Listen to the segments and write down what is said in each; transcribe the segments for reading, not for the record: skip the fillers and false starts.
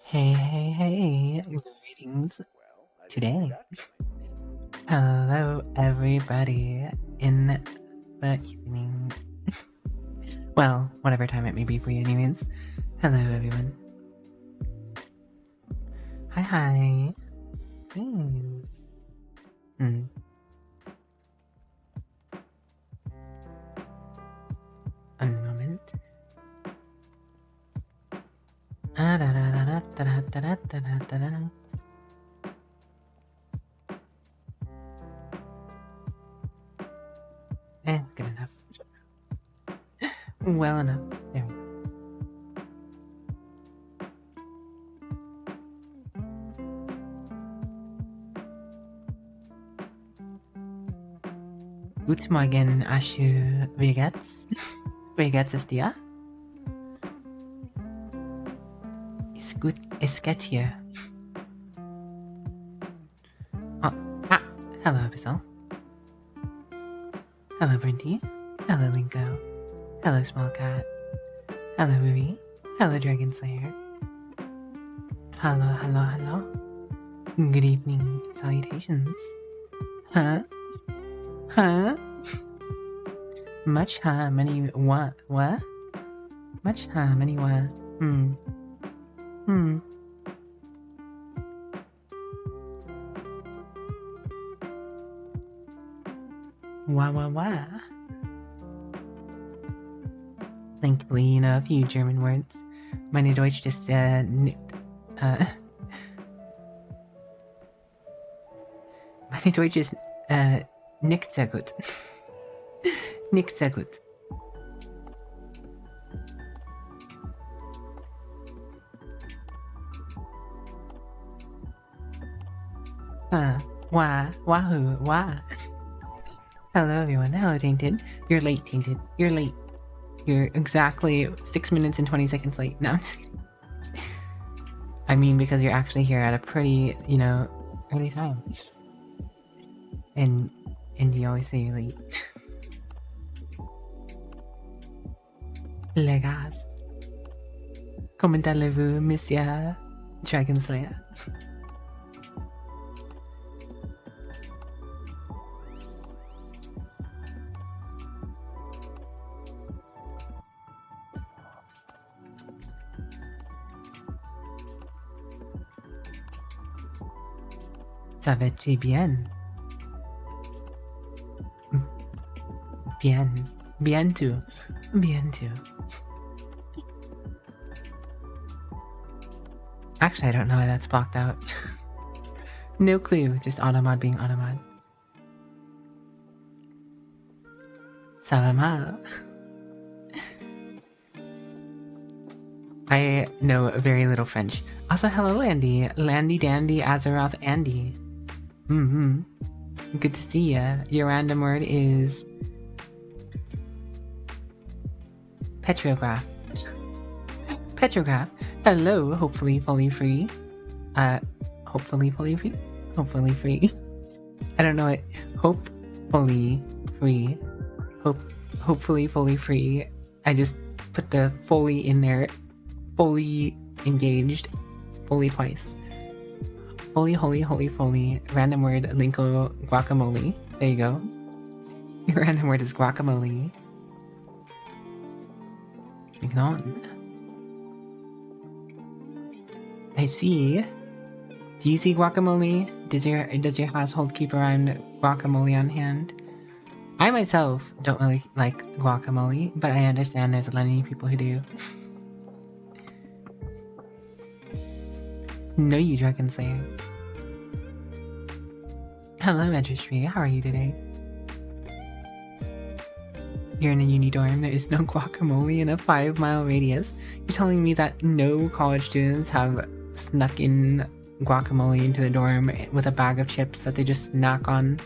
Hey, greetings today. Hello, everybody in the evening. Well, whatever time it may be for you, anyways. Hello, everyone. Hi. Thanks. A moment. Good enough. Well enough. There we go. Guten Morgen, Ashu. Wie geht's? Wie geht es dir? Ist gut, es geht hier. Oh, hello, Abyssal. Hello, Brinty. Hello, Linko. Hello, Small Cat. Hello, Ruby. Hello, Dragon Slayer. Hello. Good evening, salutations. Huh? Much many what? Much many what? Wah. Thankfully, you know a few German words. Meine Deutsch ist nicht meine Deutsch ist nicht sehr gut. Nicht sehr gut. Wahoo. Hello, everyone. Hello, Tainted. You're late, Tainted. You're late. You're exactly 6 minutes and 20 seconds late. No, I'm just kidding. I mean, because you're actually here at a pretty, early time. And you always say you're late. Les gars. Comment allez-vous, Monsieur Dragon Slayer? Ça va très bien. Bien too. Actually, I don't know why that's blocked out. No clue, just automod being automod. Ça va mal. I know very little French. Also, hello, Andy. Landy Dandy Azeroth Andy. Good to see ya. Your random word is Petrograph. Hello, hopefully fully free. Hopefully fully free? Hopefully free. I don't know it. Hopefully free. Hopefully fully free. I just put the fully in there. Fully engaged. Fully twice. Holy. Random word, Linko guacamole. There you go. Your random word is guacamole. Mignon. I see. Do you see guacamole? Does your household keep around guacamole on hand? I myself don't really like guacamole, but I understand there's a lot of people who do. No, you Dragon Slayer. Hello, Magistry. How are you today? You're in a uni dorm. There is no guacamole in a 5-mile radius. You're telling me that no college students have snuck in guacamole into the dorm with a bag of chips that they just snack on?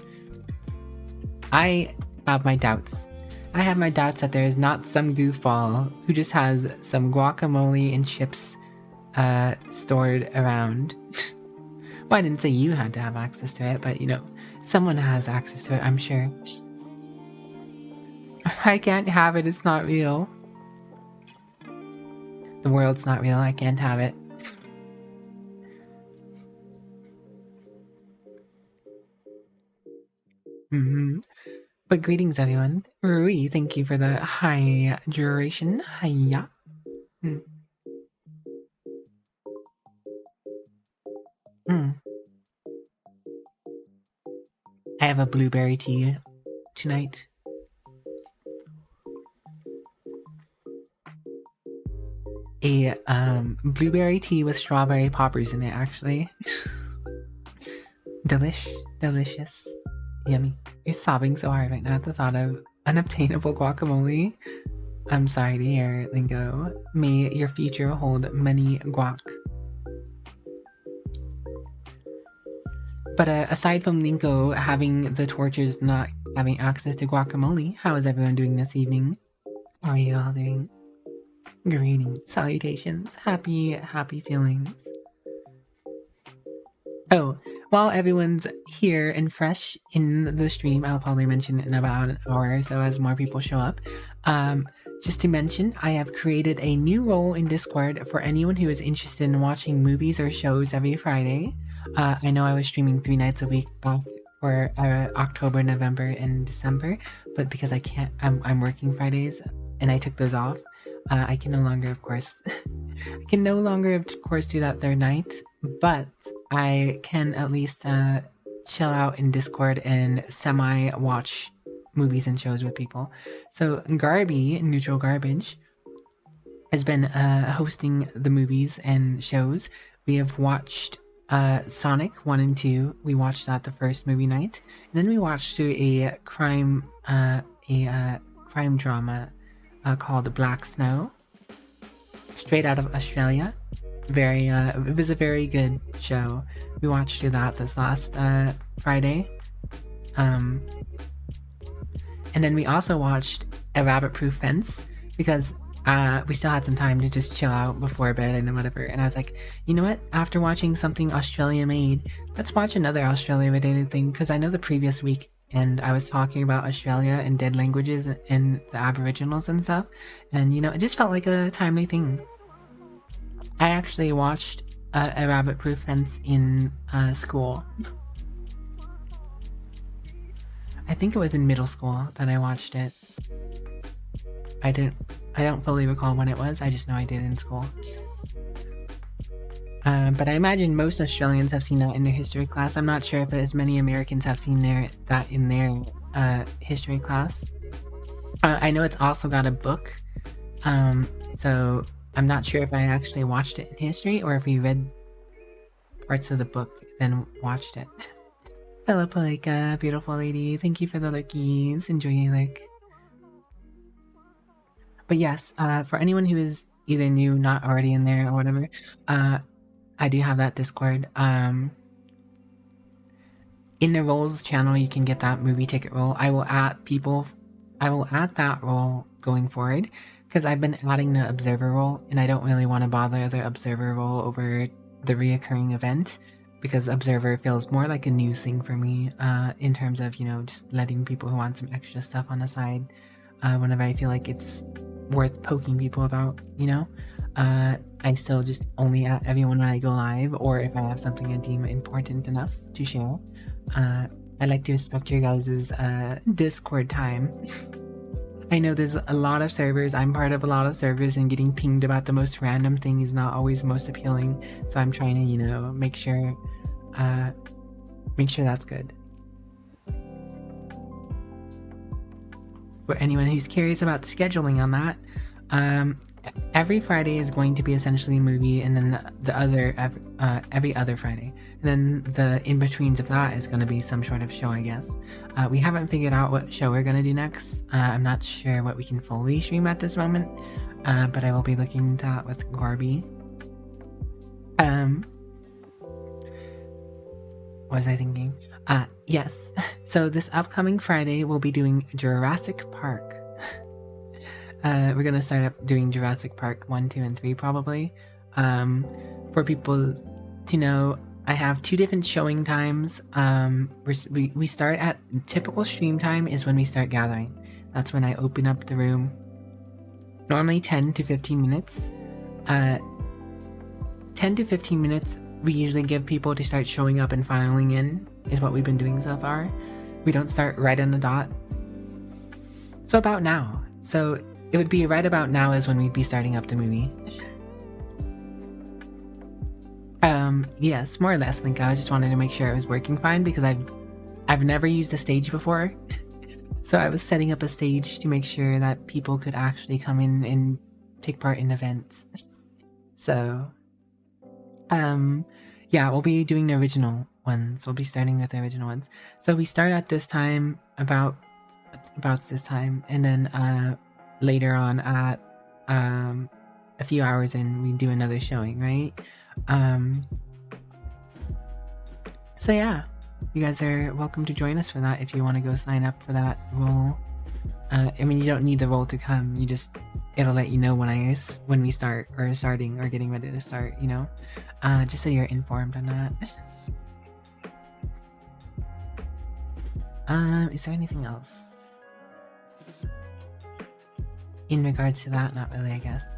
I have my doubts. I have my doubts that there is not some goofball who just has some guacamole and chips stored around. Well, I didn't say you had to have access to it, but you know, someone has access to it, I'm sure. If I can't have it, it's not real. The world's not real, I can't have it. But greetings, everyone. Rui, thank you for the hydration. Hiya. I have a blueberry tea tonight. A blueberry tea with strawberry poppers in it, actually. Delicious. Yummy. You're sobbing so hard right now at the thought of unobtainable guacamole. I'm sorry to hear, Lingo. May your future hold many guac. But aside from Linko having the tortures not having access to guacamole, how is everyone doing this evening? How are you all doing? Greetings, salutations, happy feelings. Oh, while everyone's here and fresh in the stream, I'll probably mention it in about an hour or so as more people show up. Just to mention, I have created a new role in Discord for anyone who is interested in watching movies or shows every Friday. I know I was streaming 3 nights a week back for October, November, and December, but because I can't, I'm working Fridays and I took those off. I can no longer, of course, do that 3rd night, but I can at least chill out in Discord and semi-watch movies and shows with people. So Garby, Neutral Garbage, has been hosting the movies and shows. We have watched Sonic 1 and 2. We watched that the first movie night. And then we watched a crime drama called Black Snow, straight out of Australia. It was a very good show. We watched that this last Friday. And then we also watched A Rabbit-Proof Fence because we still had some time to just chill out before bed and whatever. And I was like, you know what? After watching something Australia made, let's watch another Australia-related thing, because I know the previous week and I was talking about Australia and dead languages and the Aboriginals and stuff, and you know, it just felt like a timely thing. I actually watched A Rabbit-Proof Fence in school. I think it was in middle school that I watched it. I don't fully recall when it was, I just know I did in school. But I imagine most Australians have seen that in their history class. I'm not sure if as many Americans have seen that in their history class. I know it's also got a book, so I'm not sure if I actually watched it in history or if we read parts of the book then watched it. Hello, Palika, beautiful lady. Thank you for the lurkies. Enjoy your lurk. But yes, for anyone who is either new, not already in there or whatever, I do have that Discord. In the roles channel, you can get that movie ticket role. I will add that role going forward because I've been adding the observer role and I don't really want to bother the observer role over the reoccurring event because observer feels more like a news thing for me in terms of, you know, just letting people who want some extra stuff on the side whenever I feel like it's worth poking people about, you know. I still just only at everyone when I go live or if I have something I deem important enough to share. I like to respect your guys' Discord time. I know there's a lot of servers, I'm part of a lot of servers, and getting pinged about the most random thing is not always most appealing, so I'm trying to, you know, make sure that's good. For anyone who's curious about scheduling on that, every Friday is going to be essentially a movie, and then the other every other Friday. And then the in-betweens of that is going to be some sort of show, I guess. We haven't figured out what show we're going to do next. I'm not sure what we can fully stream at this moment, but I will be looking into that with Gorby. What was I thinking? Yes. So this upcoming Friday, we'll be doing Jurassic Park. We're going to start up doing Jurassic Park 1, 2, and 3 probably. For people to know, I have 2 different showing times. We start at typical stream time is when we start gathering. That's when I open up the room. Normally 10 to 15 minutes. 10 to 15 minutes we usually give people to start showing up and filing in, is what we've been doing so far. We don't start right on the dot. So about now. So it would be right about now is when we'd be starting up the movie. Yes, more or less, Link. I just wanted to make sure it was working fine because I've never used a stage before. So I was setting up a stage to make sure that people could actually come in and take part in events. So yeah, we'll be doing the original ones. We'll be starting with the original ones. So we start at this time, about this time, and then later on at a few hours in, we do another showing, right? So yeah, you guys are welcome to join us for that if you want to go sign up for that role. I mean, you don't need the role to come. It'll let you know when we start, or starting, or getting ready to start, you know? Just so you're informed on that. Is there anything else in regards to that? Not really, I guess.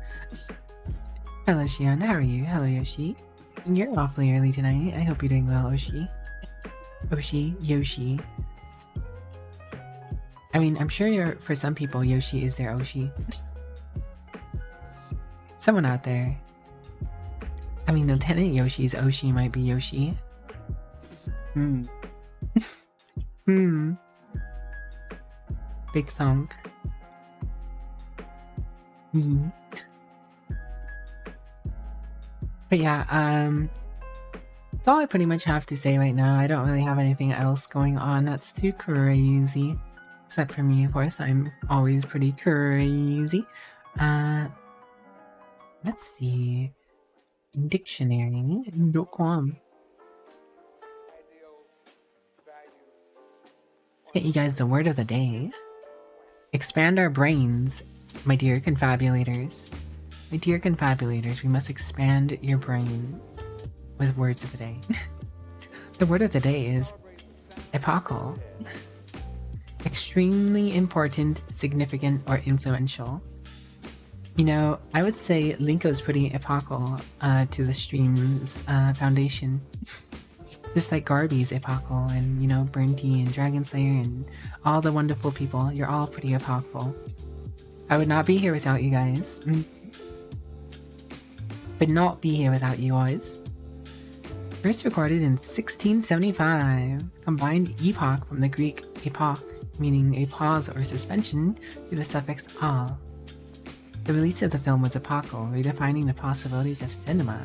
Hello, Shion. How are you? Hello, Yoshi. You're awfully early tonight. I hope you're doing well, Yoshi. Yoshi. I mean, I'm sure for some people, Yoshi is their Oshi. Someone out there. I mean, Lieutenant Yoshi's Oshi might be Yoshi. Big thunk. But yeah, that's all I pretty much have to say right now. I don't really have anything else going on that's too crazy. Except for me, of course. I'm always pretty crazy. Let's see. Dictionary.com. Let's get you guys the word of the day. Expand our brains, my dear confabulators. My dear confabulators, we must expand your brains with words of the day. The word of the day is epochal. Extremely important, significant, or influential. You know, I would say Linko's pretty epochal to the stream's foundation. Just like Garby's epochal, and, you know, Burnty and Dragon Slayer and all the wonderful people. You're all pretty epochal. I would not be here without you guys. Would not be here without you guys. First recorded in 1675. Combined epoch from the Greek epoch, meaning a pause or suspension, to the suffix "al." The release of the film was epochal, redefining the possibilities of cinema.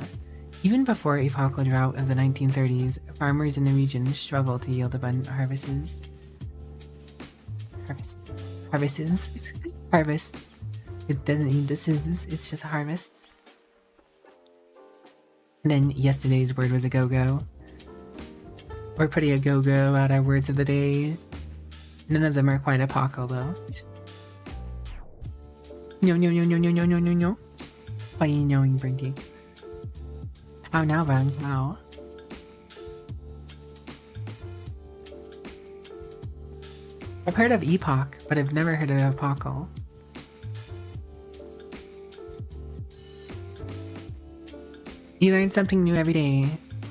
Even before epochal drought of the 1930s, farmers in the region struggled to yield abundant harvests. It doesn't need this is, it's just harvests. And then yesterday's word was a go-go. We're pretty a go-go at our words of the day. None of them are quite epochal though. No. Why are you knowing, Brinty? How now, brown cow? I've heard of epoch, but I've never heard of epochal. You learn something new every day,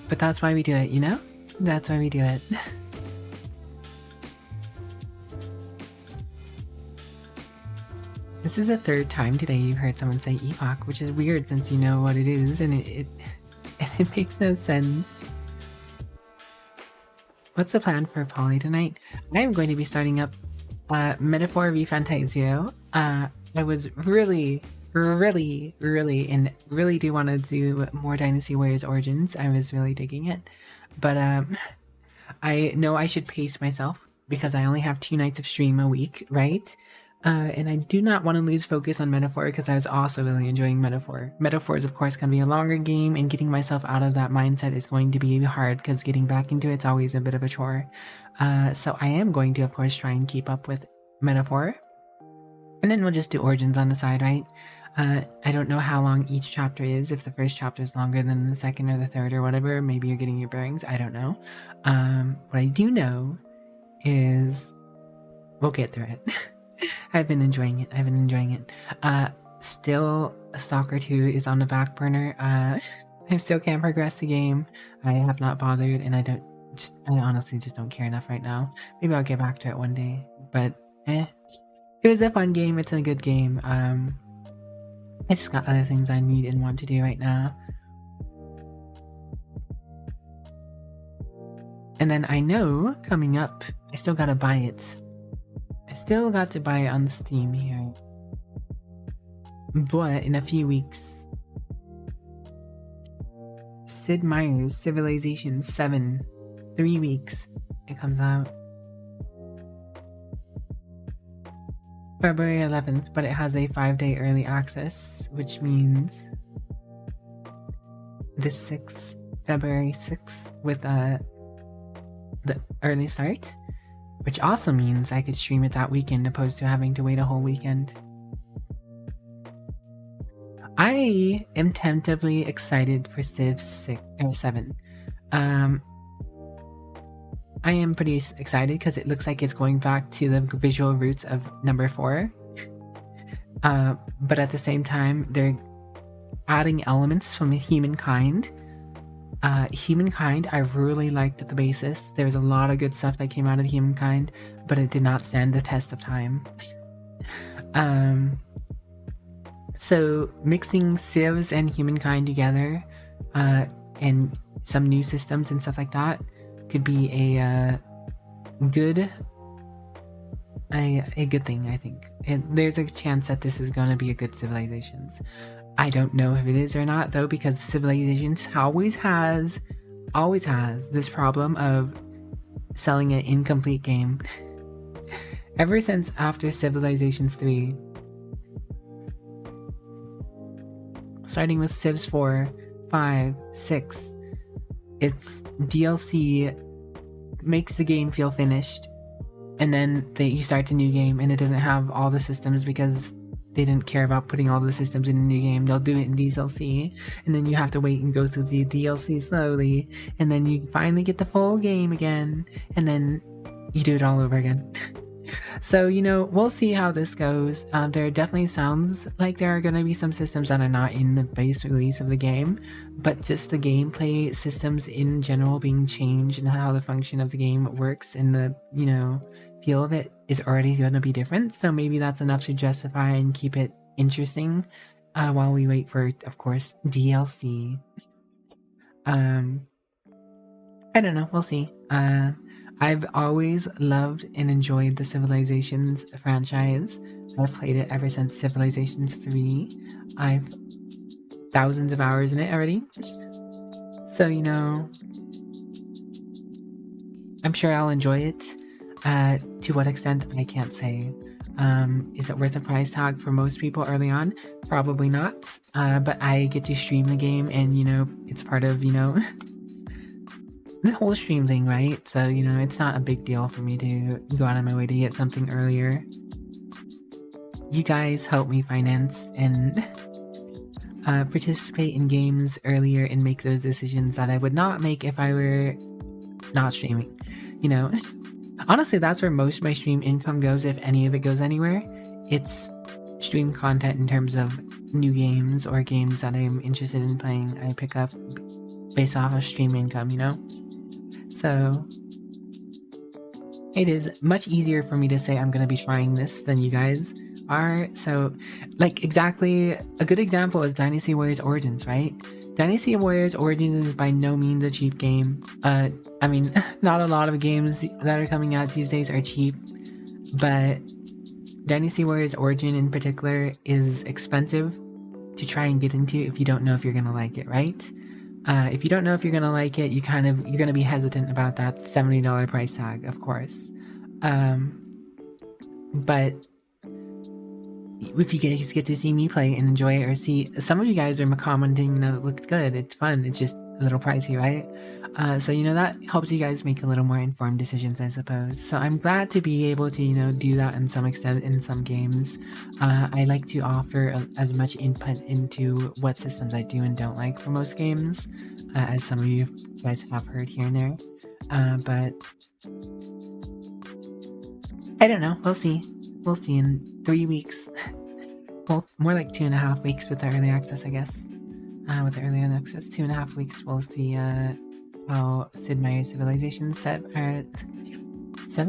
but that's why we do it, you know? That's why we do it. This is the third time today you've heard someone say epoch, which is weird since you know what it is, and it makes no sense. What's the plan for Poly tonight? I am going to be starting up Metaphor v2358428729. I was really really do want to do more Dynasty Warriors Origins. I was really digging it. But I know I should pace myself because I only have 2 nights of stream a week, right? And I do not want to lose focus on Metaphor because I was also really enjoying Metaphor. Metaphor is of course going to be a longer game, and getting myself out of that mindset is going to be hard because getting back into it's always a bit of a chore. So I am going to of course try and keep up with Metaphor. And then we'll just do Origins on the side, right? I don't know how long each chapter is. If the first chapter is longer than the second or the third or whatever, maybe you're getting your bearings. I don't know. What I do know is we'll get through it. I've been enjoying it. Still, Stalker 2 is on the back burner. I still can't progress the game. I have not bothered, and I honestly just don't care enough right now. Maybe I'll get back to it one day, but it was a fun game. It's a good game. I just got other things I need and want to do right now. And then I know coming up, I still gotta buy it. I still got to buy it on Steam here. But in a few weeks, Sid Meier's Civilization 7, 3 weeks, it comes out. February 11th, but it has a 5-day early access, which means the 6th, February 6th, with the early start, which also means I could stream it that weekend opposed to having to wait a whole weekend. I am tentatively excited for Civ 7. I am pretty excited because it looks like it's going back to the visual roots of number 4. But at the same time, they're adding elements from Humankind. Humankind, I really liked at the basis. There was a lot of good stuff that came out of Humankind, but it did not stand the test of time. So mixing Civs and Humankind together, and some new systems and stuff like that, could be a good thing, I think. And there's a chance that this is going to be a good Civilizations. I don't know if it is or not, though, because Civilizations always has this problem of selling an incomplete game. Ever since after Civilizations 3, starting with Civs 4, 5, 6, its DLC makes the game feel finished, and then you start a new game and it doesn't have all the systems because they didn't care about putting all the systems in a new game. They'll do it in DLC, and then you have to wait and go through the DLC slowly, and then you finally get the full game again, and then you do it all over again. So, we'll see how this goes. There definitely sounds like there are going to be some systems that are not in the base release of the game, but just the gameplay systems in general being changed and how the function of the game works and the, feel of it is already going to be different. So maybe that's enough to justify and keep it interesting while we wait for, of course, DLC. I don't know. We'll see. I've always loved and enjoyed the Civilizations franchise. I've played it ever since Civilizations 3. I've thousands of hours in it already. So, I'm sure I'll enjoy it. To what extent, I can't say. Is it worth a price tag for most people early on? Probably not. But I get to stream the game, and, it's part of, the whole stream thing, right? So, it's not a big deal for me to go out of my way to get something earlier. You guys help me finance and participate in games earlier and make those decisions that I would not make if I were not streaming. Honestly, that's where most of my stream income goes, if any of it goes anywhere. It's stream content in terms of new games or games that I'm interested in playing. I pick up based off of stream income, So it is much easier for me to say I'm going to be trying this than you guys are. So, exactly, a good example is Dynasty Warriors Origins, right? Dynasty Warriors Origins is by no means a cheap game. Not a lot of games that are coming out these days are cheap, but Dynasty Warriors Origin in particular is expensive to try and get into if you don't know if you're gonna like it, right? If you don't know if you're gonna like it, you're gonna be hesitant about that $70 price tag, of course. But if you just get to see me play and enjoy it, or see some of you guys are commenting that it looked good, it's fun, it's just a little pricey, right? So that helps you guys make a little more informed decisions, I suppose. So I'm glad to be able to do that in some extent in some games. I like to offer as much input into what systems I do and don't like for most games, as some of you guys have heard here and there. But I don't know, we'll see in 3 weeks. Well, more like 2.5 weeks with the early access, I guess. With the early access, 2.5 weeks, we'll see how Sid Meier's Civilization 7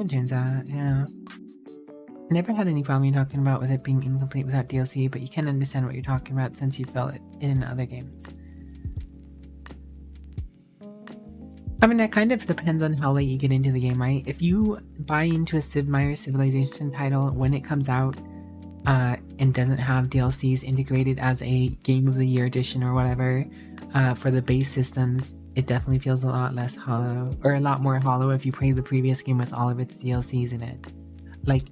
turns out. Yeah, I never had any problem talking about with it being incomplete without DLC, but you can understand what you're talking about since you felt it in other games. I mean, that kind of depends on how late you get into the game, right? If you buy into a Sid Meier's Civilization title when it comes out, and doesn't have DLCs integrated as a Game of the Year edition or whatever, for the base systems, it definitely feels a lot less hollow, or a lot more hollow if you play the previous game with all of its DLCs in it. Like,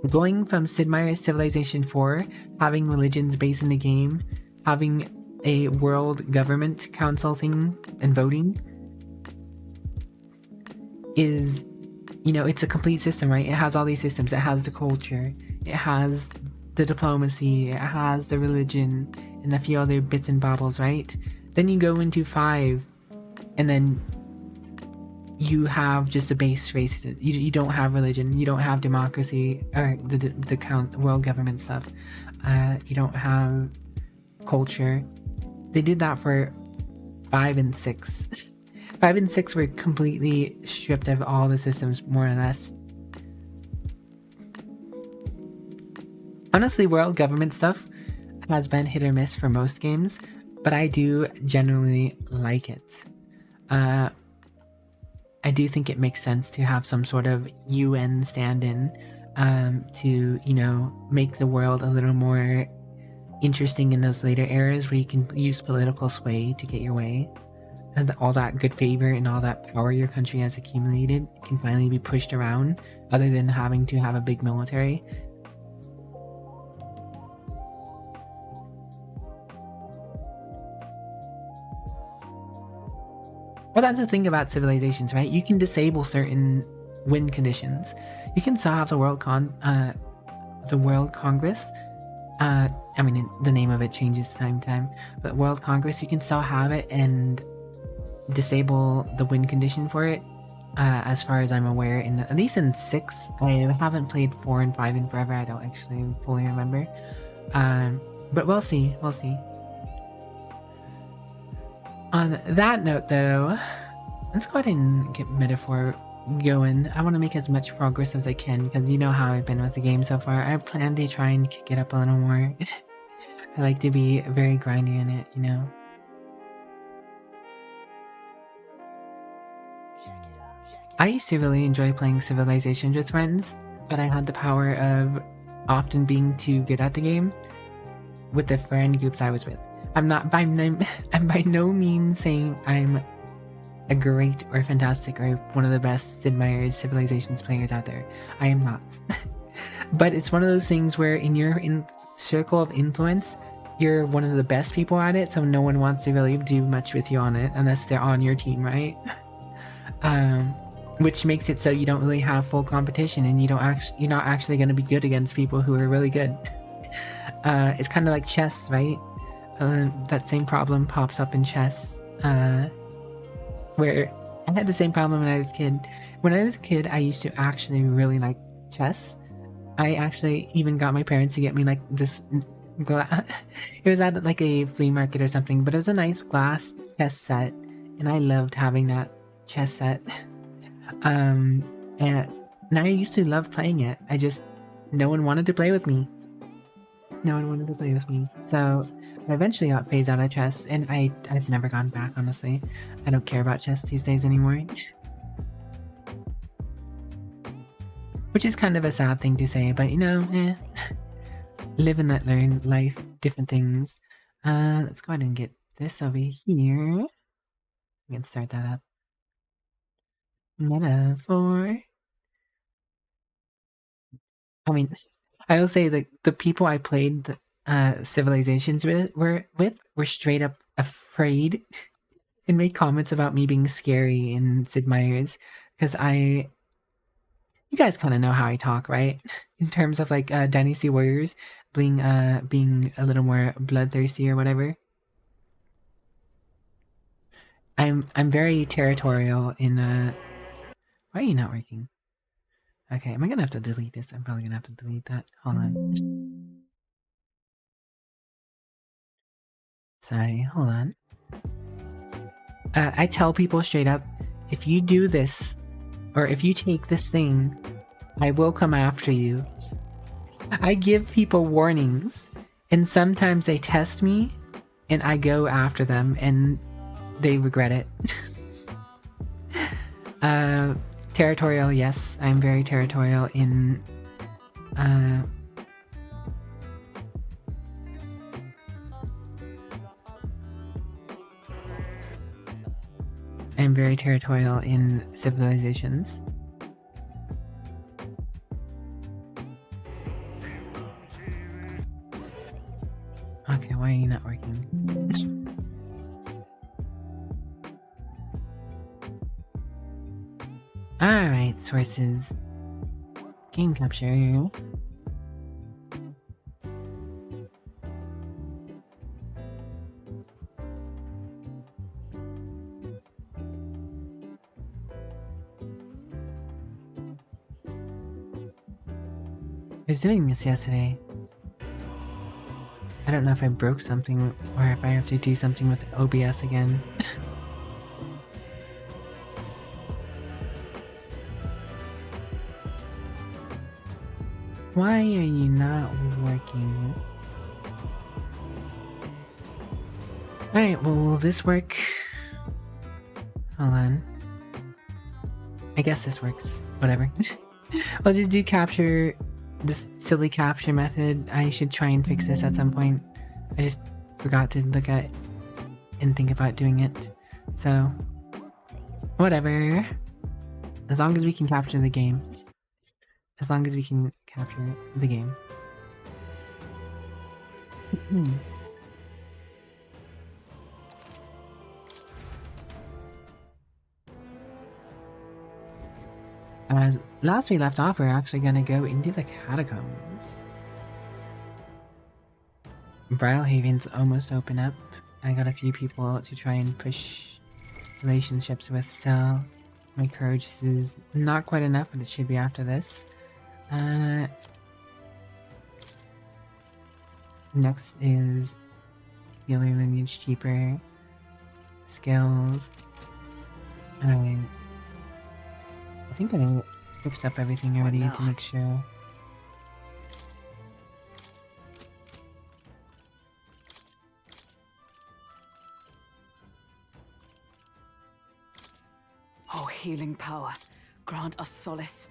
going from Sid Meier's Civilization 4, having religions based in the game, having a world government council thing and voting, is, it's a complete system, right? It has all these systems. It has the culture, it has the diplomacy, it has the religion, and a few other bits and bobbles, right? Then you go into 5, and then you have just a base race. You don't have religion, you don't have democracy, or the world government stuff. You don't have culture. They did that for 5 and 6. 5 and 6 were completely stripped of all the systems, more or less. Honestly, world government stuff has been hit or miss for most games, but I do generally like it. I do think it makes sense to have some sort of UN stand-in to, make the world a little more interesting in those later eras where you can use political sway to get your way. And all that good favor and all that power your country has accumulated can finally be pushed around, other than having to have a big military. Well, that's the thing about civilizations, right? You can disable certain win conditions. You can still have the World Congress. I mean, the name of it changes time to time, but World Congress, you can still have it and disable the win condition for it, as far as I'm aware, at least in 6. I haven't played 4 and 5 in forever. I don't actually fully remember, but we'll see. On that note, though, let's go ahead and get Metaphor going. I want to make as much progress as I can, because you know how I've been with the game so far. I plan to try and kick it up a little more. I like to be very grindy in it, I used to really enjoy playing Civilizations with friends, but I had the power of often being too good at the game with the friend groups I was with. I'm by no means saying I'm a great or fantastic or one of the best Sid Meier's Civilizations players out there. I am not. But it's one of those things where in your circle of influence, you're one of the best people at it, so no one wants to really do much with you on it unless they're on your team, right? Which makes it so you don't really have full competition, and you're not actually going to be good against people who are really good. It's kind of like chess, right? That same problem pops up in chess, where I had the same problem when I was a kid. When I was a kid, I used to actually really like chess. I actually even got my parents to get me like this it was at like a flea market or something, but it was a nice glass chess set, and I loved having that chess set. And I used to love playing it. No one wanted to play with me. So I eventually got phased out of chess, and I've never gone back, honestly. I don't care about chess these days anymore. Which is kind of a sad thing to say, but live and let learn, life, different things. Let's go ahead and get this over here. We can start that up. Metaphor. I mean, I will say that the people I played the civilizations with were straight up afraid and made comments about me being scary in Sid Meier's, because you guys kind of know how I talk, right? In terms of like Dynasty Warriors being a little more bloodthirsty or whatever. I'm very territorial in why are you not working? Okay, am I gonna have to delete this? I'm probably gonna have to delete that. Hold on. Sorry, hold on. I tell people straight up, if you do this, or if you take this thing, I will come after you. I give people warnings, and sometimes they test me, and I go after them, and they regret it. Territorial, yes, I'm very territorial in I'm very territorial in civilizations. Okay, why are you not working? Alright, sources. Game capture. I was doing this yesterday. I don't know if I broke something or if I have to do something with OBS again. Why are you not working? Alright, well, will this work? Hold on. I guess this works. Whatever. I'll just do capture, this silly capture method. I should try and fix this at some point. I just forgot to look at and think about doing it. So, whatever. As long as we can capture the game. As long as we can capture the game. As last we left off, we're actually gonna go into the catacombs. Brylehaven's almost open up. I got a few people to try and push relationships with still. My courage is not quite enough, but it should be after this. Next is healer lineage cheaper. Skills. I think I fixed up everything already to make sure. Oh, healing power, grant us solace.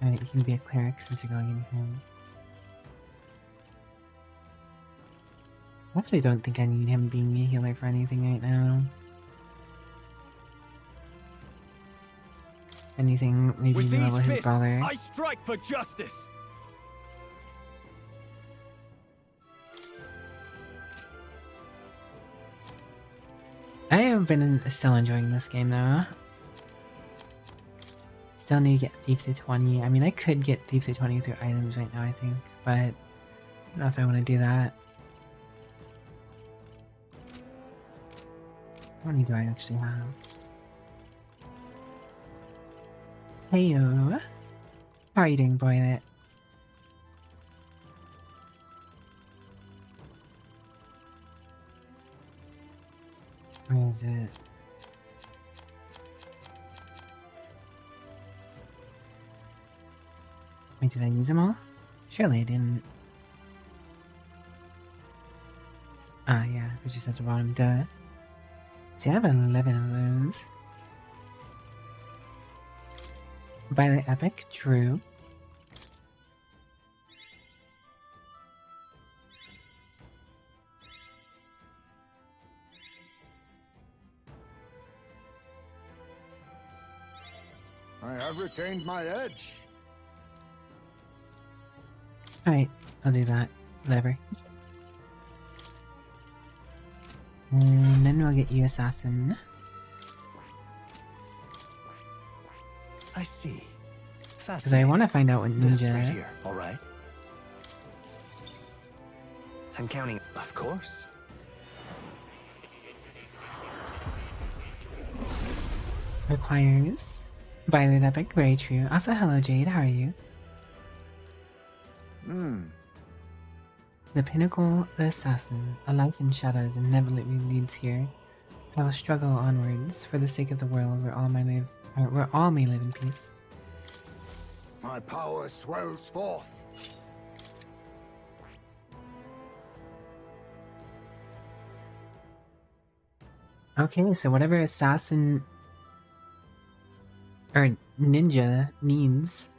Alright, you can be a cleric since you're going in here. I actually don't think I need him being a healer for anything right now. Anything, maybe with level these his fists, brother. I strike for justice. I have been still enjoying this game though. Still need to get Thieves to 20. I mean, I could get Thieves to 20 through items right now, I think, but I don't know if I want to do that. How many do I actually have? Heyo! How are you doing, Boylet? Where is it? Wait, did I use them all? Surely I didn't. Ah, yeah, it was just at the bottom, duh. See, I have 11 of those. Violet Epic, true. have retained my edge. Alright, I'll do that. Whatever. And then we'll get you assassin. I see. Because I want to find out what This ninja. right here, all right? I'm counting. Of course. Requires. Violet Epic, very true. Also, hello Jade, how are you? The pinnacle, the assassin, a life in shadows inevitably leads here. I will struggle onwards for the sake of the world where all may live in peace. My power swells forth. Okay, so whatever assassin or ninja needs,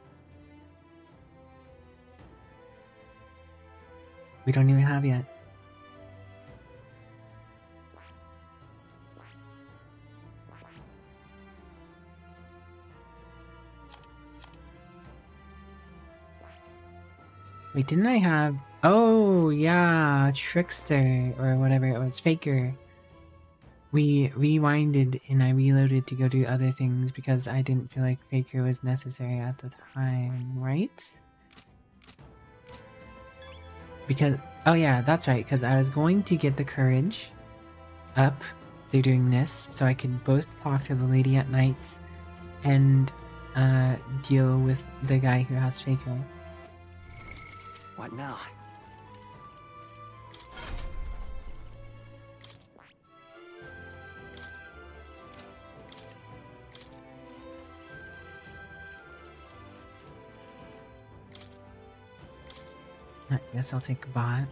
we don't even have yet. Wait, didn't I have... Oh, yeah, Trickster, or whatever it was, Faker. We rewinded and I reloaded to go do other things because I didn't feel like Faker was necessary at the time, right? Because... Oh yeah, that's right, because I was going to get the courage up through doing this, so I could both talk to the lady at night and deal with the guy who has Faker. What now? I guess I'll take a bot.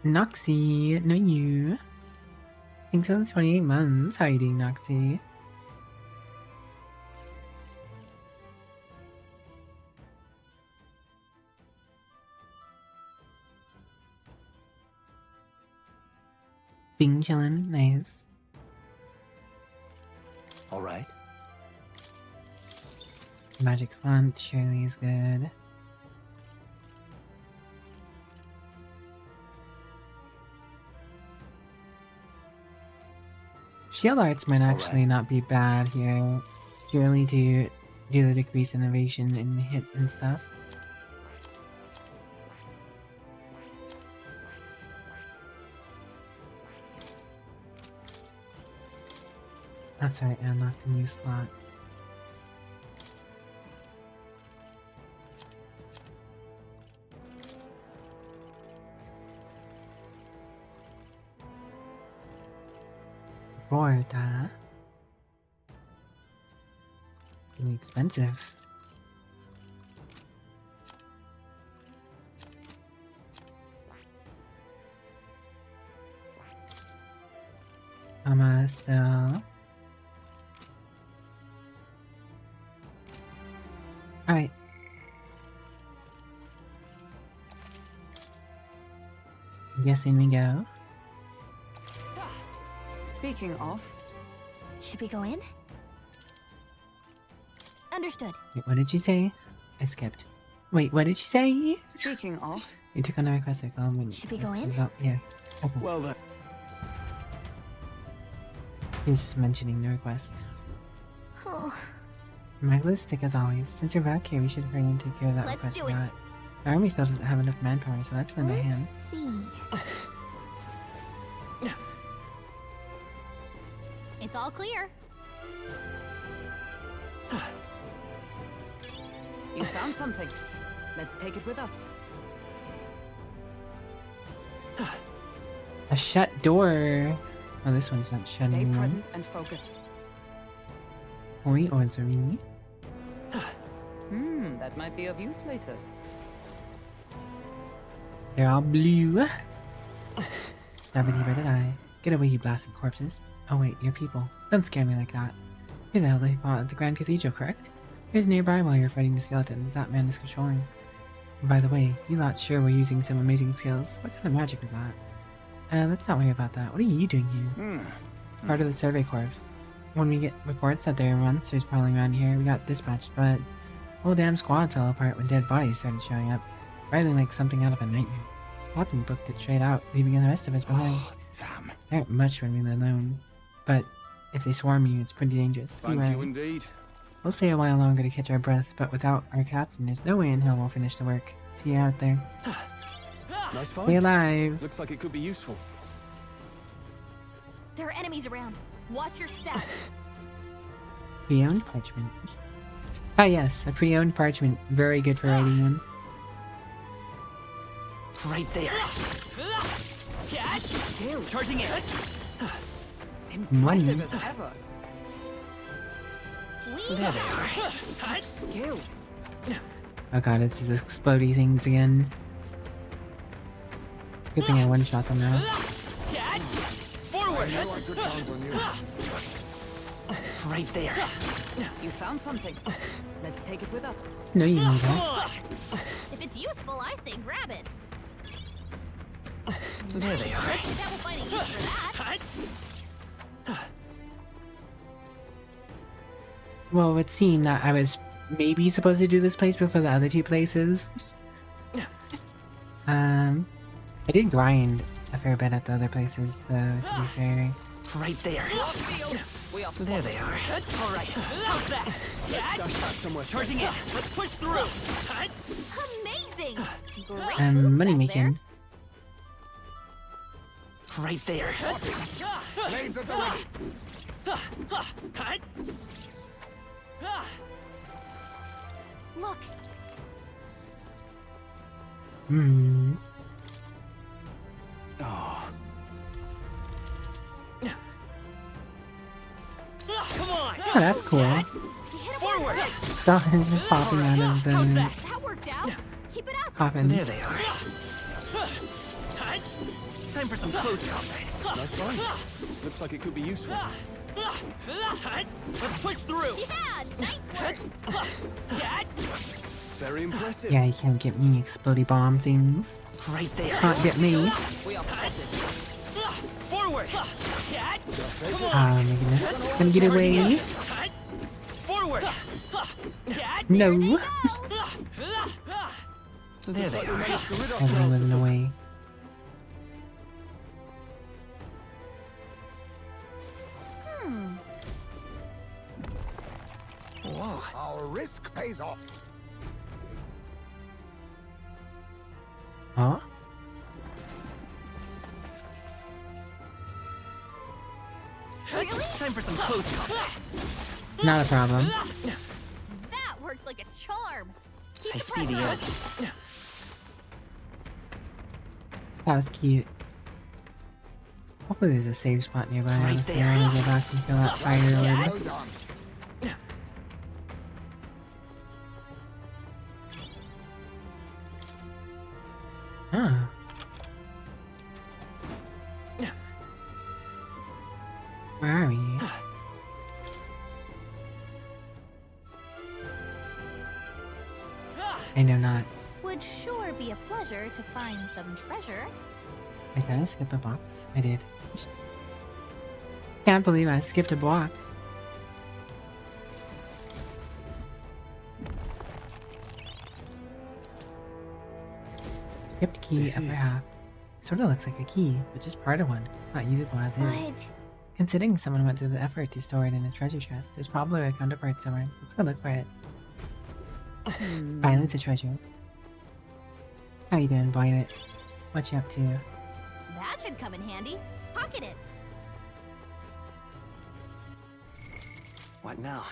Noxy, no you. Thanks for the 28 months. How are you doing, Noxy? Bing chillin', nice. All right. Magic font surely is good. Shield arts might actually not be bad here, purely to do the decrease innovation and hit and stuff. That's right, I unlocked a new slot. Borda. Getting expensive. Still. Alright. I'm guessing we go. Speaking of, Should we go in? Understood. Wait, what did she say? I skipped. Wait, what did she say? speaking of, You took on the request circle when Should we go in? Yeah. Okay. Well then. He's mentioning the request. Oh, Maglistic as always. Since you're back here, we should hurry and take care of that Let's request do we it. got. Our army still doesn't have enough manpower, so that's in the hand. let's see. It's all clear. you found something. Let's take it with us. A shut door. Oh, this one's not Stay shedding. present and focused. Oi, Ozuri. That might be of use later. They're all blue. Dabba-dee-ba-da-die. Get away, you blasted corpses. Oh wait, you're people. Don't scare me like that. You're the hell they fought at the Grand Cathedral, correct? Here's nearby while you're fighting the skeletons that man is controlling. And by the way, you lot sure we're using some amazing skills. What kind of magic is that? Let's not worry about that. What are you doing here? Part of the survey corps. When we get reports that there are monsters prowling around here, we got dispatched, but the whole damn squad fell apart when dead bodies started showing up. Rather like something out of a nightmare. Captain booked it straight out, leaving the rest of us behind. Oh, damn. There aren't much when we're alone, but if they swarm you, it's pretty dangerous. Thank Beware. you indeed. We'll stay a while longer to catch our breath, but without our captain, there's no way in hell we'll finish the work. See you out there. Nice Stay fight. alive. Looks like it could be useful. There are enemies around. Watch your step. Pre-owned parchment. Ah yes, a pre-owned parchment. Very good for writing in. Right there. Skill. Charging in. Money. Impressive as ever. There they are. Skill. Oh god, it's these explodey things again. Good thing I one-shot them now. Forward. I know I could count on you. Right there. You found something. Let's take it with us. No, you need that. If it's useful, I say grab it. There they are. That will find a use for that. Well, it would seem that I was maybe supposed to do this place before the other two places. I did grind a fair bit at the other places, though, to be fair. Right there. We are There they are. All right. How's that? Stash that somewhere. Charging in. Let's push through. Amazing. Great moves Money back making. Right there. Blades at the ready. there. Look, Hmm. Oh, Come on. Oh, that's cool. he hit him Forward. Skeletons just popping out of the That worked out. Keep it up. coffins. There they are. Time for some close combat. nice fight. Looks like it could be useful. Let's push through. Yeah, nice work. Very impressive. Yeah, you can't get me explodey bomb things. Right there. Can't get me. We are protected. Forward. Oh my goodness. It's gonna get away. Forward. No. There they are. Managed to rid Everyone ourselves was in the way. Whoa. Our risk pays off. Huh? Really? Time for some close combat. Not a problem. That worked like a charm. Keep I the see the pressure edge. on. That was cute. Hopefully there's a save spot nearby. Right Honestly, there. I want to go back and kill that fire lord. Well done. Huh. Where are we? I know not. Would sure be a pleasure to find some treasure. Wait, did I skip a box? I did. Can't believe I skipped a box. Skipped key, This upper is- half. Sort of looks like a key, but just part of one. It's not usable as is. But Considering someone went through the effort to store it in a treasure chest, there's probably a counterpart somewhere. Let's go look for it. Violet's a treasure. How you doing, Violet? What you up to? that should come in handy. Pocket it. What now?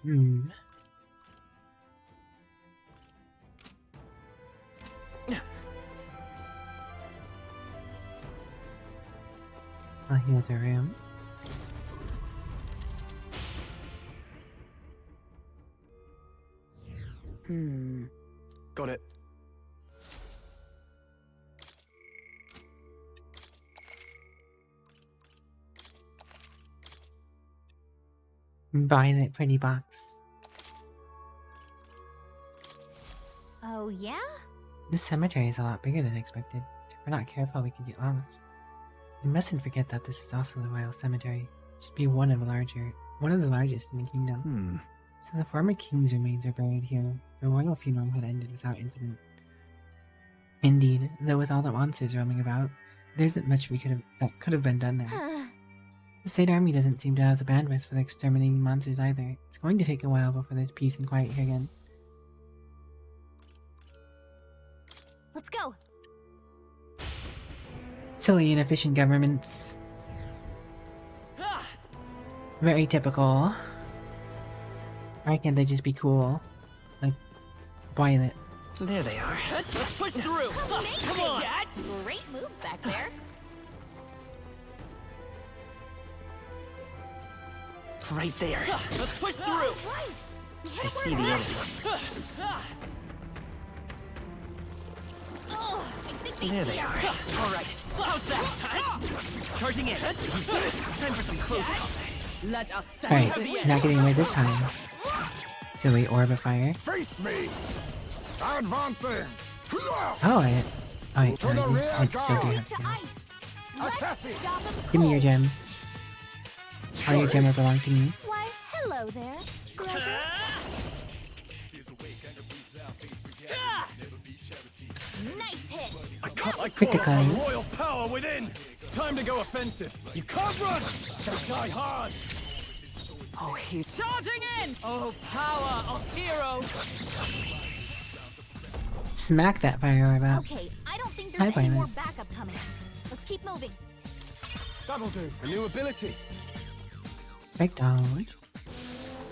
Hmm. Oh, here's a room. Got it. Violet pretty box. Oh, yeah? This cemetery is a lot bigger than expected. If we're not careful, we could get lost. We mustn't forget that this is also the royal cemetery. It should be one of the largest in the kingdom. So the former king's remains are buried here. The royal funeral had ended without incident. Indeed, though with all the monsters roaming about, there isn't much that could have been done there. The state army doesn't seem to have the bandwidth for the exterminating monsters either. It's going to take a while before there's peace and quiet here again. Let's go. Silly, inefficient governments. Very typical. Why can't they just be cool? Like, Violet. There they are. Let's push through. Come on. Great moves back there. Right there. Let's push through. Right. We I hit see the enemy. Oh, I think they There see they us. are. All right. How's that? Charging in. Time for some close combat. Let us settle Alright, for the he's end. not getting away this time. Silly orb of fire. Face me! Advancing! Oh, I To the rear, still do guard. have To some. ice. Let's Assassin. stop them Give me your cold. gem. All your gem belong to me. Why, hello there, treasure. Nice hit. I call Critical. up the royal power within. Time to go offensive. You can't run. They die hard. Oh, he charging in. Oh, power of heroes. Smack that fire orb out. Okay, I don't think Hi, there's any Violet. more backup coming. Let's keep moving. That'll do. A new ability. Break down.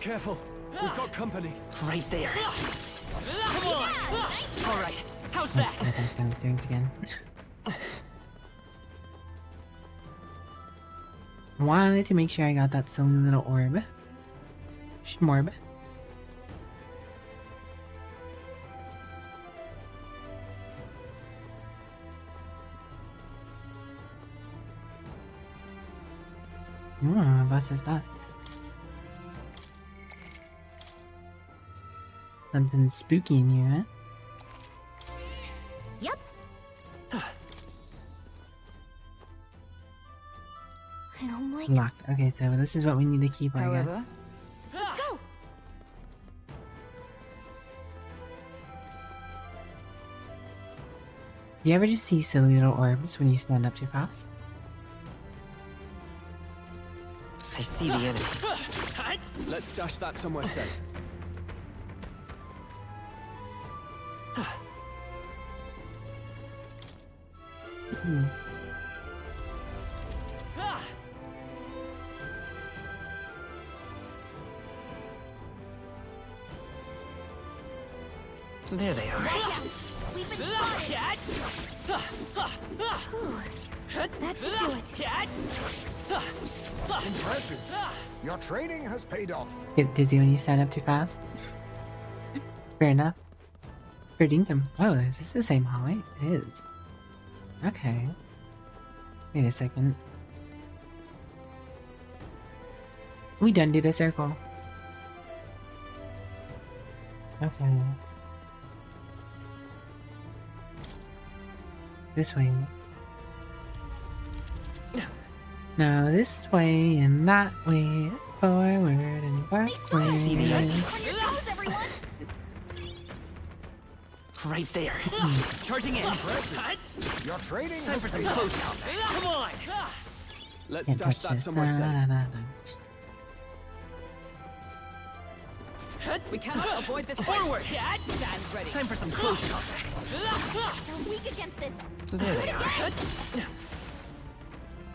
Careful. We've got company. Right there. Come on. Nice. All right. How's that? Go back downstairs again. Wanted to make sure I got that silly little orb. Schmorb. Was ist das? Something spooky in here, huh? Yep. I don't like. Locked. Okay, so this is what we need to keep, I However. guess. Let's go. You ever just see silly little orbs when you stand up too fast? I see the enemy. Let's stash that somewhere safe. There they are. We've been spotted. That should do it. Impressive. Your training has paid off. Get dizzy when you stand up too fast? Fair enough. Fair dinkum. Oh, is this the same hallway? It is. Okay. Wait a second. We done did a circle. Okay. This way. Now this way and that way. Forward and They saw us. See the backwards. On your toes, everyone. Right there. Charging in. Your training Time has for some paid off. close combat. Come on. Let's Can't stash touch that this. somewhere safe. We cannot avoid this. Forward. Stand ready. Time for some close combat. They're weak against this. There they are.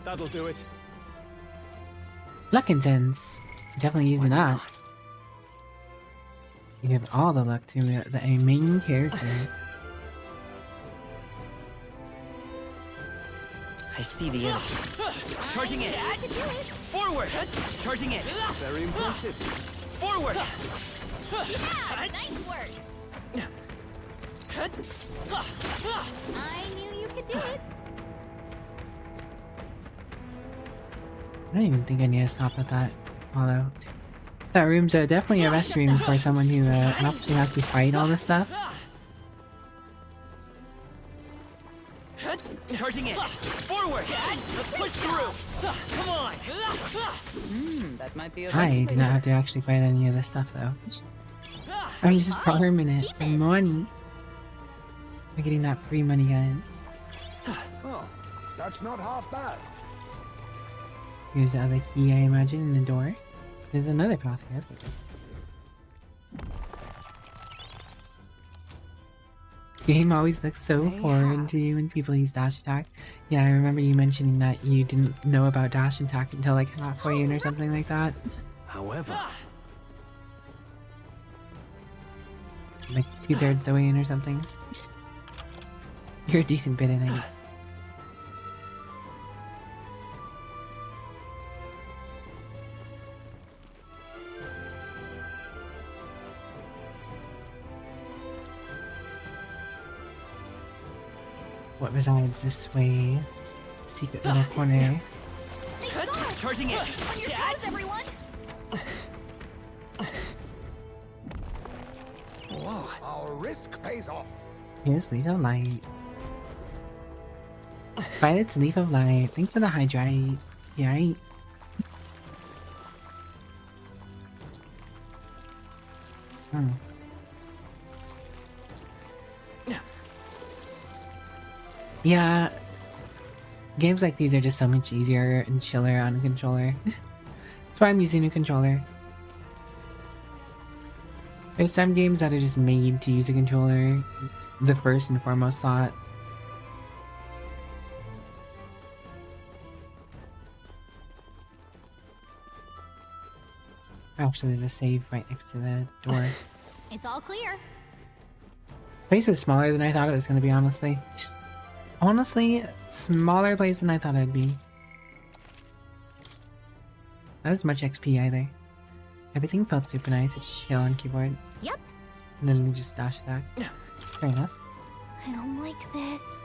That'll do it. Luck and sense. Definitely using that. You give all the luck to the main character. I see the enemy. Charging in. Forward. Charging in. Very impressive. Forward. Yeah, nice work. I knew you could do it. I don't even think I need to stop at that. Although, that room's definitely a restroom for someone who actually has to fight all this stuff. Charging in. Forward. Let's push through. Come on. That might be a I do not have to actually fight any of this stuff though. I'm just farming it for money. We're getting that free money, guys. Well, that's not half bad. Here's the other key, I imagine, in the door. There's another path here. Game always looks so foreign to you when people use dash attack. Yeah, I remember you mentioning that you didn't know about dash attack until like halfway in or something like that. However, Like 2/3 the way in or something. You're a decent bit in it. What resides this way? Secret little corner. They saw us. Charging in. On your toes, everyone. Whoa. Our risk pays off. Here's Leaf of Light. Violet's Leaf of Light. Thanks for the hydrate. Yeah, right. Hmm. Yeah, games like these are just so much easier and chiller on a controller. That's why I'm using a controller. There's some games that are just made to use a controller. It's the first and foremost thought. Actually, there's a save right next to the door. It's all clear. Place was smaller than I thought it was going to be, honestly. Honestly, smaller place than I thought it'd be. Not as much XP either. Everything felt super nice. It's chill on keyboard. Yep. And then we just dash attack. Fair enough. I don't like this.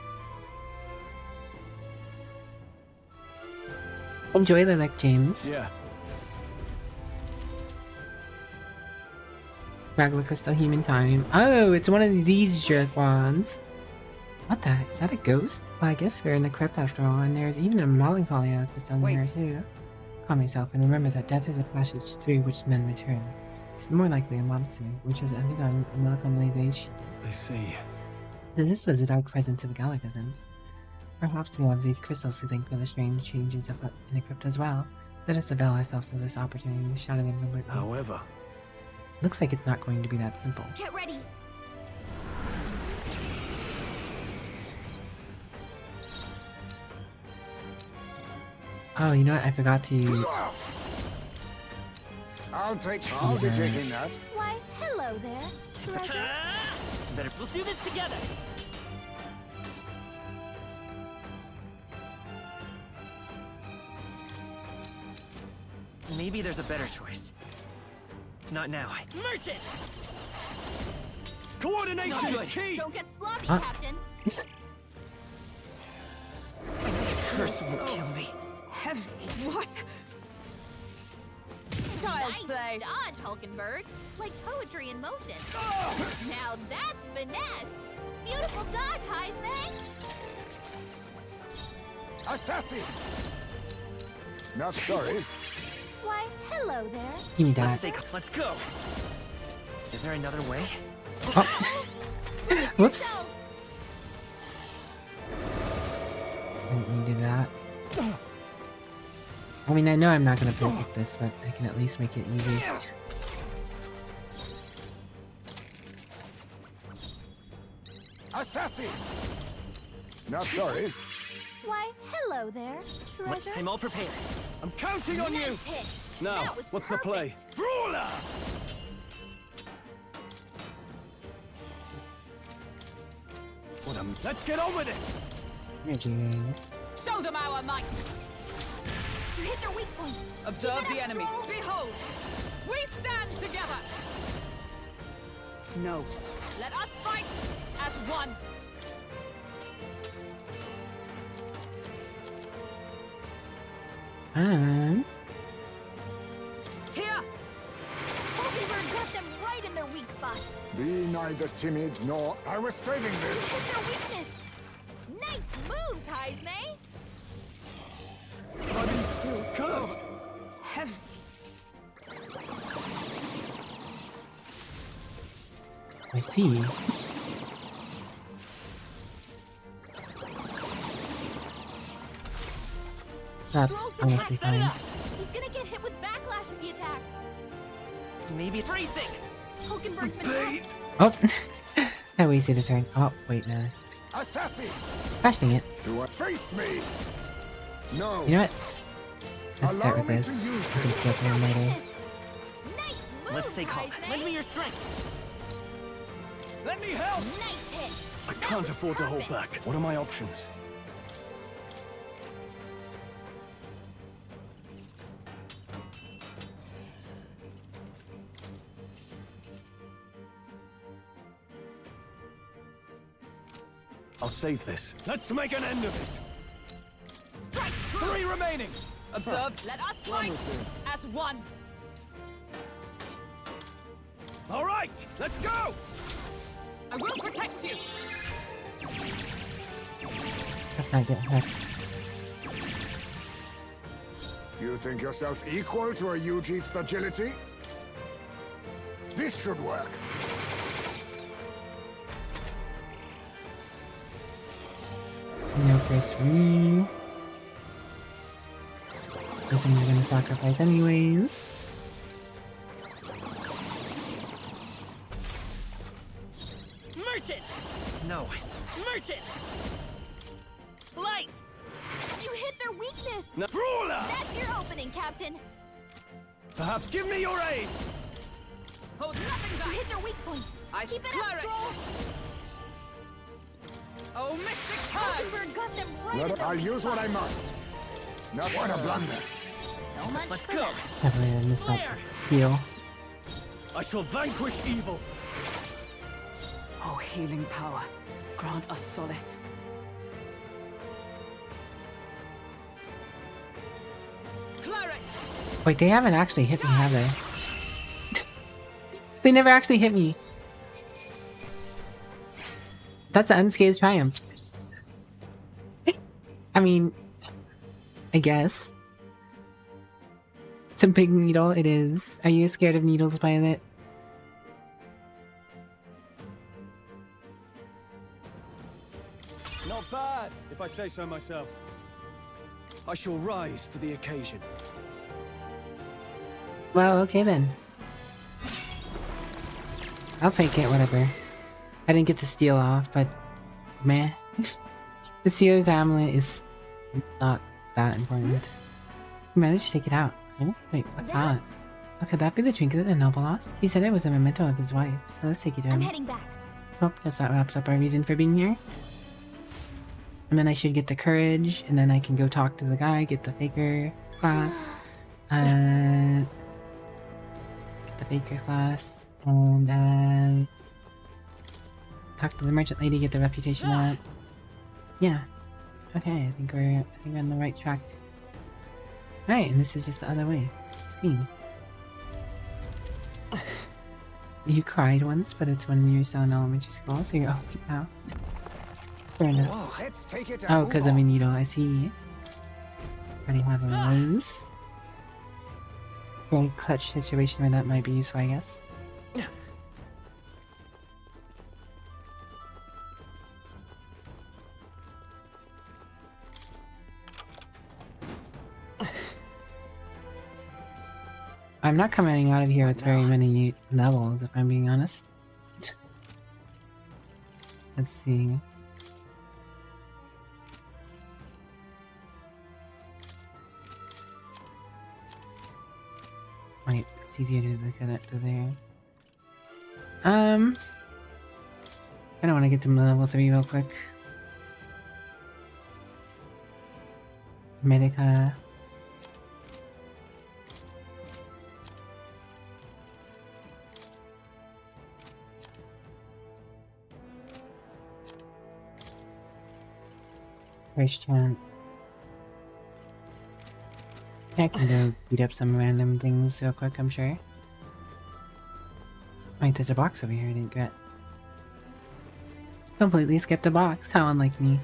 Enjoy the Lick, James. yeah. Regular Crystal Human Time. Oh, it's one of these jerk ones. What the? Is that a ghost? Well, I guess we're in the crypt after all, and there's even a melancholia crystal in here too. Calm yourself and remember that death is a passage through which none return. This is more likely a monster, which has undergone a melancholisation. I see. This was a dark presence of Galagazans. Perhaps one of these crystals to think with the strange changes afoot in the crypt as well. Let us avail ourselves of this opportunity to shatter them completely. However, Looks like it's not going to be that simple. Get ready. Oh, you know what? I forgot to... I'll be taking that. Why, hello there, treasure. Better, we'll do this together. Maybe there's a better choice. Not now. Merchant! coordination is key. Don't get sloppy, Huh? Captain. Curse will kill me. Heavy. What? Child's Nice play. dodge, Hulkenberg. Like poetry in motion. Now that's finesse. Beautiful dodge, Heisman. Assassin! Not sorry. Why, hello there. Give me Let's that. let's go. Is there another way? Oh. Whoops. Didn't mean to do that. I mean, I know I'm not gonna perfect this, but I can at least make it easy. Assassin! Not sorry. Why, hello there, treasure. I'm all prepared. I'm counting on you. Nice hit. Now, That was what's the play? perfect. Brawler! them. Let's get on with it. Energy. Show them our might. You hit their weak point. Observe Keep it the up, enemy. Stroll. Behold, we stand together. No. Let us fight as one. Here. Pokemon got them right in their weak spot. Be neither timid nor... I was saving this. Hit their weakness. Nice moves, Heisme. I've been cursed. Heavy. I see. That's Stroll's gonna honestly set it fine. up. He's gonna get hit with backlash if he attacks. Maybe freezing. Pokenberg's been Oh! I wasted a turn. Oh, wait, no. Assassin! Gosh dang it. Do I face me? No. You know what? Let's start Allow with me to this. use I can steal from him later. Nice move, Let's stay calm. Heisme. Lend me your strength. Let me help. Nice hit. I can't afford to hold back. What are my options? I'll save this. Let's make an end of it. Strike. 3 remaining. Observe. Let us fight as one. All right, let's go. I will protect you. Let's not get hexed. You think yourself equal to a Ujief's agility? This should work. No first for me. Guess I'm gonna sacrifice anyways. Merchant. No. Merchant. Light. You hit their weakness. Now, brawler! That's your opening, Captain. Perhaps give me your aid. Hold nothing You back. hit their weak point. I Keep it up, cleric. Stroll. Oh, mystic curse. Pokenberg got them right in their I'll weak use what spot. I must. Not what a blunder. So much Let's for go. that. Definitely gonna miss that steal. I shall vanquish evil. Oh, healing power. Grant us solace. Cleric. Wait, they haven't actually hit me, have they? They never actually hit me. That's an unscathed triumph. I mean, I guess. It's a big needle, it is. Are you scared of needles, Violet? Not bad, if I say so myself. I shall rise to the occasion. Well, okay then. I'll take it, whatever. I didn't get the steal off, but meh. The Seer's Amulet is not that important. He managed to take it out. Huh? Wait, what's that? Oh, could that be the trinket that Noble lost? He said it was a memento of his wife, so let's take it to I'm him. heading back. Well, guess that wraps up our reason for being here. And then I should get the courage, and then I can go talk to the guy, get the faker class. Get the faker class, and talk to the merchant lady, get the reputation up. Yeah. Okay, I think we're on the right track. Right, and this is just the other way. See. You cried once, but it's when you're still in elementary school, so you're old now. Fair enough. Let's take it. Oh, because of a needle, I see. Already have those. Very clutch situation where that might be useful, I guess. I'm not coming out of here with very many levels, if I'm being honest. Let's see. Wait, it's easier to look at that to there. I don't want to get to level 3 real quick. Medica. First chant. I can go beat up some random things real quick, I'm sure. Wait, there's a box over here I didn't get. Completely skipped a box, how unlike me.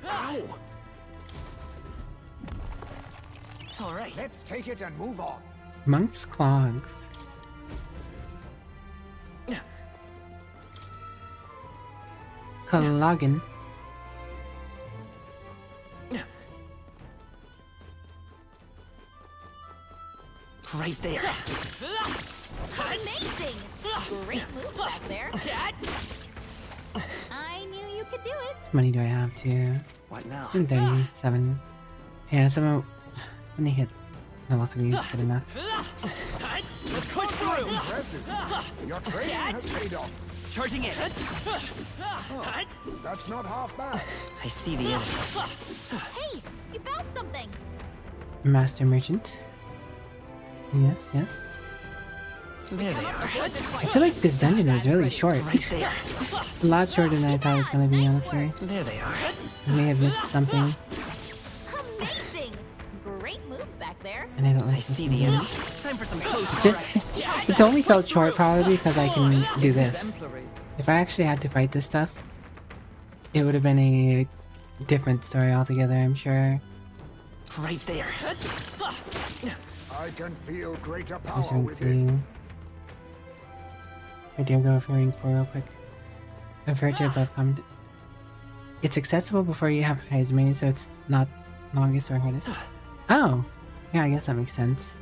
Ow! All right. Let's take it and move on. Monk's Clogs. Cloggin. Right there. Amazing! Great move back there. I knew you could do it. How many do I have to? What now? 37. Yeah, so when they hit level 3 is good enough. Let's push through. Impressive. Your training has paid off. Charging in. That's not half bad. I see the enemy. Hey, you found something. Master Merchant. Yes, yes. There they are. I feel like this dungeon is really short. Right there. A lot shorter than I thought it was gonna be, honestly. There they are. I may have missed something, Amazing! Great moves back there. and I don't I like this see the enemy. thing. Time for some close. It's just, it's only felt short probably because I can do this. If I actually had to fight this stuff, it would have been a different story altogether, I'm sure. Right there. I can feel greater Or power within. something. I do go for ring 4 real quick. Averted above comment. It's accessible before you have highest menu, so it's not longest or hardest. Oh! Yeah, I guess that makes sense.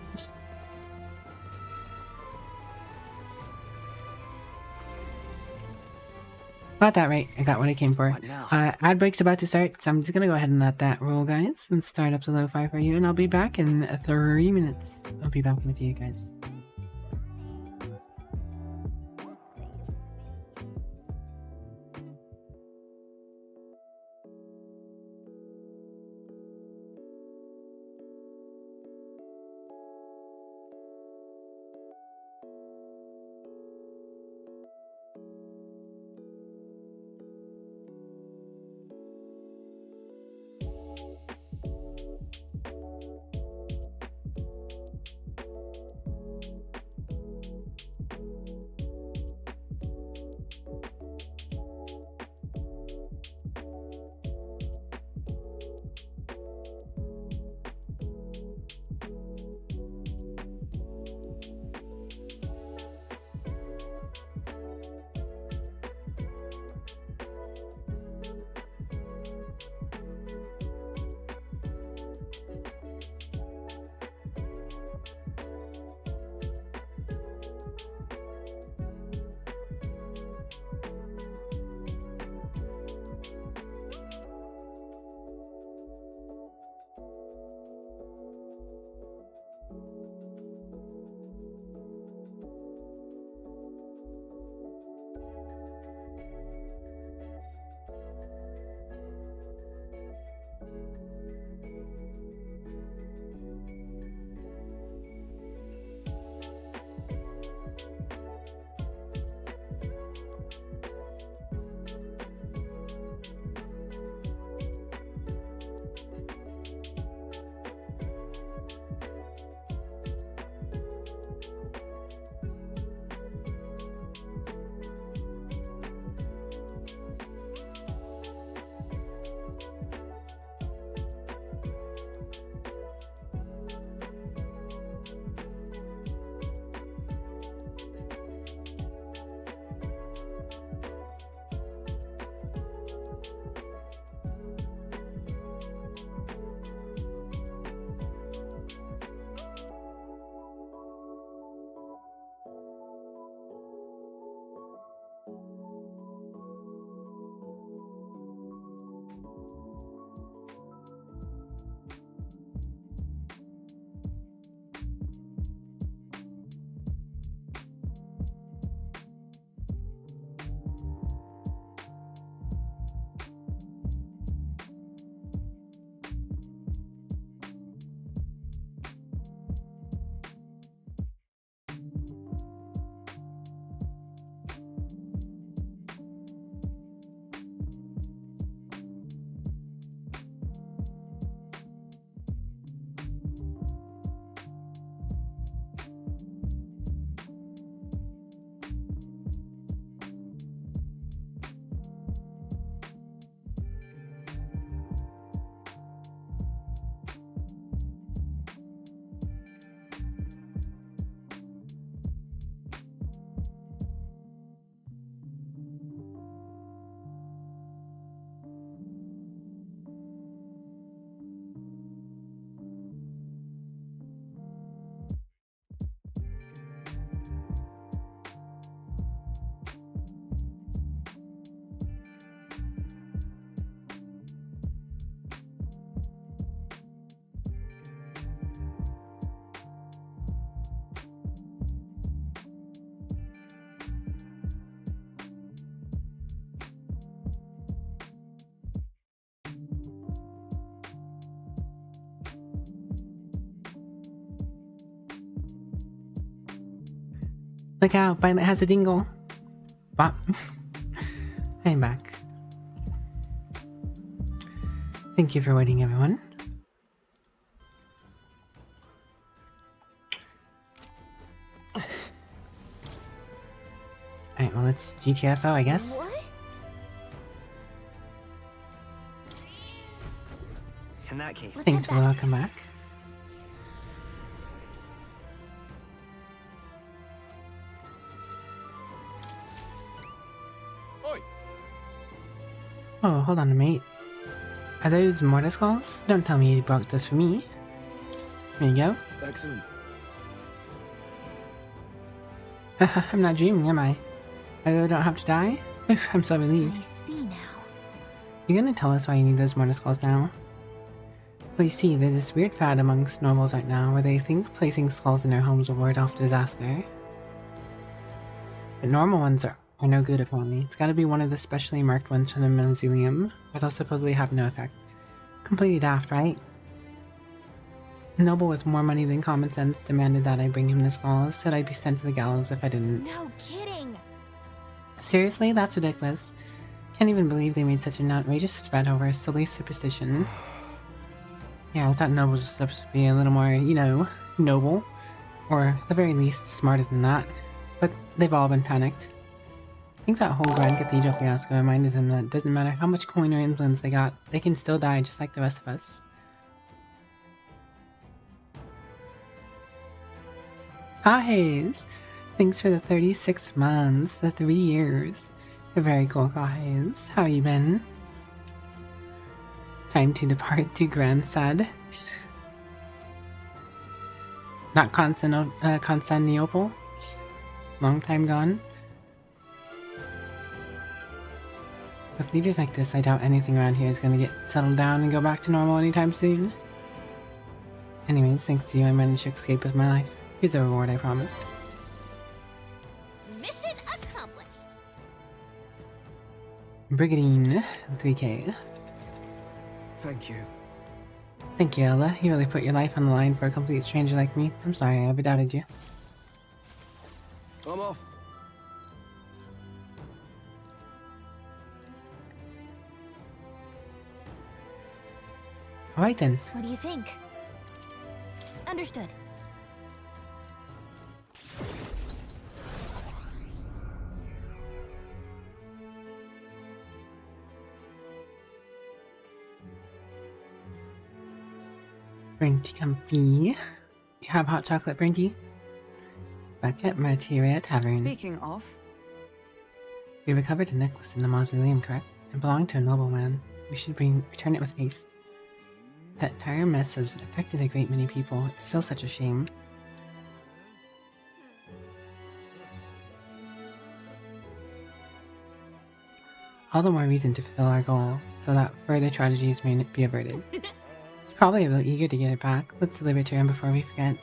Got that right. I got what I came for. What now? Ad break's about to start, so I'm just gonna go ahead and let that roll, guys, and start up the lo-fi for you, and I'll be back in 3 minutes. I'll be back in a few, guys. Look out, Violet has a dingle. Bop. I'm back. Thank you for waiting, everyone. Alright, well, it's GTFO, I guess. What? In that case, Thanks for the welcome back. Oi! Oh, hold on, mate. Are those mortar skulls? Don't tell me you broke this for me. There you go. Excellent. I'm not dreaming, am I? I really don't have to die? I'm so relieved. I see now. You're gonna tell us why you need those mortar skulls now? Well, you see, there's this weird fad amongst nobles right now where they think placing skulls in their homes will ward off disaster. But normal ones are no good apparently. It's gotta be one of the specially marked ones from the mausoleum, or they'll supposedly have no effect. Completely daft, right? A noble with more money than common sense demanded that I bring him the skulls, said I'd be sent to the gallows if I didn't. No kidding. Seriously? That's ridiculous. Can't even believe they made such an outrageous spread over a silly superstition. Yeah, I thought nobles were supposed to be a little more, you know, noble. Or, at the very least, smarter than that. But they've all been panicked. I think that whole Grand Cathedral fiasco reminded them that it doesn't matter how much coin or influence they got, they can still die just like the rest of us. Kahes! Thanks for the 36 months, the 3 years. You're very cool, Kahes. How you been? Time to depart to Grandstad. Not Constantinople. Long time gone. With leaders like this, I doubt anything around here is gonna get settled down and go back to normal anytime soon. Anyways, thanks to you, I managed to escape with my life. Here's a reward I promised. Mission accomplished. Brigadine, 3k. Thank you. Thank you, Ella. You really put your life on the line for a complete stranger like me. I'm sorry I ever doubted you. I'm off. Alright then. What do you think? Understood. Brinty comfy. You have hot chocolate, Brinty? Back at Martyria Tavern. Speaking of, We recovered a necklace in the mausoleum, correct? It belonged to a nobleman. We should return it with haste. That entire mess has affected a great many people. It's still such a shame. All the more reason to fulfill our goal, so that further tragedies may be averted. He's probably a little eager to get it back. Let's deliver to him before we forget.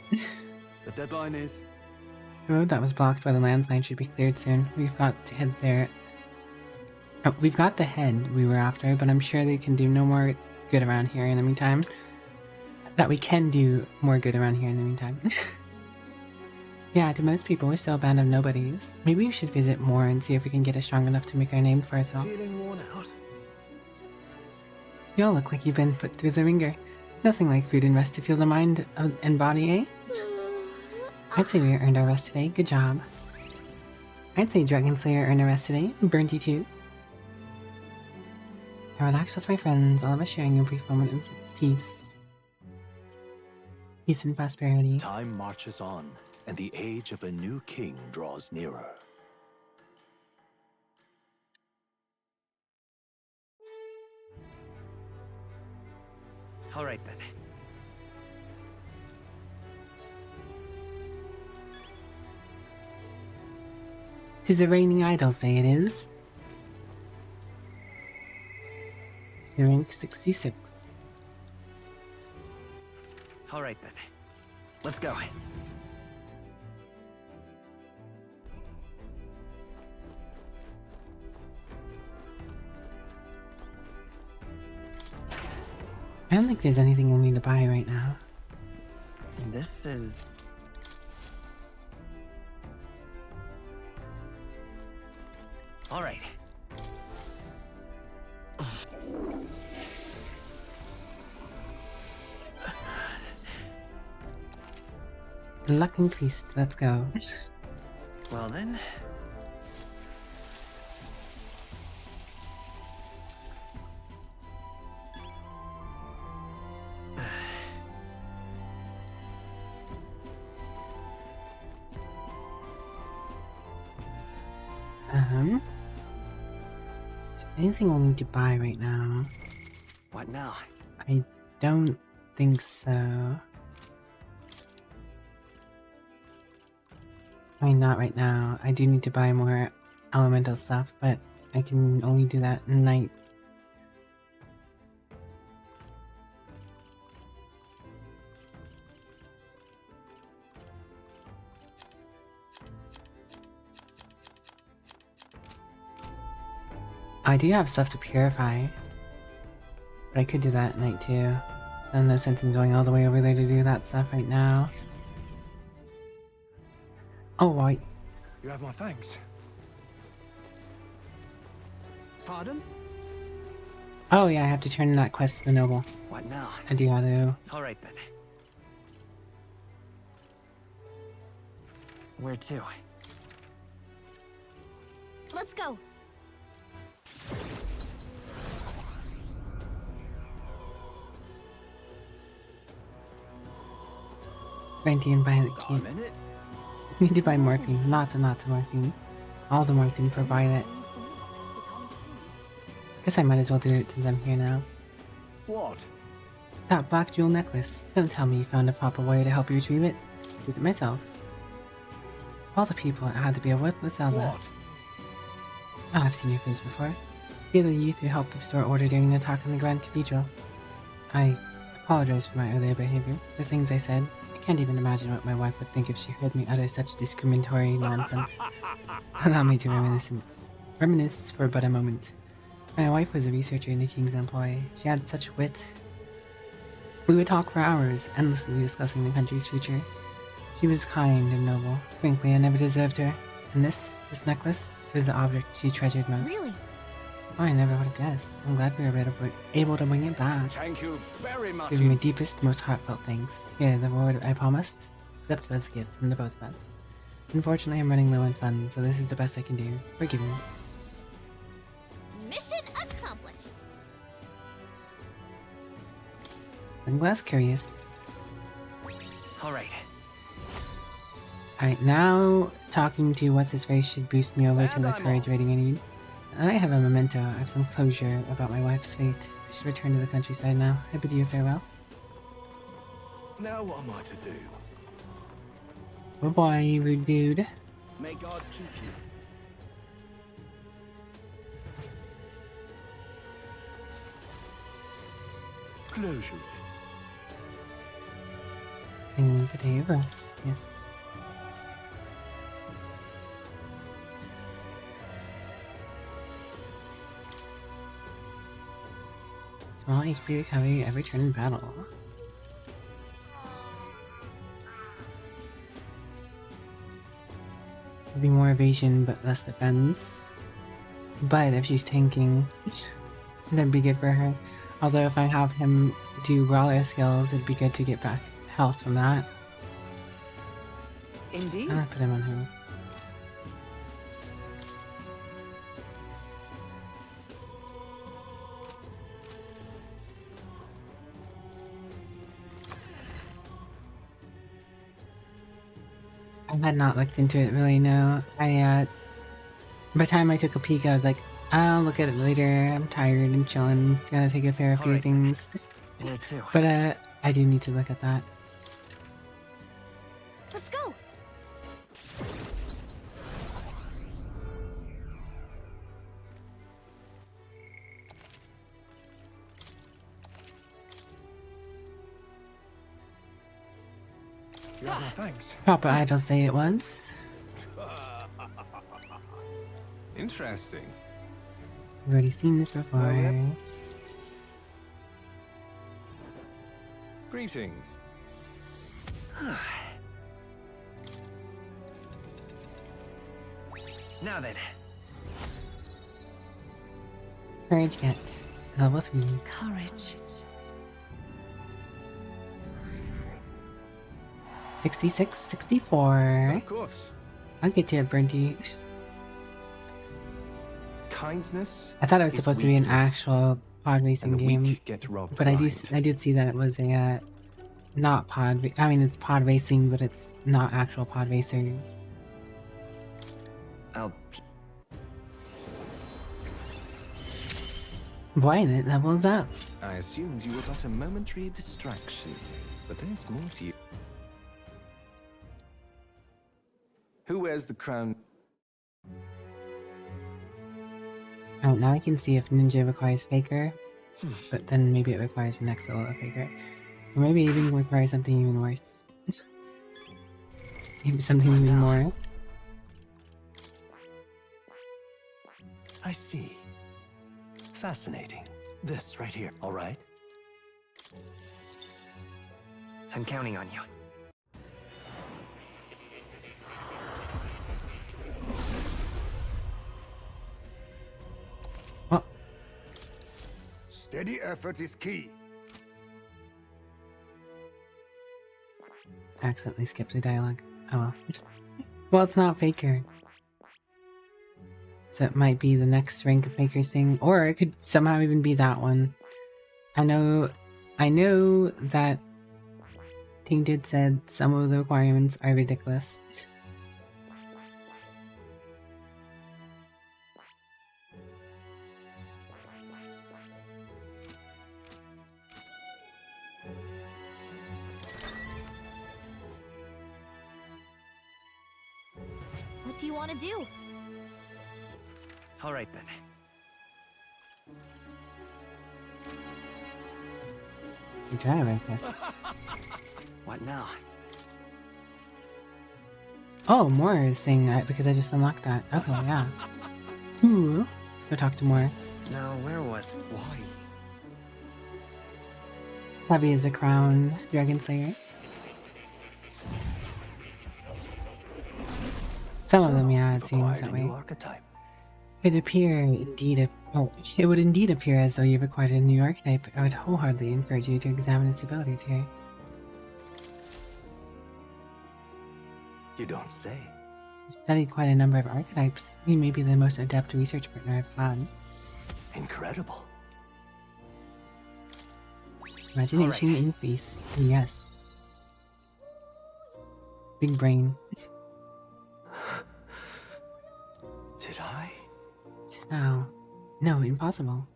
The deadline is... The road that was blocked by the landslide should be cleared soon. We've got to head there. Oh, we've got the head we were after, but I'm sure they can do no more good around here in the meantime. That we can do more good around here in the meantime. Yeah, to most people, we're still a band of nobodies. Maybe we should visit more and see if we can get us strong enough to make our name for ourselves. Feeling worn out? You all look like you've been put through the ringer. Nothing like food and rest to fuel the mind and body, eh? I'd say we earned our rest today. Good job. I'd say Dragon Slayer earned a rest today. Burnty too. I relaxed with my friends, all of us sharing a brief moment of peace. Peace and prosperity. Time marches on, and the age of a new king draws nearer. all right then. Tis a raining idols day it is. Rank 66. All right then. Let's go. I don't think there's anything I need to buy right now. This is... All right. Luck increased. Let's go. Well then. Is there anything we'll need to buy right now? What now? I don't think so. I mean, not right now. I do need to buy more elemental stuff, but I can only do that at night. I do have stuff to purify, but I could do that at night too. So no sense in going all the way over there to do that stuff right now. Oh, right. You have my thanks. Pardon? Oh yeah, I have to turn in that quest to the noble. What now? I do gotta. All right then. Where to? Let's go. Twenty and buy the A key. minute? Need to buy morphine. Lots and lots of morphine. All the morphine for Violet. Guess I might as well do it since I'm here now. What? That black jewel necklace. Don't tell me you found a proper way to help you retrieve it. I did it myself. All the people, it had to be a worthless elder. What? Oh, I've seen your face before. You're the youth who helped restore order during the attack on the Grand Cathedral. I apologize for my earlier behavior. The things I said. I can't even imagine what my wife would think if she heard me utter such discriminatory nonsense. Allow me to reminisce for but a moment. My wife was a researcher in the King's employ. She had such wit. We would talk for hours, endlessly discussing the country's future. She was kind and noble. Frankly, I never deserved her. And this necklace, was the object she treasured most. Really? Oh, I never would have guessed. I'm glad we were able to bring it back. Thank you very much. Give you my deepest, most heartfelt thanks. Here, the reward I promised. Accepted as a gift from the both of us. Unfortunately, I'm running low on funds, so this is the best I can do. Forgive me. Mission accomplished. I'm less curious. All right. Alright, now talking to what's-his-face should boost me over to the courage rating I need. And I have a memento. I have some closure about my wife's fate. I should return to the countryside now. I bid you farewell. Now what am I to do? Bye-bye, rude dude. May God keep you. Closure. I need a day of rest, yes. Small HP recovery every turn in battle. Would be more evasion but less defense. But if she's tanking, that'd be good for her. Although if I have him do brawler skills, it'd be good to get back health from that. Indeed. Let's put him on him. I had not looked into it really, no. By the time I took a peek, I was like, I'll look at it later. I'm tired and chilling. Gotta take care of a few Alright. things. Where to? But I do need to look at that. Let's go. You have my thanks. Proper Idol's Day it was. Interesting. I've already seen this before. Oh, yep. Greetings. Now then. Courage get. Level 3. Courage. 66, 64. Of course. I'll get you a Burnty. Kindness. I thought it was is supposed to be an weakness, actual pod racing and the game, weak get robbed but I blind. did see that it was a not pod. I mean, it's pod racing, but it's not actual pod racers. I'll... Boy, it levels up. I assumed you were but a momentary distraction, but there's more to you. Who wears the crown? Alright, now I can see if Ninja requires Faker, but then maybe it requires the next level of Faker. Or maybe it even requires something even worse. Maybe something even more. I see. Fascinating. This right here, all right? I'm counting on you. Oh, Steady effort is key. accidentally skipped the dialogue. Oh well. Well, it's not Faker. So it might be the next rank of Faker's thing, or it could somehow even be that one. I know that Tainted said some of the requirements are ridiculous. What do you want to do? All right then. I'm trying to rank this. What now? Oh, more is saying that because I just unlocked that. Okay, yeah. Cool. Let's go talk to more. Now, where was... Why? Heavy is a crown dragon slayer. Some of them, yeah, it seems Acquired that a way. new archetype. It would indeed appear as though you've acquired a new archetype. I would wholeheartedly encourage you to examine its abilities here. You don't say. You've studied quite a number of archetypes. You may be the most adept research partner I've had. Incredible. Imagination increase. Yes. Big brain. Did I? Just now. No, impossible.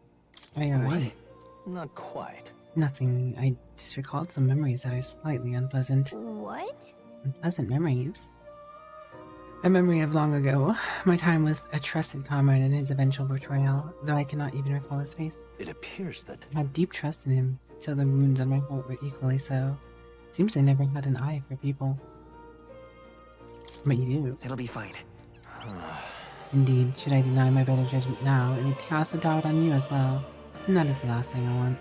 Are you alright? Not quite. Nothing. I just recalled some memories that are slightly unpleasant. What? Unpleasant memories. A memory of long ago, my time with a trusted comrade and his eventual betrayal, though I cannot even recall his face. It appears that I had deep trust in him, so the wounds on my heart were equally so. Seems I never had an eye for people. But you do. It'll be fine. Indeed, should I deny my better judgment now, it would cast a doubt on you as well. And that is the last thing I want.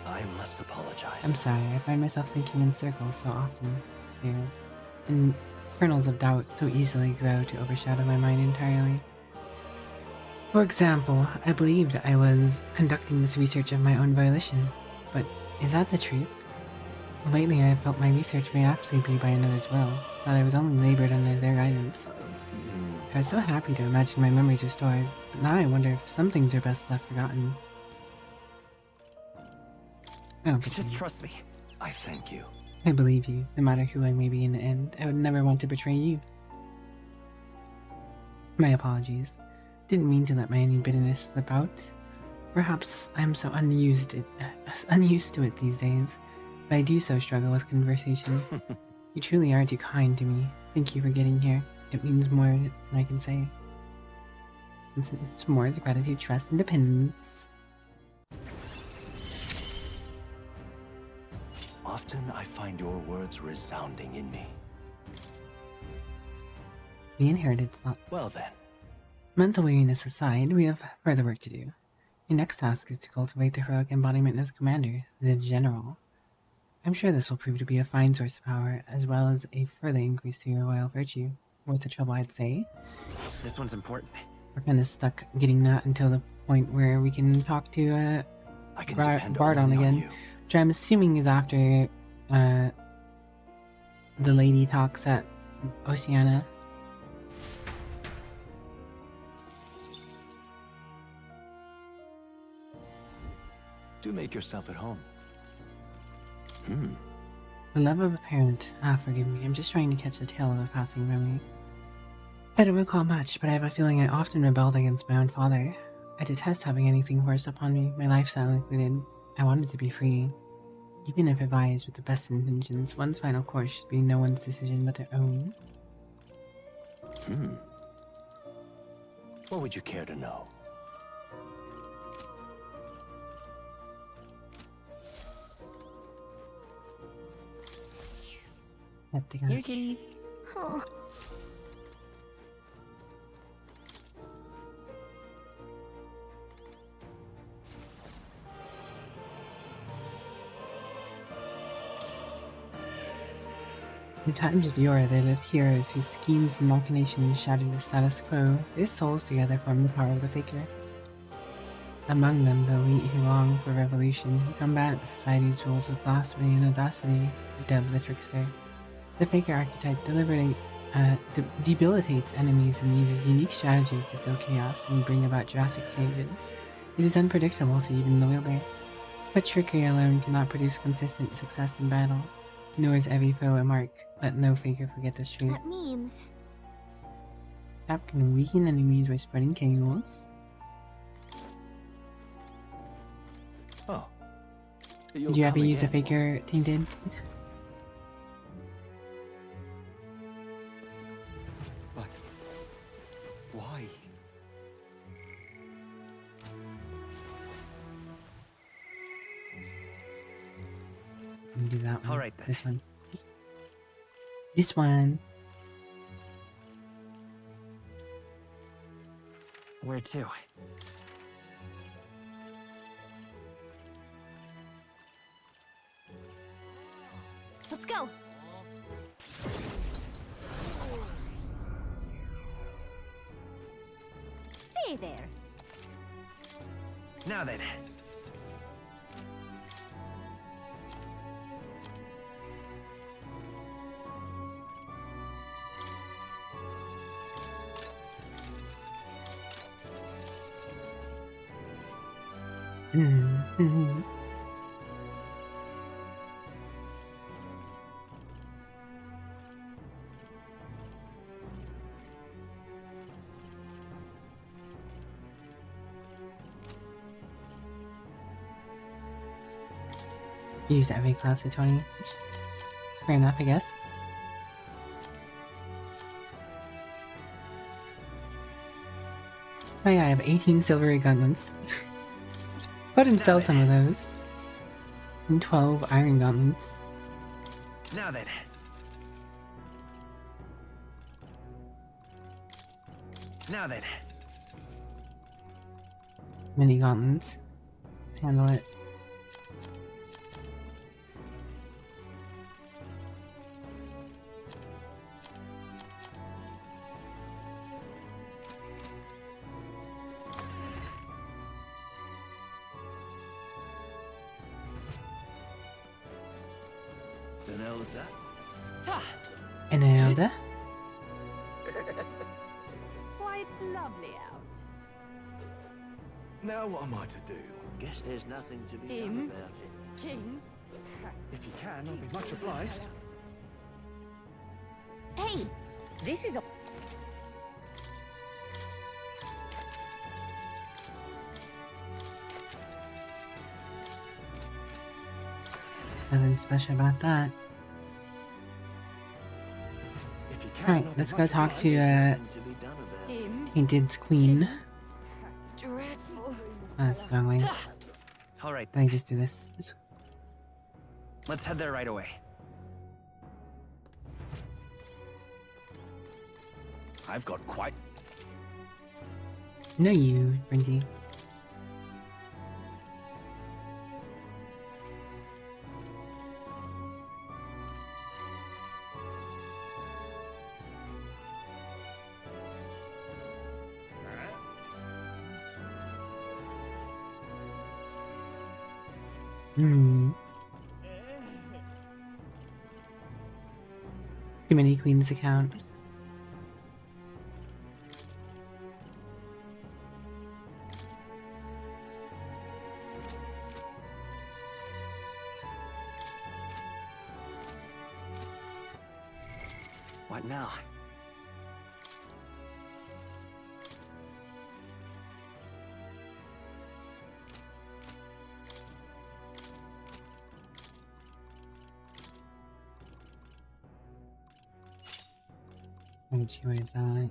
I must apologize. I'm sorry, I find myself thinking in circles so often here, and kernels of doubt so easily grow to overshadow my mind entirely. For example, I believed I was conducting this research of my own volition, but is that the truth? Lately I have felt my research may actually be by another's will, that I was only labored under their guidance. I was so happy to imagine my memories restored, but now I wonder if some things are best left forgotten. I don't Just believe you. trust me. I thank you. I believe you, no matter who I may be in the end. I would never want to betray you. My apologies. Didn't mean to let my any bitterness slip out. Perhaps I'm so unused to it these days, but I do so struggle with conversation. You truly are too kind to me. Thank you for getting here. It means more than I can say. It's more as gratitude, trust, and dependence. Often I find your words resounding in me. The inherited thoughts. Well then, Mental weariness aside, we have further work to do. Your next task is to cultivate the heroic embodiment of the commander, the general. I'm sure this will prove to be a fine source of power, as well as a further increase to your royal virtue. Worth the trouble, I'd say. This one's important. we're kind of stuck getting that until the point where we can talk to I can depend Bardon only on again, you. which I'm assuming is after the lady talks at Oceana. Do make yourself at home. The love of a parent. Ah, forgive me. I'm just trying to catch the tail of a passing memory. I don't recall much, but I have a feeling I often rebelled against my own father. I detest having anything forced upon me, my lifestyle included. I wanted to be free. Even if advised with the best intentions, one's final course should be no one's decision but their own. What would you care to know? Here, kitty. In times of yore, there lived heroes whose schemes and machinations shattered the status quo. Their souls together form the power of the Faker. Among them, the elite who long for revolution, who combat society's rules with blasphemy and audacity, are dubbed the Trickster. The Faker archetype deliberately debilitates enemies and uses unique strategies to sow chaos and bring about drastic changes. It is unpredictable to even the wielder, but trickery alone cannot produce consistent success in battle. Nor is every foe a mark. Let no Faker forget this truth. That means Tap can weaken enemies by spreading chaos. Oh. Did you ever use a Faker, Tainted? But why? Let me do that one. All right, then. This one. This one. Where to? let's go. Say there. Now then. Used every class of 20. Fair enough, I guess. Oh yeah, I have 18 silvery gauntlets. Go ahead and sell some of those. And 12 iron gauntlets. Now then. Now then. Mini gauntlets. Handle it. An elder. An elder. Why, it's lovely out. Now what am I to do? Guess there's nothing to be Him? done about it. King? If you can, I'll be much obliged. Hey, this is a Nothing special about that. If you can, Alright, I'll be let's go much talk obliged. to Nothing to be done about it. him? Tainted's queen. Dreadful. Oh, that's the wrong way. All right, Let me just do this. let's head there right away. I've got quite... No, you, Brinty. Hmm. Too many queens account. What now? Where is that?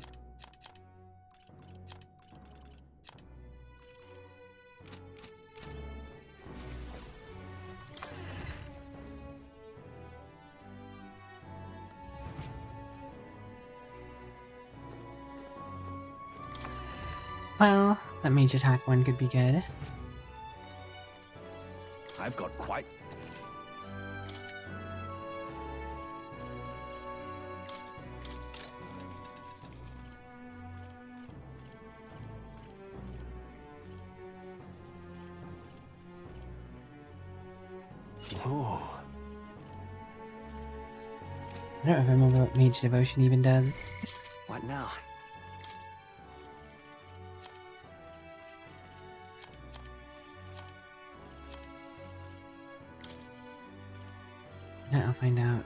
Well, that mage attack one could be good. I've got quite... Oh, I don't remember what mage devotion even does. What now? Yeah, I'll find out.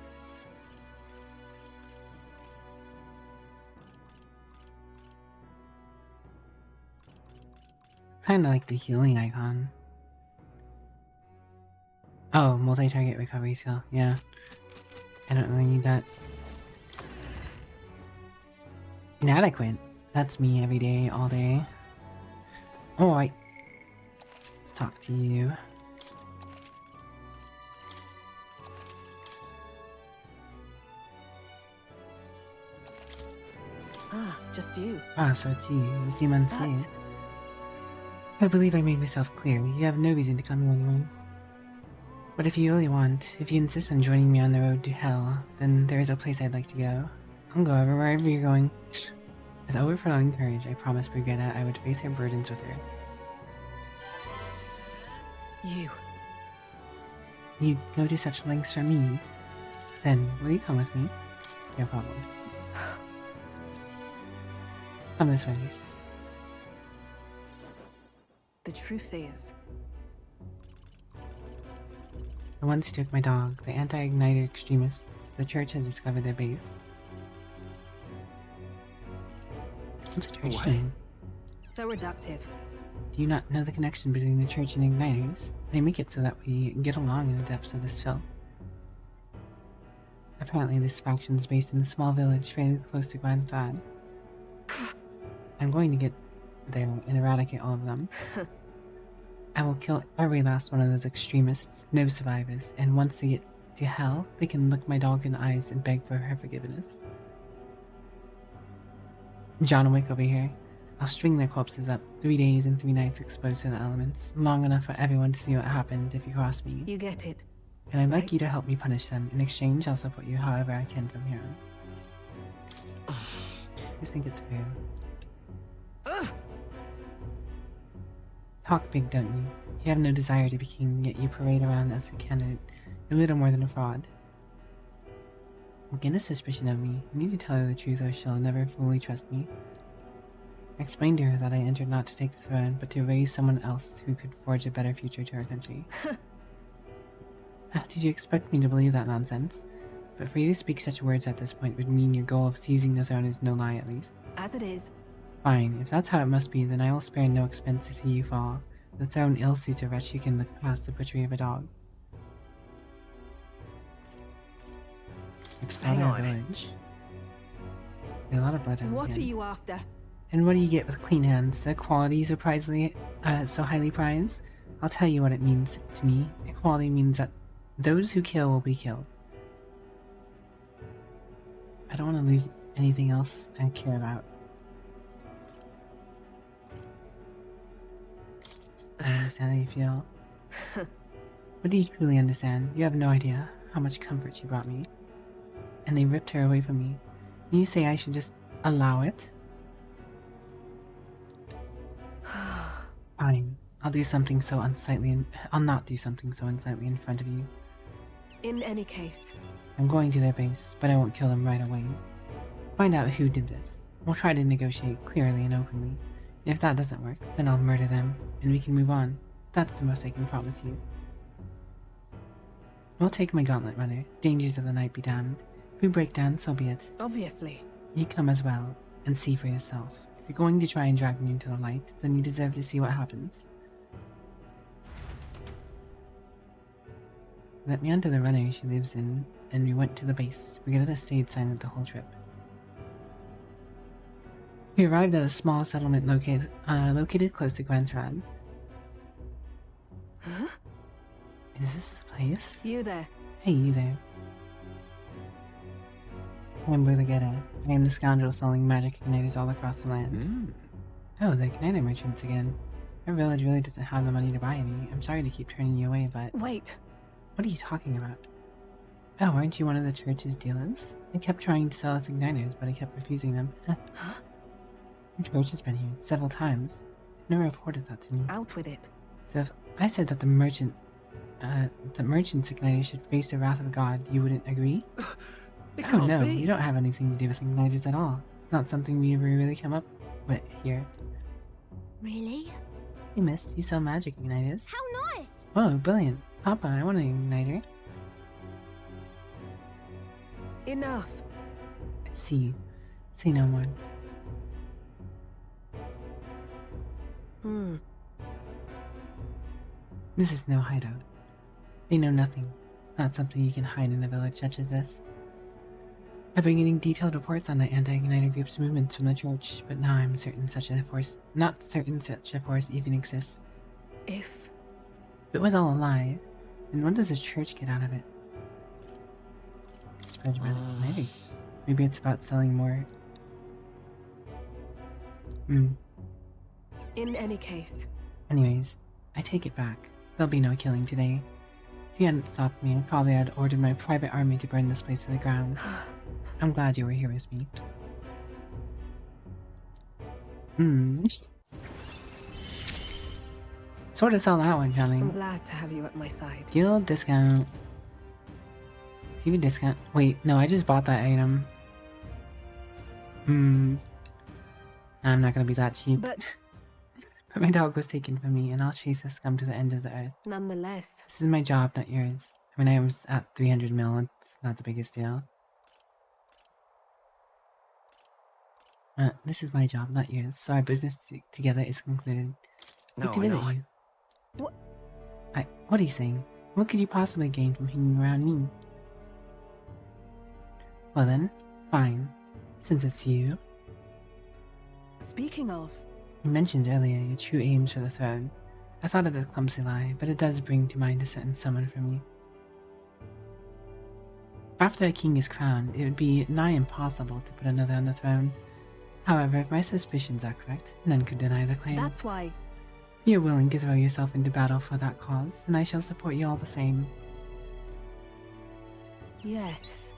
Kinda like the healing icon. Oh, multi-target recovery skill. Yeah. I don't really need that. Inadequate. That's me every day, all day. Alright. Let's talk to you. Ah, just you. Ah, so it's you. You seem unscathed. But I believe I made myself clear. You have no reason to come here alone. But if you really want, if you insist on joining me on the road to hell, then there is a place I'd like to go. I'll go wherever you're going. With overflowing courage, I promised Brigitta I would face her burdens with her. you. You'd go to such lengths for me. Then, will you come with me? No problem. Come this way. The truth is, The ones who took my dog, the anti-igniter extremists, the church has discovered their base. What's a church What? doing? so reductive. Do you not know the connection between the church and igniters? They make it so that we get along in the depths of this filth. Apparently this faction is based in a small village fairly close to Guantad. I'm going to get there and eradicate all of them. I will kill every last one of those extremists, no survivors, and once they get to hell, they can look my dog in the eyes and beg for her forgiveness. John Wick over here. I'll string their corpses up, 3 days and 3 nights exposed to the elements, long enough for everyone to see what happened if you cross me. You get it. And I'd like right. you to help me punish them. In exchange, I'll support you however I can from here on. Just think it through. Talk big, don't you? You have no desire to be king, yet you parade around as a candidate. You're little more than a fraud. Get a suspicion of me. I need to tell her the truth or she'll never fully trust me. I explained to her that I entered not to take the throne, but to raise someone else who could forge a better future to our country. Did you expect me to believe that nonsense? But for you to speak such words at this point would mean your goal of seizing the throne is no lie, at least. As it is. Fine, if that's how it must be, then I will spare no expense to see you fall. The throne ill-suits a wretch who can look past the butchery of a dog. It's not Hang our on. village. There's a lot of blood on What hand. are you after? And what do you get with clean hands? The quality surprisingly, so highly prized? I'll tell you what it means to me. Equality means that those who kill will be killed. I don't want to lose anything else I care about. I understand how you feel. What do you truly understand? You have no idea how much comfort she brought me. And they ripped her away from me. And you say I should just allow it? Fine. I'll do something so unsightly and I'll not do something so unsightly in front of you. In any case, I'm going to their base, but I won't kill them right away. Find out who did this. We'll try to negotiate clearly and openly. If that doesn't work, then I'll murder them, and we can move on. That's the most I can promise you. We'll take my gauntlet runner. Dangers of the night be damned. If we break down, so be it. obviously. You come as well, and see for yourself. If you're going to try and drag me into the light, then you deserve to see what happens. Let me onto the runner she lives in, and we went to the base. Brigada stayed silent the whole trip. We arrived at a small settlement located close to Guantrad. Huh? Is this the place? You there. Hey, you there. I'm Brigada. I am the scoundrel selling magic igniters all across the land. Oh, the igniter merchants again. Our village really doesn't have the money to buy any. I'm sorry to keep turning you away, but... Wait. What are you talking about? Oh, aren't you one of the church's dealers? They kept trying to sell us igniters, but I kept refusing them. Huh? The church has been here several times. They've never reported that to me. Out with it. So if I said that the merchant's igniter should face the wrath of God, you wouldn't agree? It Oh can't no, be. you don't have anything to do with igniters at all. It's not something we ever really come up with here. Really? Hey miss, you sell magic igniters? How nice! Oh, brilliant. Papa, I want an igniter. Enough. See you. Say no more. This is no hideout. They know nothing. It's not something you can hide in a village such as this. I've been getting detailed reports on the anti-igniter group's movements from the church, but now I'm not certain such a force even exists. If If it was all a lie, then what does the church get out of it? Spread magic igniters. Maybe it's about selling more. in any case. Anyways, I take it back. There'll be no killing today. If you hadn't stopped me, I probably had ordered my private army to burn this place to the ground. I'm glad you were here with me. Sort of saw that one I'm coming. glad to have you at my side. Guild discount. See what discount. Wait, no, I just bought that item. I'm not gonna be that cheap. But But my dog was taken from me, and I'll chase this scum to the end of the earth. nonetheless, This is my job, not yours. I mean, I was at 300 mil, it's not the biggest deal. This is my job, not yours, so our business together is concluded. No, Good to I visit know. you. What? What are you saying? What could you possibly gain from hanging around me? Well then, fine. Since it's you. speaking of, You mentioned earlier your true aims for the throne. I thought of a clumsy lie, but it does bring to mind a certain summon for me. After a king is crowned, it would be nigh impossible to put another on the throne. However, if my suspicions are correct, none could deny the claim. that's why. If you're willing to throw yourself into battle for that cause, then I shall support you all the same. Yes.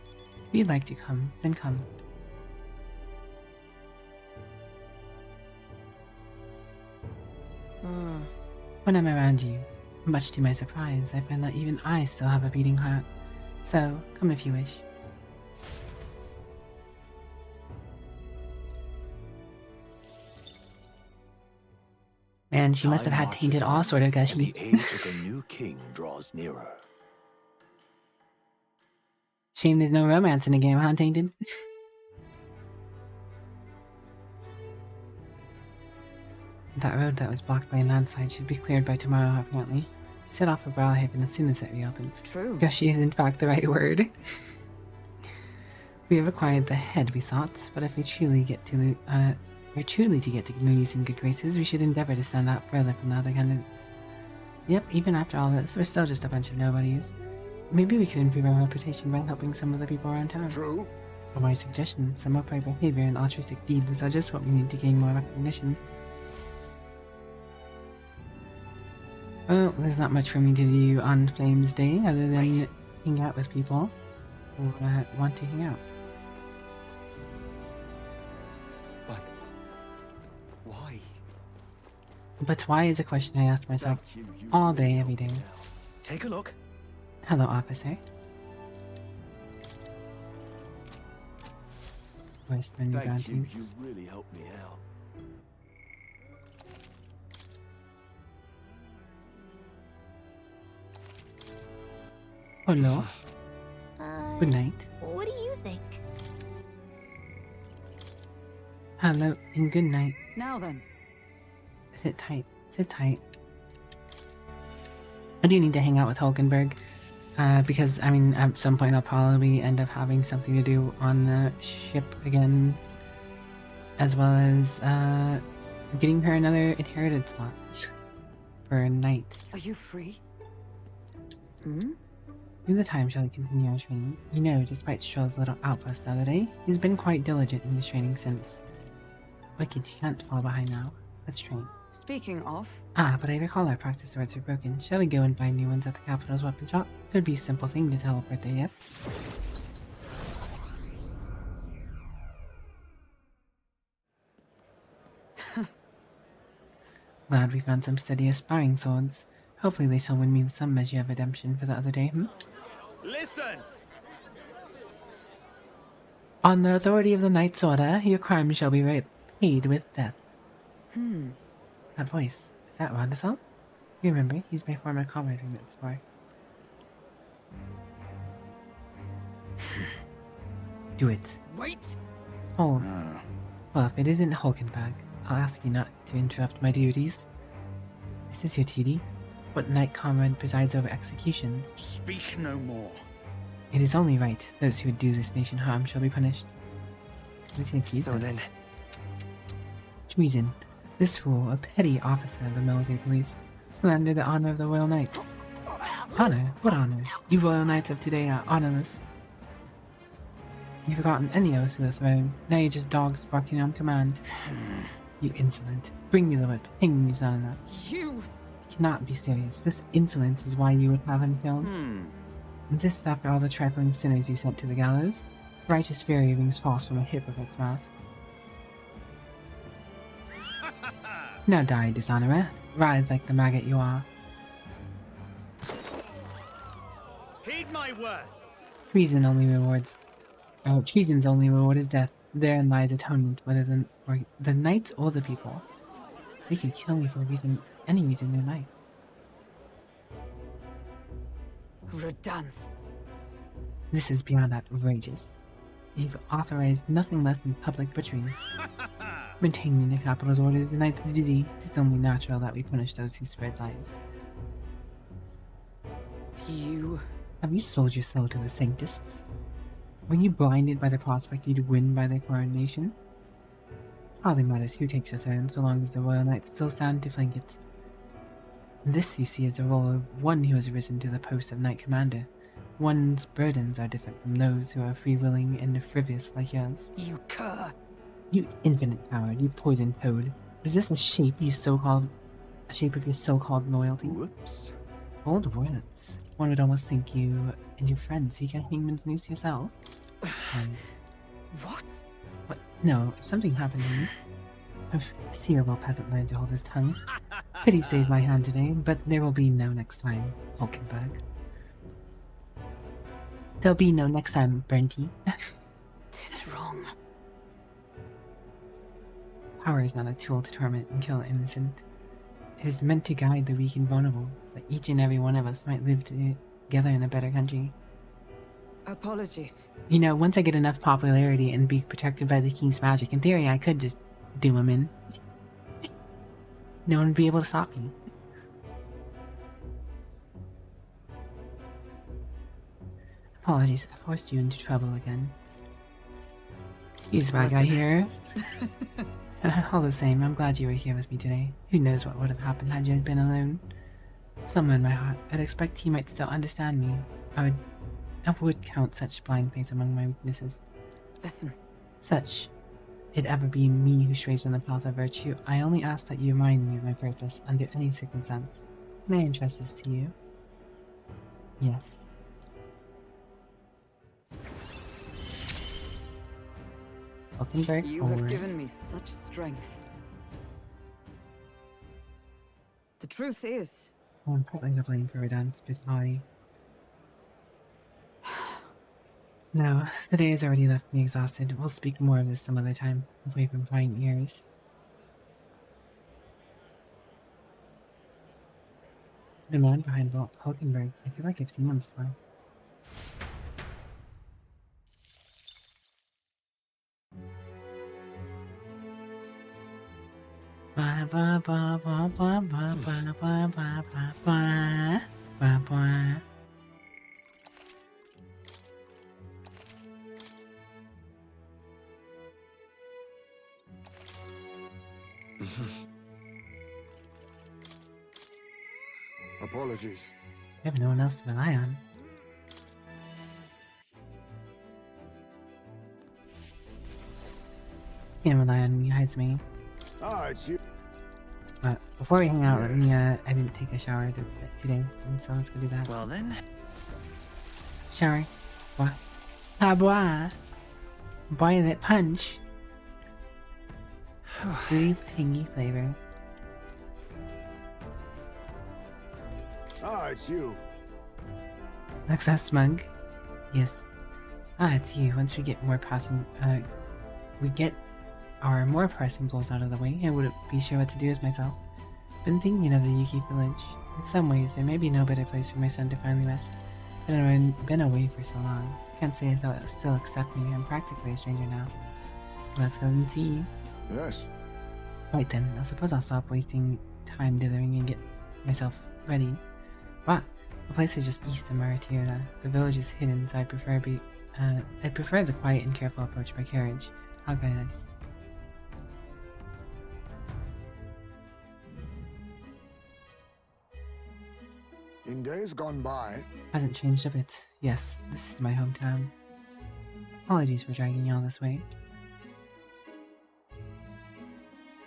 If you'd like to come, then come. When I'm around you, much to my surprise, I find that even I still have a beating heart. So, come if you wish. Man, she must have had tainted all sort of and gushy. the age of the new king draws nearer. Shame there's no romance in the game, huh, Tainted? That road that was blocked by a landslide should be cleared by tomorrow, apparently. Set off for Brawlhaven as soon as it reopens. True. Gushy is in fact the right word. We have acquired the head we sought, but if we truly get to Louis in good graces, we should endeavor to stand out further from the other candidates. Yep, even after all this, we're still just a bunch of nobodies. Maybe we could improve our reputation by helping some of the people around town. True. For my suggestion, some upright behavior and altruistic deeds are just what we need to gain more recognition. Well, there's not much for me to do on Flames Day other than hang out with people who want to hang out. But why? But why is a question I asked myself all day, every day. Take a look. Hello, officer. Where's the new Thank you. You bounties? really helped me out. Hello. Good night. What do you think? Hello and good night. Now then. Sit tight. Sit tight. I do need to hang out with Hulkenberg. Because, I mean, at some point I'll probably end up having something to do on the ship again. As well as, getting her another inheritance slot. For knights. Are you free? Hmm? Through the time shall we continue our training. You know, despite Stroll's little outburst the other day, he's been quite diligent in his training since. Wicked, you can't fall behind now. Let's train. Speaking of, Ah, but I recall our practice swords are broken. Shall we go and buy new ones at the Capital's weapon shop? Could be a simple thing to teleport there, yes? Glad we found some steady aspiring swords. Hopefully they shall win me some measure of redemption for the other day, Listen! On the authority of the Knight's Order, your crime shall be repaid with death. That voice, is that Rondethal? You remember, he's my former comrade we met before. Do it. wait! Hold. Well, if it isn't Hulkenberg, I'll ask you not to interrupt my duties. This is your TD? What knight comrade presides over executions? Speak no more. It is only right. Those who would do this nation harm shall be punished. Is he accused So of then, treason? This fool, a petty officer of the military police, slandered the honor of the Royal Knights. Honor? What honor? You Royal Knights of today are honorless. You've forgotten any oath to the throne. Now you're just dogs barking on command. You insolent. Bring me the whip. Hang me, son enough. You! Cannot be serious. This insolence is why you would have him killed. And this after all the trifling sinners you sent to the gallows. Righteous fury rings false from a hypocrite's mouth. Now die, dishonorer. Writhe like the maggot you are. Heed my words! Treason's only reward is death. Therein lies atonement, whether the knights or the people. They could kill me for any reason they like. Redanth. This is beyond outrageous. You've authorized nothing less than public butchery. Maintaining the capital's order is the knight's duty. It is only natural that we punish those who spread lies. You... Have you sold your soul to the Sanctists? Were you blinded by the prospect you'd win by their coronation? Hardly matters who takes the throne, so long as the Royal Knights still stand to flank it. This you see as the role of one who has risen to the post of Knight Commander. One's burdens are different from those who are free-willing and frivolous like yours. You cur! You infinite coward, you poisoned toad. Is this a shape of your so-called loyalty? Whoops. Bold words. One would almost think you and your friends seek a hangman's noose yourself. What? What? No, if something happened to me... Seerable peasant learned to hold his tongue. Pity stays my hand today, but there will be no next time, Hulkenberg. There'll be no next time, Bernty. Tis wrong. Power is not a tool to torment and kill the innocent. It is meant to guide the weak and vulnerable, that each and every one of us might live together in a better country. Apologies. You know, once I get enough popularity and be protected by the king's magic, in theory I could just do him in. No one would be able to stop me. Apologies, I forced you into trouble again. He's the bad guy here. All the same, I'm glad you were here with me today. Who knows what would have happened had you been alone. Somewhere in my heart, I'd expect he might still understand me. I would count such blind faith among my weaknesses. Listen. Such it ever be me who strays from the path of virtue, I only ask that you remind me of my purpose under any circumstance. Can I entrust this to you? Yes. Hulkenberg You forward. have given me such strength. truth is, I'm partly to blame for Radan's brutality. No, the day has already left me exhausted. We'll speak more of this some other time, away from prying ears. The man behind Hulkenberg. I feel like I've seen him before. Ba ba ba ba ba ba ba ba ba ba ba ba ba. Apologies. I have no one else to rely on. Can't rely on me, Heisme. Ah, it's you. But before we hang out, let me, Yes. I didn't take a shower today, and so let's go do that. Well then. Shower. What? Ah, boy. Boy, that punch. Brief, tangy flavor. Ah, it's you. Looks so smug. Yes. Ah, it's you. Once we get more our more pressing goals out of the way, I wouldn't be sure what to do as myself. Been thinking of the Yuki village. In some ways, there may be no better place for my son to finally rest. But I've been away for so long. Can't say if they'll still accept me. I'm practically a stranger now. Let's go and see. Yes. Right then, I suppose I'll stop wasting time dithering and get myself ready. Wow, the place is just east of Maratiota. The village is hidden, so I'd prefer the quiet and careful approach by carriage. I'll guide us. In days gone by, Hasn't changed a bit. Yes, this is my hometown. Apologies for dragging you all this way.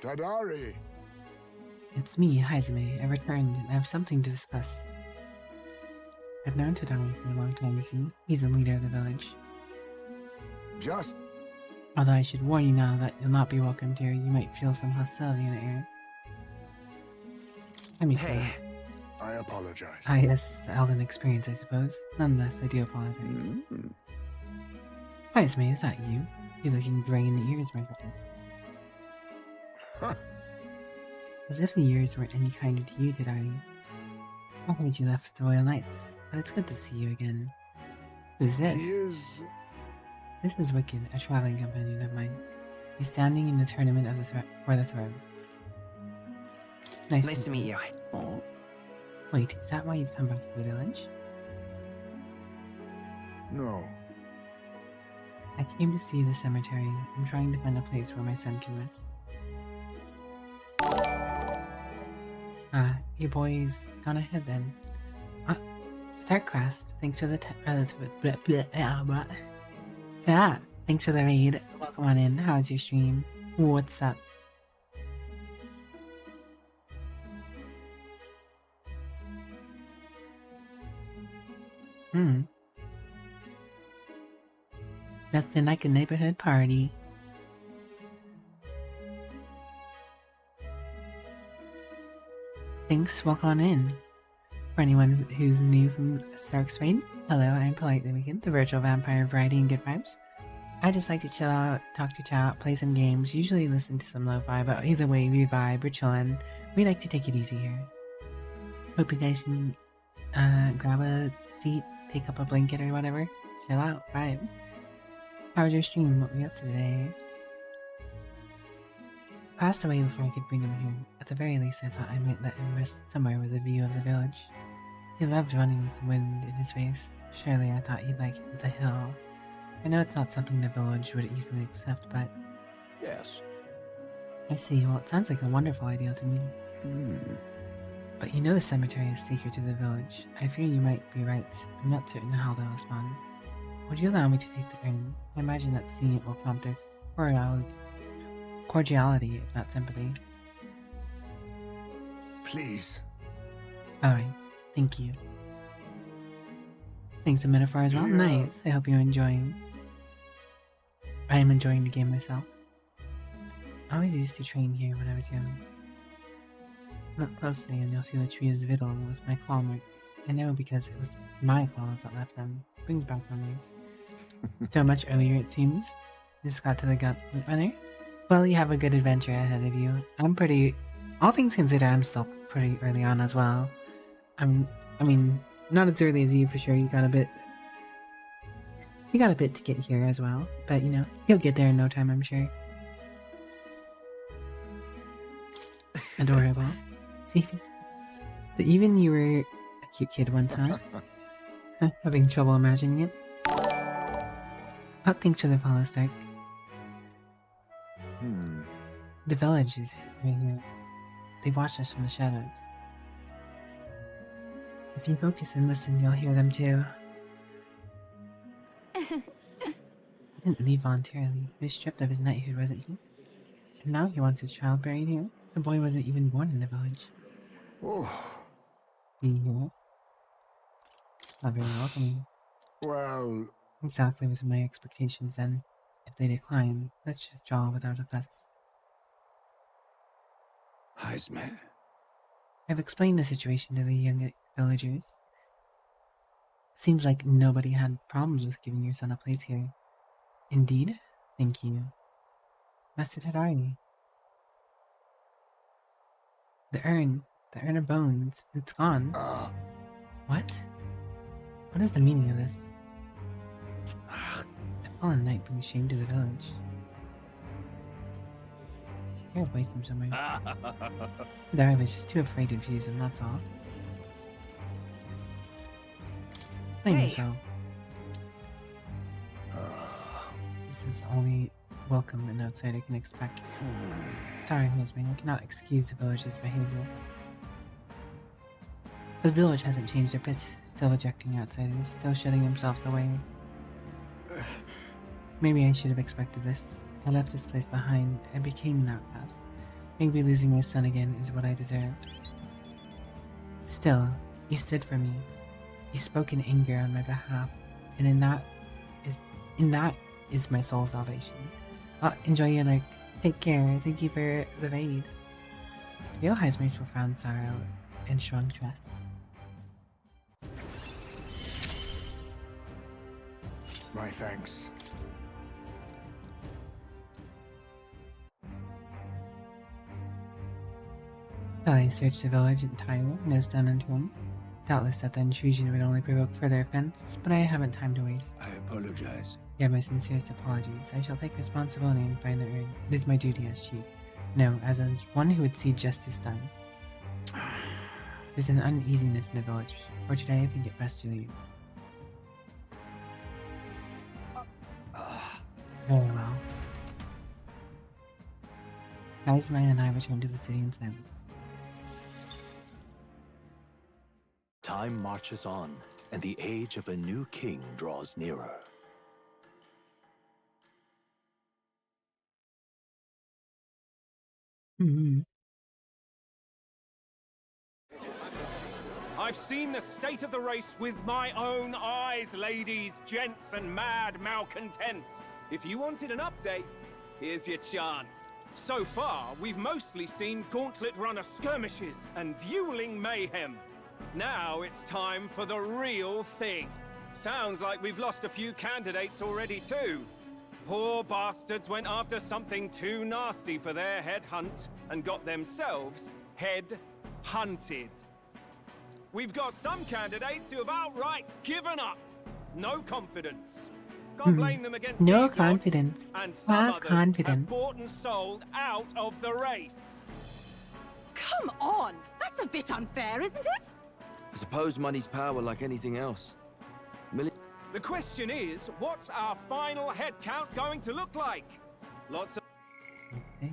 Tadari. It's me, Heisme. I've returned and I have something to discuss. I've known Tadari for a long time, you see. He's the leader of the village. Just Although I should warn you now that you'll not be welcomed here. You might feel some hostility in the air. I'm used to Hey. that. I apologize. Ah, yes, the Elden experience, I suppose. Nonetheless, I do apologize. Heisme, is that you? You're looking gray in the ears, my friend. As if the ears weren't any kinder to you, did I? I heard you left the Royal Knights, but it's good to see you again. Who's this? He is. This is Wicked, a traveling companion of mine. He's standing in the tournament of for the throne. Nice to meet you. Wait, is that why you've come back to the village? No. I came to see the cemetery. I'm trying to find a place where my son can rest. Ah, your boy's gone ahead then. Starcrast, thanks for the thanks for the raid. Welcome on in. How's your stream? What's up? Nothing like a neighborhood party. Thanks, welcome on in. For anyone who's new from Stark's Raid, hello, I'm PolitelyWicked, the virtual vampire of variety and good vibes. I just like to chill out, talk to chat, play some games, usually listen to some lo-fi, but either way, we vibe, we're chillin'. We like to take it easy here. Hope you guys can grab a seat, take up a blanket or whatever, chill out, vibe. How was your stream? What were you up to today? Passed away before I could bring him here. At the very least, I thought I might let him rest somewhere with a view of the village. He loved running with the wind in his face. Surely I thought he'd like the hill. I know it's not something the village would easily accept, but... Yes. I see. Well, it sounds like a wonderful idea to me. But you know the cemetery is sacred to the village. I fear you might be right. I'm not certain how they'll respond. Would you allow me to take the urn? I imagine that seeing it will prompt a cordiality, if not sympathy. Please. Alright, thank you. Thanks, a metaphor as well. Yeah. Nice. I hope you're enjoying. I am enjoying the game myself. I always used to train here when I was young. Look closely and you'll see the tree is riddled with my claw marks. I know because it was my claws that left them. Brings back memories. Still much earlier it seems. Just got to the gauntlet runner. Well, you have a good adventure ahead of you. I'm pretty... All things considered, I'm still pretty early on as well. I mean, not as early as you for sure. You got a bit to get here as well. But, you know, you'll get there in no time, I'm sure. Adorable. See? So even you were a cute kid one time. Huh? Having trouble imagining it? Oh, thanks for the follow, Stark. The village is right here. They've watched us from the shadows. If you focus and listen, you'll hear them too. He didn't leave voluntarily. He was stripped of his knighthood, wasn't he? And now he wants his child buried here. The boy wasn't even born in the village. Oh, Yeah. Not very welcoming. well, Exactly was my expectations then. If they decline, let's just draw without a fuss. Heisman. I've explained the situation to the young villagers. Seems like nobody had problems with giving your son a place here. Indeed? Thank you. Must had already. The urn of bones, it's gone. What? What is the meaning of this? A fallen knight brings shame to the village. Here, place him somewhere. There, I was just too afraid to abuse him, that's all. Explain yourself. This is only welcome an outsider can expect. Sorry, husband, I cannot excuse the village's behavior. The village hasn't changed a bit, still rejecting outsiders, still shutting themselves away. Maybe I should have expected this. I left this place behind and became an outcast. Maybe losing my son again is what I deserved. Still, you stood for me. You spoke in anger on my behalf, and in that is my soul salvation. Enjoy your lurk. Take care. Thank you for the raid. Feel Heismer's profound sorrow and strong trust. my thanks. I searched the village entirely, no stone unturned. Doubtless that the intrusion would only provoke further offense, but I haven't time to waste. I apologize. You have my sincerest apologies. I shall take responsibility and find the urn. It is my duty as chief. No, as one who would see justice done. There's an uneasiness in the village. For today, I think it best to leave. Very well. Heisman and I return to the city in silence. Time marches on, and the age of a new king draws nearer. I've seen the state of the race with my own eyes, ladies, gents, and mad malcontents. If you wanted an update, here's your chance. So far, we've mostly seen gauntlet runner skirmishes and dueling mayhem. Now it's time for the real thing. Sounds like we've lost a few candidates already too. Poor bastards went after something too nasty for their head hunt and got themselves head hunted. We've got some candidates who have outright given up. No confidence. Can't blame them against No these odds. confidence. And some Have others confidence. have bought and sold out of the race. Come on! That's a bit unfair, isn't it? I suppose money's power like anything else. The question is, what's our final head count going to look like? Lots of See?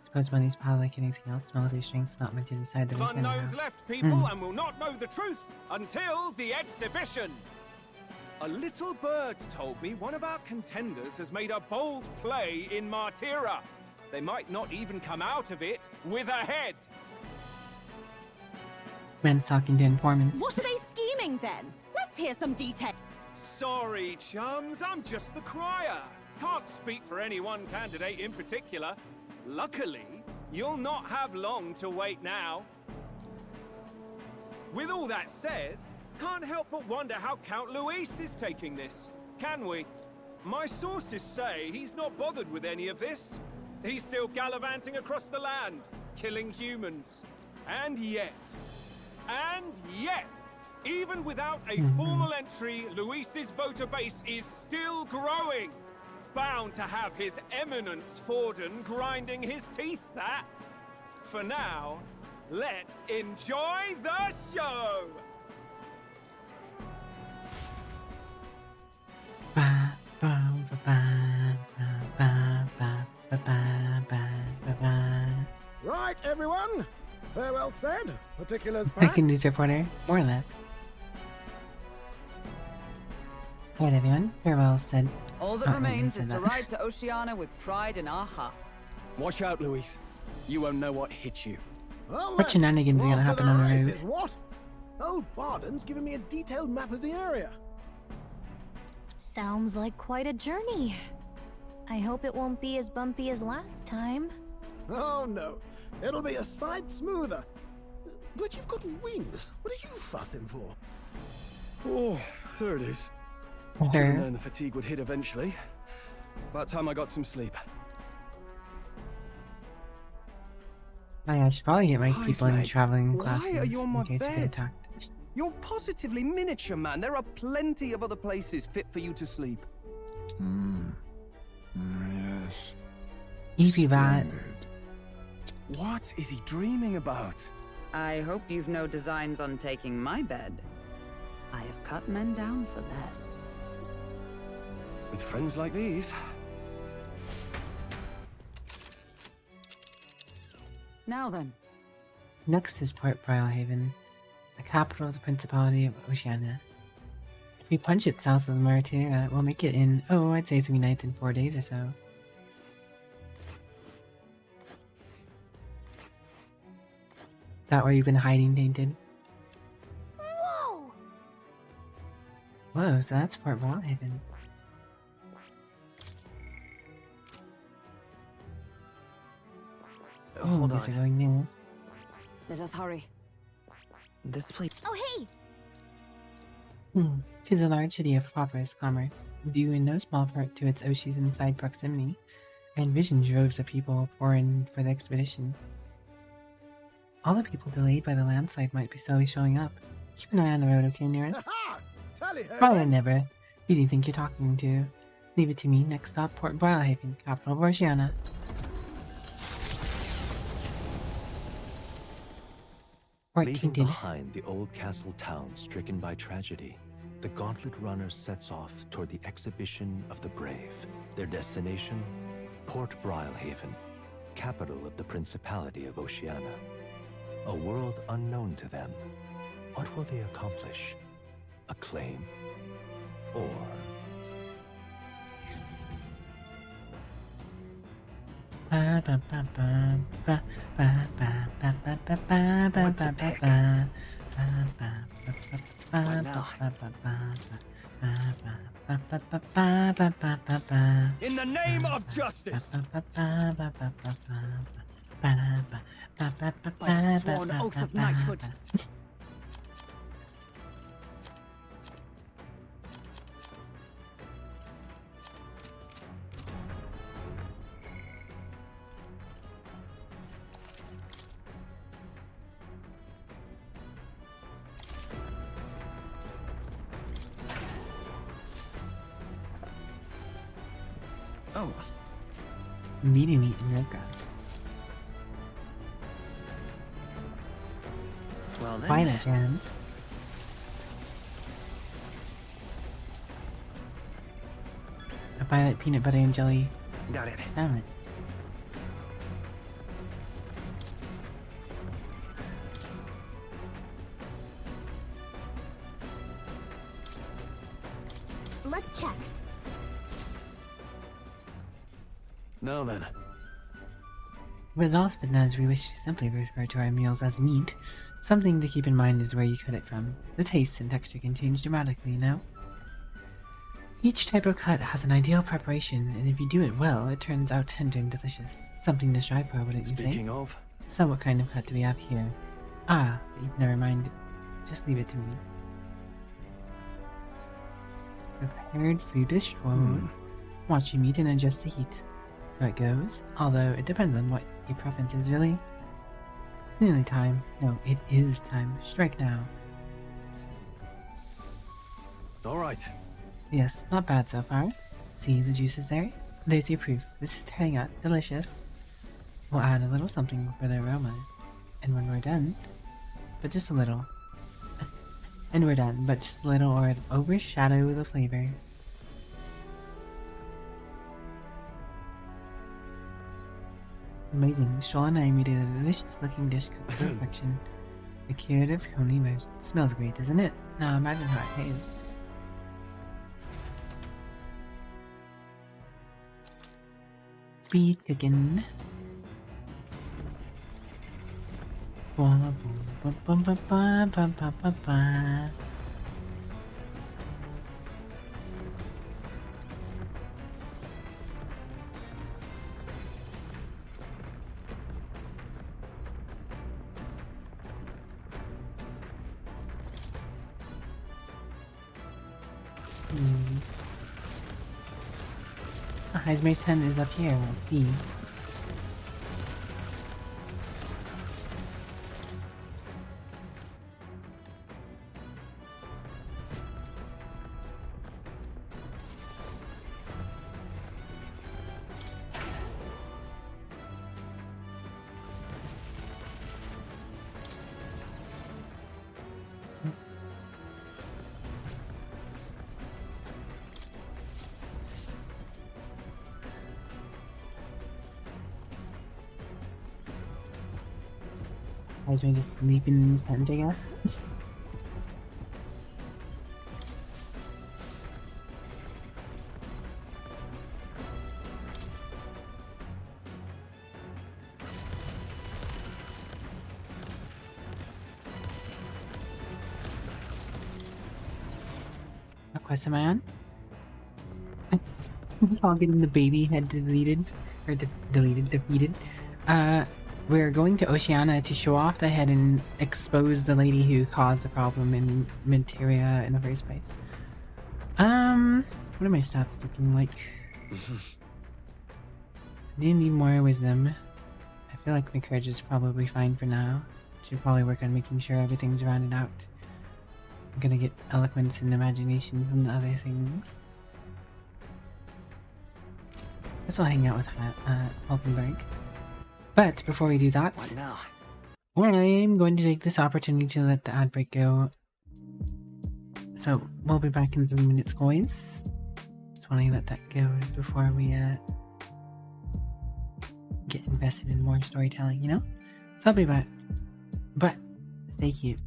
Suppose money's power like anything else. Military strength's not meant to decide the race unknowns anyhow. left, people, and will not know the truth until the exhibition. A little bird told me one of our contenders has made a bold play in Martira. They might not even come out of it with a head. Men's talking to informants. What are they scheming then? Let's hear some detail. Sorry, chums, I'm just the crier. Can't speak for any one candidate in particular. Luckily, you'll not have long to wait now. With all that said, can't help but wonder how Count Luis is taking this, can we? My sources say he's not bothered with any of this. He's still gallivanting across the land, killing humans. And yet, even without a formal entry, Luis's voter base is still growing. Bound to have His Eminence Forden grinding his teeth, that. For now, let's enjoy the show! Right, everyone. Farewell said. Particulars I packed. can use reporter, more or less. Alright, everyone. Farewell said. All that Oh, remains I is to said that. ride to Oceania with pride in our hearts. Watch out, Luis. You won't know what hits you. Well, What shenanigans are off gonna to happen the on the races, road? What? Old Barden's giving me a detailed map of the area. Sounds like quite a journey. I hope it won't be as bumpy as last time. Oh no, it'll be a sight smoother. But you've got wings. What are you fussing for? Oh, there it is. Should have There. known the fatigue would hit eventually. About time I got some sleep. I should probably get my Guys, people in mate, traveling why classes are you on my in case we get bed? attacked. You're positively miniature, man. There are plenty of other places fit for you to sleep. Yes. EP bat. What is he dreaming about? I hope you've no designs on taking my bed. I have cut men down for less. With friends like these. Now then, Next is Port Brylehaven, the capital of the Principality of Oceania. If we punch it south of the Mauritania, we'll make it in, I'd say 3 nights and 4 days or so. That where you've been hiding, Tainted? Whoa! Whoa, so that's Port Brylehaven. Hold these are on. going new. let us hurry. This place. Oh, hey! Tis a large city of prosperous commerce, due in no small part to its ocean side proximity, and envision droves of people pour in for the expedition. All the people delayed by the landslide might be slowly showing up. Keep an eye on the road, okay, nearest? Ha! Tally ho! Probably never. Who do you think you're talking to? Leave it to me. Next stop, Port Brylehaven, capital of Oceania. Port Leaving Tainted. behind the old castle town stricken by tragedy, the Gauntlet Runner sets off toward the exhibition of the brave. Their destination, Port Brylehaven, capital of the Principality of Oceania. A world unknown to them. What will they accomplish? Acclaim? Or... In the name of justice! By the sworn oath of knighthood. Oh, Meaty meat and red grass. well then. Why not, Jan? A violet peanut butter and jelly. Got it. Damn it. Let's check. Now then. With Osmond, as we wish to simply refer to our meals as meat, something to keep in mind is where you cut it from. The taste and texture can change dramatically, you know? Each type of cut has an ideal preparation, and if you do it well, it turns out tender and delicious. Something to strive for, wouldn't you say? Speaking of, So what kind of cut do we have here? Ah, never mind. Just leave it to me. Prepared food is strong. Watch your meat and adjust the heat. So it goes. Although it depends on what your preference is, really. It's nearly time. No, it is time. Strike now. Alright. Yes, not bad so far. See the juices there? There's your proof. This is turning out delicious. We'll add a little something for the aroma. And when we're done, but just a little. And we're done, but just a little or it'll overshadow the flavor. Amazing. Shola and I made a delicious looking dish cooked to perfection. The curative coney roast. Smells great, doesn't it? Now imagine how it tastes. Speed cooking. Ba, ba, ba, ba, ba, ba, ba, ba, ba. Heismer's tent is up here. Let's see. Heismer just sleeping in his tent, I guess. What quest am I on? All getting the baby head deleted. Or defeated. We're going to Oceania to show off the head and expose the lady who caused the problem in Materia in the first place. What are my stats looking like? I do need more wisdom. I feel like my courage is probably fine for now. Should probably work on making sure everything's rounded out. I'm gonna get eloquence and imagination from the other things. Guess I'll hang out with Hulkenberg. But before we do that, What now? I'm going to take this opportunity to let the ad break go. So we'll be back in 3 minutes, guys. Just want to let that go before we get invested in more storytelling, you know? So I'll be back. But stay cute.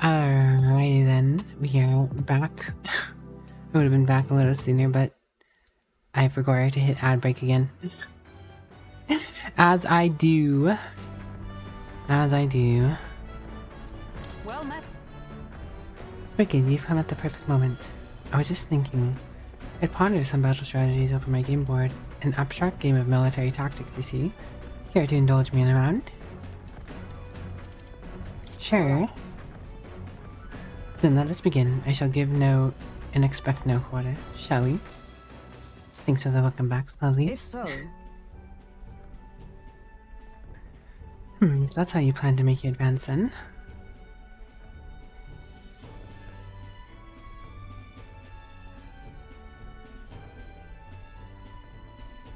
Alrighty then, we are back. I would have been back a little sooner, but I forgot to hit ad break again. As I do. Well met. Wicked, you've come at the perfect moment. I was just thinking. I'd pondered some battle strategies over my game board. An abstract game of military tactics, you see. Care to indulge me in a round? Sure. Then let us begin. I shall give no and expect no quarter, shall we? Thanks for the welcome back, lovelies. If so, If that's how you plan to make your advance then.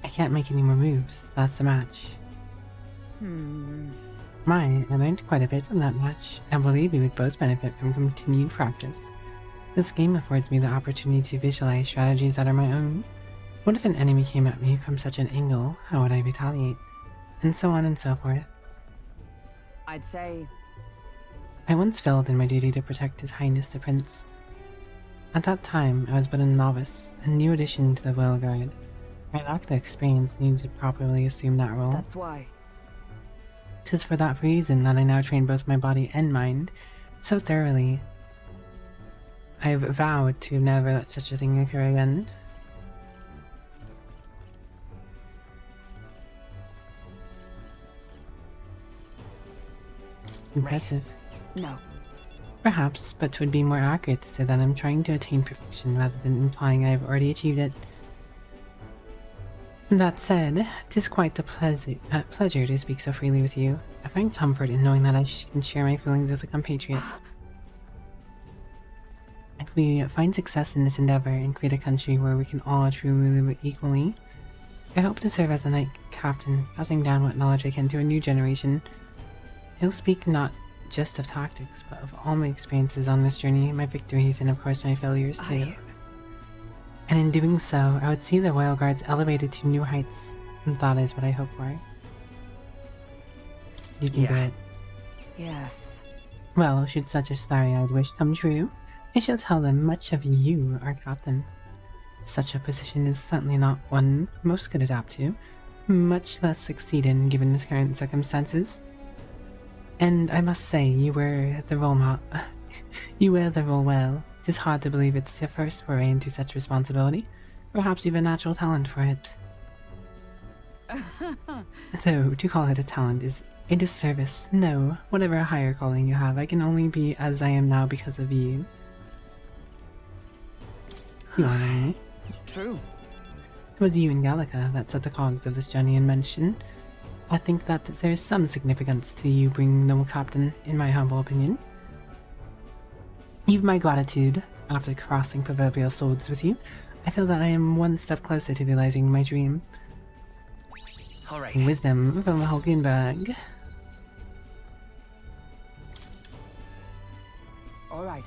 I can't make any more moves. That's the match. My, I learned quite a bit from that match. I believe we would both benefit from continued practice. This game affords me the opportunity to visualize strategies that are my own. What if an enemy came at me from such an angle? How would I retaliate? And so on and so forth. I'd say I once felt in my duty to protect His Highness the Prince. At that time, I was but a novice, a new addition to the Royal Guard. I lacked the experience needed to properly assume that role. that's why. 'Tis for that reason that I now train both my body and mind so thoroughly. I have vowed to never let such a thing occur again. Impressive. No. Perhaps, but 'twould be more accurate to say that I'm trying to attain perfection rather than implying I have already achieved it. That said, 'tis quite the pleasure to speak so freely with you. I find comfort in knowing that I can share my feelings with a compatriot. If we find success in this endeavor and create a country where we can all truly live equally, I hope to serve as a knight captain, passing down what knowledge I can to a new generation. He'll speak not just of tactics, but of all my experiences on this journey, my victories, and of course my failures too. And in doing so, I would see the Royal Guards elevated to new heights, and that is what I hope for. You can do it. Yes. Well, should such a starry-eyed wish come true, I shall tell them much of you, our captain. Such a position is certainly not one most could adapt to, much less succeed in given the current circumstances. And I must say, you wear the role well. 'Tis hard to believe it's your first foray into such responsibility. Perhaps you've a natural talent for it. Though, to call it a talent is a disservice. No, whatever higher calling you have, I can only be as I am now because of you. You honor me. It's true. It was you and Gallica that set the cogs of this journey in motion. I think that there's some significance to you bringing the captain, in my humble opinion. You've my gratitude. After crossing proverbial swords with you, I feel that I am one step closer to realizing my dream. All right. Wisdom from Hulkenberg. All right.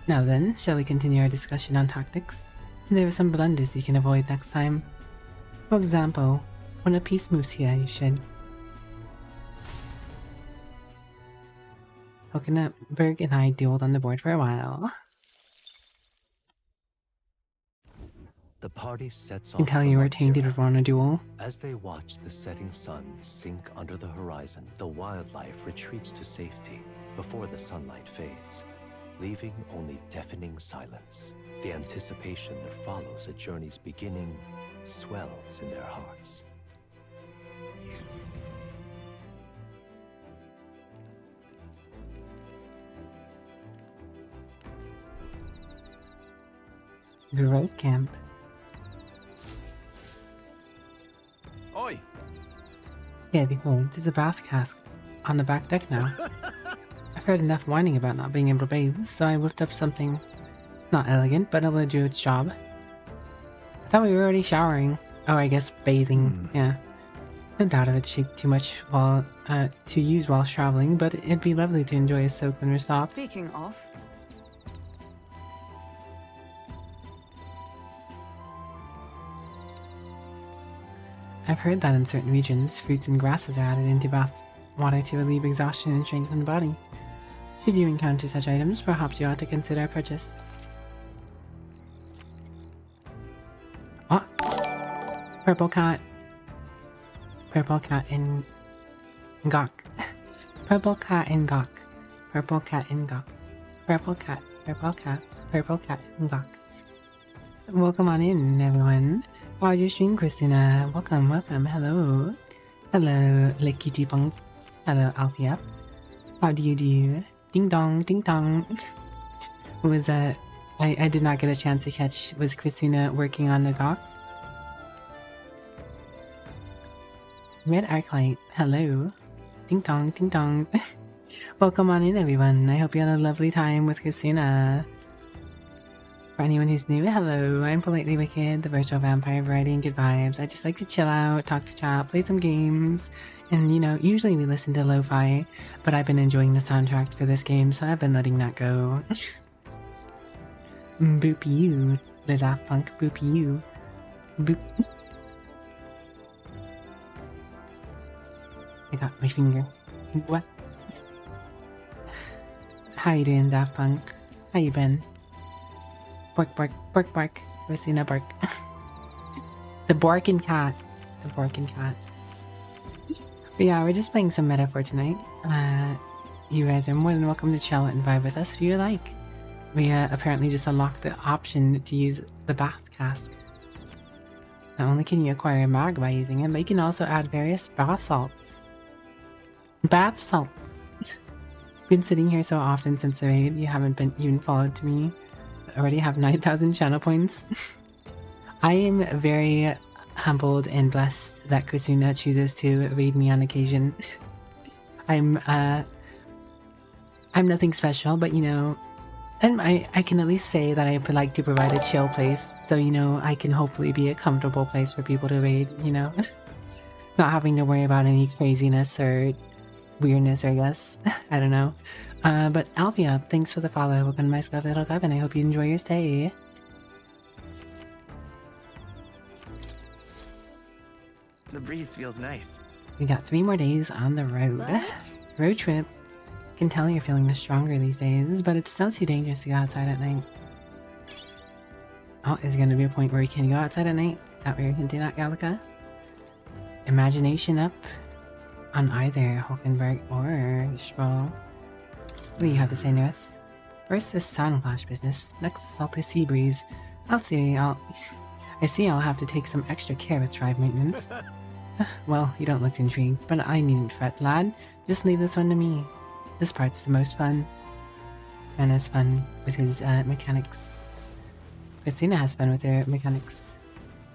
Now then, shall we continue our discussion on tactics? There are some blunders you can avoid next time. For example, when a piece moves here, you should. Hulkenberg and I dueled on the board for a while. The party sets off Until from you were Artira. tainted on a duel. As they watch the setting sun sink under the horizon, the wildlife retreats to safety before the sunlight fades, leaving only deafening silence. The anticipation that follows a journey's beginning swells in their hearts. Growth camp. Oi! Yeah, behold, there's a bath cask on the back deck now. I've heard enough whining about not being able to bathe, so I whipped up something. It's not elegant, but it'll do its job. I thought we were already showering. Oh, I guess bathing. Yeah. No doubt it would shake too much to use while traveling, but it'd be lovely to enjoy a soak when we're stopped. Speaking of, I've heard that in certain regions, fruits and grasses are added into bath water to relieve exhaustion and strengthen the body. Should you encounter such items, perhaps you ought to consider a purchase. Oh! Purple cat. Purple cat in Gawk. Purple cat in Gawk. Purple cat in Gawk. Purple cat. Purple cat. Purple cat in Gawk. Welcome on in, everyone. How's your stream, Christina? Welcome, welcome. Hello. Hello, Licky Punk. Hello, Alfia. How do you do? Ding dong, ding dong. Was I did not get a chance to catch. Was Christina working on the Gawk? Red Arclight. Hello. Ding dong, ding dong. Welcome on in, everyone. I hope you had a lovely time with Christina. For anyone who's new, hello, I'm Politely Wicked, the virtual vampire variety and good vibes. I just like to chill out, talk to chat, play some games, and you know, usually we listen to lo-fi, but I've been enjoying the soundtrack for this game, so I've been letting that go. Boop you, the Daft Punk, boop you. Boop. I got my finger. What? How you doing, Daft Punk? How you been? Bark, bark, bark, bark. Christina, bark. The Borkin cat. The Borkin cat. But yeah, we're just playing some meta for tonight. You guys are more than welcome to chill and vibe with us if you like. We apparently just unlocked the option to use the bath cask. Not only can you acquire a mag by using it, but you can also add various bath salts. Bath salts! Been sitting here so often since the raid, you haven't been even followed to me. I already have 9,000 channel points. I am very humbled and blessed that Kusuna chooses to raid me on occasion. I'm nothing special, but you know, and I can at least say that I would like to provide a chill place, so you know, I can hopefully be a comfortable place for people to raid, you know? Not having to worry about any craziness or weirdness, or yes, I don't know. But Alfia, thanks for the follow. Welcome to my Scott Little Club, and I hope you enjoy your stay. The breeze feels nice. We got 3 more days on the road. Road trip. Can tell you're feeling the stronger these days, but it's still too dangerous to go outside at night. Oh, is there going to be a point where you can go outside at night? Is that where you're hinting at, Gallica? Imagination up on either Hulkenberg or Stroll. What do you have to say, Nurse? First this sound flash business, next the salty sea breeze. I see I'll have to take some extra care with tribe maintenance. Well, you don't look intrigued, but I needn't fret, lad. Just leave this one to me. This part's the most fun. Man has fun with his mechanics. Christina has fun with her mechanics.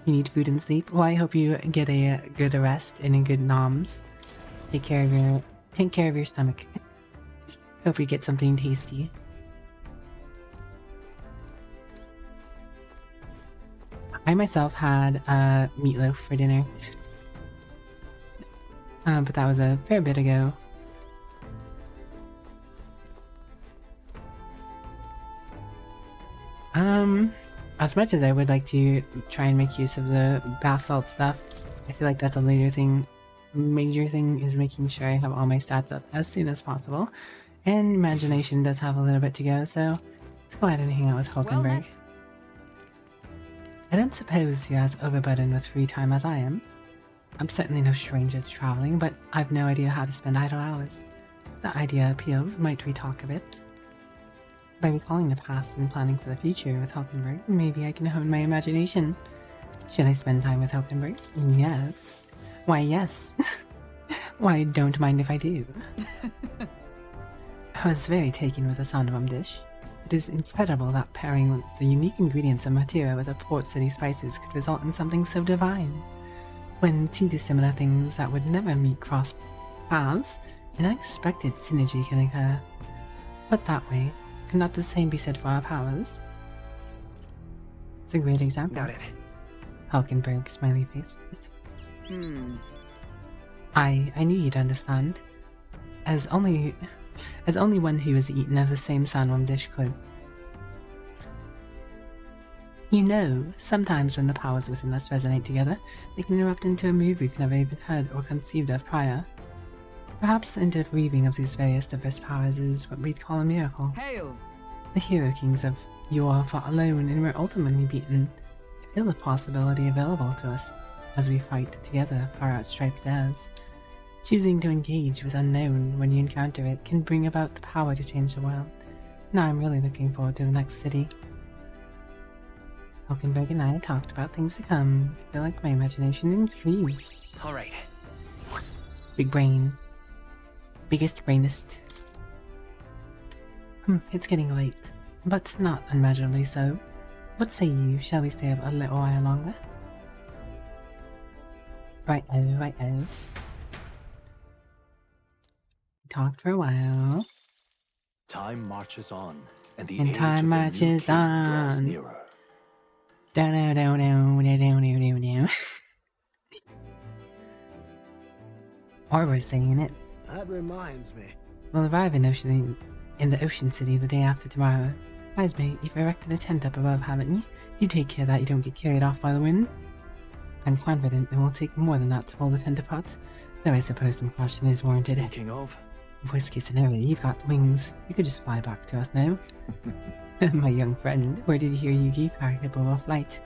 You need food and sleep? Well, I hope you get a good rest and a good noms. Take care of your stomach. Hope you get something tasty. I myself had meatloaf for dinner. But that was a fair bit ago. As much as I would like to try and make use of the bath salt stuff, I feel like that's a later thing. Major thing is making sure I have all my stats up as soon as possible. And imagination does have a little bit to go, so let's go ahead and hang out with Hulkenberg. I don't suppose you're as overburdened with free time as I am. I'm certainly no stranger to traveling, but I've no idea how to spend idle hours. If the idea appeals, might we talk of it? By recalling the past and planning for the future with Hulkenberg, maybe I can hone my imagination. Should I spend time with Hulkenberg? Yes. Why, yes. Why, don't mind if I do. I was very taken with the Sondabum dish. It is incredible that pairing the unique ingredients of Matira with the Port City spices could result in something so divine. When 2 dissimilar things that would never meet cross paths, an unexpected synergy can occur. Put that way, could not the same be said for our powers? It's a great example. Got it. Hulkenberg, smiley face. I knew you'd understand. As only one who has eaten of the same Sanwam dish could. You know, sometimes when the powers within us resonate together, they can erupt into a move we've never even heard or conceived of prior. Perhaps the interweaving of these various diverse powers is what we'd call a miracle. Hail! The hero kings of yore fought alone and were ultimately beaten. I feel the possibility available to us as we fight together for our outstriped heirs. Choosing to engage with unknown when you encounter it can bring about the power to change the world. Now I'm really looking forward to the next city. Hulkenberg and I talked about things to come. I feel like my imagination increased. Alright. Big brain. Biggest brainest. It's getting late, but not unmeasurably so. What say you? Shall we stay up a little while longer? Right-o, right-o. Talked for a while. Time marches on, and the And age time of the new marches king draws on. nearer. Down. Or we're saying it. That reminds me. We'll arrive in the Ocean City the day after tomorrow. Wisebait, you've erected a tent up above, haven't you? You take care that you don't get carried off by the wind. I'm confident it will take more than that to pull the tent apart, though I suppose some caution is warranted. Speaking of, Worst case scenario, you've got wings. You could just fly back to us now. My young friend, where did you hear you gave our hippo a flight?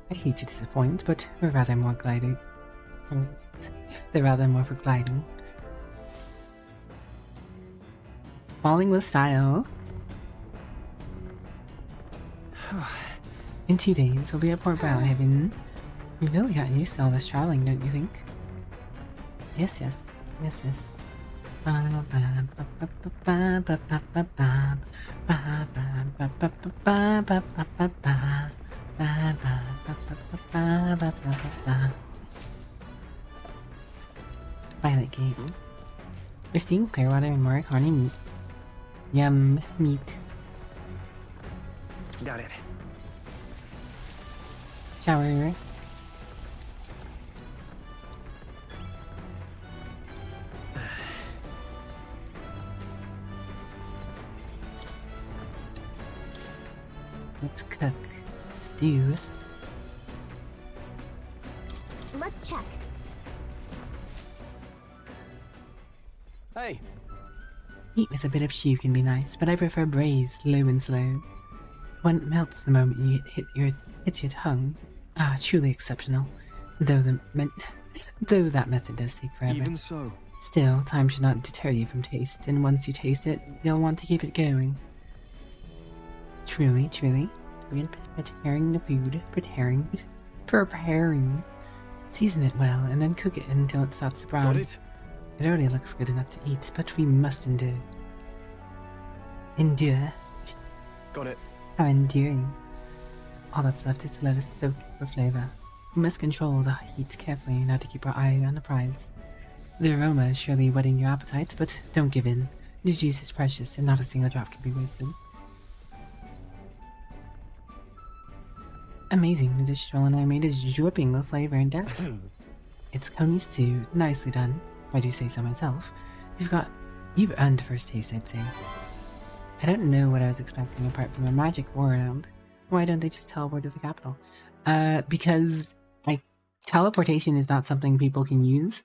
I hate to disappoint, but we're rather more gliding. They're rather more for gliding. Falling with style. In 2 days, we'll be at Port Brownhaven. We've really gotten used to all this traveling, don't you think? Yes. Violet Gate. Christine, Clearwater, and Morricone meet. Yum, meat. got it. Shower. Let's cook. Stew. Let's check. Hey, Meat with a bit of chew can be nice, but I prefer braised, low and slow. One melts the moment you hits your tongue. Ah, truly exceptional. Though that method does take forever. Even so. Still, time should not deter you from taste, and once you taste it, you'll want to keep it going. Truly. We're preparing the food. Preparing. Season it well, and then cook it until it starts to brown. Got it? It already looks good enough to eat, but we must endure. Endure? Got it. How endearing. All that's left is to let it soak for flavor. We must control the heat carefully not to keep our eye on the prize. The aroma is surely whetting your appetite, but don't give in. The juice is precious, and not a single drop can be wasted. Amazing, the dish Joel and I made is dripping with flavor and depth. It's Coney's too. Nicely done, if I do say so myself. You've earned the first taste, I'd say. I don't know what I was expecting apart from a magic world. Why don't they just teleport to the capital? Because teleportation is not something people can use.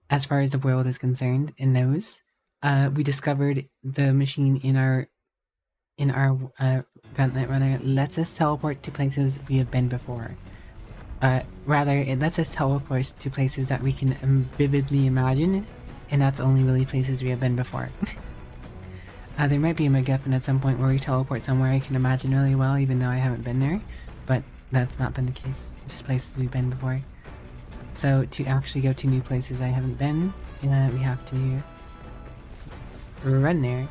As far as the world is concerned, in those, we discovered the machine in our Gauntlet Runner lets us teleport to places we have been before. Rather, it lets us teleport to places that we can vividly imagine, and that's only really places we have been before. There might be a MacGuffin at some point where we teleport somewhere I can imagine really well, even though I haven't been there, but that's not been the case. Just places we've been before. So to actually go to new places I haven't been, we have to run there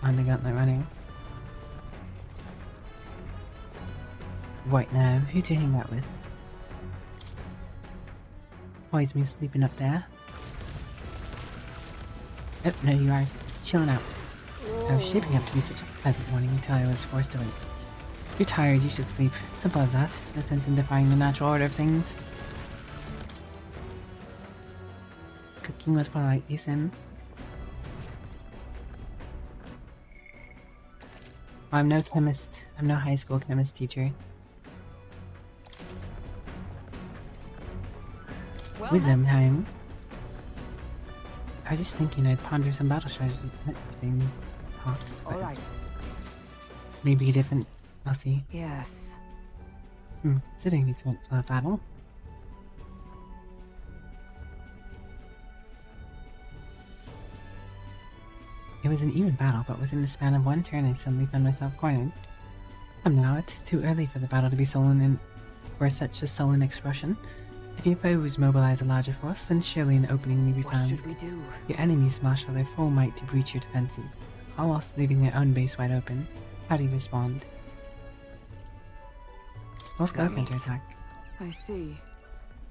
on the Gauntlet Runner. Right now, who to hang out with? Always me sleeping up there. Oh, no you are. Chilling out. I was shaping up to be such a pleasant morning until I was forced to wait. You're tired, you should sleep. Simple as that. No sense in defying the natural order of things. Cooking with politely, Sim. I'm no chemist. I'm no high school chemist teacher. Wisdom time. I was just thinking I'd ponder some battle strategies at the same talk, but All right. it's maybe different. I'll see. Yes. Considering the current flow of battle. It was an even battle, but within the span of one turn I suddenly found myself cornered. Come now, it is too early for the battle to be sullen and for such a sullen expression. If your foes mobilize a larger force, then surely an opening may be What found. should we do? Your enemies marshal their full might to breach your defenses, all whilst leaving their own base wide open. How do you respond? Well, Scout counterattack. I see.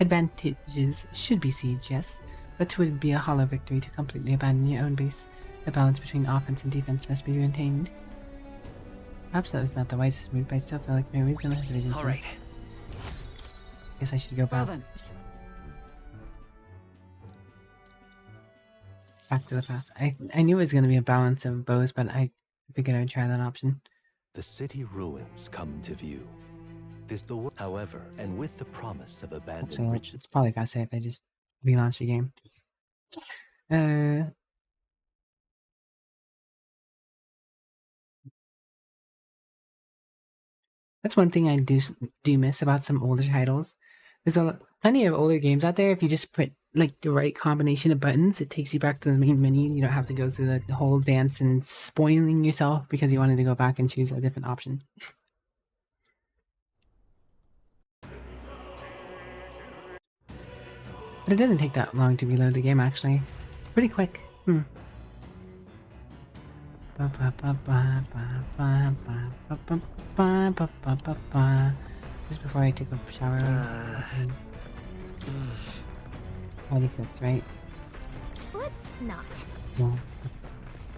Advantages should be siege, yes, but it would be a hollow victory to completely abandon your own base. A balance between offense and defense must be maintained. Perhaps that was not the wisest move, but I still feel like my wisdom has risen. Alright. Guess I should go Well back. then. Back to the past. I knew it was going to be a balance of bows, but I figured I would try that option. The city ruins come to view. However, and with the promise of abandoned Actually, riches. it's probably faster if I just relaunch the game. That's one thing I do miss about some older titles. There's plenty of older games out there. If you just put like the right combination of buttons, it takes you back to the main menu. You don't have to go through the whole dance and spoiling yourself because you wanted to go back and choose a different option. But it doesn't take that long to reload the game, actually. Pretty quick. Just before I take a shower. Already cooked, right? Let's not. No.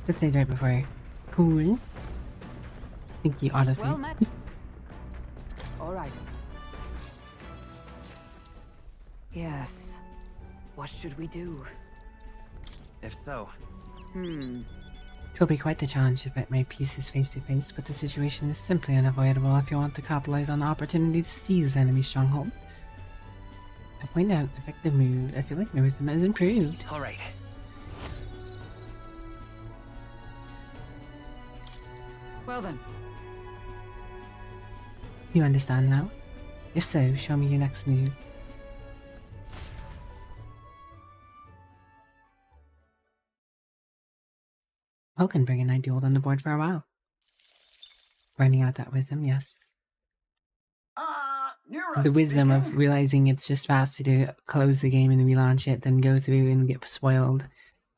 Let's say right before. Cool. Thank you, autosave. Well met. All right. Yes. What should we do? If so, It will be quite the challenge to fight my pieces face to face, but the situation is simply unavoidable if you want to capitalize on the opportunity to seize the enemy stronghold. I point out an effective move. I feel like my wisdom has improved. alright. Well then. You understand now? If so, show me your next move. Hulkenberg and I dueled on the board for a while. Finding out that wisdom, yes. The wisdom of realizing it's just faster to close the game and relaunch it than go through and get spoiled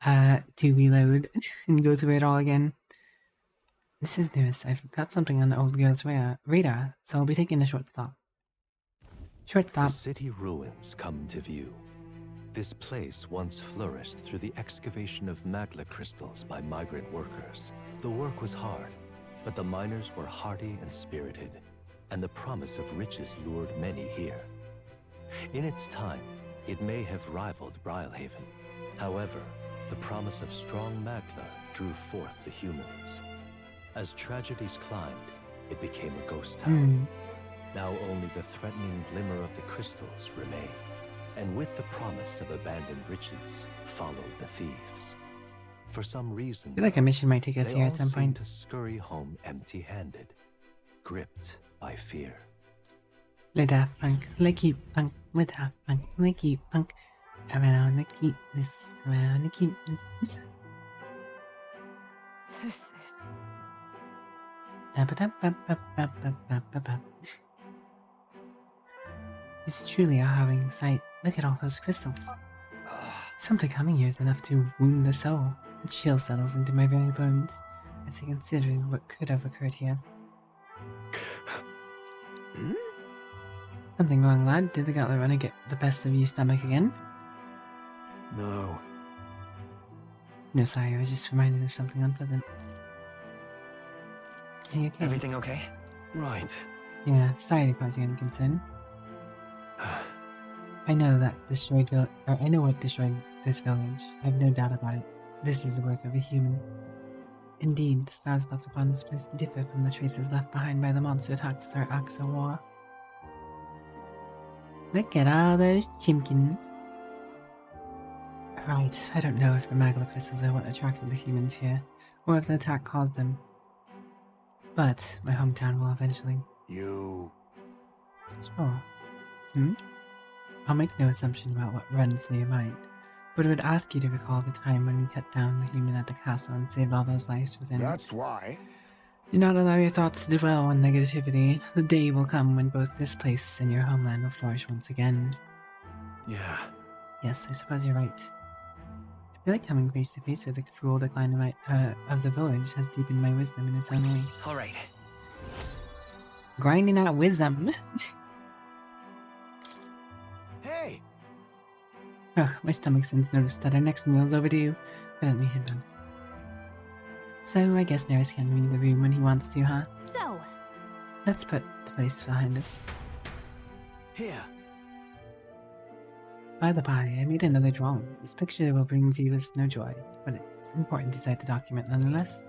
to reload and go through it all again. This is news. I've got something on the old girl's radar, so I'll be taking a short stop. Short The stop. city ruins come to view. This place once flourished through the excavation of magma crystals by migrant workers. The work was hard, but the miners were hardy and spirited, and the promise of riches lured many here. In its time, it may have rivaled Brilhaven. However, the promise of strong magma drew forth the humans. As tragedies climbed, it became a ghost town. Now only the threatening glimmer of the crystals remain. And with the promise of abandoned riches, followed the thieves. For some reason, I feel like a mission might take us they here all at some seemed point. to scurry home empty-handed, gripped by fear. Le Daft Punk, Licky Punk, Le Daft Punk, Licky Punk. Around the keepness, around the keepness. This is... It's truly a harrowing sight. Look at all those crystals. Something coming here is enough to wound the soul. A chill settles into my very bones as I consider what could have occurred here. Something wrong, lad? Did the Gauntlet Runner get the best of your stomach again? No. No, sorry, I was just reminded of something unpleasant. Are you okay? Everything okay? Right. Yeah, sorry to cause you any concern. I know that I know what destroyed this village. I have no doubt about it. This is the work of a human. Indeed, the scars left upon this place differ from the traces left behind by the monster attacks or acts of war. Look at all those chimkins. Right, I don't know if the magla crystals are what attracted the humans here, or if the attack caused them. But my hometown will eventually. You... Sure. I'll make no assumption about what runs through your mind, but I would ask you to recall the time when we cut down the human at the castle and saved all those lives within. That's why. Do not allow your thoughts to dwell on negativity. The day will come when both this place and your homeland will flourish once again. Yeah. Yes, I suppose you're right. I feel like coming face to face with the cruel decline of the village has deepened my wisdom in its own way. Alright. Grinding out wisdom. Hey! Oh, my stomach since noticed that our next meal's overdue, but let me head back. So I guess Nerys can leave the room when he wants to, huh? So, Let's put the place behind us. Here. By the by, I made another drawing. This picture will bring viewers no joy, but it's important to cite the document nonetheless.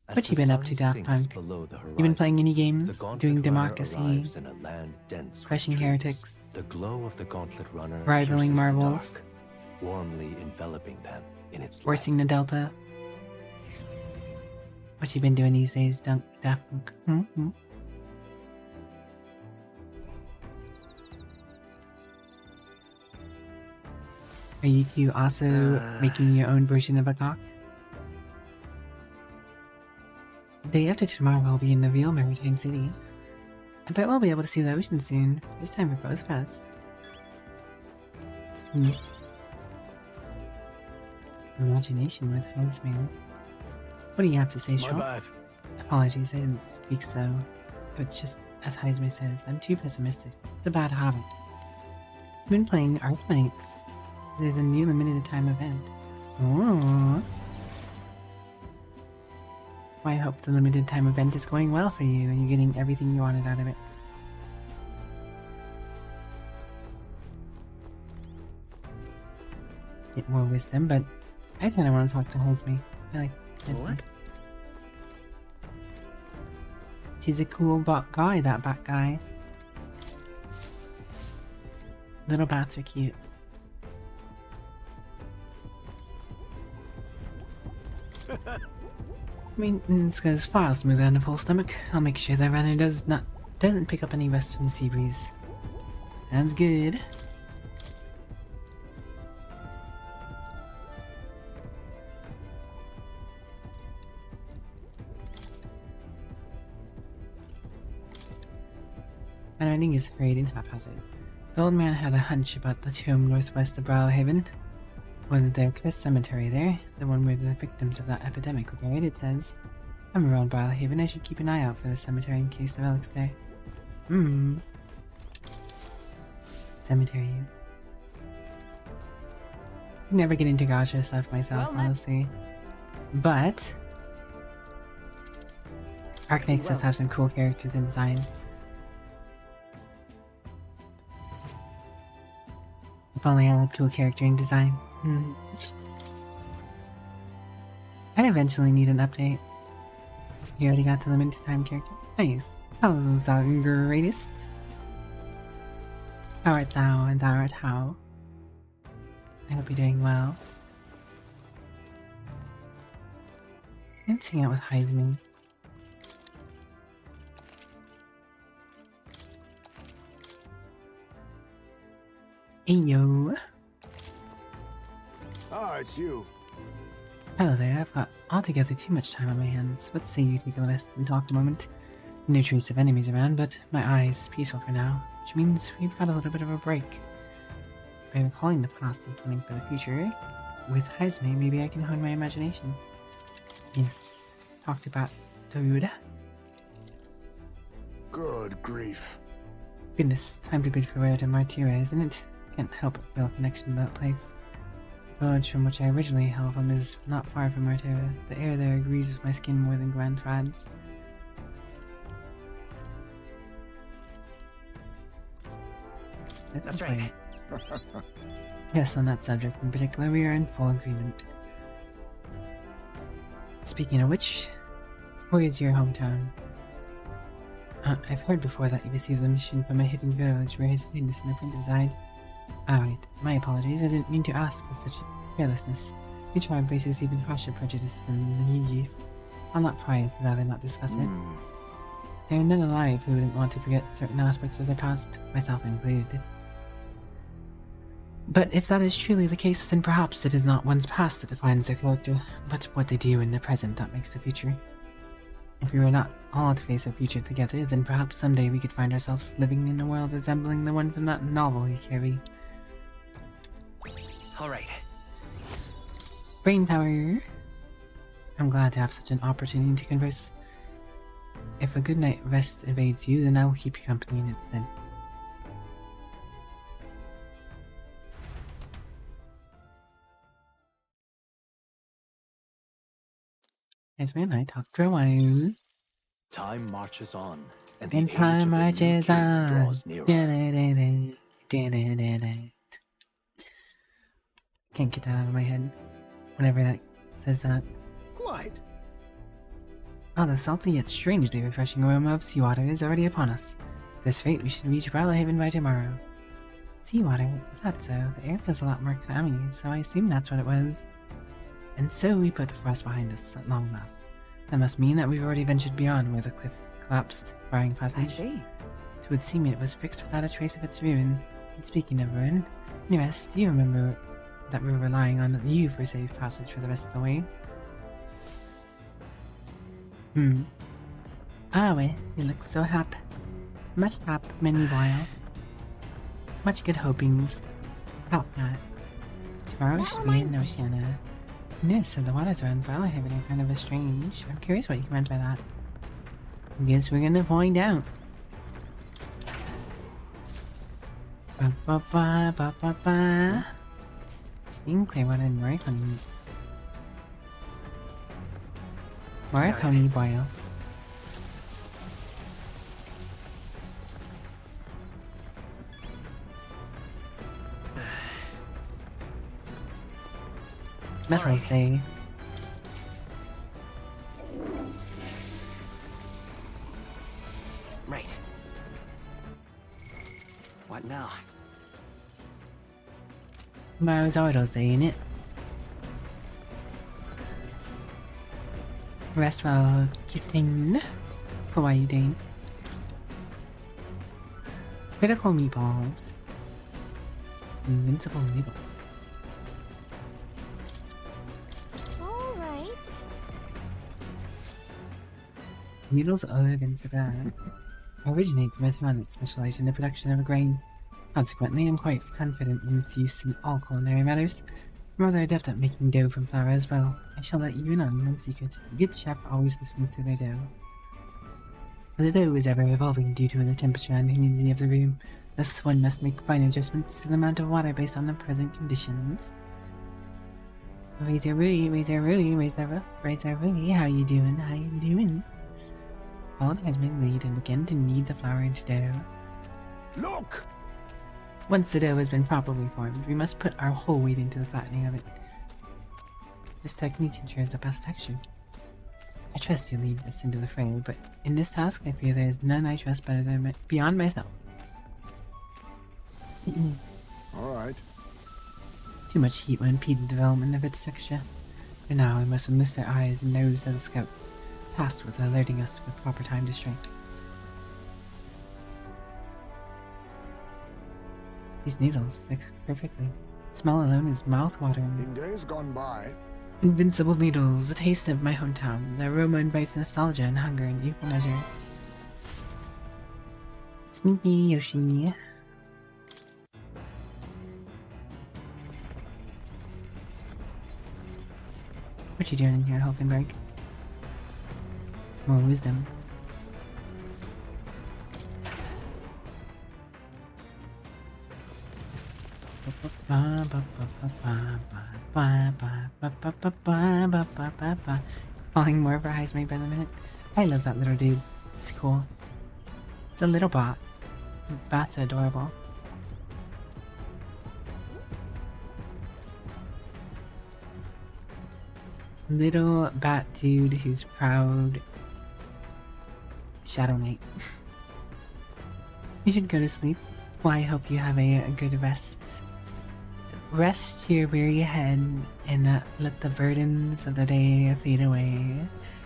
As What you the been up sun to, Daft sinks Punk? below the You been playing any the games? Gauntlet Doing Runner democracy? arrives in a land dense with Crushing trees. heretics? The glow of the Gauntlet Runner Rivaling pierces the marvels? dark, warmly enveloping them in its light. Forcing the Delta? What you been doing these days, Daft Punk? Are you two also making your own version of a cock? The day after tomorrow, I'll be in the real Maritime City. I bet we'll be able to see the ocean soon. There's time for both of us. Yes. Imagination with husband. What do you have to say, My Shaw? bad. Apologies, I didn't speak so. It's just, as Heisman says, I'm too pessimistic. It's a bad habit. I've been playing Arknights. There's a new limited time event. Ooh. Well, I hope the limited time event is going well for you and you're getting everything you wanted out of it. Get more wisdom, but I kind of want to talk to Holsby. I like wisdom. What? He's a cool guy, that bat guy. Little bats are cute. I mean, it's goes far smoother on a full stomach. I'll make sure the runner doesn't pick up any rest from the sea breeze. Sounds good. My writing is hurried and haphazard. The old man had a hunch about the tomb northwest of Brawlhaven. Wasn't there a cursed cemetery there? The one where the victims of that epidemic were buried, it says. I'm around Brawlhaven, I should keep an eye out for the cemetery in case the relic's there. Cemeteries. I never get into gacha stuff myself, Well met. honestly. But Arknights does have some cool characters and design. If only I had cool character and design. I eventually need an update. You already got the limited time character? Nice. Hello, thou greatest. How art thou, and thou art how? I hope you're doing well. Let's hang out with Heisman. Hey yo. Ah, it's you. Hello there, I've got altogether too much time on my hands. What say you take a rest and talk a moment? No trace of enemies around, but my eyes peaceful for now, which means we've got a little bit of a break. By recalling the past and planning for the future, with Heisme, maybe I can hone my imagination. Yes, talked about Daruda. Good grief. Goodness, time to bid farewell to Martira, isn't it? Can't help but feel a connection to that place. The village from which I originally hail from is not far from Martira. The air there agrees with my skin more than Grand Rad's. That's right. Yes, on that subject in particular, we are in full agreement. Speaking of which, where is your hometown? I've heard before that you received a mission from a hidden village where His Highness and the Prince reside. Alright, my apologies, I didn't mean to ask with such carelessness. Your tribe embraces even harsher prejudice than the Yuji. I'll not pry if you'd rather not discuss it. There are none alive who wouldn't want to forget certain aspects of their past, myself included. But if that is truly the case, then perhaps it is not one's past that defines their character, but what they do in the present that makes the future. If we were not all to face our future together, then perhaps someday we could find ourselves living in a world resembling the one from that novel you carry. Alright. Brain power! I'm glad to have such an opportunity to converse. If a good night rest evades you, then I will keep you company in its stead. Yes, man, I talked for a while. Time marches on, and And time marches on. draws nearer. Can't get that out of my head. Whenever that says that. Quite. Oh, the salty yet strangely refreshing aroma of seawater is already upon us. At this rate, we should reach Brawlhaven by tomorrow. Seawater? I thought so. The air feels a lot more clammy, so I assume that's what it was. And so we put the forest behind us at long last. That must mean that we've already ventured beyond where the cliff collapsed, barring I passage. see. It would seem it was fixed without a trace of its ruin. And speaking of ruin, Nurse, do you remember that we were relying on you for safe passage for the rest of the way? Ah, well, you look so happy. Much hap, many while. Much good hopings. Hope not. Tomorrow should be in Oceana. Nurse said the waters around Brawlhaven are kind of strange. I'm curious what you meant by that. Guess we're gonna find out. Ba ba ba ba ba ba. Steam Clearwater and Mariconi. Mariconi boil. Metals Day. Right. What now? Tomorrow's Ordos Day, ain't it? Rest while keeping Kawaii Day. Critical meatballs. Invincible needles. All right. Needles are invincible. Originate from a town that specialized in the production of a grain. Consequently, I'm quite confident in its use in all culinary matters. I'm rather adept at making dough from flour as well. I shall let you in on one secret. A good chef always listens to their dough. The dough is ever evolving due to the temperature and humidity of the room. Thus, one must make fine adjustments to the amount of water based on the present conditions. Razor Rui, Razor Rui, Razor Ruff, Razor Rui, how you doing? How you doing? All has been laid and begin to knead the flour into dough. Look! Once the dough has been properly formed, we must put our whole weight into the flattening of it. This technique ensures the best texture. I trust you lead us into the fray, but in this task I fear there is none I trust better than beyond myself. Alright. Too much heat will impede the development of its texture. For now I must enlist our eyes and nose as scouts, tasked with alerting us with proper time to strike. These noodles, they cook perfectly. Smell alone is mouth-watering. In days gone by, Invincible noodles, the taste of my hometown. The aroma invites nostalgia and hunger in equal measure. Sneaky Yoshi. What you doing in here, Hulkenberg? More wisdom. Falling more for Heist Mate by the minute. I love that little dude. It's cool. It's a little bot. Bats are adorable. Little bat dude who's proud. Shadow Knight. You should go to sleep. Well, I hope you have a good rest. Rest your weary head and let the burdens of the day fade away.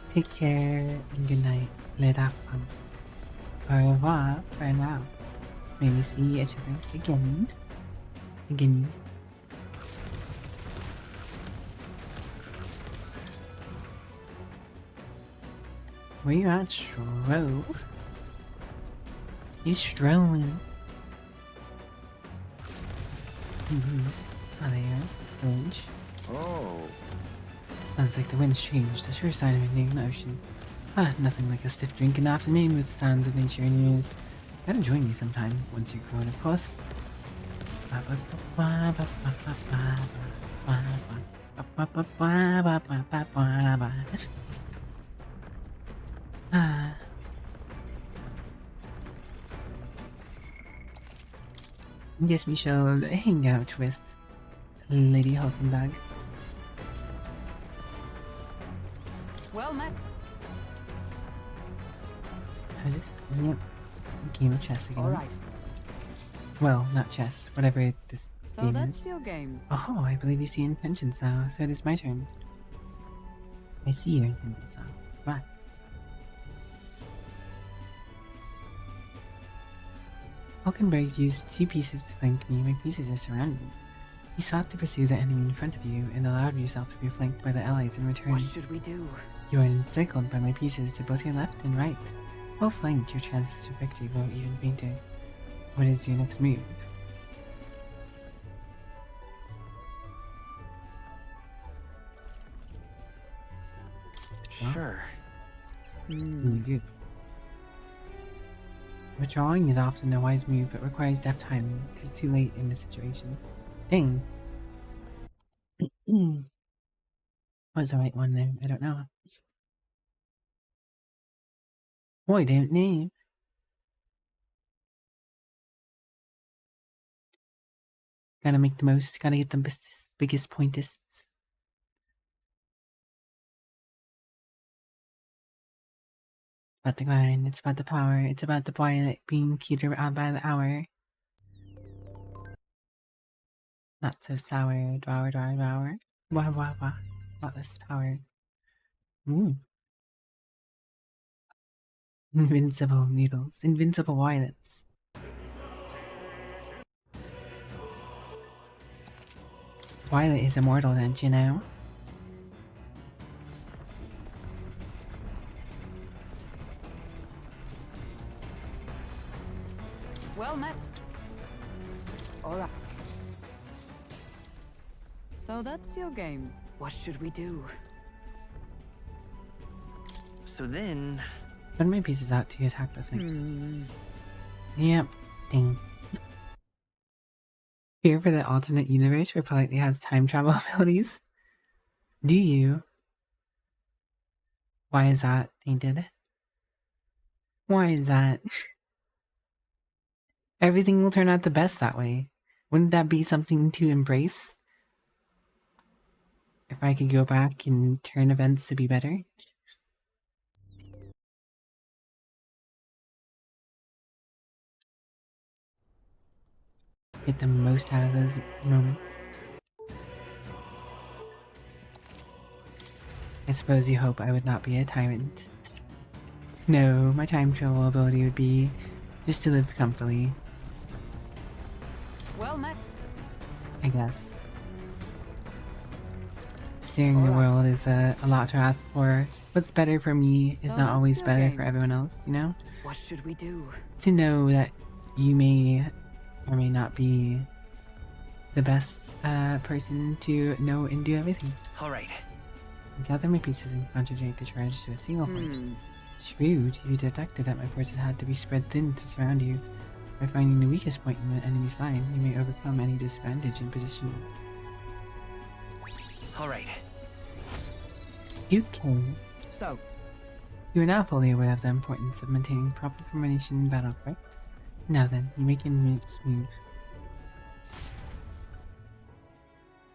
Take care and good night. Let up. Au revoir for now. Maybe see each other again. Again. Where you at, Stroll? He's strolling. Oh, there. Village. Oh. Sounds like the wind's changed. A sure sign of a new ocean. Ah, nothing like a stiff drink in the afternoon with the sounds of nature in your ears. Gotta join me sometime, once you're grown, of course. Yes, we shall hang out with Lady Hulkenberg. Well met. I just, yep, game of chess again. All right. Well, not chess, whatever this So game that's is. your game. Oh, I believe you see intentions now, so it is my turn. I see your intentions now. What? Hulkenberg used 2 pieces to flank me. My pieces are surrounded. You sought to pursue the enemy in front of you and allowed yourself to be flanked by the allies in return. What should we do? You are encircled by my pieces to both your left and right. Well flanked, your chances for victory grow even fainter. What is your next move? Sure. Good. Withdrawing is often a wise move, but requires deft timing. It is too late in this situation. Dang. What's the right one there? I don't know. Oh, I don't know. Gotta make the most, gotta get the biggest pointists. About the grind, it's about the power, it's about the boy being cuter by the hour. Not so sour, drower. Wah. Not this power. Ooh. Invincible needles, invincible violets. Violet is immortal, don't you know? Well met. All right. So that's your game. What should we do? So then... Send my pieces out to attack the things. Yep. Ding. Here for the alternate universe where Politely has time travel abilities? Do you? Why is that, Tainted? Why is that? Everything will turn out the best that way. Wouldn't that be something to embrace? If I could go back and turn events to be better? Get the most out of those moments. I suppose you hope I would not be a tyrant. No, my time travel ability would be just to live comfortably, Well met. I guess. Steering the world is a lot to ask for. What's better for me is So not that's always your better game. for everyone else, you know? What should we do? To know that you may or may not be the best person to know and do everything. Alright. Gather my pieces and concentrate the charge to a single point. Shrewd, you detected that my forces had to be spread thin to surround you. By finding the weakest point in the enemy's line, you may overcome any disadvantage in position. Alright. Okay. So, You are now fully aware of the importance of maintaining proper formation in battle, correct? Now then, you make your next move.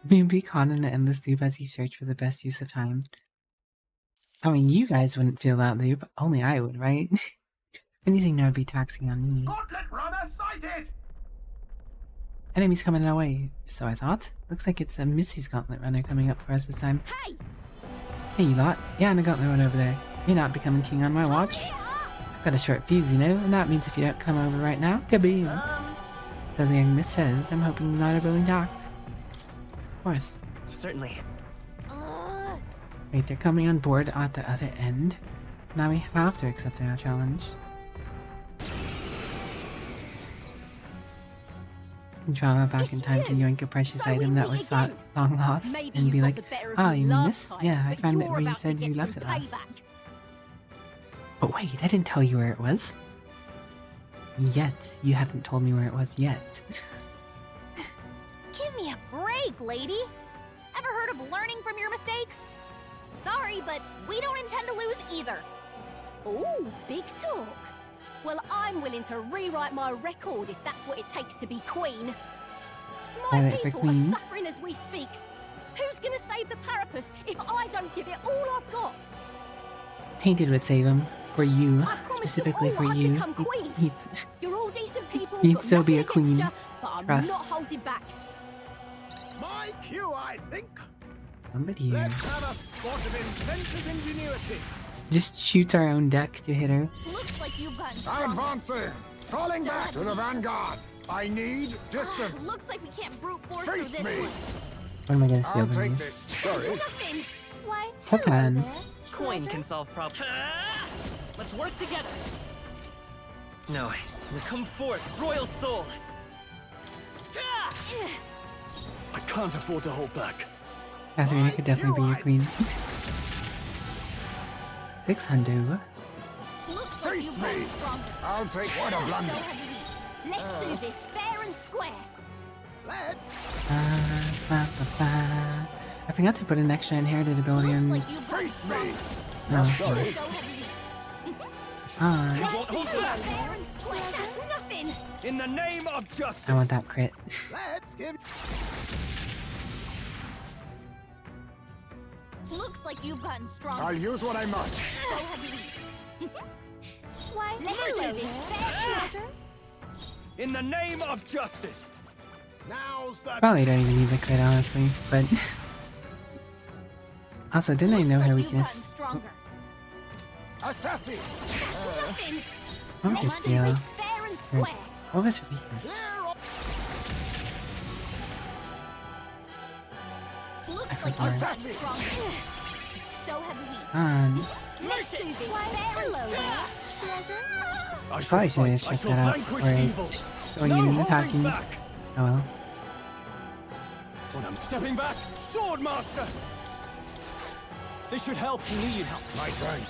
You'll be caught in an endless loop as you search for the best use of time. I mean, you guys wouldn't feel that loop, only I would, right? Anything that would be taxing on me. Gauntlet runner, Enemies coming our way, so I thought. Looks like it's a Missy's Gauntlet Runner coming up for us this time. Hey! Hey, you lot. Yeah, and a Gauntlet Runner over there. You're not becoming king on my watch. I've got a short fuse, you know, and that means if you don't come over right now, kaboom! So the young miss says, I'm hoping you're not a willing tact. Of course. Certainly. Wait, they're coming on board at the other end? Now we have to accept our challenge. And travel back in time to yoink a precious item that was long lost and be like, ah, you mean this? Yeah, I found it where you said you left it last. But wait, I didn't tell you where it was. Yet. You hadn't told me where it was yet. Give me a break, lady. Ever heard of learning from your mistakes? Sorry, but we don't intend to lose either. Ooh, big talk. Well, I'm willing to rewrite my record if that's what it takes to be queen. My Alright, for people are queen. suffering as we speak. Who's gonna save the Parapus if I don't give it all I've got? Tainted would save him. For you. I promise Specifically you all for I'd you. become queen. You're all decent people. He'd got still be nothing a queen. against ya, but I'm Trust. not holding back. My cue, I think. Somebody here. Let's have a spot of inventor's ingenuity. Just shoots our own deck to hit her. Looks like you've gotten stronger. Advancing! Falling back to the vanguard! I need distance! Looks like we can't brute force Face through this me! one. What am I gonna steal I'll from take you? this. Sorry. Nothing. Why, Hold hello on. there, Coin treasure. can solve problems. Let's work together. No, come forth, royal soul. I can't afford to hold back. Katharina could definitely be a queen. 600. Looks like Face you've me! gotten stronger. I'll take what a blunder. So have we. Let's do this fair and square. I forgot to put an extra inherited ability Looks on. like you've gotten Face me! stronger. No. Sorry. So have we. Ah, Won't hold back. Fair and square. That's nothing. In the name of justice. I want that crit. Let's give. Looks like you've gotten stronger. I'll use what I must. So have we. Why, Let's hello do this there, fair. treasure. In the name of justice. Now's the. Probably don't even need the crit, honestly. But also, didn't I know Looks her like you've weakness? gotten stronger. Assassin! Nothing. What was her Let's do steal? this fair and square. What was her weakness? Looks like forgot. you've gotten stronger. So have we. Let's do this Why, fair and hello square. there, treasure. I Probably shall should have fight. I checked shall that out vanquish before evil. going in and holding attacking. back. Oh well. When I'm Stepping back, sword master. This should help. Need help. My turn.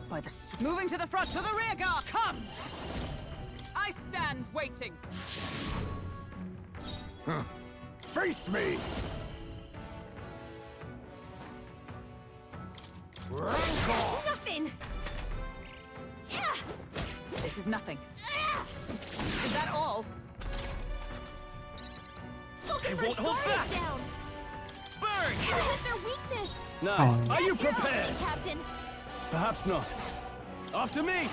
By the moving to the front, to the rear guard. Come. I stand waiting. Face me! Rancor! Nothing. This is nothing. Is that all? Look I at won't hold back. down. Burn! What is their weakness? Now, Oh. are you That's your prepared? option, Captain. Perhaps not. After me.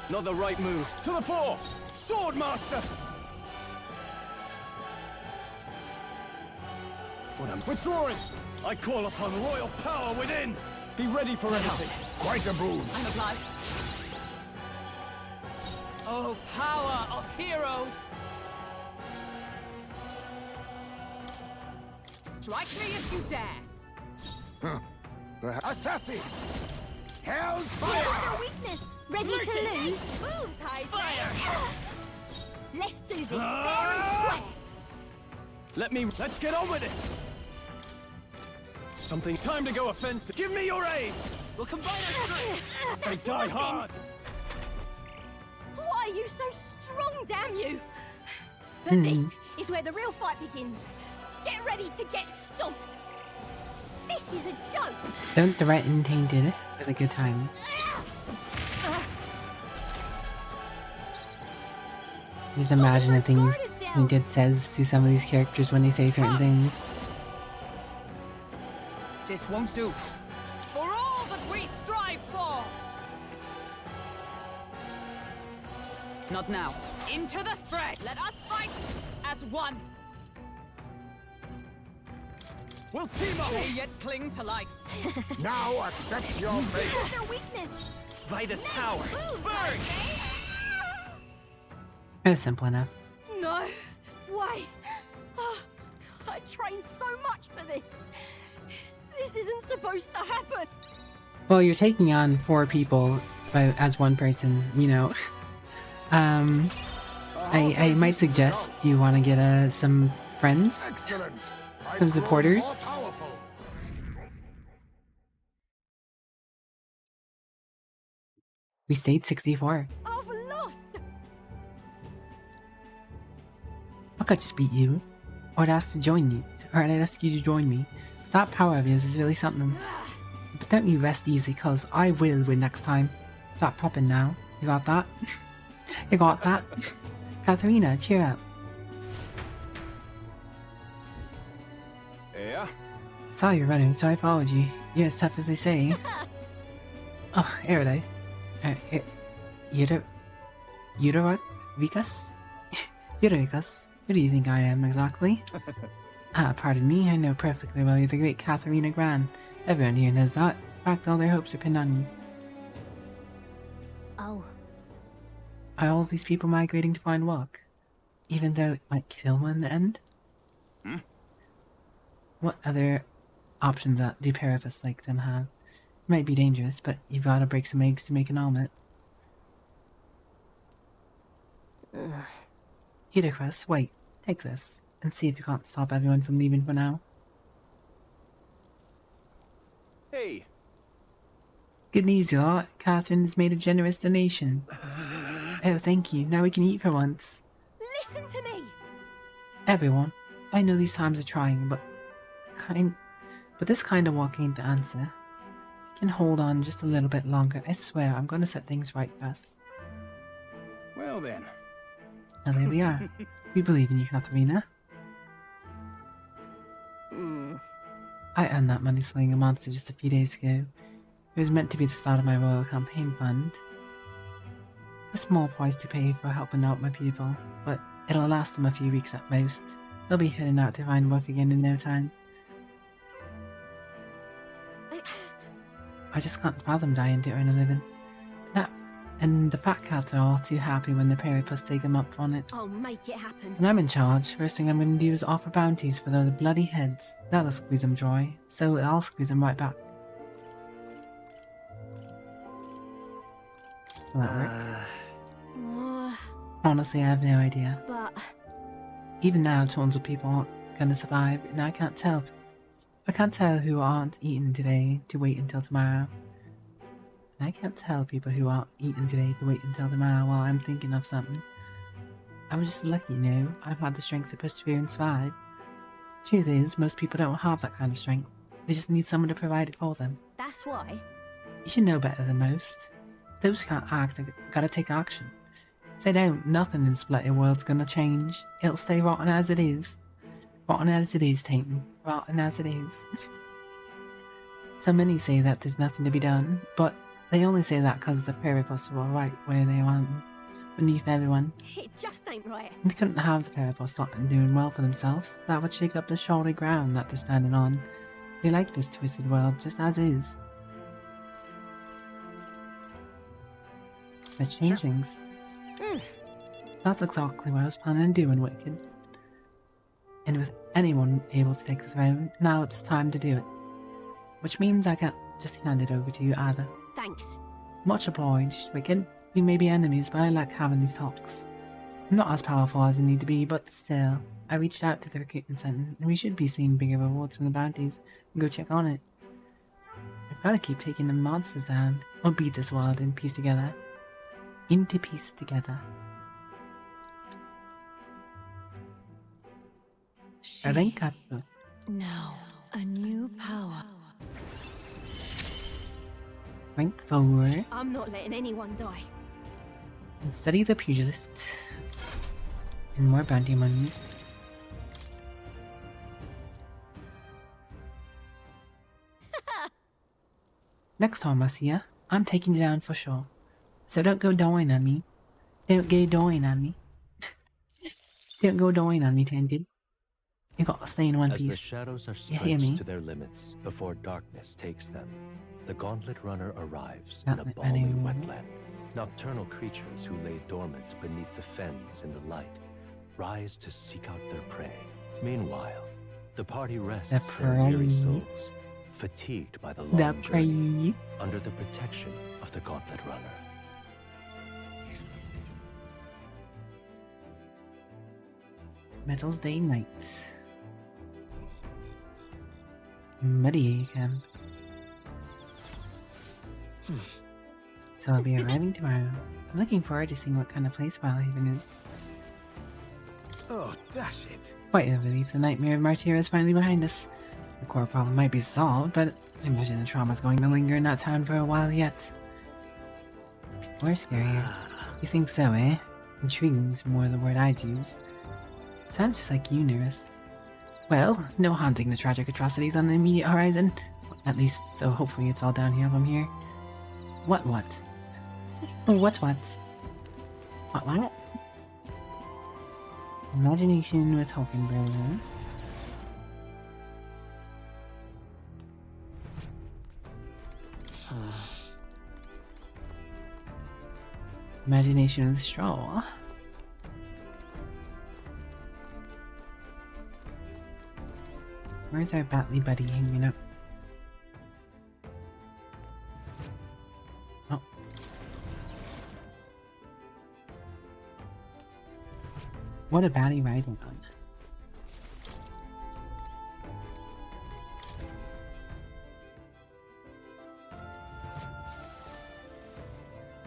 Not the right move. To the fore. Sword master. when I'm Withdrawing. I call upon royal power within. Be ready for anything. Quite a boon. I'm obliged. Oh, power of heroes! Strike me if you dare! The assassin! Hell's What is fire! their weakness? Ready to lose? Moves, high Fire! Let's do this fair and square. Let's get on with it. Something. Time to go offensive. Give me your aid. We'll combine our strength. They die hard. Why are you so strong, damn you? But this is where the real fight begins. Get ready to get stomped. This is a joke. Don't threaten Tainted with a good time. Just imagine the things Tainted says to some of these characters when they say certain things. This won't do. For all that we strive for! Not now. Into the fray! Let us fight as one! We'll team up! They yet cling to life. Now accept your fate. What's their weakness? Vitus power. Burn! It's simple enough. No way. Oh, I trained so much for this. This isn't supposed to happen. Well, you're taking on 4 people as one person, you know. I might suggest you want to get some friends, Excellent. some supporters. We stayed 64. I've lost. I could just beat you, or I'd ask to join you, or I'd ask you to join me. That power of yours is really something. But don't you rest easy, cause I will win next time. Stop prepping now. You got that? You got that? Katharina, cheer up. Yeah? Saw you running, so I followed you. You're as tough as they say. Oh, Erudite. Vicus? Vicus? Who do you think I am, exactly? Pardon me, I know perfectly well you're the great Katharina Gran. Everyone here knows that. In fact, all their hopes are pinned on you. Oh. Are all these people migrating to find work? Even though it might kill one in the end? Hmm? What other options do Periphas like them have? It might be dangerous, but you've got to break some eggs to make an omelet. Eutychus, wait. Take this, and see if you can't stop everyone from leaving for now. Hey. Good news, you lot. Catherine has made a generous donation. Oh, thank you. Now we can eat for once. Listen to me. Everyone, I know these times are trying, but this kind of walk ain't the answer. I can hold on just a little bit longer. I swear, I'm gonna set things right, Bess. Well then. And there we are. We believe in you, Katharina. I earned that money slaying a monster just a few days ago. It was meant to be the start of my royal campaign fund. It's a small price to pay for helping out my people, but it'll last them a few weeks at most. They'll be heading out to find work again in no time. I just can't fathom dying to earn a living. And the fat cats are all too happy when the Periphas take them up on it. I'll make it happen. When I'm in charge, first thing I'm going to do is offer bounties for those bloody heads. That'll squeeze them dry, so I'll squeeze them right back. Will that work? Honestly, I have no idea. But even now, tons of people aren't going to survive, and I can't tell. I can't tell who aren't eating today to wait until tomorrow. And I can't tell people who aren't eating today to wait until tomorrow while I'm thinking of something. I was just lucky, you know. I've had the strength to persevere and survive. Truth is, most people don't have that kind of strength. They just need someone to provide it for them. that's why. You should know better than most. Those who can't act gotta take action. If they don't, nothing in this bloody world's gonna change. It'll stay rotten as it is. Rotten as it is, Tainton. Rotten as it is. So many say that there's nothing to be done, but they only say that because the Periphas were right where they want, beneath everyone. It just ain't right. They couldn't have the Periphas starting doing well for themselves. That would shake up the shoulder ground that they're standing on. They like this twisted world just as is. Let's change things. That's exactly what I was planning on doing, Wicked. And with anyone able to take the throne, now it's time to do it. Which means I can't just hand it over to you either. Thanks. Much obliged, Wicked. We may be enemies, but I like having these talks. I'm not as powerful as I need to be, but still. I reached out to the recruitment center, and we should be seeing bigger rewards from the bounties. Go check on it. We've got to keep taking the monsters down, or beat this world in peace together. Into peace together. Rank up. Now, a new power. Rank forward. I'm not letting anyone die. And study the pugilist. And more bounty monies. Next time I see ya, I'm taking you down for sure. So don't go dying on me. Don't go dying on me. Don't go dying on me, Tangent. You gotta stay in one As piece. the shadows are You hear me? stretched to their limits before darkness takes them, the Gauntlet Runner arrives in a Gauntlet balmy Runner. wetland. Nocturnal creatures who lay dormant beneath the fens in the light rise to seek out their prey. Meanwhile, the party rests their weary souls, fatigued by the long journey, under the protection of the Gauntlet Runner. Metals Day Nights. Muddy Camp. So I'll be arriving tomorrow. I'm looking forward to seeing what kind of place Wildhaven is. Oh, dash it. Quite a relief, the nightmare of Martyra is finally behind us. The core problem might be solved, but I imagine the trauma's going to linger in that town for a while yet. Or scarier. You think so, eh? Intriguing's more the word I'd use. Sounds just like you, Nerus. Well, no haunting the tragic atrocities on the immediate horizon. At least, so hopefully it's all downhill from here. What? What? What? Imagination with Hulkenberg. Imagination with Stroll. Where's our Batley buddy hanging out? Oh. What a batty ride went on.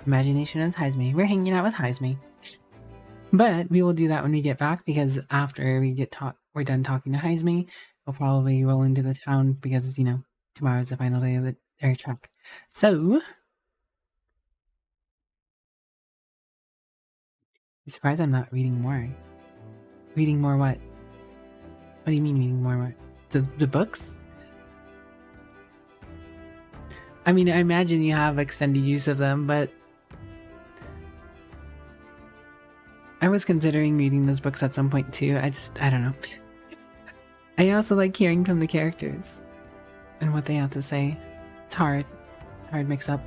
Imagination with Heisme. We're hanging out with Heisme. But we will do that when we get back, because after we we're done talking to Heisme, we'll probably roll into the town because, you know, tomorrow's the final day of the air trek. So, I'm surprised I'm not reading more. Reading more what? What do you mean reading more what? The books? I mean, I imagine you have extended use of them, but I was considering reading those books at some point too. I don't know. I also like hearing from the characters and what they have to say. It's hard. It's hard mix up.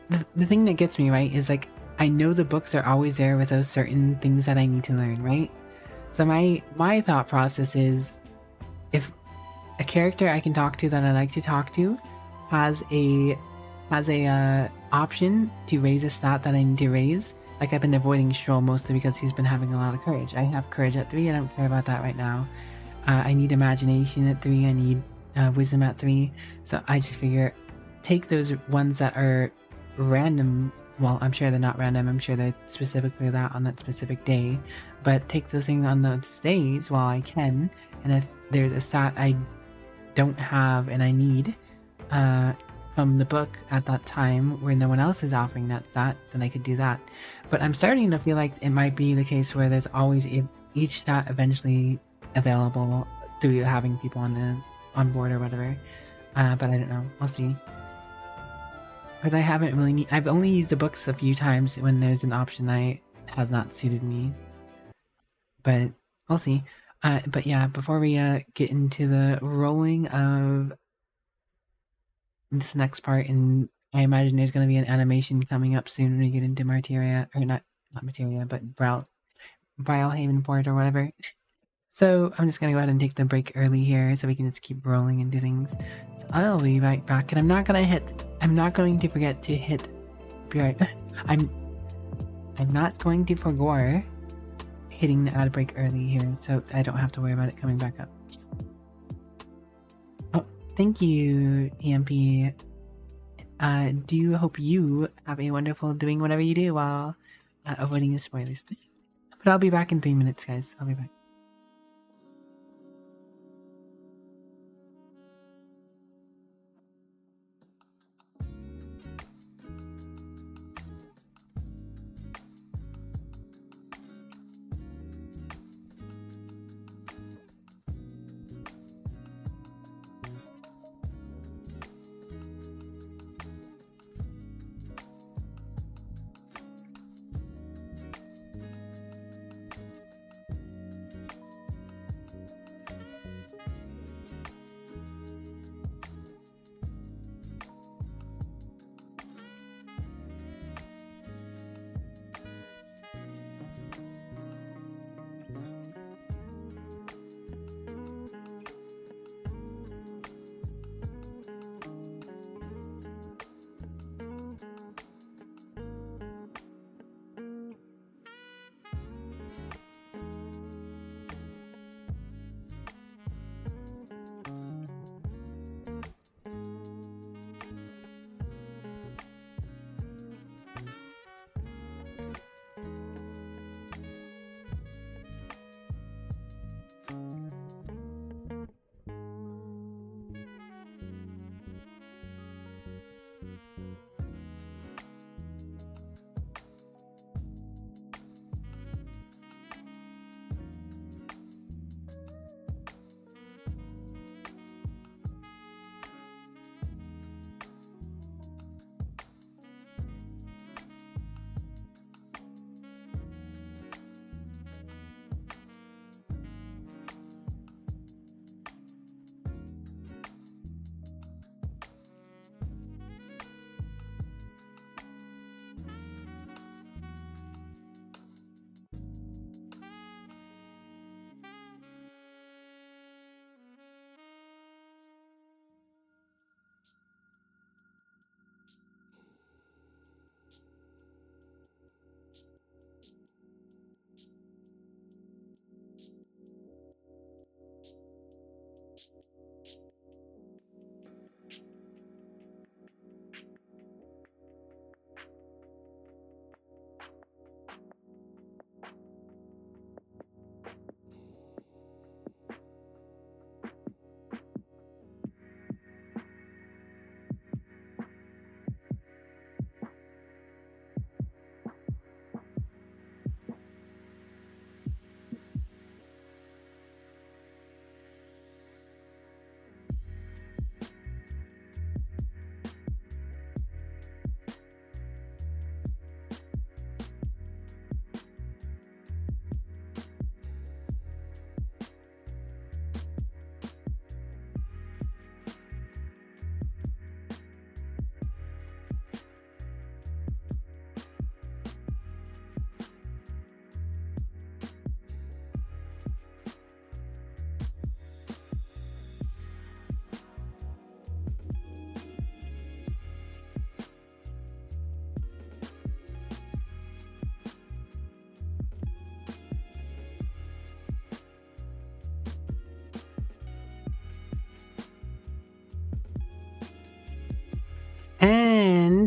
The thing that gets me, right, is like, I know the books are always there with those certain things that I need to learn, right? So my thought process is, if a character I can talk to that I like to talk to has a option to raise a stat that I need to raise, like I've been avoiding Stroll mostly because he's been having a lot of courage. I have courage at 3, I don't care about that right now. I need imagination at 3, I need wisdom at 3, so I just figure take those ones that are random. Well, I'm sure they're not random, I'm sure they're specifically that on that specific day, but take those things on those days while I can, and if there's a stat I don't have and I need from the book at that time where no one else is offering that stat, then I could do that. But I'm starting to feel like it might be the case where there's always each stat eventually available through having people on board or whatever, but I don't know, we'll see. Because I haven't really I've only used the books a few times when there's an option that has not suited me. But we'll see. But yeah, before we get into the rolling of this next part, and I imagine there's going to be an animation coming up soon when we get into Martyria, or not Martyria, but Brilhaven Port or whatever. So I'm just going to go ahead and take the break early here so we can just keep rolling into things. So I'll be right back, and I'm not going to forget to hit, I'm not going to forgo hitting the ad break early here, so I don't have to worry about it coming back up. Oh, thank you, EMP. Hope you have a wonderful doing whatever you do while avoiding the spoilers. But I'll be back in 3 minutes, guys. I'll be back.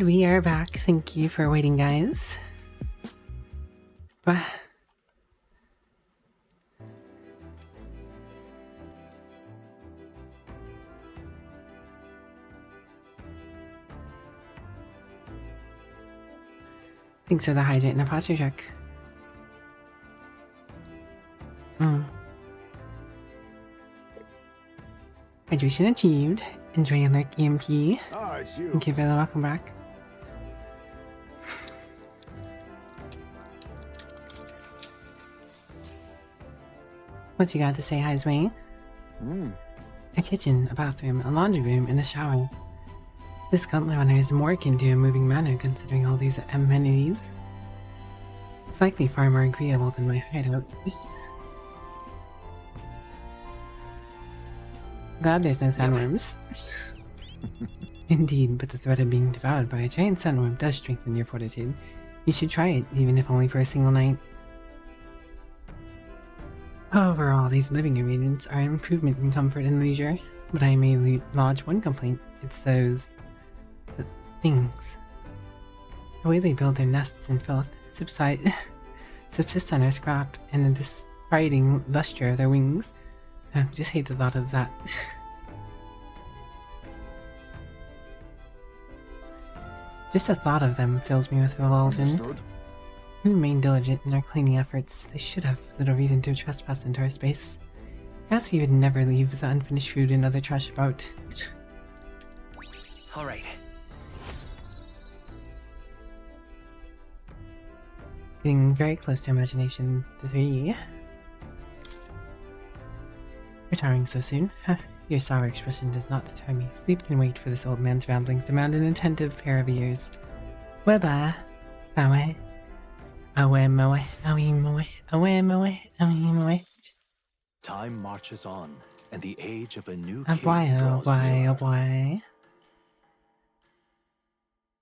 And we are back. Thank you for waiting, guys. But thanks for the hydrate and a posture check. Hydration achieved. Enjoy your like EMP. Ah, it's you. Thank you for the welcome back. What you got to say, Heisway? A kitchen, a bathroom, a laundry room, and a shower. This gauntlet runner is more akin to a moving manor considering all these amenities. It's likely far more agreeable than my hideout. God, there's no sandworms. Indeed, but the threat of being devoured by a giant sandworm does strengthen your fortitude. You should try it, even if only for a single night. Overall, these living arrangements are an improvement in comfort and leisure, but I may lodge one complaint. It's those... the things. The way they build their nests in filth, subsist on our scrap, and the disquieting lustre of their wings. I just hate the thought of that. Just the thought of them fills me with revulsion. We remain diligent in our cleaning efforts. They should have little reason to trespass into our space. I ask you would never leave the unfinished food and other trash about. Alright. Getting very close to imagination 3. Retiring so soon? Your sour expression does not deter me. Sleep can wait, for this old man's ramblings demand an attentive pair of ears. Weba. Awe. Awe moe. Awe moe. Awe moe. Awe moe. Time marches on, and the age of a new A king boy, oh draws boy, near. oh boy.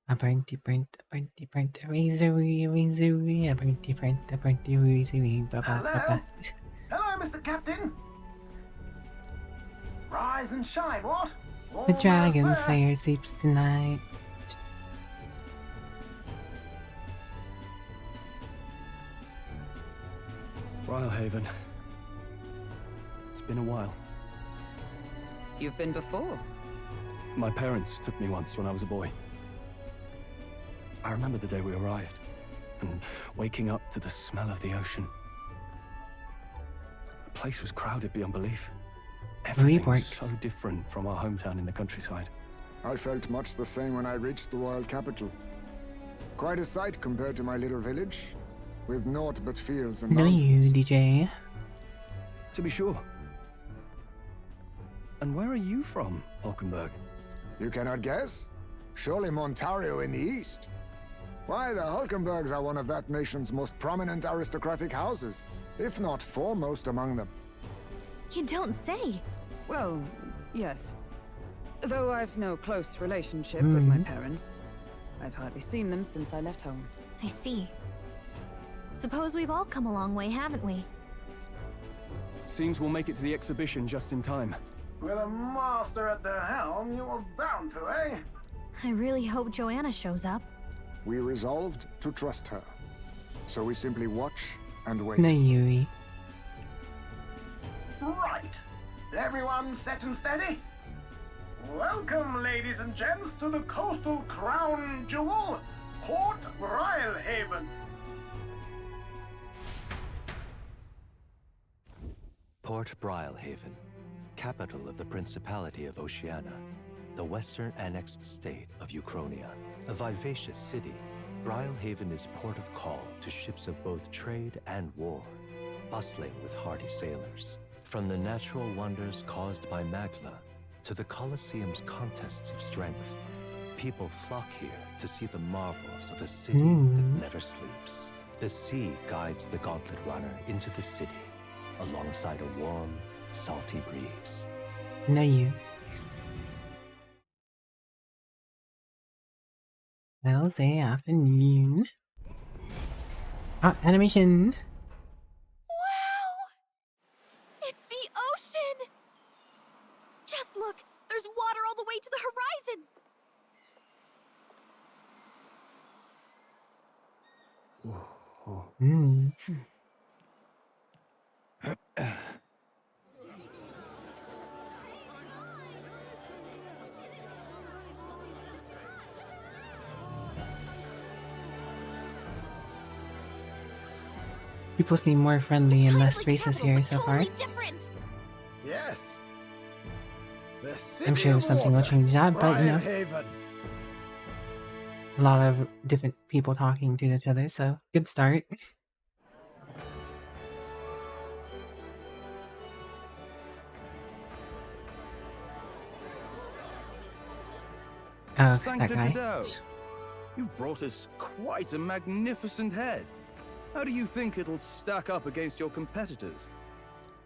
A burnty burnt, a razor-wee, a razor-wee, a burnty razor-wee, ba-ba-ba-ba. Hello, Mr. Captain. Rise and shine, what? The dragon slayer sleeps tonight. Rhylehaven. It's been a while. You've been before. My parents took me once when I was a boy. I remember the day we arrived, and waking up to the smell of the ocean. The place was crowded beyond belief. Everything was so different from our hometown in the countryside. I felt much the same when I reached the royal capital. Quite a sight compared to my little village, with naught but fields and No, mountains. you, DJ. To be sure. And where are you from, Hulkenberg? You cannot guess? Surely Montario in the east. Why, the Hulkenbergs are one of that nation's most prominent aristocratic houses, if not foremost among them. You don't say. Well, yes. Though I've no close relationship with my parents, I've hardly seen them since I left home. I see. Suppose we've all come a long way, haven't we? Seems we'll make it to the exhibition just in time. With a master at the helm, you were bound to, eh? I really hope Joanna shows up. We resolved to trust her. So we simply watch and wait. No, Yui. Right. Everyone set and steady? Welcome, ladies and gents, to the coastal crown jewel, Port Rhylehaven. Port Brylehaven, capital of the Principality of Oceania, the western annexed state of Uchronia. A vivacious city, Brylehaven is port of call to ships of both trade and war, bustling with hardy sailors. From the natural wonders caused by Magla to the Colosseum's contests of strength, people flock here to see the marvels of a city that never sleeps. The sea guides the gauntlet runner into the city, alongside a warm, salty breeze. No, you. Wednesday afternoon. Ah, animation. Wow! It's the ocean! Just look, there's water all the way to the horizon! People seem more friendly and less racist here so far. Different. Yes. I'm sure something will change that, but you know, a lot of different people talking to each other, so good start. Oh, that guy. You've brought us quite a magnificent head. How do you think it'll stack up against your competitors?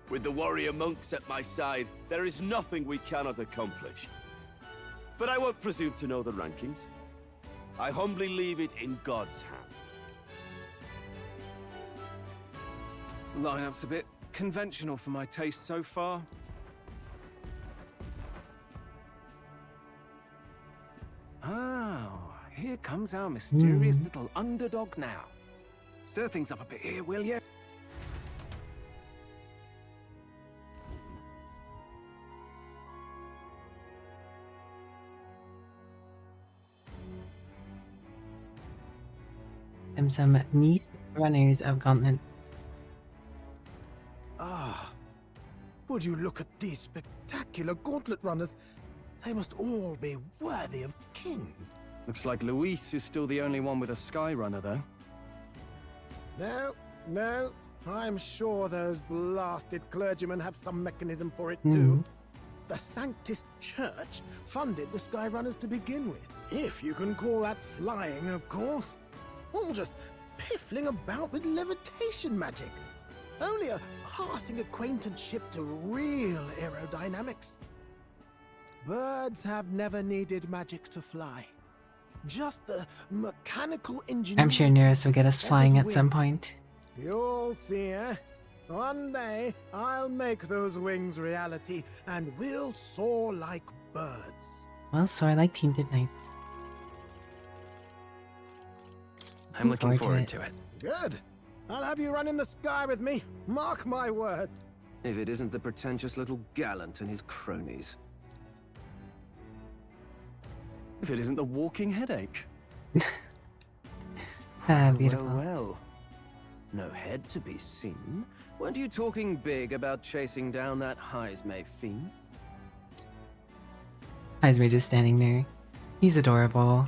With the warrior monks at my side, there is nothing we cannot accomplish. But I won't presume to know the rankings. I humbly leave it in God's hand. Lineup's a bit conventional for my taste so far. Oh, here comes our mysterious little underdog now. Stir things up a bit here, will you? And some neat runners of gauntlets. Ah, would you look at these spectacular gauntlet runners? They must all be worthy of kings. Looks like Luis is still the only one with a sky runner, though. No, I'm sure those blasted clergymen have some mechanism for it too. The Sanctus Church funded the Skyrunners to begin with. If you can call that flying, of course. All just piffling about with levitation magic. Only a passing acquaintanceship to real aerodynamics. Birds have never needed magic to fly. Just the mechanical engineering. I'm sure Nereus will get us flying at some point. You'll see, eh? One day, I'll make those wings reality, and we'll soar like birds. Well, soar like Tainted Knights. I'm looking forward to it. Good. I'll have you run in the sky with me. Mark my word. If it isn't the pretentious little gallant and his cronies. If it isn't the walking headache. Beautiful. Well. No head to be seen. Weren't you talking big about chasing down that Heismay fiend? Heismay just standing there. He's adorable.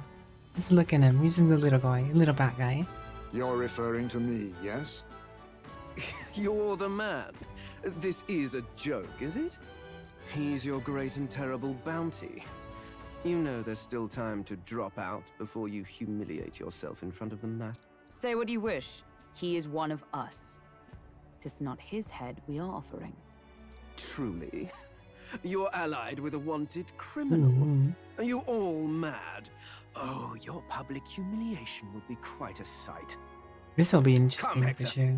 Just look at him. He's just a little guy, a little bat guy. You're referring to me, yes? You're the man. This is a joke, is it? He's your great and terrible bounty. You know there's still time to drop out before you humiliate yourself in front of the mass. Say what you wish. He is one of us. 'Tis not his head we are offering. Truly? You're allied with a wanted criminal. Are you all mad? Oh, your public humiliation will be quite a sight. This will be interesting for sure.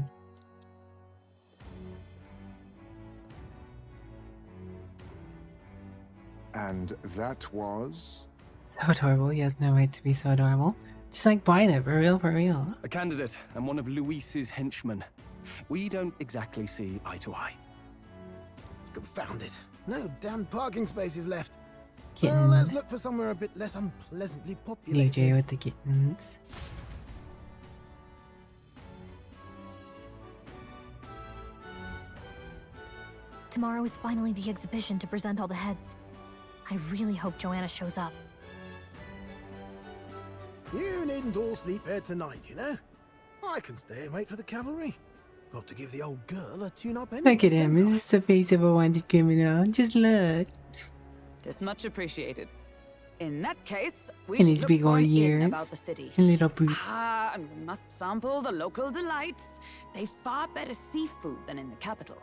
And that was? So adorable. He has no right to be so adorable. Just like Violet, for real, for real. A candidate and one of Luis's henchmen. We don't exactly see eye to eye. Confound it. No damn parking spaces left. Kitten. Well, let's look for somewhere a bit less unpleasantly populated. DJ with the kittens. Tomorrow is finally the exhibition to present all the heads. I really hope Joanna shows up. You needn't all sleep here tonight, you know? I can stay and wait for the cavalry. Got to give the old girl a tune-up anyway. Look at him. This is the face of a wanted criminal. Just look. Tis much appreciated. In that case, we And should his look big for old an inn ears. about the city. And little boots. Ah, and we must sample the local delights. They've far better seafood than in the capital.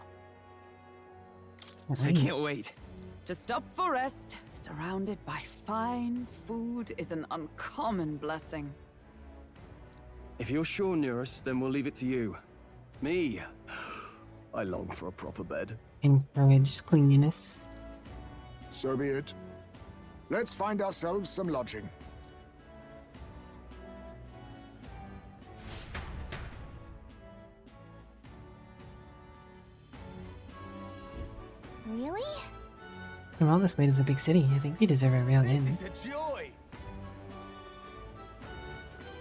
I can't wait. To stop for rest, surrounded by fine food, is an uncommon blessing. If you're sure, Nereus, then we'll leave it to you. Me, I long for a proper bed. Encourage cleanliness. So be it. Let's find ourselves some lodging. Really? From all this way to the big city, I think we deserve a real inn. This is a joy.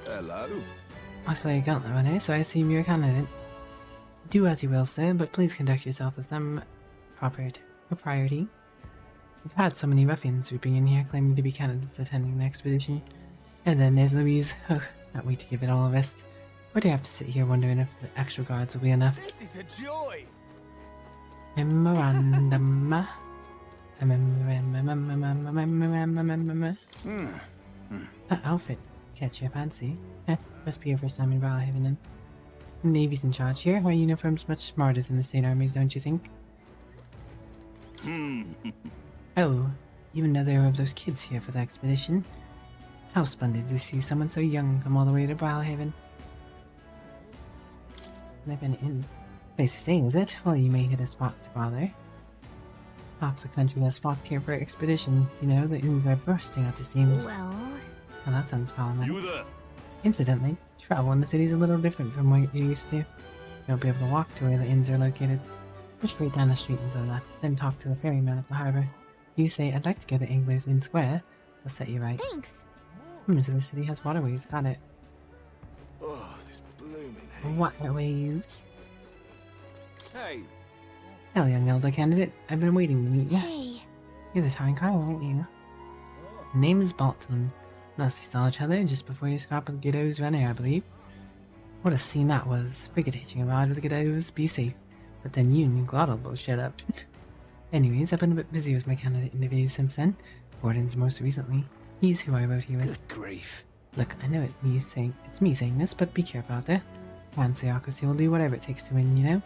Hello. Also, you got the runner, so I assume you're a candidate. Do as you will, sir, but please conduct yourself with some propriety. We've had so many ruffians swooping in here claiming to be candidates attending the expedition. And then there's Louise. Oh, can't wait to give it all a rest. Or do I have to sit here wondering if the extra guards will be enough? This is a joy! Memorandum. That outfit catch your fancy. Must be your first time in Brawlhaven then. The Navy's in charge here. Our uniform's much smarter than the state armies, don't you think? Oh, even know there were those kids here for the expedition. How splendid to see someone so young come all the way to Brawlhaven. Live in an place to stay, is it? Well, you may hit a spot to bother. Half the country has flocked here for expedition. You know, the inns are bursting at the seams. Well, that sounds problematic. You there? Incidentally, travel in the city is a little different from what you're used to. You won't be able to walk to where the inns are located. Go straight down the street and to the left, then talk to the ferryman at the harbor. You say, I'd like to go to Angler's Inn Square. They'll set you right. thanks. So the city has waterways, got it. Oh, this blooming Waterways. Hey, Hello, young elder candidate. I've been waiting to meet you. Hey. You're the town crier, aren't you? Name's Bolton. Last we saw each other just before you scrap with Godot's runner, I believe. What a scene that was. Frigate hitching a ride with Godot's. Be safe. But then you and Glottal both shut up. Anyways, I've been a bit busy with my candidate interviews since then. Gordon's most recently. He's who I wrote here with. Good grief. Look, I know it's me saying this, but be careful out there. Fancyocracy will do whatever it takes to win, you know?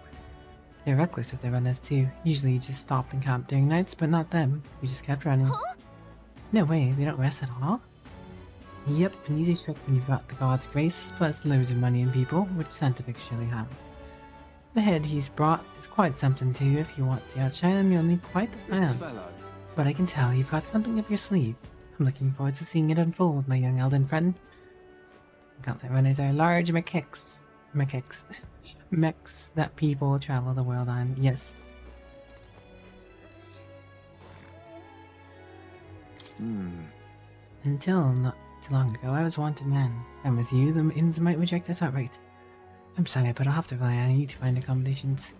They're reckless with their runners too. Usually you just stop and camp during nights, but not them. We just kept running. Huh? No way, they don't rest at all? Yep, an easy trick when you've got the god's grace, plus loads of money and people, which Scientific surely has. The head he's brought is quite something too. If you want to outshine him, you'll need quite the plan. But I can tell you've got something up your sleeve. I'm looking forward to seeing it unfold, my young elden friend. Gauntlet runners are large mechs that people travel the world on, yes. Until not too long ago, I was a wanted man, and with you, the inns might reject us outright. I'm sorry, but I'll have to rely on you to find accommodations.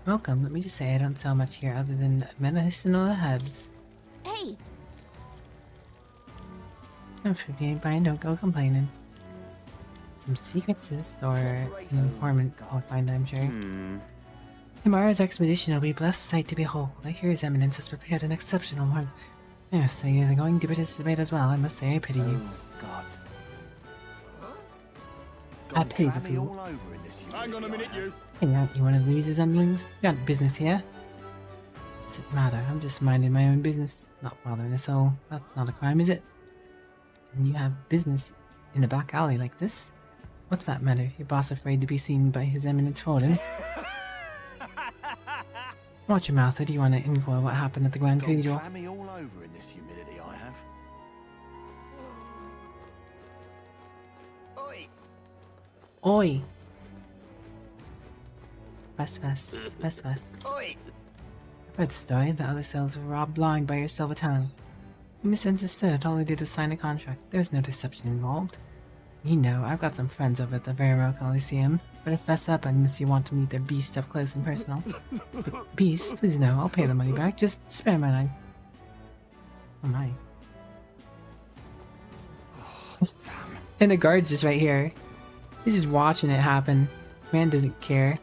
Welcome. Let me just say I don't sell much here other than medicinal herbs. Hey. If you ain't buying, don't go complaining. Some secrets to this store, an informant I'll find, I'm sure. Tomorrow's expedition will be a blessed sight to behold. I hear His Eminence has prepared an exceptional one. Yes, so you're going to participate as well. I must say I pity you. God. I pity the fool. Hang on a minute, you. Hey, aren't you one of Louise's underlings? You got business here? What's it matter? I'm just minding my own business, not bothering a soul. That's not a crime, is it? And you have business in the back alley like this? What's that matter? Your boss afraid to be seen by His Eminence Forden? Watch your mouth, or do you want to inquire what happened at the Grand Cathedral? Clammy all over in this humidity I have. Oi. Oi! Fast. Oi. I've heard the story. The other cells were robbed blind by your silver tongue. You misunderstood. All I did was sign a contract. There was no deception involved. You know, I've got some friends over at the Verimo Coliseum. Better fess up unless you want to meet their beast up close and personal. But beast, please no, I'll pay the money back. Just spare my life. Oh my. And the guard's just right here. He's just watching it happen. Man doesn't care.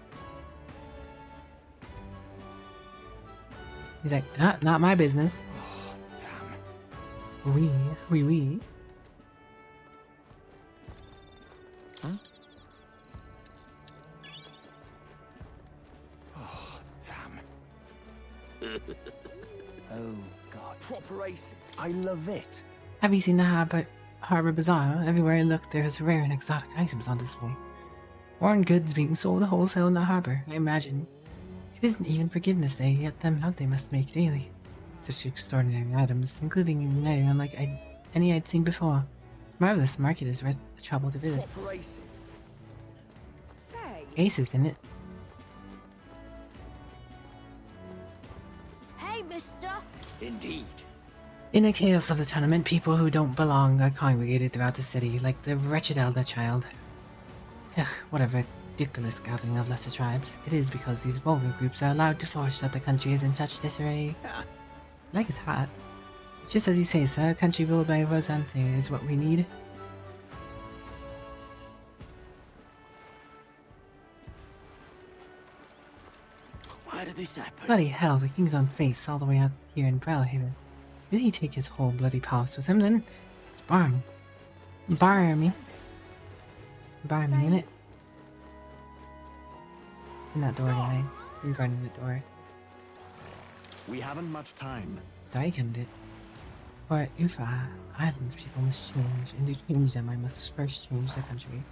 He's like, not my business. Oui. Huh? Oh, damn. Oh, God. Proper aces. I love it. Have you seen the Harbor Bazaar? Everywhere I look, there's rare and exotic items on display. Foreign goods being sold wholesale in the harbor, I imagine. It isn't even Forgiveness Day, yet the amount they must make daily. Such extraordinary items, including another unlike any I'd seen before. This marvelous market is worth the trouble to visit. Proper aces. Say. Aces in it. Hey, mister. Indeed. In the chaos of the tournament, people who don't belong are congregated throughout the city, like the wretched elder child. Ugh, what a ridiculous gathering of lesser tribes. It is because these vulgar groups are allowed to flourish that the country is in such disarray. I like his hat. Just as you say, sir, a country ruled by Rosante is what we need. Why did this happen? Bloody hell, the king's own face all the way out here in Bellhaven. Did he take his whole bloody palace with him then? It's barmy. Barmy. Barmy, innit? In that door, guy. I'm guarding the door. We haven't much time. Starkened it. For Ufa, islands people must change, and to change them I must first change the country.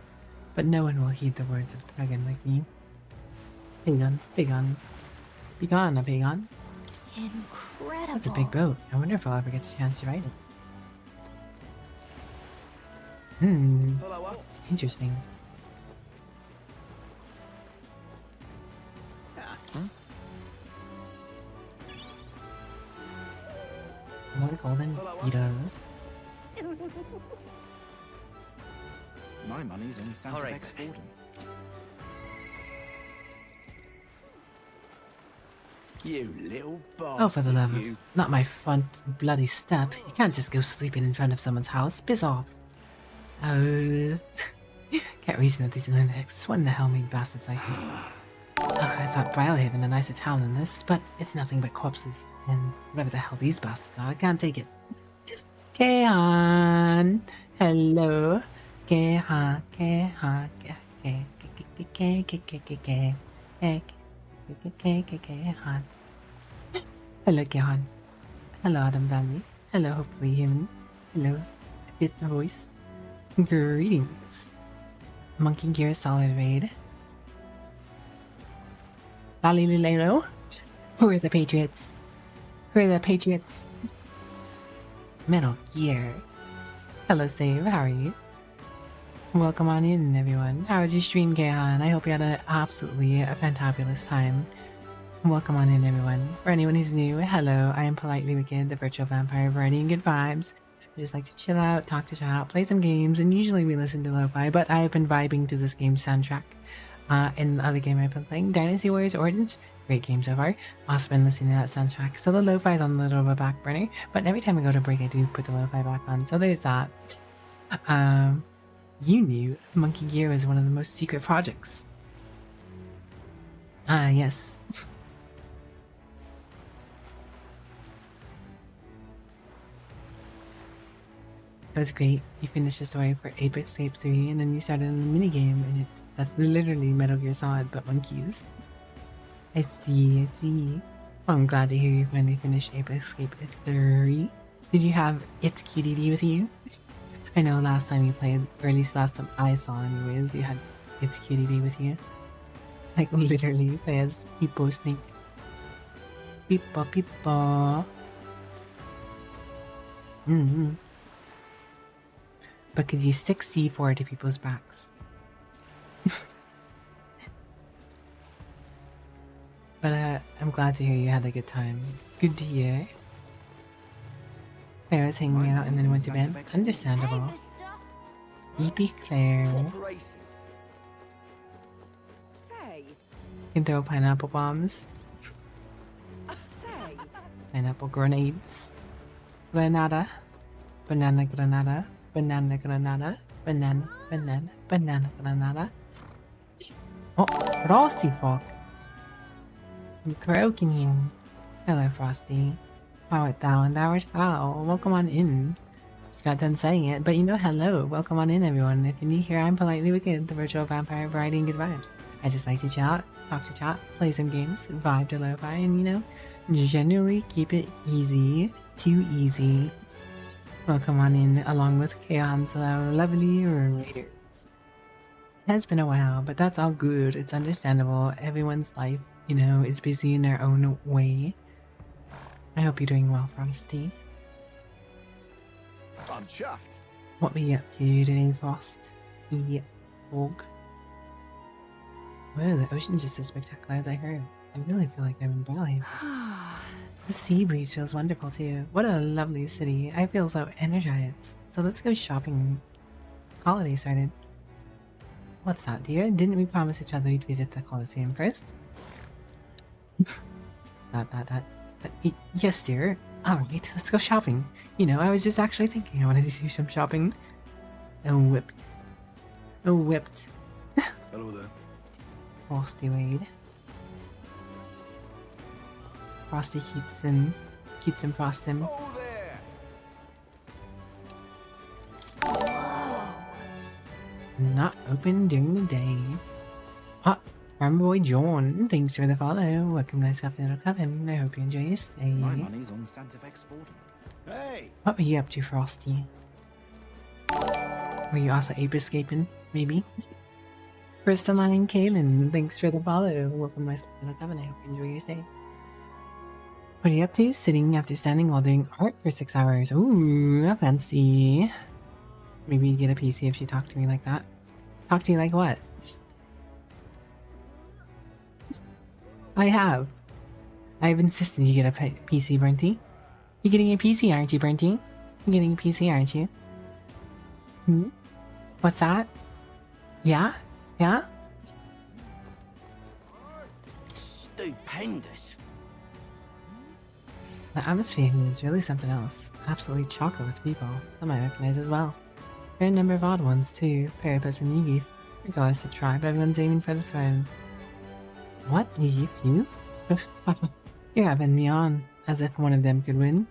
But no one will heed the words of a pagan like me. Pagan, pagan. Begone, a pagan. Incredible. That's a big boat. I wonder if I'll ever get a chance to ride it. Interesting. More golden Vito. My money's on Santa Vex Forden. You little bastard. Oh, for the love of... Not my front bloody step. You can't just go sleeping in front of someone's house. Piss off. Can't reason with these lunatics. What in the hell made bastards like this? Ugh, I thought Brylehaven a nicer town than this, but it's nothing but corpses. And whatever the hell these bastards are, I can't take it. Kehan! Hello? Kehan, Kehan, Kehan. Hello, Kehan. Hello, Adam Valley. Hello, hopefully human. Hello, a bit voice. Greetings. Monkey Gear Solid Raid. Lalililelo? Who are the Patriots? Who are the Patriots? Metal Gear. Hello, Save. How are you? Welcome on in, everyone. How was your stream, Kehan? I hope you had a fantabulous time. Welcome on in, everyone. For anyone who's new, hello. I am Politely Wicked, the virtual vampire providing good vibes. I just like to chill out, talk to chat, play some games, and usually we listen to lo-fi, but I've been vibing to this game's soundtrack. And the other game I've been playing, Dynasty Warriors Origins, great game so far. Also been listening to that soundtrack, so the lo-fi is on a little of a back burner, but every time I go to break I do put the lo-fi back on, so there's that. You knew Monkey Gear was one of the most secret projects. Yes. That was great. You finished the story for 8-Bit Escape 3, and then you started on a minigame, and that's literally Metal Gear Solid, but monkeys. I see, I see. Well, I'm glad to hear you finally finished 8-Bit Escape 3. Did you have It's QDD with you? I know last time you played, or at least last time I saw anyways, you had It's QDD with you. Like, literally, you play as Peepo Snake. Peepo, Peepo. But could you stick C4 to people's backs? But I'm glad to hear you had a good time. It's good to hear. Claire was hanging out and then went to bed. Understandable. Beepy Claire. Can throw pineapple bombs. Pineapple grenades. Granada. Banana granada. Banana granada. Banana granada. Oh, Frosty Frog. I'm croaking him. Hello, Frosty. How art thou and thou art how? Welcome on in. Just got done saying it, but you know, hello. Welcome on in, everyone. If you're new here, I'm Politely Wicked, the virtual vampire providing good vibes. I just like to chill out, talk to chat, play some games, vibe to lo-fi, and you know, generally keep it easy, too easy. Welcome on in, along with Kehan's lovely raiders. It has been a while, but that's all good. It's understandable. Everyone's life, you know, is busy in their own way. I hope you're doing well, Frosty. I'm chuffed. What were you up to today, Frost? Idiot. Bog. Whoa, the ocean's just as spectacular as I heard. I really feel like I'm in Bali. The sea breeze feels wonderful too. What a lovely city. I feel so energized. So let's go shopping. Holiday started. What's that, dear? Didn't we promise each other we'd visit the Colosseum first? that. Yes, dear. Alright, let's go shopping. You know, I was just actually thinking I wanted to do some shopping. Oh, whipped. Oh, whipped. Hello there. Frosty Wade. Frosty Keatson. Keatson Frostin. Oh, there! Not open during the day. Ah, Farm Boy John. Thanks for the follow. Welcome to Nice Coffee Little Coven. I hope you enjoy your stay. My money's on Santa Fe Exporting. Hey! What were you up to, Frosty? Were you also ape escaping? Maybe? Crystalline Kaylin, thanks for the follow. Welcome to Nice Coffee Little Coven. I hope you enjoy your stay. What are you up to? Sitting after standing while doing art for 6 hours. Ooh, fancy. Maybe you'd get a PC if she talked to me like that. Talk to you like what? I have. I've insisted you get a PC, Bernty. You're getting a PC, aren't you, Bernty? You're getting a PC, aren't you? Hmm? What's that? Yeah? Yeah? Stupendous. The atmosphere here is really something else. Absolutely chocker with people. Some I recognize as well. Fair number of odd ones too. Parapus and Yigif. Regardless of tribe, everyone's aiming for the throne. What? Yigif, you? You're having me on. As if one of them could win.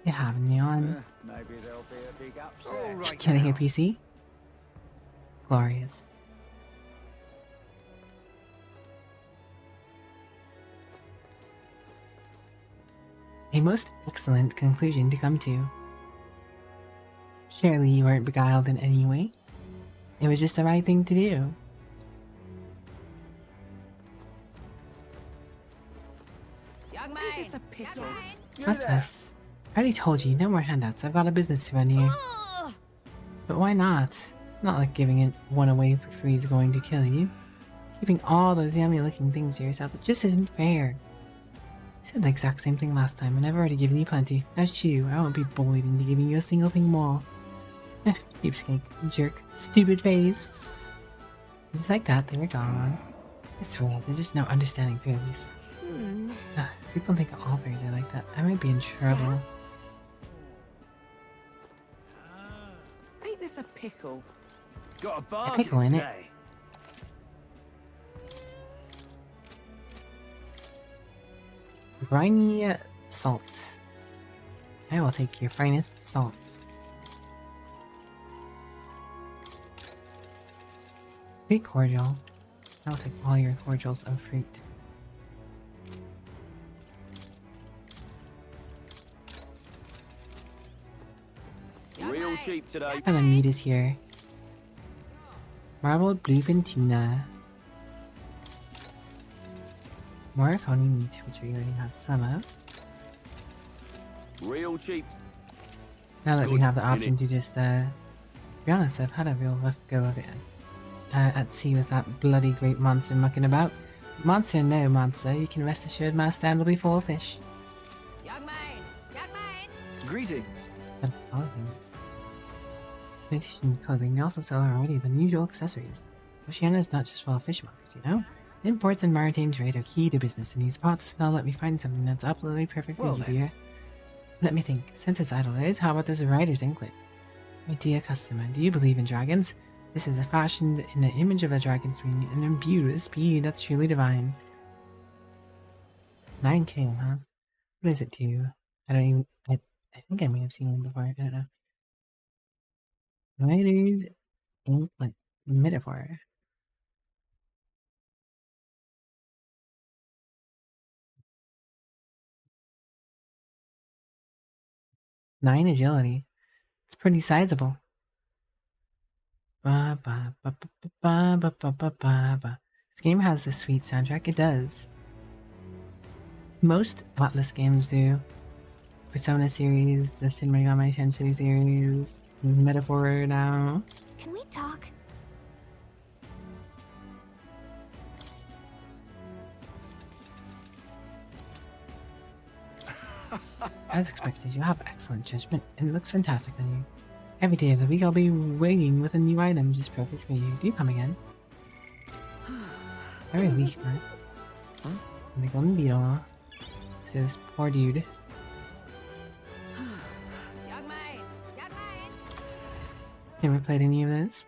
You're having me on. Maybe there'll be a big upset. Getting a PC? Glorious. A most excellent conclusion to come to. Surely you weren't beguiled in any way. It was just the right thing to do. Young man, it's a pickle. What's I already told you, no more handouts. I've got a business to run here. But why not? It's not like giving it one away for free is going to kill you. Keeping all those yummy looking things to yourself, it just isn't fair. I said the exact same thing last time, and I've already given you plenty. That's you. I won't be bullied into giving you a single thing more. Cheapskate, jerk, stupid face. Just like that, they were gone. It's real, there's just no understanding fairies. If people think all fairies are like that, I might be in trouble. Ain't this a pickle? Got a A bargain pickle in it. today. Briny salt. I will take your finest salts. Fruit cordial. I'll take all your cordials of fruit. Real cheap today. What kind of meat is here? Marbled bluefin tuna. Moroconi meat, which we already have some of. Real cheap. Now that we Good, have the option innit? to just, to be honest, I've had a real rough go of it at sea with that bloody great monster mucking about. Monster, no monster, you can rest assured my stand will be full of fish. Young man. Greetings. But other things. In addition to clothing, we also sell a variety of unusual accessories. Oceania is not just full of fishmongers, you know? Imports and maritime trade are key to business in these parts. Now let me find something that's absolutely perfect for you, dear. Let me think. Since it's idlers, how about this writer's anklet? My dear customer, do you believe in dragons? This is fashioned in the image of a dragon's wing and imbued with speed that's truly divine. 9K, huh? What is it to you? I don't even... I think I may have seen one before. I don't know. Writer's anklet. Metaphor. Nine agility. It's pretty sizable. Ba ba ba ba ba ba ba ba ba ba. This game has a sweet soundtrack. It does. Most Atlas games do. Persona series, the Shin Megami Tensei series, Metaphor now. Can we talk? As expected, you have excellent judgment, and it looks fantastic on you. Every day of the week I'll be waiting with a new item just perfect for you. Do you come again? Every week, right? Huh? And the golden beetle. So this poor dude. Never played any of those.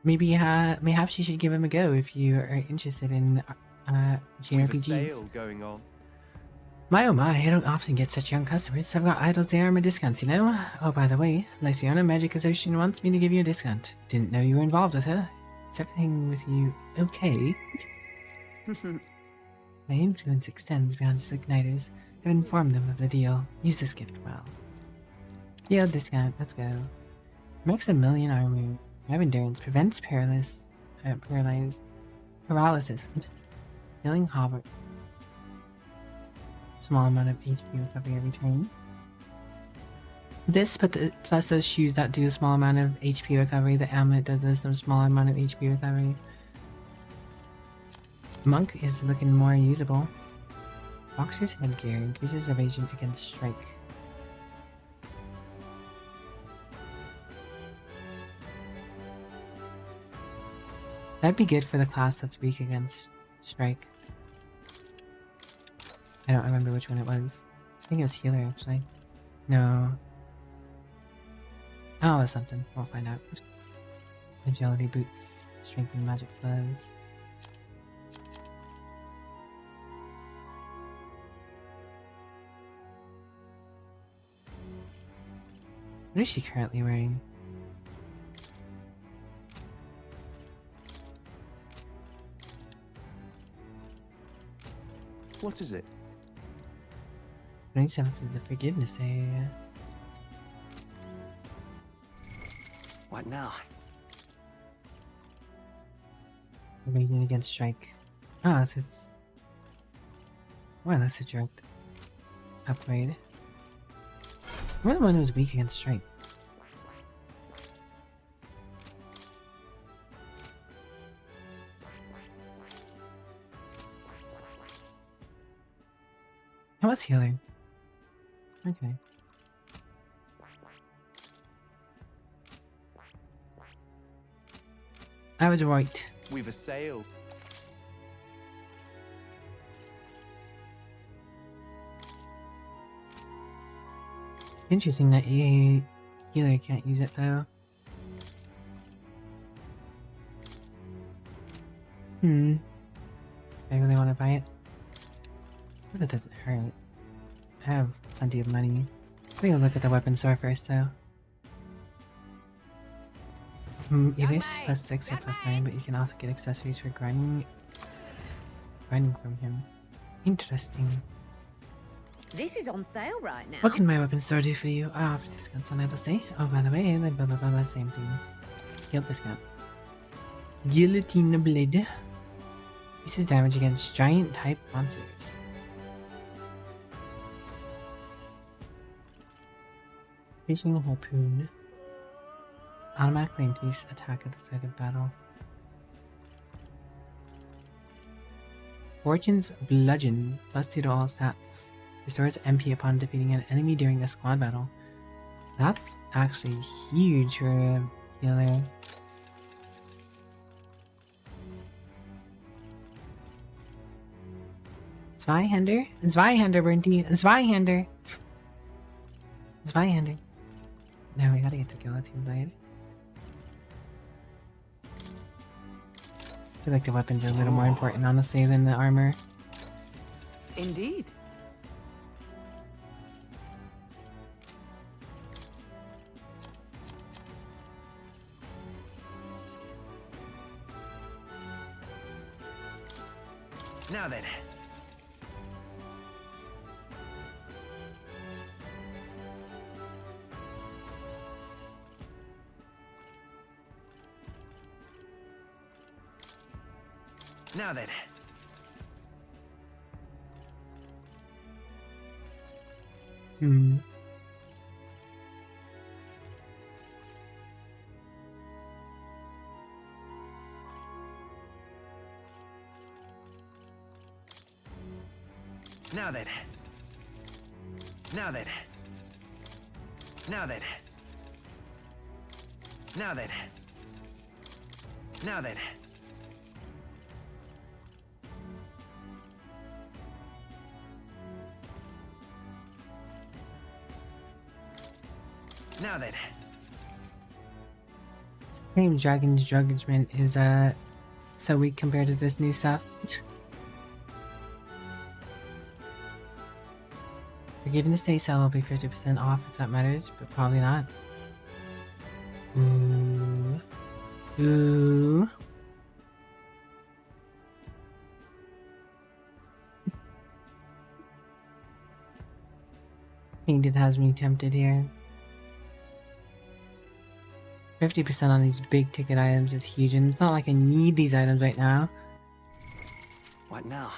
Mayhaps you should give him a go if you are interested in JRPGs. Going on. My oh my, I don't often get such young customers. I've got idols they armor discounts, you know? Oh, by the way, Lysiana Magic Association wants me to give you a discount. Didn't know you were involved with her. Is everything with you okay? My influence extends beyond just igniters. I've informed them of the deal. Use this gift well. Yield discount, let's go. Max a million armor. I have endurance. Prevents paralysis. Healing hover. Small amount of HP recovery every turn. This, but plus those shoes that do a small amount of HP recovery. The amulet does some small amount of HP recovery. Monk is looking more usable. Boxer's headgear increases evasion against strike. That'd be good for the class that's weak against strike. I don't remember which one it was. I think it was healer, actually. No. Oh, it was something. We'll find out. Agility boots. Strengthen magic gloves. What is she currently wearing? What is it? 27th is the Forgiveness Day. What now? Evasion against strike. Oh, so it's more or less a direct upgrade. We're the one who's weak against strike. Oh, that's healing. Okay. I was right. We've assailed. Interesting that healer can't use it though. I really want to buy it. Because it doesn't hurt. I have plenty of money. Take a look at the weapon store first though. Either +6 or +9, but you can also get accessories for grinding from him. Interesting. This is on sale right now. What can my weapon store do for you? I offer discounts on idle stay. Oh, by the way, blah blah blah, same thing. Guild discount. Guillotine blade. Increases damage against giant type monsters. Reaching a harpoon. Automatically increase attack at the start of battle. Fortune's Bludgeon. +2 to all stats. Restores MP upon defeating an enemy during a squad battle. That's actually huge for a healer. Zweihander? Zweihander, Bernty. Zweihander! Zweihander. No, we gotta get the Guillotine Blade. I feel like the weapons are a little more important, honestly, than the armor. Indeed. Now then. Now then. Now then. Now then. Now then. Now then. Now then. Now then. Supreme Dragon's judgment is so weak compared to this new stuff. Forgiven the state sale will be 50% off if that matters, but probably not. Ooh. Ooh. Tainted has me tempted here. 50% on these big ticket items is huge, and it's not like I need these items right now. What now?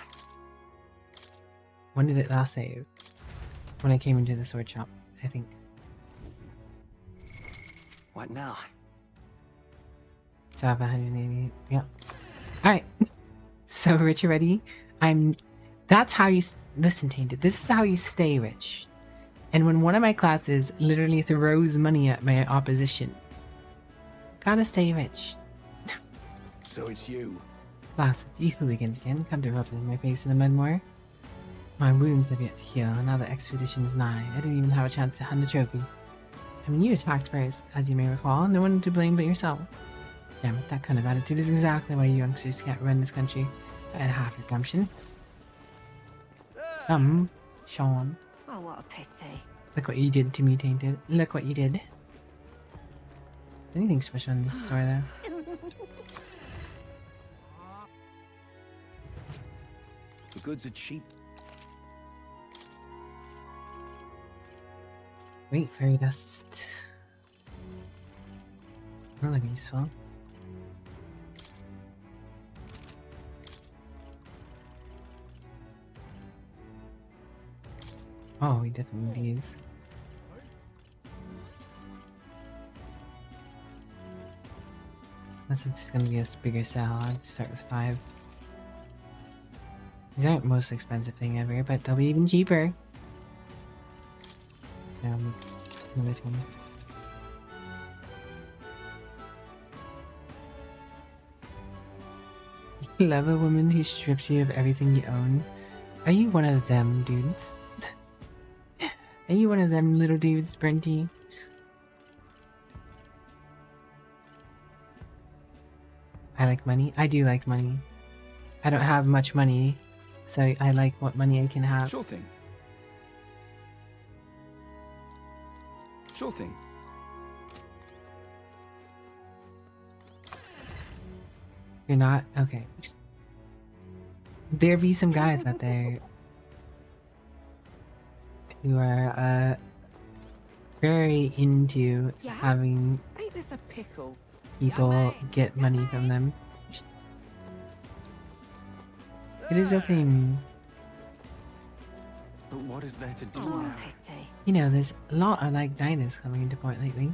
When did it last save? When I came into the sword shop, I think. What now? So I have 188. Yeah. Alright. So rich already. That's how you... Listen, Tainted. This is how you stay rich. And when one of my classes literally throws money at my opposition, gotta stay rich. So it's you. Plus, it's you hooligans again. Come to rub it in my face in the mud more. My wounds have yet to heal, and now the expedition is nigh. I didn't even have a chance to hunt a trophy. I mean, you attacked first, as you may recall. No one to blame but yourself. Damn it, that kind of attitude is exactly why you youngsters can't run this country. I had half your gumption. Sean. Oh, what a pity. Look what you did to me, Tainted. Look what you did. Anything special in this story, though? The goods are cheap. Wait, fairy dust. Really useful. Oh, we definitely need these. Unless it's just gonna be a bigger sale, I'll start with 5. These aren't the most expensive thing ever, but they'll be even cheaper. Another 20. You love a woman who strips you of everything you own? Are you one of them dudes? Are you one of them little dudes, Brenty? I like money. I do like money. I don't have much money, so I like what money I can have. Sure thing. Sure thing. You're not? Okay. There be some guys out there who are very into having Ain't this a pickle? people get money from them. It is a thing. But what is there to do Oh, now? pity. You know, there's a lot of like diners coming into port lately.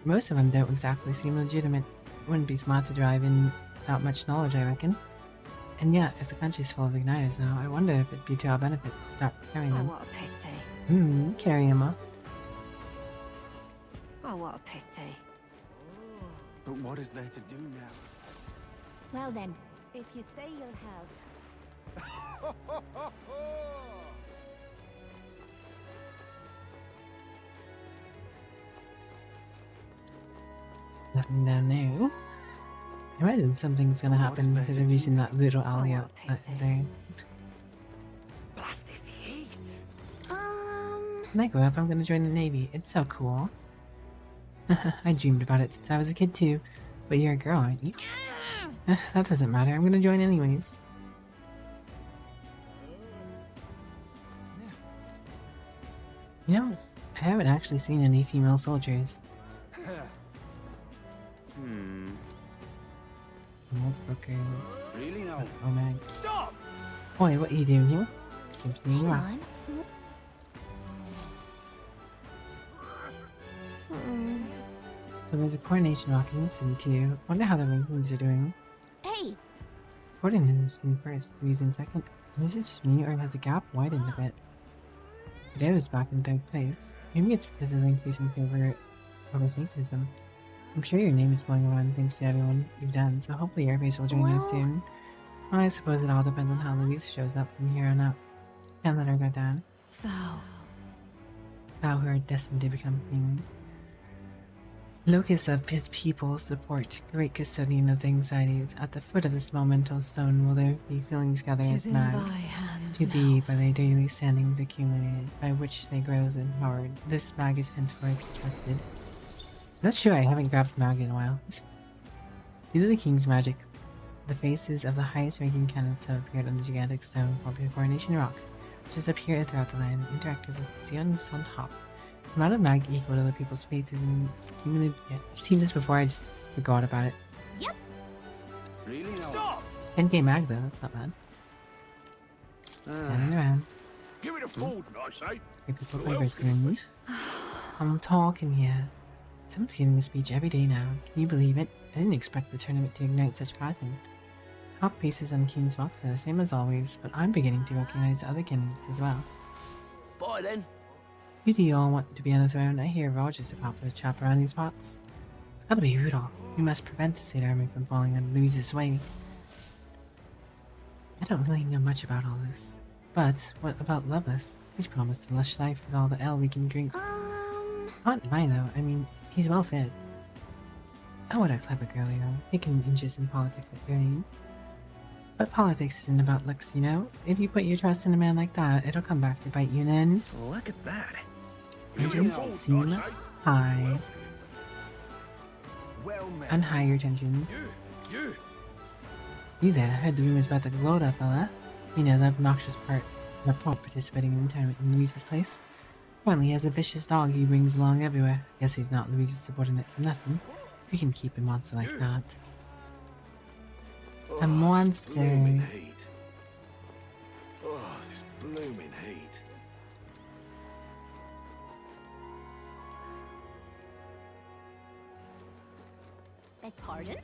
Most of them don't exactly seem legitimate. Wouldn't be smart to drive in without much knowledge, I reckon. And yeah, if the country's full of igniters now, I wonder if it'd be to our benefit to start carrying Oh, them. what a pity. Carry them up. Oh, what a pity. But what is there to do now? Well then, if you say you'll have... Nothing down there. I imagine something's gonna happen because I'm using that little alley out that is there. Blast this heat! When I grow up, I'm gonna join the Navy. It's so cool. I dreamed about it since I was a kid too. But you're a girl, aren't you? That doesn't matter. I'm gonna join anyways. You know, I haven't actually seen any female soldiers. Notebooker. Really now? Oh man. Stop! Oi, what are you doing here? Seems to me you are. So there's a coronation rock in the city too. Wonder how the rankings are doing. Hey! Gordon is in first, Louise in second. Is it just me or has the gap widened a bit? Gadeo's back in 3rd place. Maybe it's because of the increasing favor over sanctism. I'm sure your name is going around thanks to everyone you've done, so hopefully your face will join us soon. Well, I suppose it all depends on how Louise shows up from here on out. Can't let her go down. Thou who are destined to become king. Locus of his people, support, great custodian of the anxieties. At the foot of this monumental stone will there be feelings gather as mad. To thee by thy daily standings accumulated, by which they grows empowered. This mag is henceforth trusted. That's true, I haven't grabbed mag in a while. Due to the king's magic, the faces of the highest ranking candidates have appeared on the gigantic stone called the Coronation Rock, which has appeared throughout the land, interactive with the Sions on top. The amount of mag equal to the people's faith is accumulated. Yeah, I've seen this before, I just forgot about it. Yep. Really? Stop! 10k mag though, that's not bad. Standing around. Give it a fold, I say. People conversing. I'm talking here. Someone's giving a speech every day now. Can you believe it? I didn't expect the tournament to ignite such passion. Top faces on King's Walk are the same as always, but I'm beginning to recognize other candidates as well. Bye then. Who do you all want to be on the throne? I hear Roger's a popular chap around these parts. It's gotta be Rudolph. We must prevent the state army from falling on Louise's way. I don't really know much about all this. But what about Lovelace? He's promised a lush life with all the ale we can drink. Not mine though, I mean, he's well fed. Oh, what a clever girl you are, taking an interest in politics at your age. But politics isn't about looks, you know? If you put your trust in a man like that, it'll come back to bite you in. Look at that. Tensions seem high. And higher tensions. You there, heard the rumors about the Gloda fella? You know, the obnoxious part participating in the tournament in Louise's place? Apparently he has a vicious dog he brings along everywhere. Guess he's not Louise's subordinate for nothing. We can keep a monster like that. A monster. This blooming heat. Oh, this blooming heat. Beg pardon?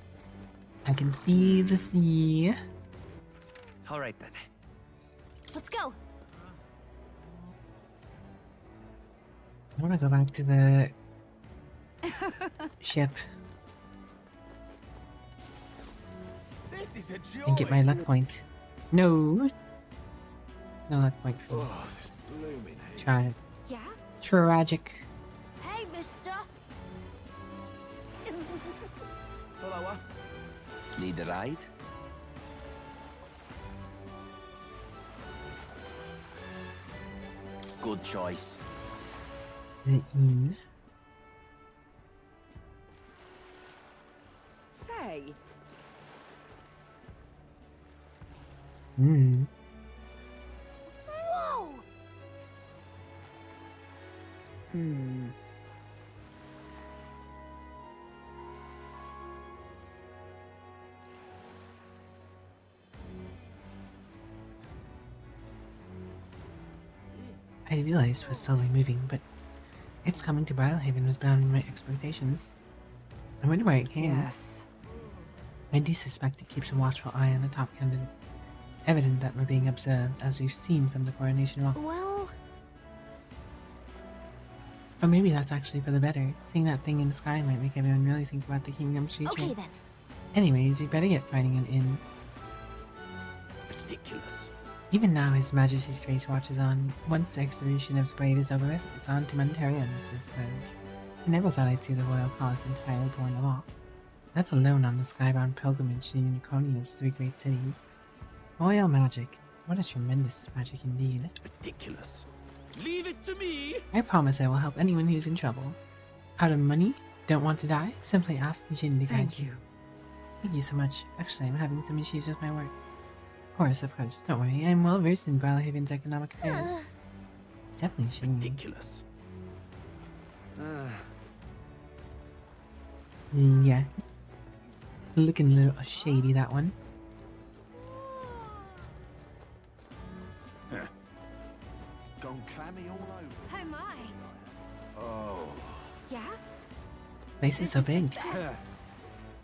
I can see the sea. All right then. Let's go. I want to go back to the ship This is a joy. and get my luck point. No. No luck point for me. Oh, this blooming heat. Try it. Yeah? Tragic. Hey, mister. Follower. Need a ride? Good choice. The inn. Say, Hmm. Whoa! I realized was slowly moving, but its coming to Brylehaven was beyond my expectations. I wonder where it came. Yes. I do suspect it keeps a watchful eye on the top candidates. Evident that we're being observed, as we've seen from the Coronation Rock. Well, Or maybe that's actually for the better. Seeing that thing in the sky might make everyone really think about the kingdom's future. okay then. Anyways, we better get finding an inn. Ridiculous. Even now, His Majesty's Face Watch is on. Once the execution of Brave is over with, it's on to Montarians, I suppose. I never thought I'd see the royal palace entirely torn aloft. Let alone on the skybound pilgrimage to Uniconia's 3 great cities. Royal magic. What a tremendous magic indeed. Ridiculous. Leave it to me. I promise I will help anyone who's in trouble. Out of money? Don't want to die? Simply ask Jin to guide Thank you. Thank you so much. Actually, I'm having some issues with my work. Of course, don't worry. I'm well versed in Brylehaven's economic affairs. It's definitely shady. Ridiculous. Yeah. Looking a little shady, that one. Gone clammy all over. Oh my. Oh. Yeah? Place is so big.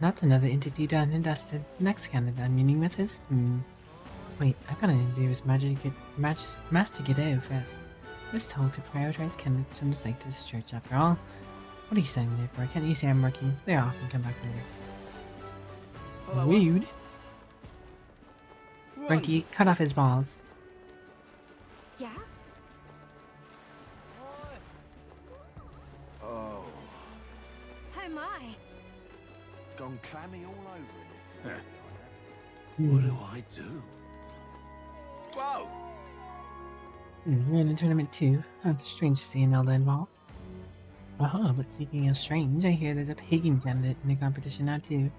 That's another interview done and dusted. Next candidate I'm meeting with is... Wait, I've got an interview with Master Gadeo first. was told to prioritize candidates from the Sanctus Church after all. What are you standing there for? Can't you say I'm working? Clear off and come back later. Rude. Frankie, cut off his balls. Yeah? Oh. Oh my. Gone clammy all over it. What do I do? Whoa! You're in the tournament too. Oh, strange to see an Elder involved. Oh, but speaking of strange, I hear there's a pagan candidate in the competition now too.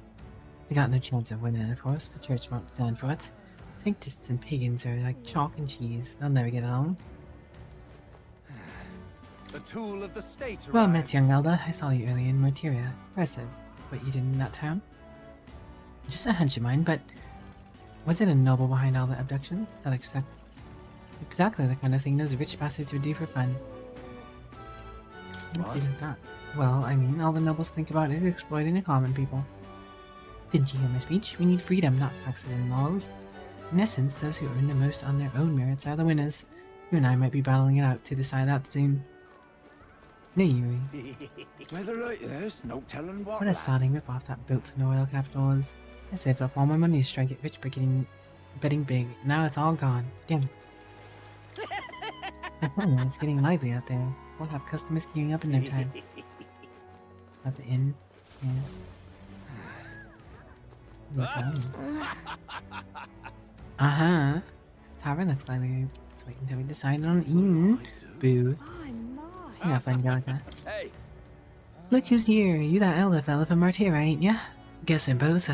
They got no chance of winning, of course. The church won't stand for it. Sanctists and pagans are like chalk and cheese. They'll never get along. The tool of the state. Well met, young Elder. I saw you earlier in Martyria. Impressive. What you did in that town? Just a hunch of mine, but was it a noble behind all the abductions? That exactly the kind of thing those rich bastards would do for fun. What is that? Well, I mean, all the nobles think about is exploiting the common people. Didn't you hear my speech? We need freedom, not taxes and laws. In essence, those who earn the most on their own merits are the winners. You and I might be battling it out to decide that soon. No, Yuri. Weather like this, no telling what. What a sodding rip off that boat from the royal capital was. I saved up all my money to strike it rich by betting big. Now it's all gone. Damn. It's getting lively out there. We'll have customers queuing up in no time. At the inn. Yeah. Uh-huh. This tavern looks lively. Let's wait until we decide on an inn. Boo. Yeah, fun, Gallica. Hey. Look who's here. You that elder fella from Martyra, ain't ya? Guess we both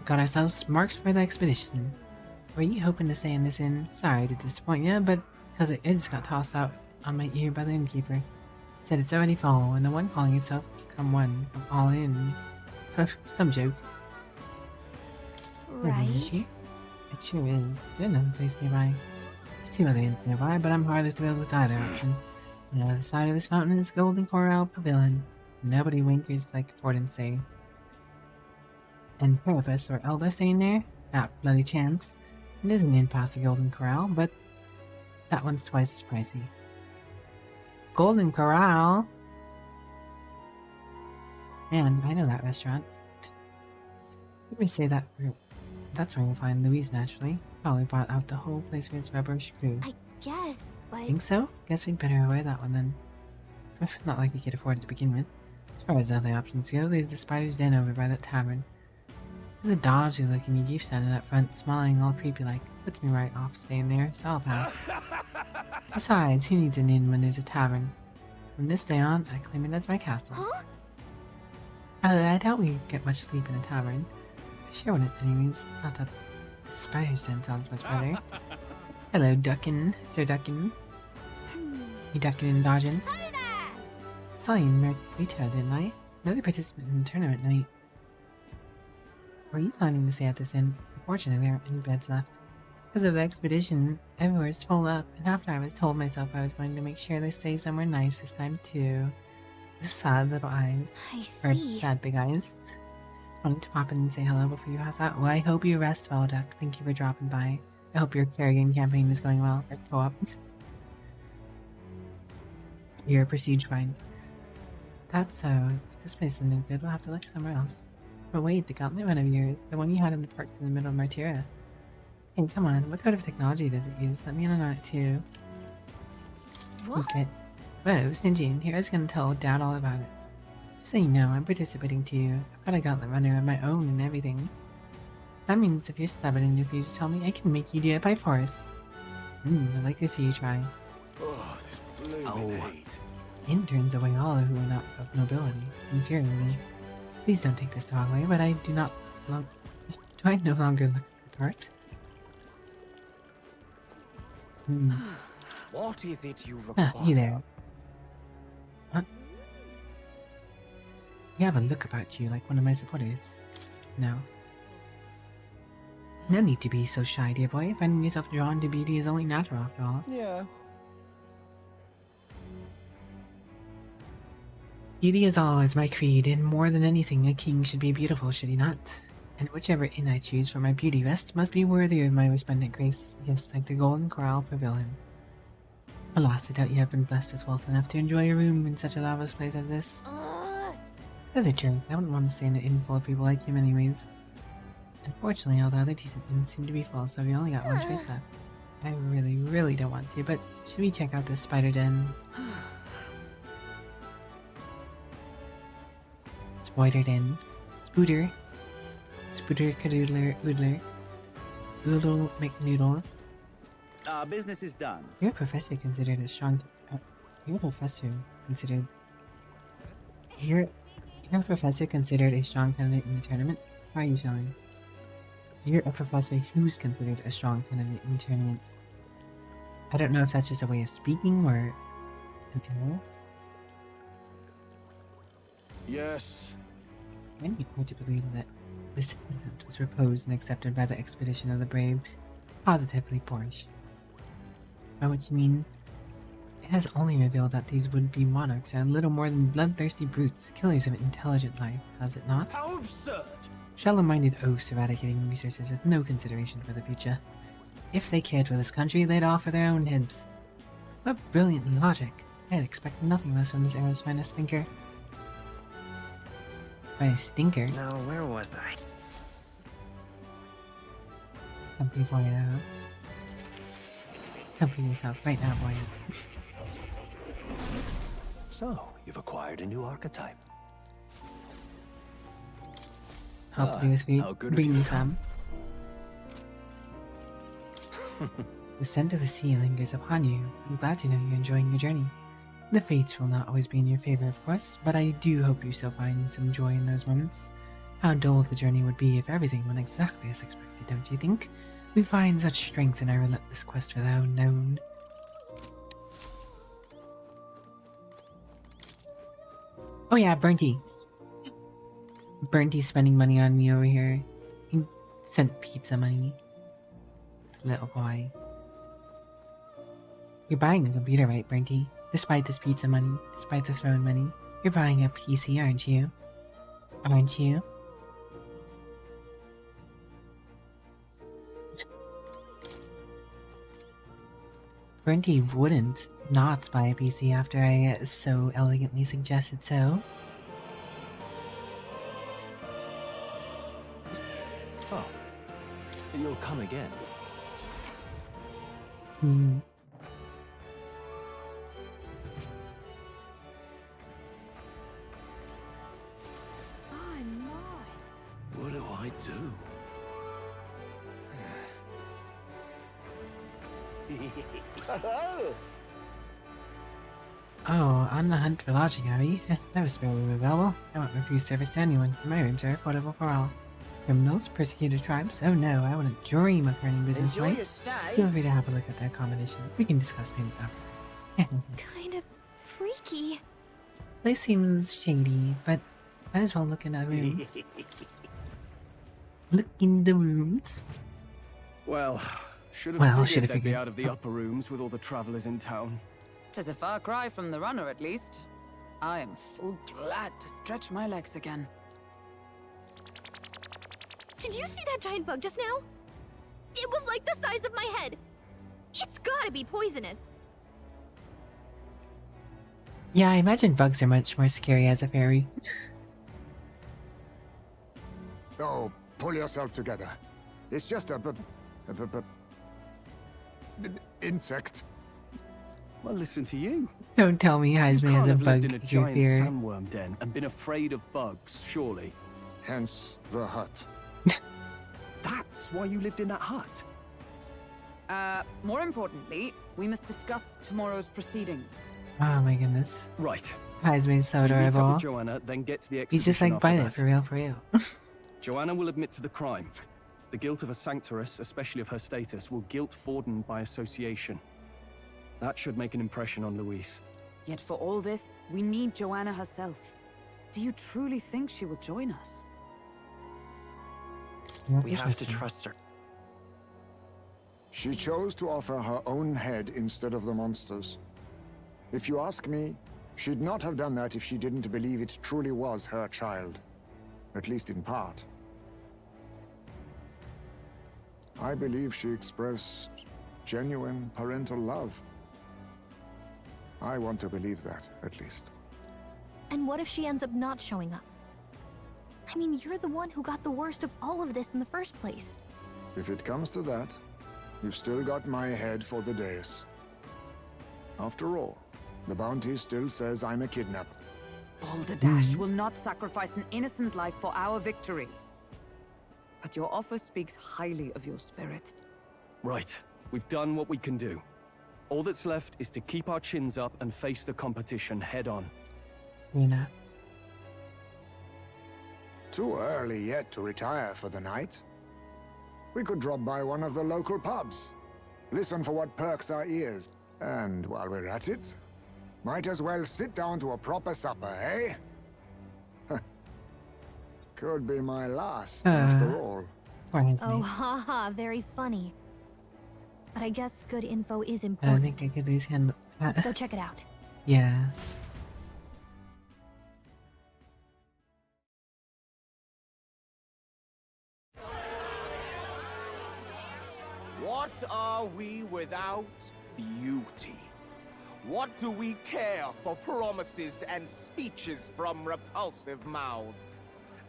got ourselves marks for the expedition. Were you hoping to stay in this inn? Sorry to disappoint ya, but because it just got tossed out on my ear by the innkeeper. Said it's already full, and the one calling itself come all in. Some joke. Right. Is she? It sure is. Is there another place nearby? There's 2 other inns nearby, but I'm hardly thrilled with either option. On the other side of this fountain is Golden Corral Pavilion. Nobody winkers like Ford and say. And Parapus or Elder staying there? That bloody chance. It is an inn past the Golden Corral, but that one's twice as pricey. Golden Corral? Man, I know that restaurant. You would say that's where you'll find Louise naturally. Probably bought out the whole place for his rubbish crew. I guess, but... Think so? Guess we'd better avoid that one then. Not like we could afford it to begin with. As far as other options go, there's the Spider's Den over by that tavern. There's a dodgy looking Yigif standing up front, smiling all creepy like. Puts me right off staying there, so I'll pass. Besides, who needs an inn when there's a tavern? From this day on, I claim it as my castle. Huh? I doubt we get much sleep in a tavern. I sure wouldn't anyways. Not that the Spider's Den sounds much better. Hello, Duckin. Sir Duckin. You ducking and dodging? Saw you in Merita, didn't I? Another participant in the tournament night. Were you planning to stay at this inn? Unfortunately, there aren't any beds left. Because of the expedition, everywhere's full up, and after I was told myself I was going to make sure they stay somewhere nice this time too. The sad little eyes. I see. Or sad big eyes. Wanted to pop in and say hello before you pass out. Well, I hope you rest well, Duck. Thank you for dropping by. I hope your carrigan campaign is going well. Or co-op. You're a prestige find. That's so. If this place isn't good, we'll have to look somewhere else. But wait, the gauntlet run of yours, the one you had in the park in the middle of Martyria. Hey, come on, what sort of technology does it use? Let me in on it too. What? Secret. Whoa, Sinjin, Hero's gonna tell Dad all about it. Just so you know, I'm participating too. I've got a gauntlet runner of my own and everything. That means if you're stubborn and refuse to tell me, I can make you do it by force. I'd like to see you try. Oh, this blooming heat. Interns away all who are not of nobility. It's infuriating. Please don't take this the wrong way, but I do not do I no longer look the part? What is it you've You there. What? You have a look about you like one of my supporters. No. No need to be so shy, dear boy. Finding yourself drawn to beauty is only natural after all. Yeah. Beauty is all is my creed, and more than anything, a king should be beautiful, should he not? And whichever inn I choose for my beauty rest must be worthy of my resplendent grace, yes, like the Golden Corral Pavilion. Alas, I doubt you have been blessed with wealth enough to enjoy a room in such a lavish place as this. As a jerk, I wouldn't want to stay in an inn full of people like him anyways. Unfortunately, all the other decent inns seem to be full, so we only got one choice left. I really, really don't want to, but should we check out this spider den? Spider den. Spooter. Spooter cadoodler oodler. Oodle McNoodle. Our business is done. You're a professor considered a strong... you're a professor considered... You're a professor considered a strong candidate in the tournament? How are you feeling? You're a professor who's considered a strong candidate in the tournament. I don't know if that's just a way of speaking or an error. Yes. I find it hard to believe that this attempt was proposed and accepted by the expedition of the brave. It's positively boorish. By which you mean, it has only revealed that these would-be monarchs are little more than bloodthirsty brutes, killers of intelligent life, has it not? How absurd! Shallow-minded oafs eradicating resources with no consideration for the future. If they cared for this country, they'd offer their own heads. What brilliant logic! I'd expect nothing less from this era's finest thinker. Finest stinker? Now, where was I? Come for you. Come for yourself right now, boy. So, you've acquired a new archetype. Hopefully with me, bring me some. The scent of the sea lingers upon you. I'm glad to know you're enjoying your journey. The fates will not always be in your favor, of course, but I do hope you still find some joy in those moments. How dull the journey would be if everything went exactly as expected, don't you think? We find such strength in our relentless quest for the unknown. Oh yeah, Burnty. Burnty's spending money on me over here. He sent pizza money. This little boy. You're buying a computer, right, Burnty? Despite this pizza money, despite this phone money, you're buying a PC, aren't you? Aren't you? Burnty wouldn't not buy a PC after I so elegantly suggested so. Oh, you'll come again. Hmm. What do I do? Oh, on the hunt for lodging, are we? I have a spare room available. I won't refuse service to anyone. My rooms are affordable for all. Criminals, persecuted tribes? Oh no, I wouldn't dream of earning business Enjoy right. your stay. Feel free to have a look at their accommodations. We can discuss payment afterwards. Kind of freaky. Place seems shady, but might as well look in the rooms. Look in the rooms. Well, should have Well, figured should have they'd be figured. out of the upper rooms with all the travelers in town. 'Tis a far cry from the runner, at least. I am full glad to stretch my legs again. Did you see that giant bug just now? It was like the size of my head. It's gotta be poisonous. Yeah, I imagine bugs are much more scary as a fairy. Oh, pull yourself together. It's just a insect. Well, listen to you. Don't tell me Heisman You has can't a have lived bug in a you giant fear. sandworm den and been afraid of bugs, surely. Hence the hut. That's why you lived in that hut. More importantly, we must discuss tomorrow's proceedings. Oh my goodness. Right. Heisman's so You meet up adorable. with Joanna, then get to the He's just exhibition like after Violet, that. for real, for real. Joanna will admit to the crime. The guilt of a sanctoress, especially of her status, will guilt Forden by association. That should make an impression on Louise. Yet for all this, we need Joanna herself. Do you truly think she will join us? We have to trust her. She chose to offer her own head instead of the monster's. If you ask me, she'd not have done that if she didn't believe it truly was her child. At least in part. I believe she expressed genuine parental love. I want to believe that, at least. And what if she ends up not showing up? I mean, you're the one who got the worst of all of this in the first place. If it comes to that, you've still got my head for the dais. After all, the bounty still says I'm a kidnapper. Balderdash will not sacrifice an innocent life for our victory. But your offer speaks highly of your spirit. Right. We've done what we can do. All that's left is to keep our chins up and face the competition head on. Rena. Too early yet to retire for the night. We could drop by one of the local pubs. Listen for what perks our ears. And while we're at it, might as well sit down to a proper supper, eh? Could be my last, after all. Oh, haha, very funny. But I guess good info is I important. don't think I could lose handle. Let's go check it out. Yeah. What are we without beauty? What do we care for promises and speeches from repulsive mouths?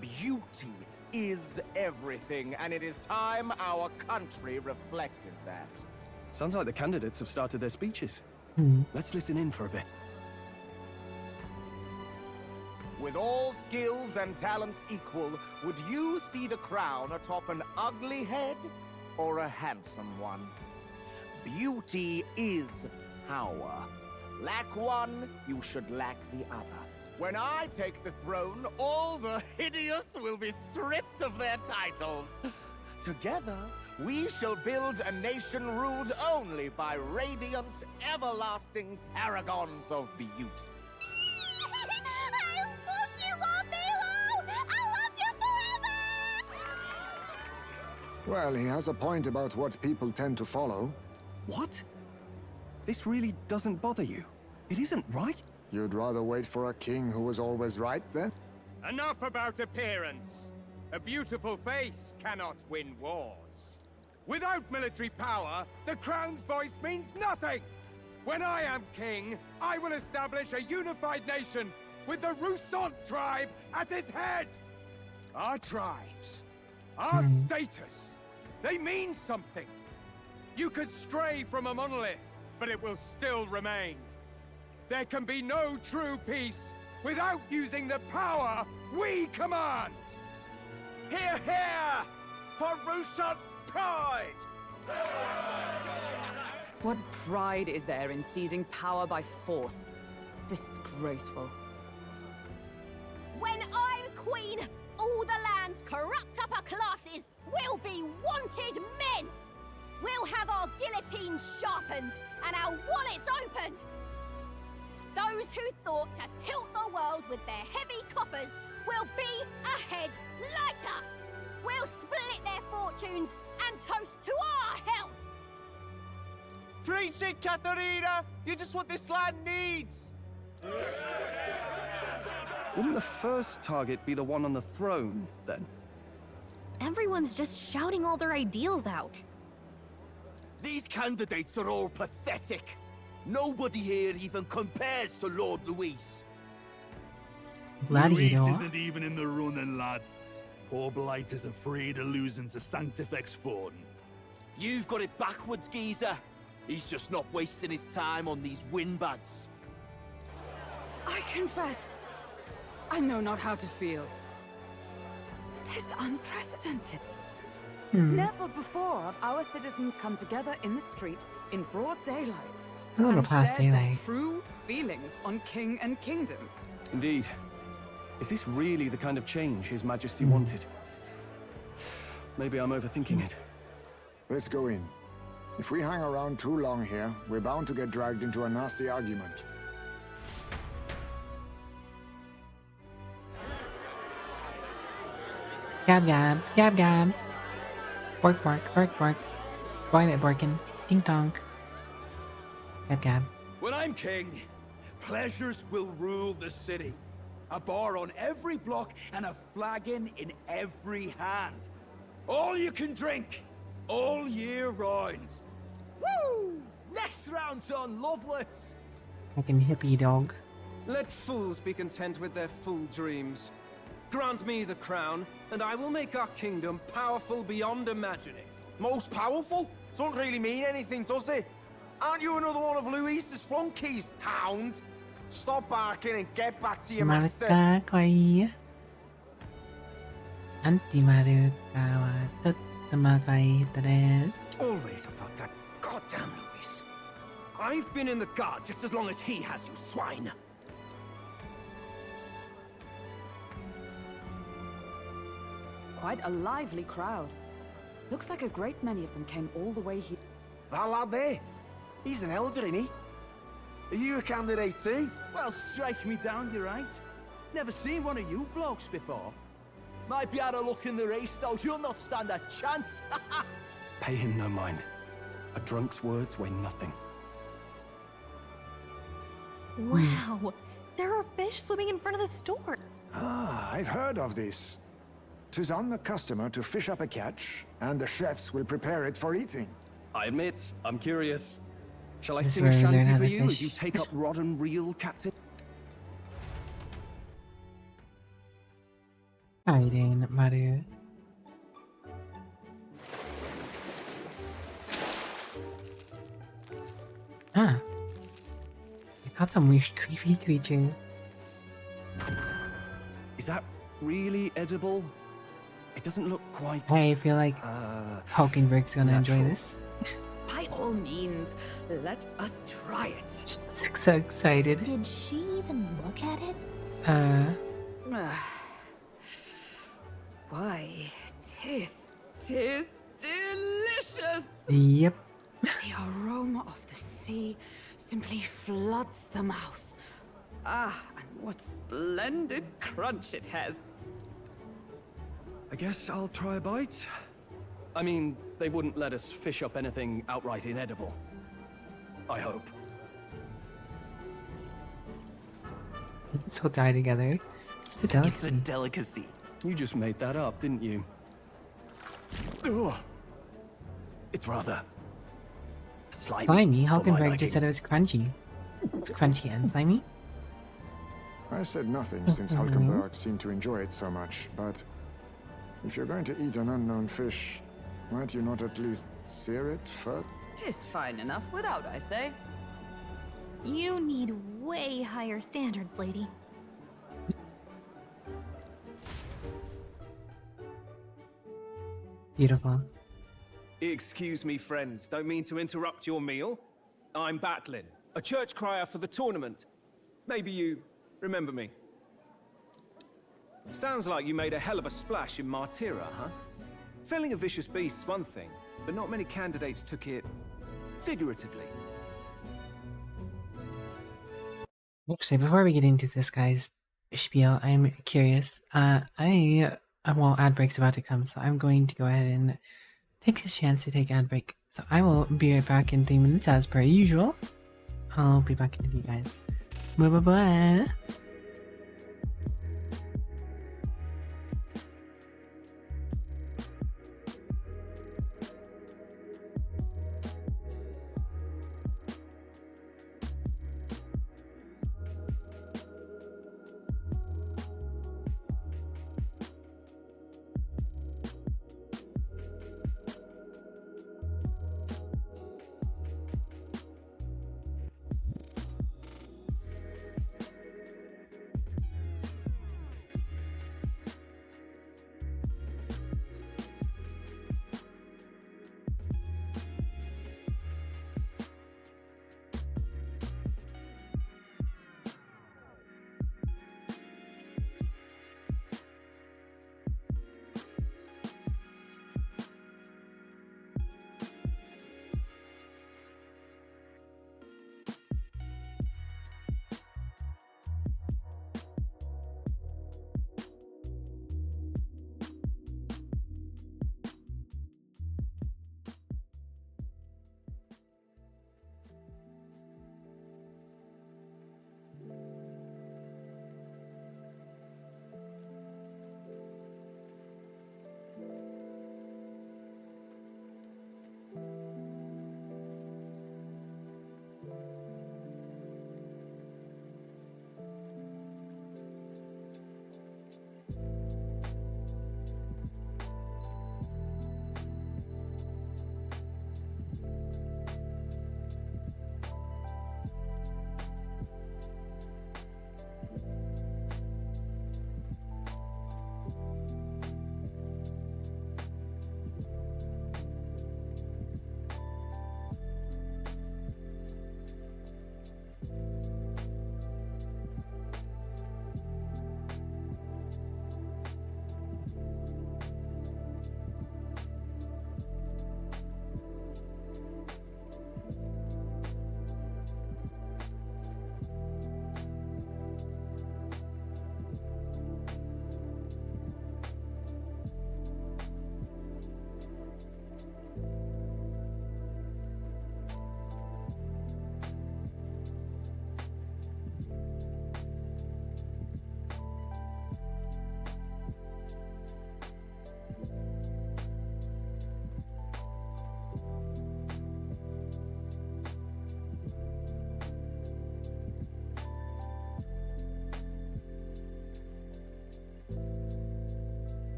Beauty is everything, and it is time our country reflected that. Sounds like the candidates have started their speeches. Let's listen in for a bit. With all skills and talents equal, would you see the crown atop an ugly head or a handsome one? Beauty is power. Lack one, you should lack the other. When I take the throne, all the hideous will be stripped of their titles. Together, we shall build a nation ruled only by radiant, everlasting paragons of beauty. I love you, Lord Milo! I love you forever! Well, he has a point about what people tend to follow. What? This really doesn't bother you? It isn't right? You'd rather wait for a king who was always right, then? Enough about appearance. A beautiful face cannot win wars. Without military power, the crown's voice means nothing! When I am king, I will establish a unified nation with the Roussant tribe at its head! Our tribes, our status, they mean something. You could stray from a monolith, but it will still remain. There can be no true peace without using the power we command! Hear, hear! For Roussant pride! What pride is there in seizing power by force? Disgraceful. When I'm queen, all the land's corrupt upper classes will be wanted men! We'll have our guillotines sharpened and our wallets open! Those who thought to tilt the world with their heavy coffers will be a head lighter! We'll split their fortunes and toast to our health! Preach it, Katharina! You just what this land needs! Wouldn't the first target be the one on the throne, then? Everyone's just shouting all their ideals out. These candidates are all pathetic. Nobody here even compares to Lord Luis. Gladiator. Luis isn't even in the running, lad. Poor Blight is afraid of losing to Sanctifex Forden. You've got it backwards, geezer. He's just not wasting his time on these windbags. I confess, I know not how to feel. 'Tis unprecedented. Never before have our citizens come together in the street in broad daylight A little and past shared their daylight. true feelings on king and kingdom. Indeed. Is this really the kind of change His Majesty wanted? Maybe I'm overthinking it. Let's go in. If we hang around too long here, we're bound to get dragged into a nasty argument. Gab gab, gab gab. Bork bork, bork bork. Toilet borkin. Ding dong. Gab gab. When I'm king, pleasures will rule the city. A bar on every block and a flagon in every hand. All you can drink, all year round. Woo! Next round's on Loveless. Fucking hippie dog. Let fools be content with their fool dreams. Grant me the crown, and I will make our kingdom powerful beyond imagining. Most powerful? Doesn't really mean anything, does it? Aren't you another one of Luis's flunkies, hound? Stop barking and get back to your master. Marka koi. Antimaru ka wa tottemo kai desu. Always about that goddamn Luis. I've been in the guard just as long as he has, you swine. Quite a lively crowd. Looks like a great many of them came all the way here. That lad there, he's an elder, isn't he? Are you a candidate too? Well, strike me down, you're right. Never seen one of you blokes before. Might be had a look in the race, though. You'll not stand a chance. Pay him no mind. A drunk's words weigh nothing. Wow, there are fish swimming in front of the store. Ah, I've heard of this. 'Tis on the customer to fish up a catch, and the chefs will prepare it for eating. I admit, I'm curious. Shall I This is sing a where we learn shanty how for to you as fish. you take up rod and reel, Captain? How are you doing, Maru? Ah. I got some weird creepy creature. Is that really edible? It doesn't look quite... I feel like Hulkenberg's gonna enjoy natural. this. By all means, let us try it. She's so excited. Did she even look at it? Why, tis delicious! Yep. The aroma of the sea simply floods the mouth. Ah, and what splendid crunch it has. I guess I'll try a bite. I mean, they wouldn't let us fish up anything outright inedible. I hope. So tie together. It's a delicacy. It's a delicacy. You just made that up, didn't you? Ugh. It's rather... Slimy. for my Hulkenberg liking. just said it was crunchy. It's crunchy and slimy. I said nothing since Hulkenberg seemed to enjoy it so much, but if you're going to eat an unknown fish, might you not at least sear it first? Tis fine enough without, I say. You need way higher standards, lady. Beautiful. Excuse me, friends. Don't mean to interrupt your meal. I'm Batlin, a church crier for the tournament. Maybe you remember me. Sounds like you made a hell of a splash in Martyra, huh? Felling a vicious beast's one thing, but not many candidates took it figuratively. Actually, before we get into this guy's spiel, I'm curious. Well, ad break's about to come, so I'm going to go ahead and take this chance to take ad break. So I will be right back in 3 minutes as per usual. I'll be back in a few, guys. Bye bye bye.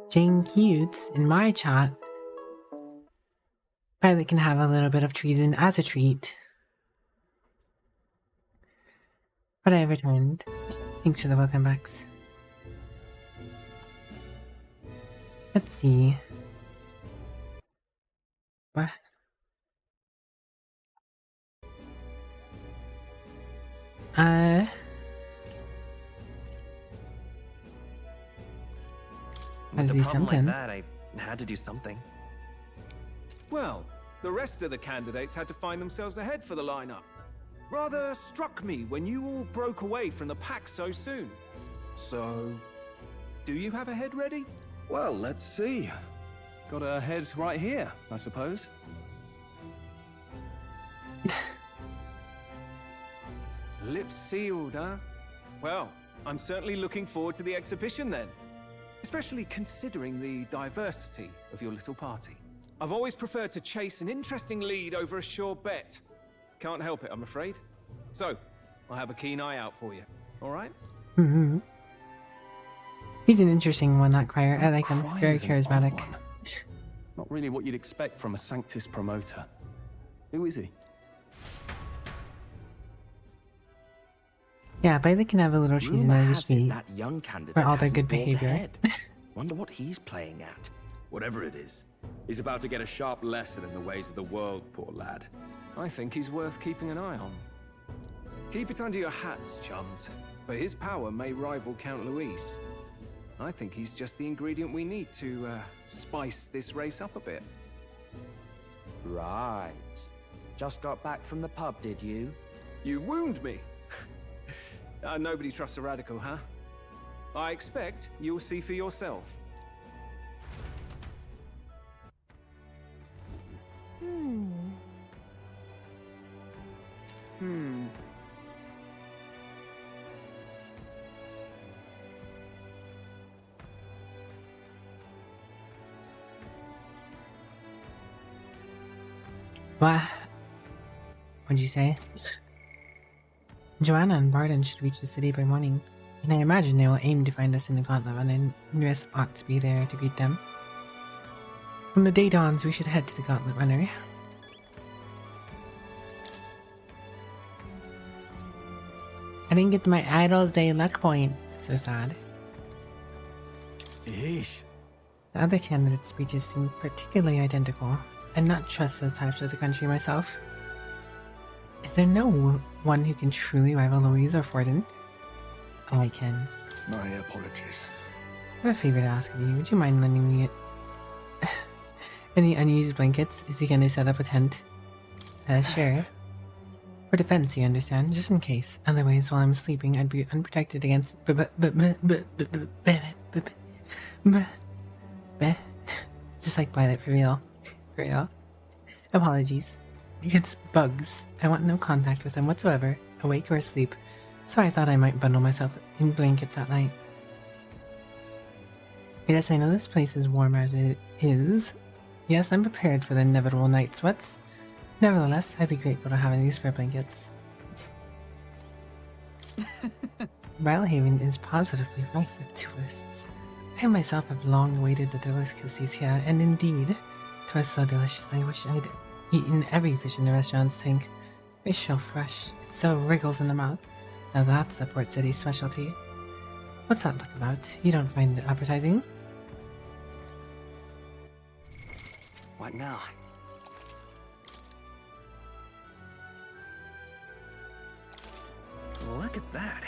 Jane Cutes in my chat. Pilot can have a little bit of treason as a treat. But I have returned. Thanks for the welcome backs. Let's see. What? With Had to a do problem something. like that, I had to do something. Well, the rest of the candidates had to find themselves ahead for the lineup. Rather struck me when you all broke away from the pack so soon. So, do you have a head ready? Well, let's see. Got a head right here, I suppose. Lips sealed, huh? Well, I'm certainly looking forward to the exhibition then. Especially considering the diversity of your little party. I've always preferred to chase an interesting lead over a sure bet. Can't help it, I'm afraid. So, I'll have a keen eye out for you, alright? Mm-hmm. He's an interesting one, that crier. I like him. Crier's Very an odd charismatic. one. Not really what you'd expect from a Sanctus promoter. Who is he? Yeah, but they can have a little cheese in Rumor their has it street that young candidate for all their hasn't good bought behavior. ahead. Wonder what he's playing at. Whatever it is, he's about to get a sharp lesson in the ways of the world, poor lad. I think he's worth keeping an eye on. Keep it under your hats, chums. But his power may rival Count Luis. I think he's just the ingredient we need to spice this race up a bit. Right. Just got back from the pub, did you? You wound me. Nobody trusts a radical, huh? I expect you'll see for yourself. What? What'd you say? Joanna and Barden should reach the city by morning, and I imagine they will aim to find us in the Gauntlet Run, and Nuis ought to be there to greet them. When the day dawns, we should head to the Gauntlet Runner. I didn't get my Idol's Day luck point. So sad. Yeesh. The other candidates' speeches seem particularly identical. I'd not trust those types of the country myself. Is there no one who can truly rival Louise or Forden? Oh, I can. My apologies. I have a favor to ask of you. Would you mind lending me any unused blankets? Is he gonna set up a tent? Sure. For defense, you understand, just in case. Otherwise, while I'm sleeping, I'd be unprotected against just like Violet, for real. For real. Apologies. Against bugs. I want no contact with them whatsoever, awake or asleep, so I thought I might bundle myself in blankets at night. Yes, I know this place is warm as it is. Yes, I'm prepared for the inevitable night sweats. Nevertheless, I'd be grateful to have these spare blankets. Brylehaven is positively rife with tourists. I myself have long awaited the delicacies here, and indeed, 'twas so delicious I wish I'd eaten every fish in the restaurant's tank. Fish so fresh, it so wriggles in the mouth. Now that's a Port City specialty. What's that look about? You don't find it appetizing? What now? Look at that.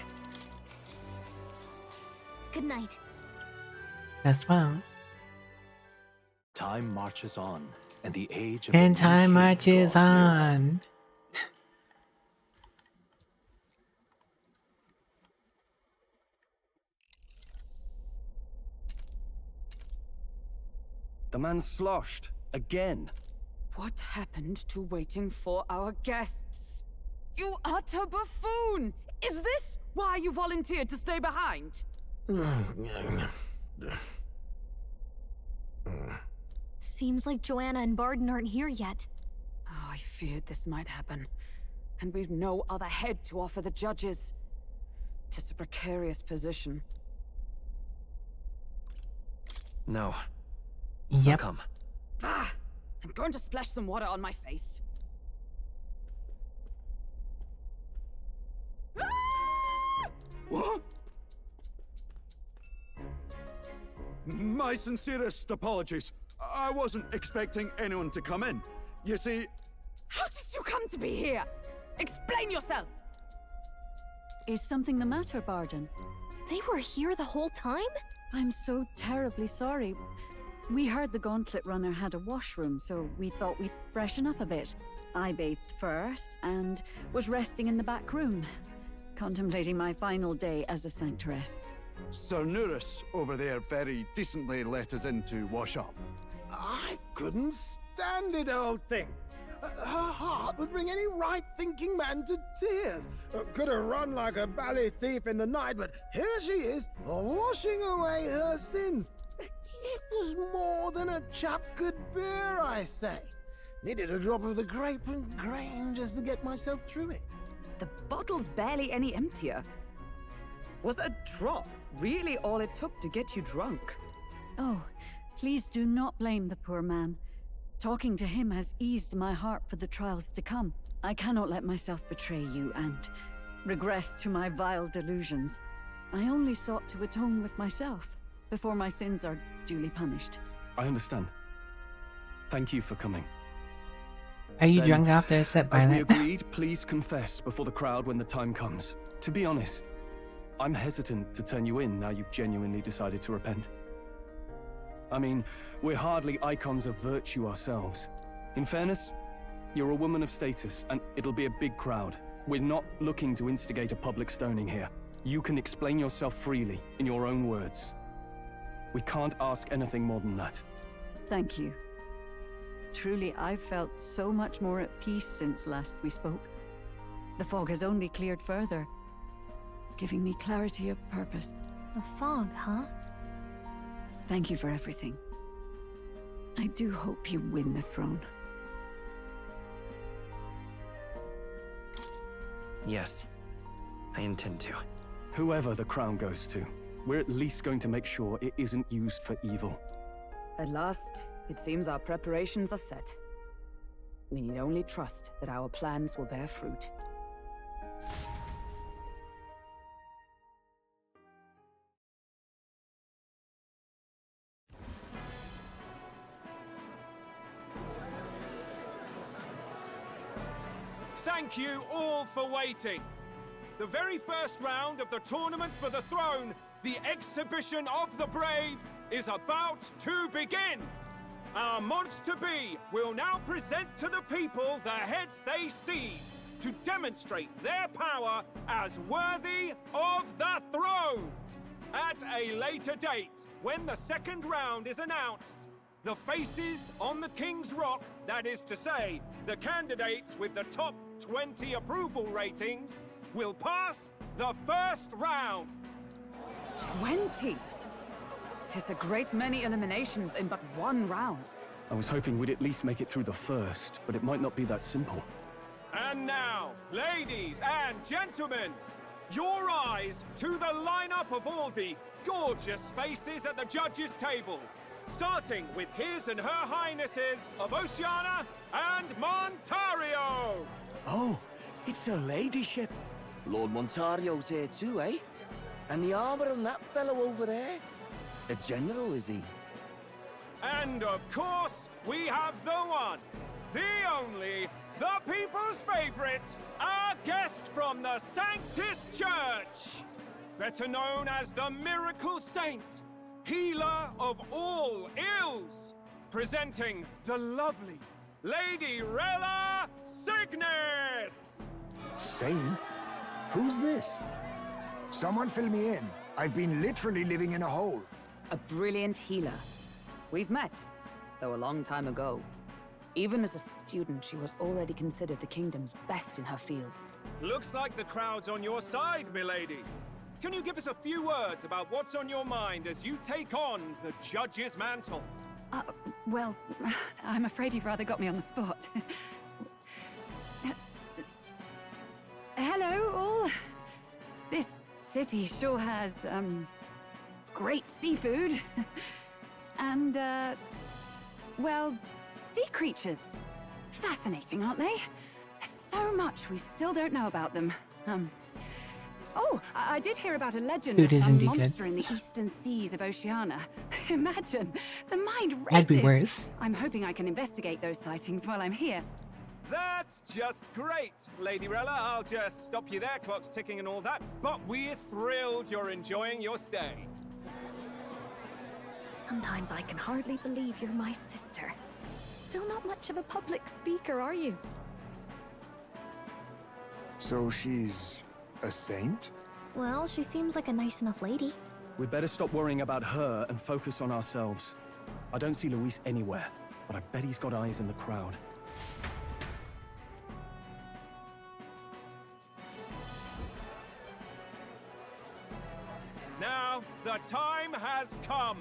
Good night. Best well. Time marches on, and the age of And the new time king marches draws nearer. on. The man's sloshed. Again. What happened to waiting for our guests? You utter buffoon! Is this why you volunteered to stay behind? Seems like Joanna and Barden aren't here yet. Oh, I feared this might happen. And we've no other head to offer the judges. 'Tis a precarious position. No. Yep. Come. Ah! I'm going to splash some water on my face. What? My sincerest apologies. I wasn't expecting anyone to come in. You see... How did you come to be here? Explain yourself! Is something the matter, Barden? They were here the whole time? I'm so terribly sorry. We heard the Gauntlet Runner had a washroom, so we thought we'd freshen up a bit. I bathed first and was resting in the back room, contemplating my final day as a sanctoress. Sir Nuris over there very decently let us in to wash up. I couldn't stand it, old thing. Her heart would bring any right-thinking man to tears. Could have run like a bally thief in the night, but here she is, washing away her sins. It was more than a chap could bear, I say. Needed a drop of the grape and grain just to get myself through it. The bottle's barely any emptier. Was a drop really all it took to get you drunk? Oh, please do not blame the poor man. Talking to him has eased my heart for the trials to come. I cannot let myself betray you and regress to my vile delusions. I only sought to atone with myself before my sins are duly punished. I understand. Thank you for coming. Are you Then, drunk after a sip by as we that? agreed, please confess before the crowd when the time comes. To be honest, I'm hesitant to turn you in now you've genuinely decided to repent. I mean, we're hardly icons of virtue ourselves. In fairness, you're a woman of status, and it'll be a big crowd. We're not looking to instigate a public stoning here. You can explain yourself freely, in your own words. We can't ask anything more than that. Thank you. Truly, I've felt so much more at peace since last we spoke. The fog has only cleared further, giving me clarity of purpose. A fog, huh? Thank you for everything. I do hope you win the throne. Yes, I intend to. Whoever the crown goes to, we're at least going to make sure it isn't used for evil. At last, it seems our preparations are set. We need only trust that our plans will bear fruit. Thank you all for waiting. The very first round of the tournament for the throne, the exhibition of the brave, is about to begin. Our mods-to-be will now present to the people the heads they seized to demonstrate their power as worthy of the throne. At a later date, when the second round is announced, the faces on the King's Rock, that is to say, the candidates with the top 20 approval ratings, will pass the first round. 20? 'Tis a great many eliminations in but one round. I was hoping we'd at least make it through the first, but it might not be that simple. And now, ladies and gentlemen, your eyes to the lineup of all the gorgeous faces at the judges' table, starting with His and Her Highnesses of Oceania and Montario. Oh, it's her ladyship. Lord Montario's here too, eh? And the armor on that fellow over there? A general, is he? And of course, we have the one, the only, the people's favorite, our guest from the Sanctus Church, better known as the Miracle Saint, healer of all ills, presenting the lovely Lady Rella Cygnus! Saint? Who's this? Someone fill me in. I've been literally living in a hole. A brilliant healer. We've met, though a long time ago. Even as a student, she was already considered the kingdom's best in her field. Looks like the crowd's on your side, milady. Can you give us a few words about what's on your mind as you take on the judge's mantle? Well, I'm afraid you've rather got me on the spot. Hello, all. This city sure has, great seafood. And, well, sea creatures. Fascinating, aren't they? There's so much we still don't know about them. Oh, I did hear about a legend of some monster in the eastern seas of Oceania. Imagine, the mind races. That'd be worse. I'm hoping I can investigate those sightings while I'm here. That's just great, Lady Rella. I'll just stop you there, clock's ticking and all that. But we're thrilled you're enjoying your stay. Sometimes I can hardly believe you're my sister. Still not much of a public speaker, are you? So she's a saint? Well, she seems like a nice enough lady. We'd better stop worrying about her and focus on ourselves. I don't see Luis anywhere, but I bet he's got eyes in the crowd. Now, the time has come.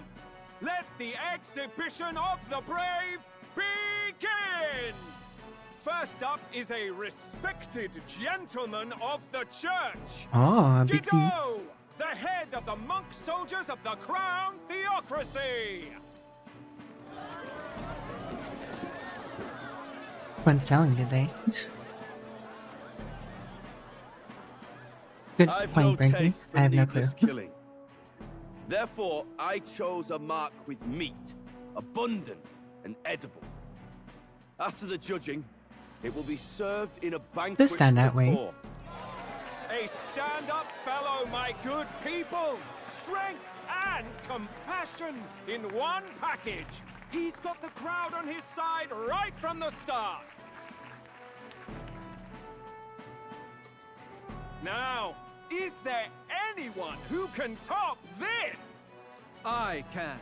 Let the exhibition of the brave begin! First up is a respected gentleman of the church. Oh, big Dido, the head of the monk soldiers of the Crown Theocracy. Went selling, did they? Good I've point, no Frankie. taste for I have no clue. needless killing. Therefore, I chose a mark with meat, abundant and edible. After the judging, it will be served in a banquet. Just stand that for way. the poor. A stand-up fellow, my good people. Strength and compassion in one package. He's got the crowd on his side right from the start. Now, is there anyone who can top this? I can.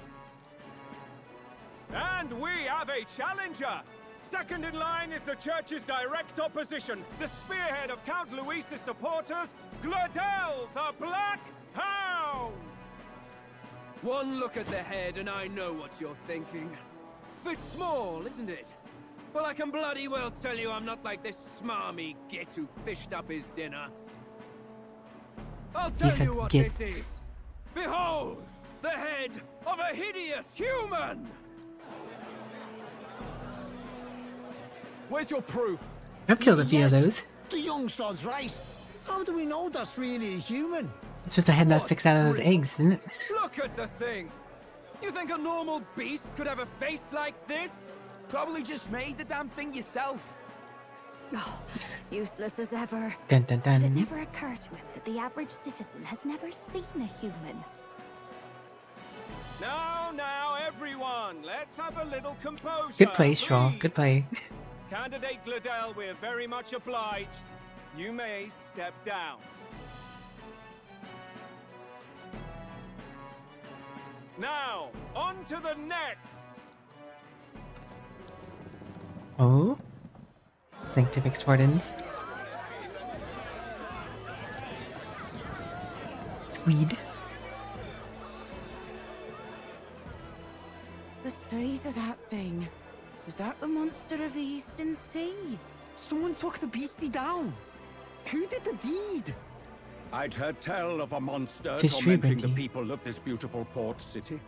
And we have a challenger. Second in line is the church's direct opposition, the spearhead of Count Luis's supporters, Gladel the Black Hound! One look at the head and I know what you're thinking. Bit small, isn't it? Well, I can bloody well tell you I'm not like this smarmy git who fished up his dinner. I'll tell you what this is. Behold, the head of a hideous human! Where's your proof? I've killed a few of those. The young sod's right. How do we know that's really a human? It's just a head that sticks out of those eggs, isn't it? Look at the thing! You think a normal beast could have a face like this? Probably just made the damn thing yourself. Oh, useless as ever. Dun, dun, dun. Did it never occur to him that the average citizen has never seen a human? Now, everyone, let's have a little composure. Good play, Straw. Good play. Candidate Gladel, we're very much obliged. You may step down. Now, on to the next. Oh? Sanctific Spartans. Swede. The size of that thing. Is that the monster of the Eastern Sea? Someone took the beastie down. Who did the deed? I'd heard tell of a monster Tis tormenting true, the people of this beautiful port city.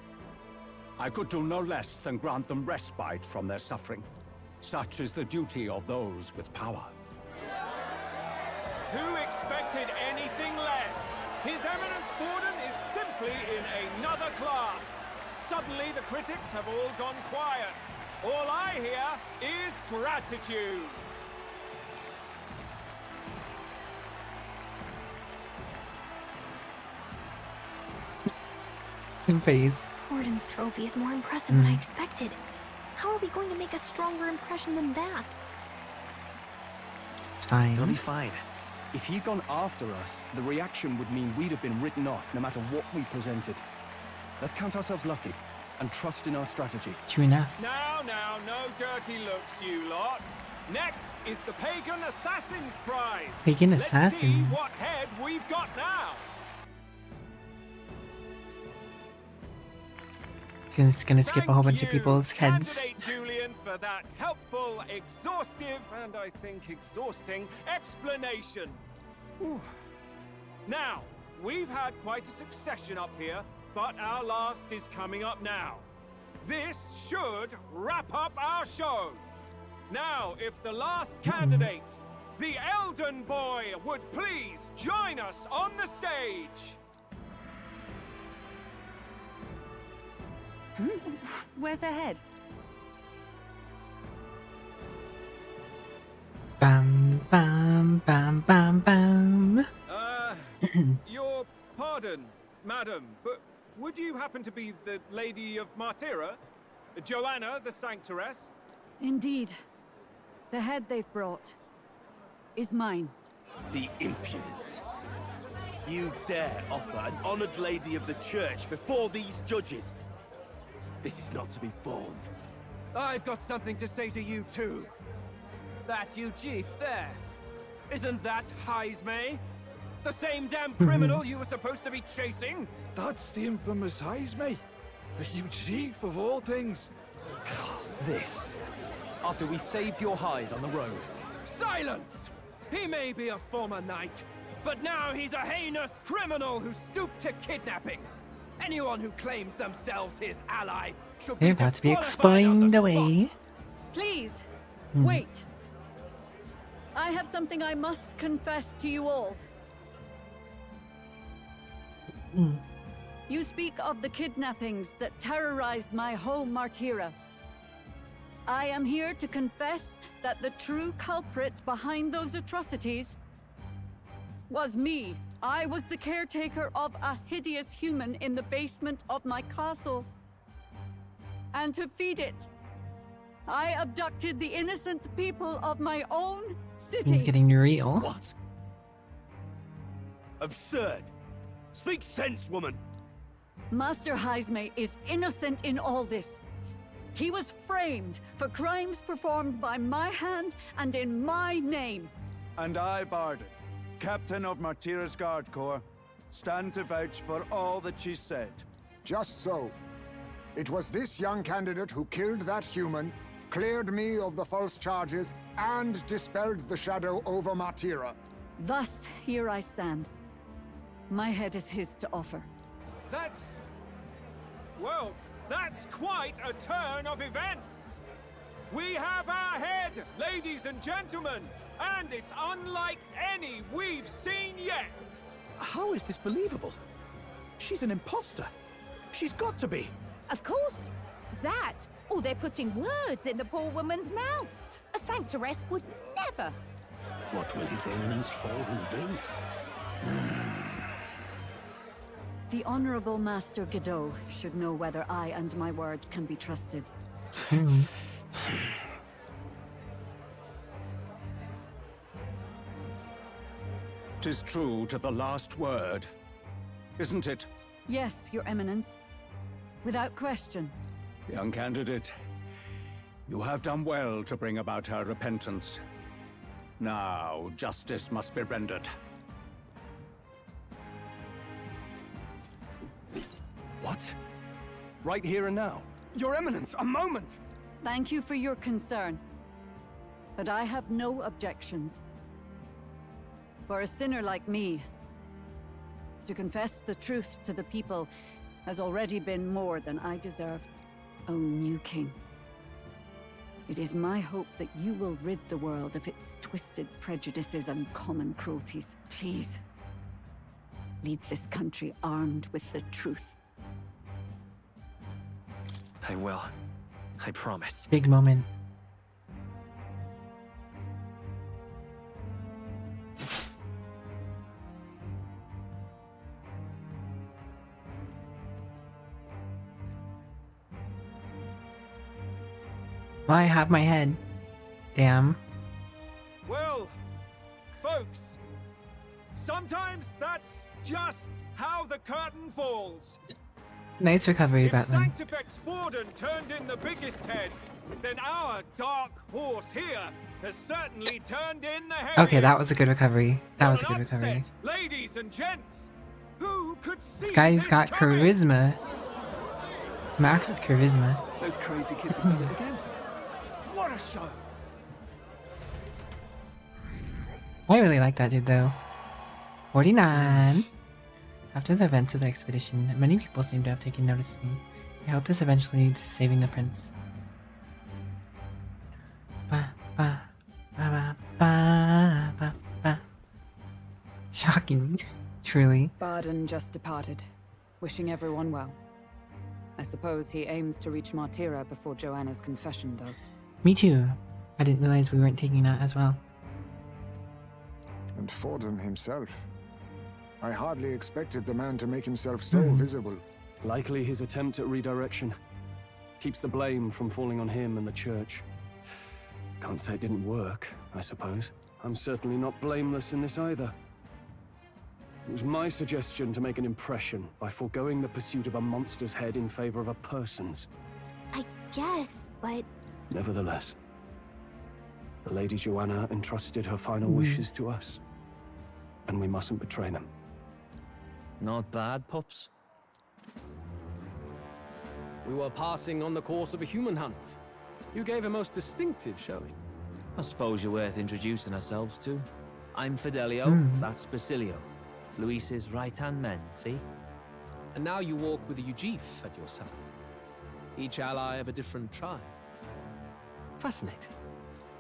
I could do no less than grant them respite from their suffering. Such is the duty of those with power. Who expected anything less? His Eminence Borden is simply in another class. Suddenly the critics have all gone quiet. All I hear is gratitude. In face. Borden's trophy is more impressive than I expected. How are we going to make a stronger impression than that? It's fine. It'll be fine. If he'd gone after us, the reaction would mean we'd have been written off no matter what we presented. Let's count ourselves lucky and trust in our strategy. True enough. Now, no dirty looks, you lot. Next is the Pagan Assassin's Prize. Pagan Let's see Assassin. what head we've got now. It's gonna skip a whole bunch of Thank you, people's heads. Candidate Julian, for that helpful, exhaustive, and I think exhausting explanation. Whew. Now, we've had quite a succession up here, but our last is coming up now. this should wrap up our show. Now, if the last candidate, the Elden Boy, would please join us on the stage. Where's their head? Bam, bam, bam, bam, bam. Your pardon, madam, but would you happen to be the Lady of Martyra? Joanna, the Sanctoress? Indeed. The head they've brought is mine. The impudence. You dare offer an honored lady of the church before these judges? This is not to be borne. I've got something to say to you too. That you chief there. Isn't that Heismay? The same damn criminal you were supposed to be chasing? That's the infamous Heismay. You chief of all things. This. After we saved your hide on the road. Silence! He may be a former knight, but now he's a heinous criminal who stooped to kidnapping. Anyone who claims themselves his ally should They're be about to be disqualified on the explained spot. away. Please, wait. I have something I must confess to you all. You speak of the kidnappings that terrorized my home, Martyra. I am here to confess that the true culprit behind those atrocities was me. I was the caretaker of a hideous human in the basement of my castle. And to feed it, I abducted the innocent people of my own city. He's getting real. What? Absurd. Speak sense, woman. Master Heismay is innocent in all this. He was framed for crimes performed by my hand and in my name. And I, Barden, Captain of Martyra's Guard Corps, stand to vouch for all that she said. Just so. It was this young candidate who killed that human, cleared me of the false charges, and dispelled the shadow over Martyra. Thus, here I stand. My head is his to offer. That's... well, that's quite a turn of events. We have our head, ladies and gentlemen, and it's unlike any we've seen yet. How is this believable? She's an imposter. She's got to be. Of course. That, or they're putting words in the poor woman's mouth. A Sanctoress would never. What will His Eminence Fallen do? The Honorable Master Godot should know whether I and my words can be trusted. 'Tis true to the last word, isn't it? Yes, Your Eminence. Without question. Young candidate, you have done well to bring about her repentance. Now, justice must be rendered. What? Right here and now? Your Eminence, a moment! Thank you for your concern. But I have no objections. For a sinner like me, to confess the truth to the people has already been more than I deserve. O new king, it is my hope that you will rid the world of its twisted prejudices and common cruelties. Please, lead this country armed with the truth. I will. I promise. Big moment. Well, I have my head. Damn. Well, folks, sometimes that's just how the curtain falls. Nice recovery, If Batman. Sanctifex Forden turned in the biggest head, then our dark horse here has certainly turned in the heaviest. Okay, that was a good recovery. That was a good recovery. Ladies and gents, who could see This guy's this got coming? charisma. Maxed charisma. Those crazy kids have done it again. What a show! I really like that dude though. 49. After the events of the expedition, many people seem to have taken notice of me. I hope this eventually leads to saving the prince. Ba, ba, ba, ba, ba, ba. Shocking, truly. Barden just departed, wishing everyone well. I suppose he aims to reach Martira before Joanna's confession does. Me too. I didn't realize we weren't taking that as well. And Forden himself. I hardly expected the man to make himself so visible. Likely his attempt at redirection. Keeps the blame from falling on him and the church. Can't say it didn't work, I suppose. I'm certainly not blameless in this either. It was my suggestion to make an impression by foregoing the pursuit of a monster's head in favor of a person's. I guess, but... Nevertheless, the Lady Joanna entrusted her final wishes to us, and we mustn't betray them. Not bad, pups. We were passing on the course of a human hunt. You gave a most distinctive showing. I suppose you're worth introducing ourselves to. I'm Fidelio, that's Basilio. Luis's right-hand men, see? And now you walk with a Ujif at your side. Each ally of a different tribe. Fascinating.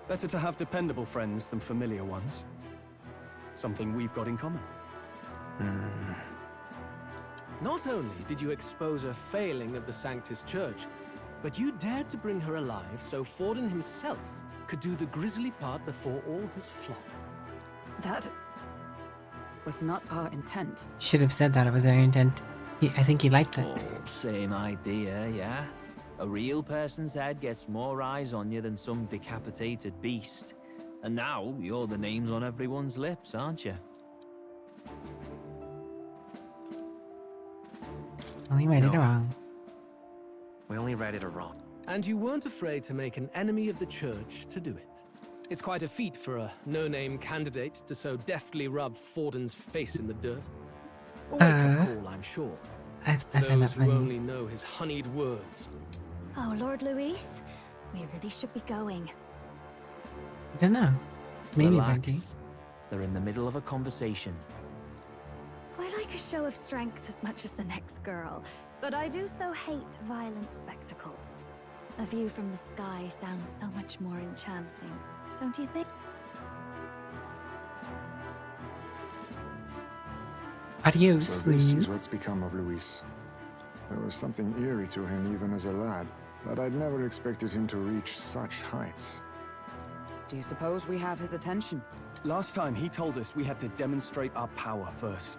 Better to have dependable friends than familiar ones. Something we've got in common. Not only did you expose a failing of the Sanctus Church, but you dared to bring her alive so Forden himself could do the grisly part before all his flock. That was not our intent. Should have said that it was our intent. I think he liked it. Oh, same idea, yeah? A real person's head gets more eyes on you than some decapitated beast. And now, you're the names on everyone's lips, aren't you? Only right it or wrong. We only read it wrong. And you weren't afraid to make an enemy of the church to do it. It's quite a feat for a no-name candidate to so deftly rub Forden's face in the dirt. A wake-up call, I'm sure. I find that Those who funny. only know his honeyed words. Oh, Lord Luis, we really should be going. I don't know. Maybe Relax. Bunty. They're in the middle of a conversation. I like a show of strength as much as the next girl, but I do so hate violent spectacles. A view from the sky sounds so much more enchanting, don't you think? Adios, So this Luis. is what's become of Luis. There was something eerie to him even as a lad, but I'd never expected him to reach such heights. Do you suppose we have his attention? Last time he told us we had to demonstrate our power first.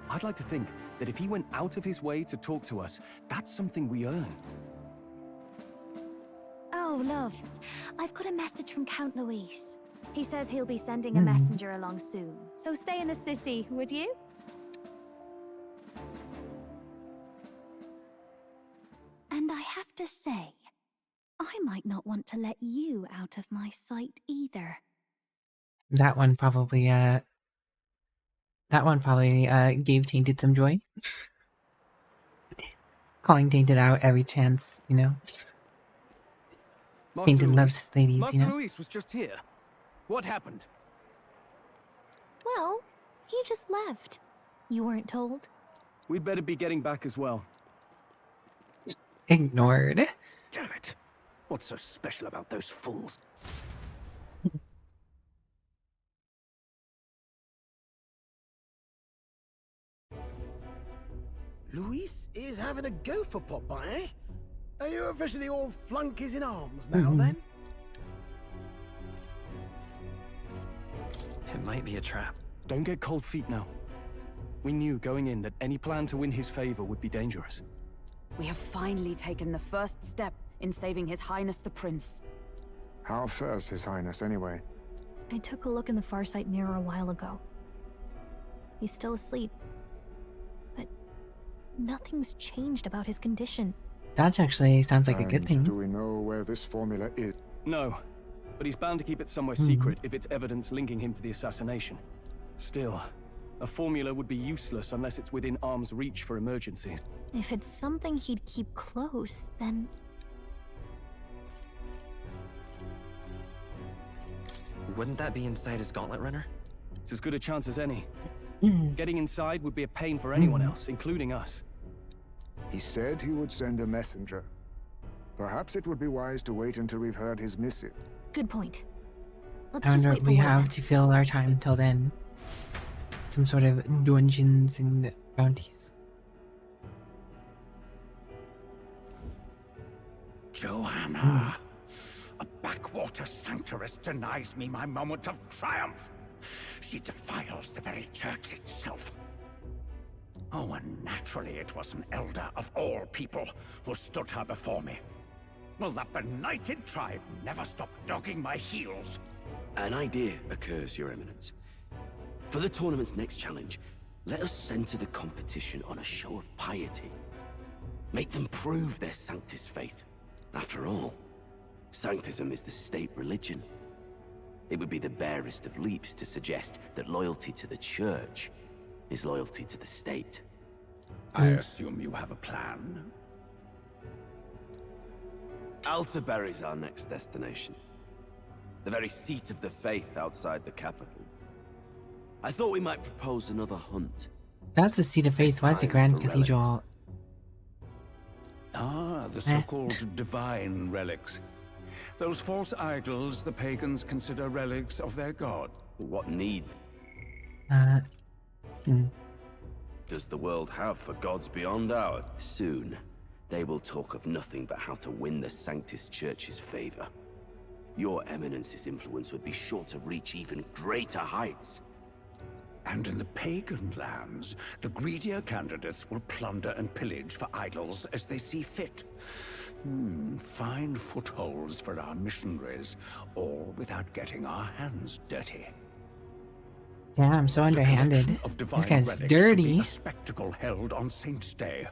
I'd like to think that if he went out of his way to talk to us, that's something we earn. Oh, loves, I've got a message from Count Luis. He says he'll be sending a messenger along soon, so stay in the city, would you? And I have to say, I might not want to let you out of my sight either. That one probably gave Tainted some joy. Calling Tainted out every chance, you know. Tainted loves his ladies, Master you know. Luis was just here. What happened? Well, he just left. You weren't told? We'd better be getting back as well. Ignored. Damn it. What's so special about those fools? Luis is having a go for Popeye, eh? Are you officially all flunkies in arms now, then? It might be a trap. Don't get cold feet now. We knew going in that any plan to win his favor would be dangerous. We have finally taken the first step in saving His Highness the Prince. How fares His Highness, anyway? I took a look in the Farsight mirror a while ago. He's still asleep. But nothing's changed about his condition. That actually sounds like a good thing. Do we know where this formula is? No, but he's bound to keep it somewhere secret if it's evidence linking him to the assassination. Still, a formula would be useless unless it's within arm's reach for emergencies. If it's something he'd keep close, then... Wouldn't that be inside his gauntlet runner? It's as good a chance as any. Getting inside would be a pain for anyone else, including us. He said he would send a messenger. Perhaps it would be wise to wait until we've heard his missive. Good point. Let's I just wonder wait if for we word have then. to fill our time until then. Some sort of dungeons and bounties. Joanna! A backwater sanctuarist denies me my moment of triumph. She defiles the very church itself. Oh, and naturally it was an elder of all people who stood her before me. Will that benighted tribe never stop dogging my heels? An idea occurs, Your Eminence. For the tournament's next challenge, let us center the competition on a show of piety. Make them prove their Sanctus faith. After all, Sanctism is the state religion. It would be the barest of leaps to suggest that loyalty to the Church is loyalty to the state. I assume you have a plan? Altaberry's our next destination. The very seat of the faith outside the capital. I thought we might propose another hunt. That's the seat of faith. Why is the Grand for Cathedral? Ah, the so-called divine relics. Those false idols the pagans consider relics of their god. What need does the world have for gods beyond ours? Soon, they will talk of nothing but how to win the Sanctus Church's favor. Your Eminence's influence would be sure to reach even greater heights. And in the pagan lands, the greedier candidates will plunder and pillage for idols as they see fit. Fine footholds for our missionaries, all without getting our hands dirty. Yeah, I'm so underhanded. This guy's dirty. A spectacle held on Saint's Day.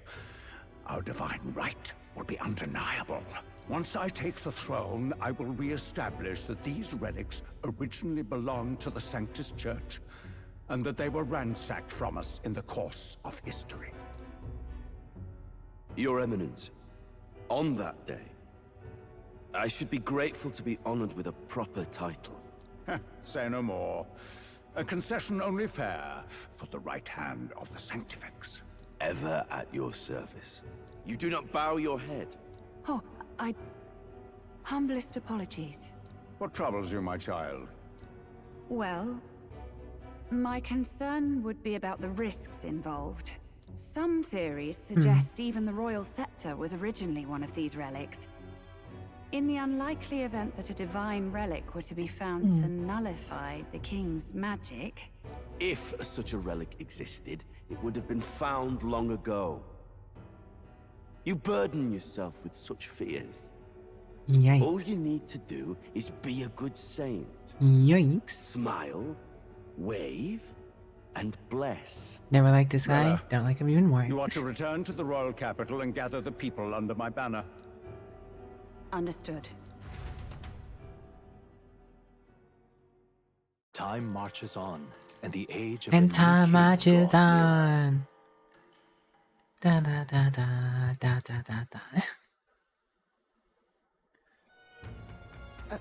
Our divine right will be undeniable. Once I take the throne, I will re-establish that these relics originally belonged to the Sanctus Church, and that they were ransacked from us in the course of history. Your Eminence, on that day, I should be grateful to be honored with a proper title. Say no more. A concession only fair for the right hand of the Sanctifex. Ever at your service. You do not bow your head. Oh, humblest apologies. What troubles you, my child? Well, my concern would be about the risks involved. Some theories suggest even the royal scepter was originally one of these relics. In the unlikely event that a divine relic were to be found to nullify the king's magic... If such a relic existed, it would have been found long ago. You burden yourself with such fears. Yikes. All you need to do is be a good saint. Yikes. Smile, wave, and bless. Never liked this guy. Don't like him even more. You are to return to the royal capital and gather the people under my banner. Understood. Time marches on, and the age of And time marches on. Da da da da da da da da.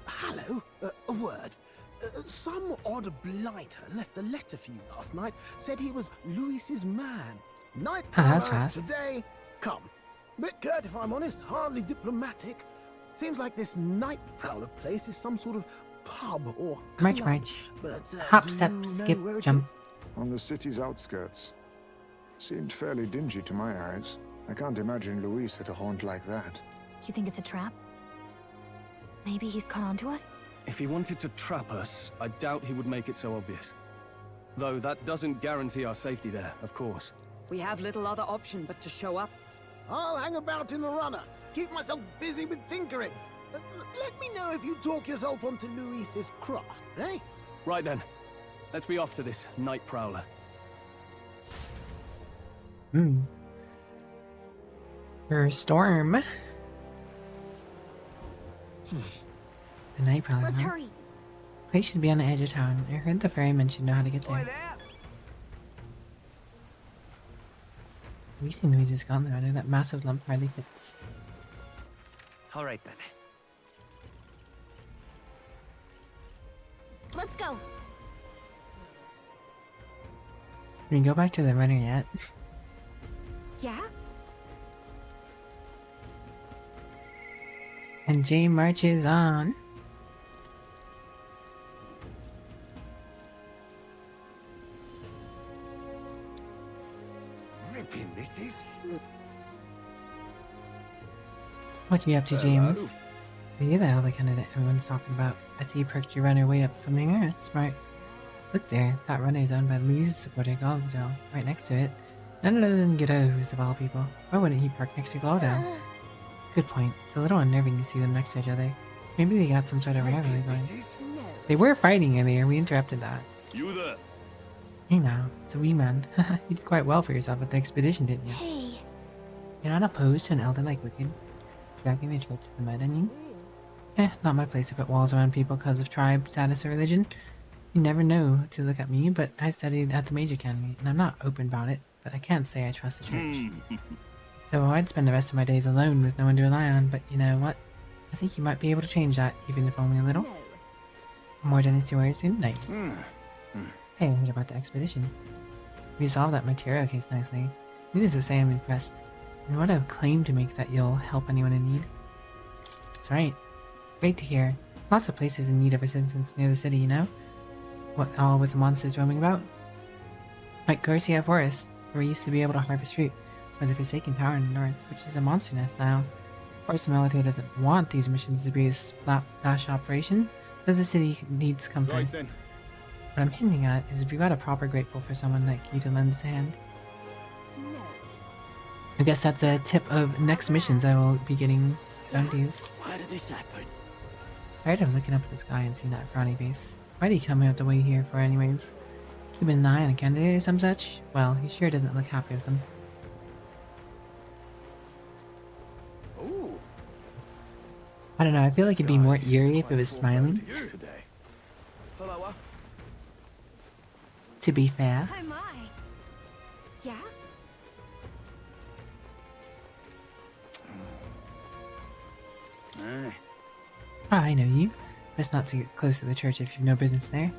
Hello? A word. Some odd blighter left a letter for you last night. Said he was Louis's man. Night Oh, that's prowler fast. today. Come. Bit curt, if I'm honest. Hardly diplomatic. Seems like this night prowler place is some sort of pub or March, club. march. But, Hop, do step, you know skip, where it jump. is? On the city's outskirts. Seemed fairly dingy to my eyes. I can't imagine Luis at a haunt like that. You think it's a trap? Maybe he's caught on to us? If he wanted to trap us, I doubt he would make it so obvious. Though that doesn't guarantee our safety there, of course. We have little other option but to show up. I'll hang about in the runner. Keep myself busy with tinkering. Let me know if you talk yourself onto Luis's craft, eh? Right then. Let's be off to this night prowler. For a storm. The night prowler. Let's huh? hurry. Place should be on the edge of town. I heard the ferryman should know how to get there. Have you seen Louise's gauntlet runner? That massive lump hardly fits. All right then. Let's go. Can we go back to the runner yet? Yeah? And Jay marches on. Ripping this is. What you up to, James? So you're the other candidate everyone's talking about. I see you perked your runner way up from there. Smart. Look there, that runner is owned by Louise's supporter, Glaudel, right next to it. None other than Godot, who's of all people. Why wouldn't he park next to Glaudel? Good point. It's a little unnerving to see them next to each other. Maybe they got some sort of rivalry going. They were fighting earlier, we interrupted that. You there? Hey now, it's a wee man. You did quite well for yourself at the expedition, didn't you? Hey. You're not opposed to an elder like Wicked dragging the church to the mud, and you? Not my place to put walls around people because of tribe, status, or religion. You never know to look at me, but I studied at the Major Academy, and I'm not open about it, but I can't say I trust the church. So I'd spend the rest of my days alone with no one to rely on, but you know what? I think you might be able to change that, even if only a little. More Dennis to wear soon? Nice. Hey, what about the expedition? We solved that material case nicely. Needless to say, I'm impressed. And what a claim to make that you'll help anyone in need. That's right. Great to hear. Lots of places in need of assistance near the city, you know? What, all with the monsters roaming about? Like Garcia Forest, where we used to be able to harvest fruit, or the Forsaken Tower in the north, which is a monster nest now. Of course, the military doesn't want these missions to be a splash operation, but the city needs come first. Then. What I'm hinting at is if you got a proper grateful for someone like you to lend us a hand. I guess that's a tip of next missions I will be getting bounties. Why did this happen? Tired of looking up at the sky and seeing that frowny face. Why did he come out the way here for anyways? Keeping an eye on a candidate or some such? Well, he sure doesn't look happy with him. I don't know, I feel like it'd be more eerie if it was smiling. To be fair. Oh my. Yeah? I know you. Best not to get close to the church if you've no business there.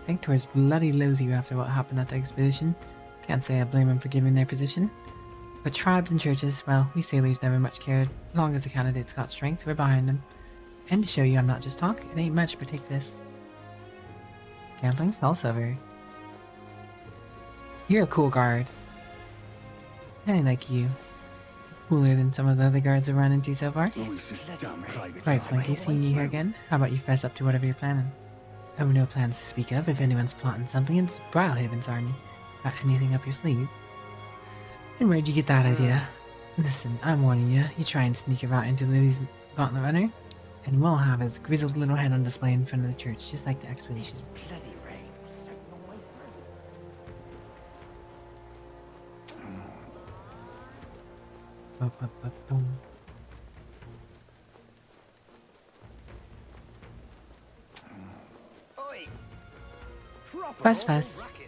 Sanctor's bloody loathe you after what happened at the expedition. Can't say I blame him for giving their position. But tribes and churches, well, we sailors never much cared. As long as the candidate's got strength, we're behind him. And to show you I'm not just talk, it ain't much, but take this. Gambling stall silver. You're a cool guard. I like you. Cooler than some of the other guards I've run into so far. Right, Flunky, seeing you here again? How about you fess up to whatever you're planning? Oh, no plans to speak of. If anyone's plotting something, it's Brilhaven's army. Got anything up your sleeve? And where'd you get that idea? Listen, I'm warning you. You try and sneak about into Louis' Gauntlet Runner, and we'll have his grizzled little head on display in front of the church, just like the expedition. Fast.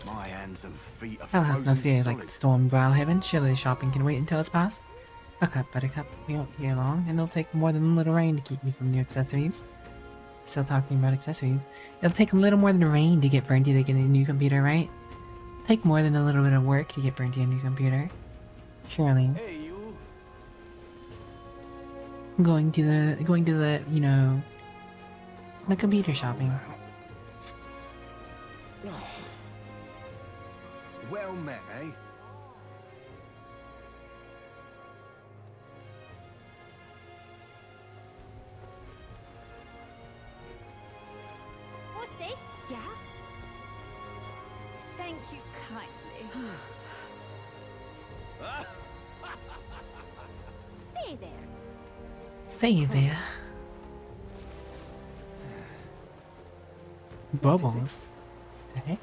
My hands and feet are I'll have no frozen fear solid. like the storm Brilhaven. Surely the shopping can wait until it's past. Buttercup, we won't be here long, and it'll take more than a little rain to keep you from new accessories. Still talking about accessories. It'll take a little more than rain to get Bernty to get a new computer, right? It'll take more than a little bit of work to get Bernty a new computer. Surely. Hey, you. Going to the, you know, the computer shopping. Well met, eh? What's this? Yeah? Thank you kindly. Say there. Say there. Bubbles. The heck?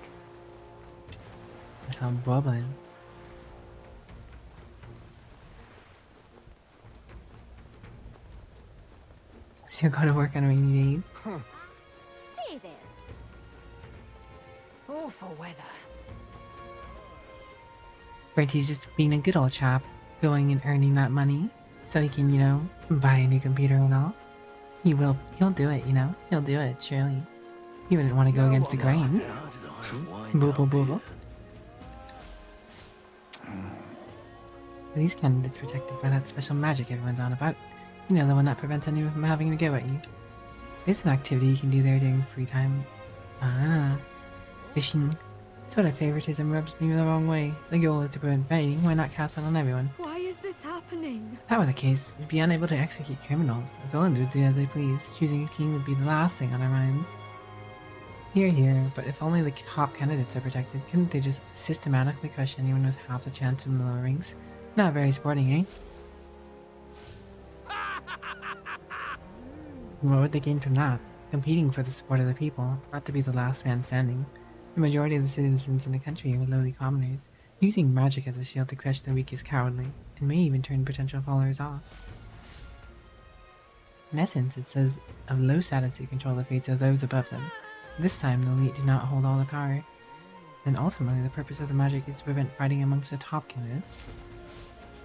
I sound bubbling. So you're going to work on rainy days? Say there. Awful weather. Bertie's just being a good old chap, going and earning that money, so he can, you know, buy a new computer and all. He'll do it, you know? He'll do it, surely. He wouldn't want to go against the grain. Booble booble. These candidates protected by that special magic everyone's on about. You know, the one that prevents anyone from having to go at you. There's an activity you can do there during free time. Ah, fishing. Sort of favoritism rubs me the wrong way. The goal is to prevent fighting, why not cast it on everyone? Why is this happening? If that were the case, we'd be unable to execute criminals. Villains would do as they please. Choosing a king would be the last thing on our minds. Here, but if only the top candidates are protected, couldn't they just systematically crush anyone with half the chance from the lower ranks? Not very sporting, eh? What would they gain from that? Competing for the support of the people, not to be the last man standing. The majority of the citizens in the country are lowly commoners, using magic as a shield to crush the weak is cowardly, and may even turn potential followers off. In essence, it says of low status who control the fates of those above them. This time, the elite do not hold all the power. Then ultimately, the purpose of the magic is to prevent fighting amongst the top candidates.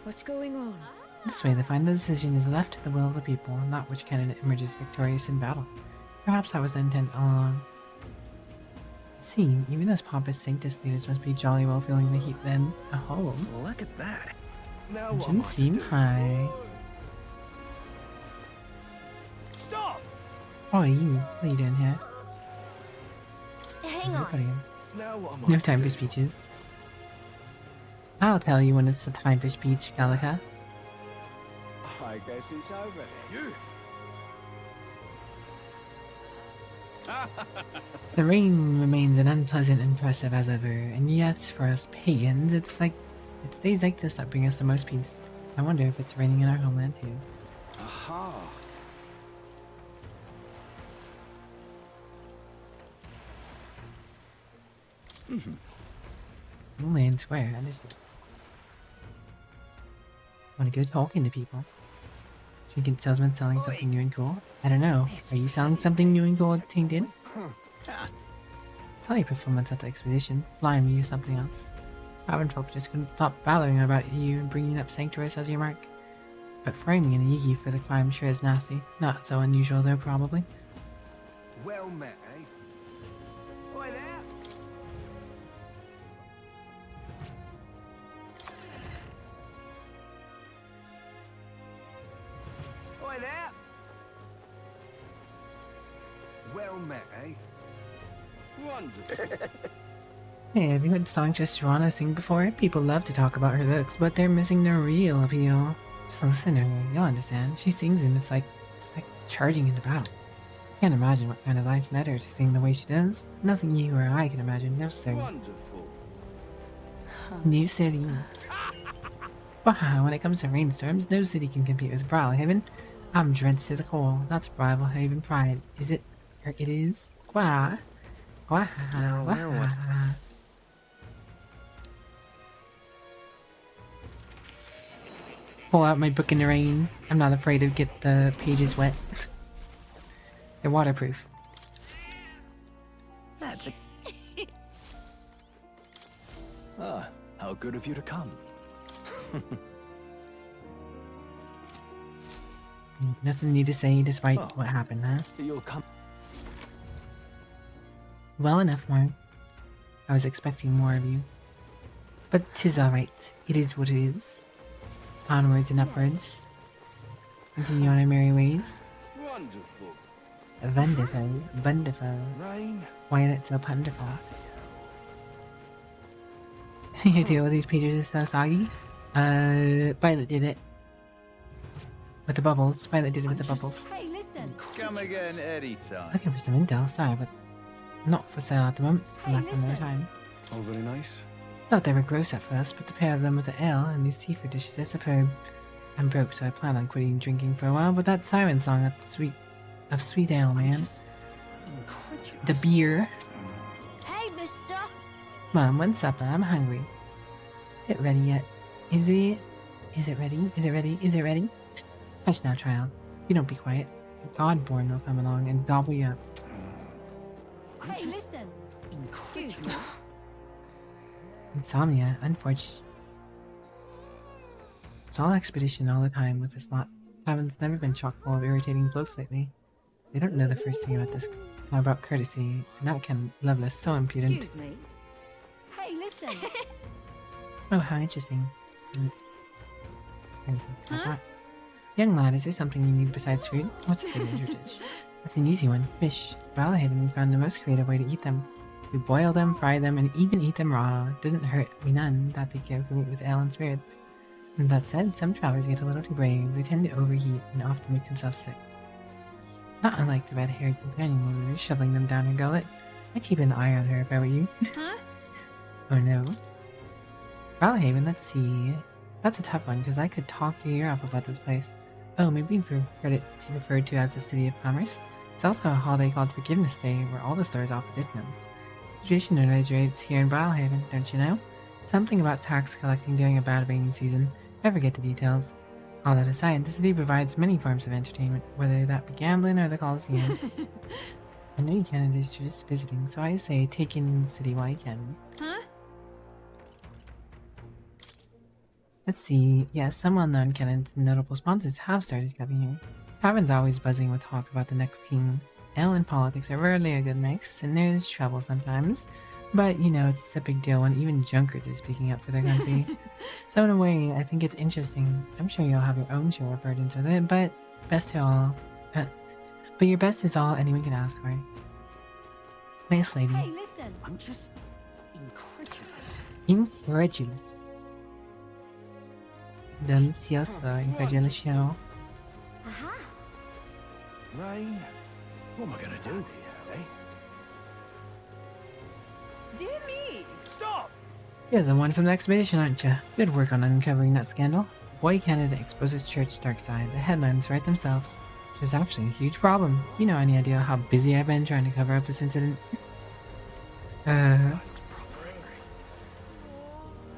What's going on? This way, the final decision is left to the will of the people, not which candidate emerges victorious in battle. Perhaps that was the intent all along. See, even those pompous Sanctus leaders must be jolly well feeling the heat then. Oh. Look at that. Now didn't seem high. Stop! Oh, you. What are you doing here? Hang on. No time for speeches. I'll tell you when it's the time for speech, Gallica. I guess it's over. You! The rain remains an unpleasant impressive as ever, and yet for us pagans, it's days like this that bring us the most peace. I wonder if it's raining in our homeland too. Aha! Homeland Square, understood. Wanna go talking to people? Trinket salesman selling something new and cool? I don't know. Are you selling something new and cool, Tintin? Saw your performance at the expedition. Blimey, you something else. Tavern folk just couldn't stop battering about you and bringing up Sanctuaris as your mark. But framing an Yigi for the crime sure is nasty. Not so unusual though, probably. Well met, eh? Oi there! Oi there! Well met, eh? Wonderful. Hey, have you heard Songstress Serana sing before? People love to talk about her looks, but they're missing the real appeal. Just listen to her, you'll understand. She sings and it's like charging into battle. Can't imagine what kind of life led her to sing the way she does. Nothing you or I can imagine, no sir. Wonderful. New city. Wow, when it comes to rainstorms, no city can compete with Brawlhaven. I'm drenched to the core. That's Brawlhaven pride. Is it? Or it is? Wah. Wah. Wah. Pull out my book in the rain. I'm not afraid to get the pages wet. They're waterproof. That's a... Ah, how good of you to come. Nothing new to say despite what happened, huh? You'll come. Well enough, Mark. I was expecting more of you. But 'tis alright. It is what it is. Onwards and upwards. Continue on our merry ways. Wonderful. Wonderful. Wonderful. Rain. Why that's so wonderful. Your deal with these pages is so soggy. Violet did it. With the bubbles. Violet did it with the bubbles. Hey, listen. Come again anytime. Looking for some intel, sorry, but not for sale at the moment. I'm not another time. Oh, very nice. Thought they were gross at first, but the pair of them with the ale and these seafood dishes are superb. I'm broke, so I plan on quitting drinking for a while, but that siren song of sweet ale, man. The beer. Hey, mister. Mom, when's supper? I'm hungry. Is it ready yet? Is it? Is it ready? Is it ready? Is it ready? Hush now, child. You don't be quiet. A Godborn will come along and gobble you up. Hey, listen. Excuse me. Insomnia, unfortunate. It's all expedition all the time with this lot. Tavern's never been chock full of irritating blokes lately. They don't know the first thing about this, about courtesy, and that can Loveless so impudent. Excuse me. Hey, listen. Oh, how interesting. Anything about that? Young lad, is there something you need besides food? What's a signature dish? That's an easy one. Fish. Brawlhaven, we found the most creative way to eat them. We boil them, fry them, and even eat them raw. It doesn't hurt. We none that they care to meet with ale and spirits. And that said, some travelers get a little too brave. They tend to overheat and often make themselves sick. Not unlike the red-haired companion we were shoveling them down her gullet. I'd keep an eye on her if I were you. Huh? Oh no. Brawlhaven, let's see. That's a tough one, because I could talk your ear off about this place. Oh, maybe you've heard it referred to as the City of Commerce. It's also a holiday called Forgiveness Day, where all the stores offer discounts. Tradition originates here in Brawlhaven, don't you know? Something about tax collecting during a bad rainy season. I forget the details. All that aside, the city provides many forms of entertainment, whether that be gambling or the Coliseum. I know you can't just visiting, so I say take in the city while you can. Huh? Let's see. Yes, some well-known canons and notable sponsors have started coming here. Tavern's always buzzing with talk about the next king. Ale and politics are rarely a good mix, and there's trouble sometimes. But, you know, it's a big deal when even junkards are speaking up for their country. So in a way, I think it's interesting. I'm sure you'll have your own share of burdens with it, but best to all... but your best is all anyone can ask for. Nice lady. Hey, listen. I'm just incredulous. Incredulous. Delicioso, incredulous show. Aha. Rain? What am I gonna do here, eh? Dear me! Stop! You're the one from the expedition, aren't you? Good work on uncovering that scandal. Boy Canada exposes church's dark side. The headlines write themselves. Which is actually a huge problem. You know any idea how busy I've been trying to cover up this incident? Is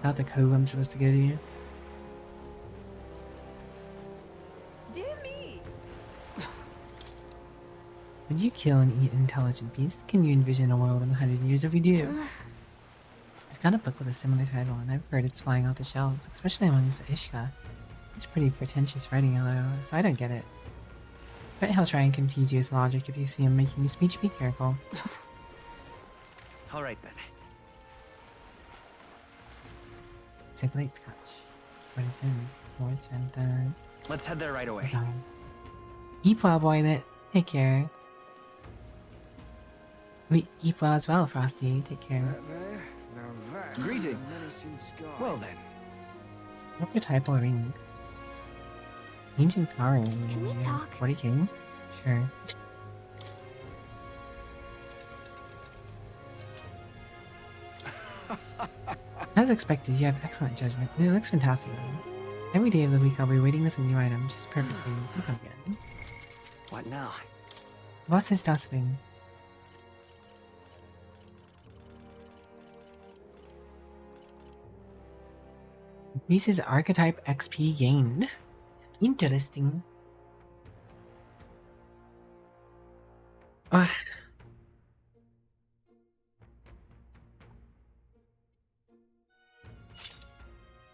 that the cove I'm supposed to go to? Dear me! Would you kill and eat intelligent beasts? Can you envision a world in 100 years if we do? There's got a book with a similar title, and I've heard it's flying off the shelves, especially amongst Ishka. It's pretty pretentious writing, though, so I don't get it. Bet he'll try and confuse you with logic if you see him making a speech. Be careful. All right then. Separate catch. Horse and Let's head there right away. Sorry. Eat well, Boylet. Take care. We eat well as well, Frosty. Take care. Greetings. Well then. Archetypal ring. Ancient power. Can we talk? 40k? Sure. As expected, you have excellent judgment. It looks fantastic though. Every day of the week I'll be waiting with a new item, just perfectly. You come again. What now? What's this dusting? This is archetype XP gained. Interesting.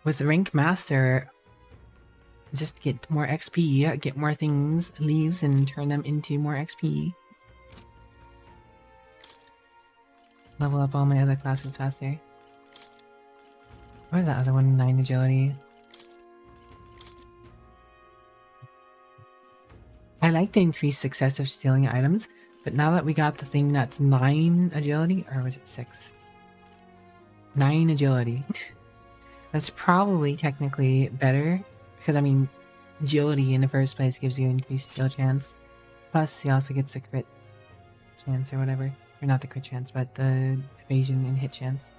With rank master, just get more XP, get more things, leaves, and turn them into more XP. Level up all my other classes faster. What was that other one? 9 agility. I like the increased success of stealing items, but now that we got the thing that's 9 agility, or was it 6? 9 agility. That's probably technically better, because I mean, agility in the first place gives you increased steal chance. Plus, he also gets the crit chance or whatever. Or not the crit chance, but the evasion and hit chance.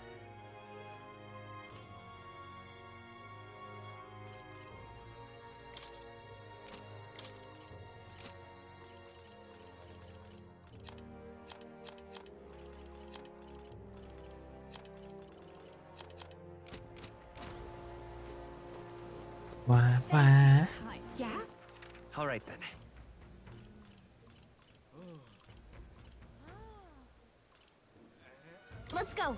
Wah. Yeah? All right then. Let's go.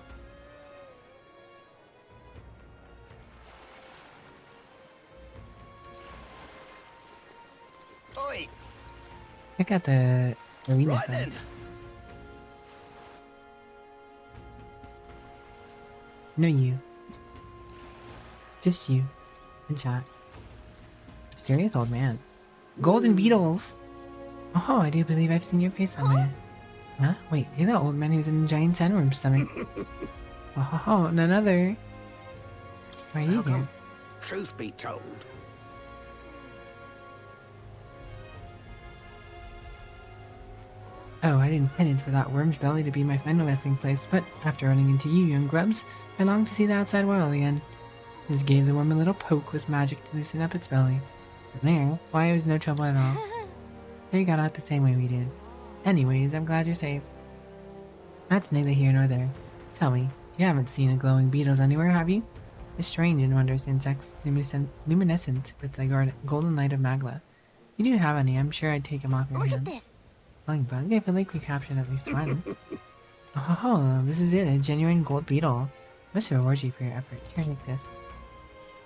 Oi! Check out the arena Right front. then. No, you. Just you. And chat. Serious old man. Golden beetles! Oh, I do believe I've seen your face somewhere. Huh? Wait, you're the old man who's in the giant sandworm stomach. Oh, none other. Why are you here? Truth be told, Oh, I intended for that worm's belly to be my final resting place, but after running into you young grubs, I longed to see the outside world again. I just gave the worm a little poke with magic to loosen up its belly. And there, why, it was no trouble at all. So you got out the same way we did. Anyways, I'm glad you're safe. That's neither here nor there. Tell me, you haven't seen a glowing beetles anywhere, have you? The strange and wondrous insects, luminescent with the golden light of Magla. You do have any, I'm sure I'd take them off your hands. Look at this. Flying bug? I feel like we captured at least one. Oh, this is it, a genuine gold beetle. Must reward you for your effort. Here, take this.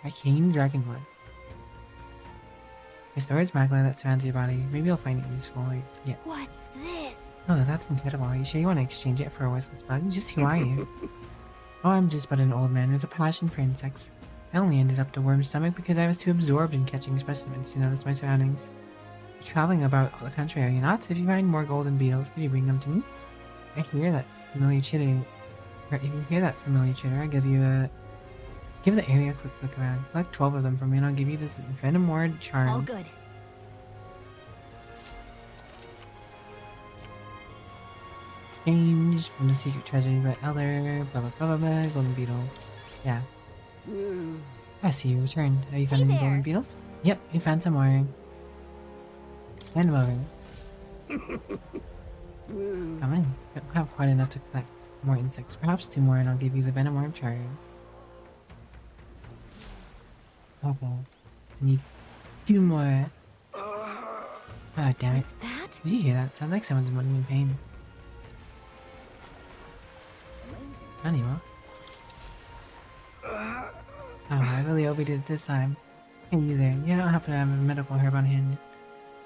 Arcane dragon blood. Restores magla that surrounds your body. Maybe you'll find it useful. Yeah. What's this? Oh, that's incredible. Are you sure you want to exchange it for a worthless bug? Just who are you? Oh, I'm just but an old man with a passion for insects. I only ended up the worm's stomach because I was too absorbed in catching specimens to notice my surroundings. You're traveling about the country, are you not? If you find more golden beetles, could you bring them to me? I hear that familiar chitter. Or if you hear that familiar chitter, I'll give the area a quick look around. Collect 12 of them from me and I'll give you this venom ward charm. All good. Change from the secret treasury by Elder, blah blah blah blah blah, golden beetles. Yeah. I see you returned. Have you found any golden beetles? Yep, you found some more. Hand them over. How many? I don't have quite enough to collect more insects. Perhaps 2 more and I'll give you the venom worm charm. Okay. I need 2 more. Oh, damn it. Did you hear that? Sounds like someone's moaning in pain. Anyway. Oh, I really hope we did it this time. Hey, you there. You don't happen to have a medical herb on hand.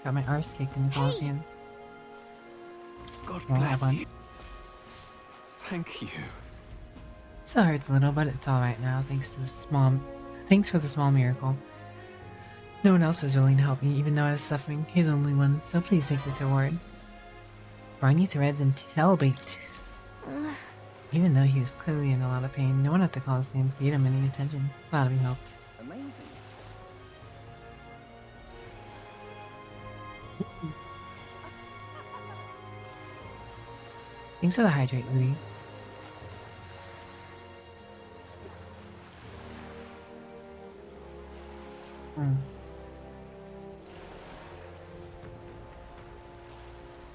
Got my arse kicked in the Colosseum. God Well, have bless one. you. Thank you. Still hurts a little, but it's alright now, thanks for the small miracle. No one else was willing to help me, even though I was suffering. He's the only one, so please take this reward. Briny threads and tailbait. Even though he was clearly in a lot of pain, no one at the Colosseum paid him any attention. Glad to be helped. Amazing. Thanks for the hydrate, Rudy.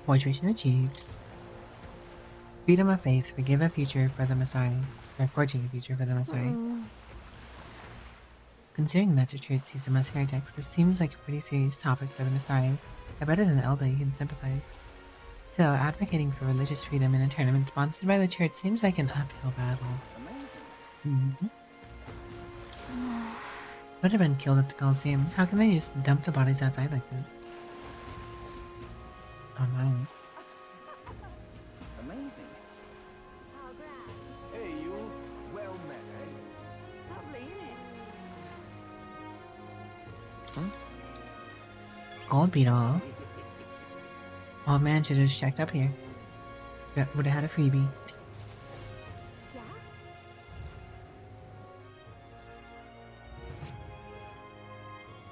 Hydration achieved. Freedom of faith, forgive a future for the Messiah. Or forging a future for the Messiah. Considering that the church sees the most heretics, this seems like a pretty serious topic for the Messiah. I bet as an elder you can sympathize. Still, advocating for religious freedom in a tournament sponsored by the church seems like an uphill battle. Would have been killed at the Colosseum. How can they just dump the bodies outside like this? Oh my. Amazing. Hey, you. Well met, eh? Lovely, innit? Gold beetle. Oh man, should have checked up here. Would have had a freebie.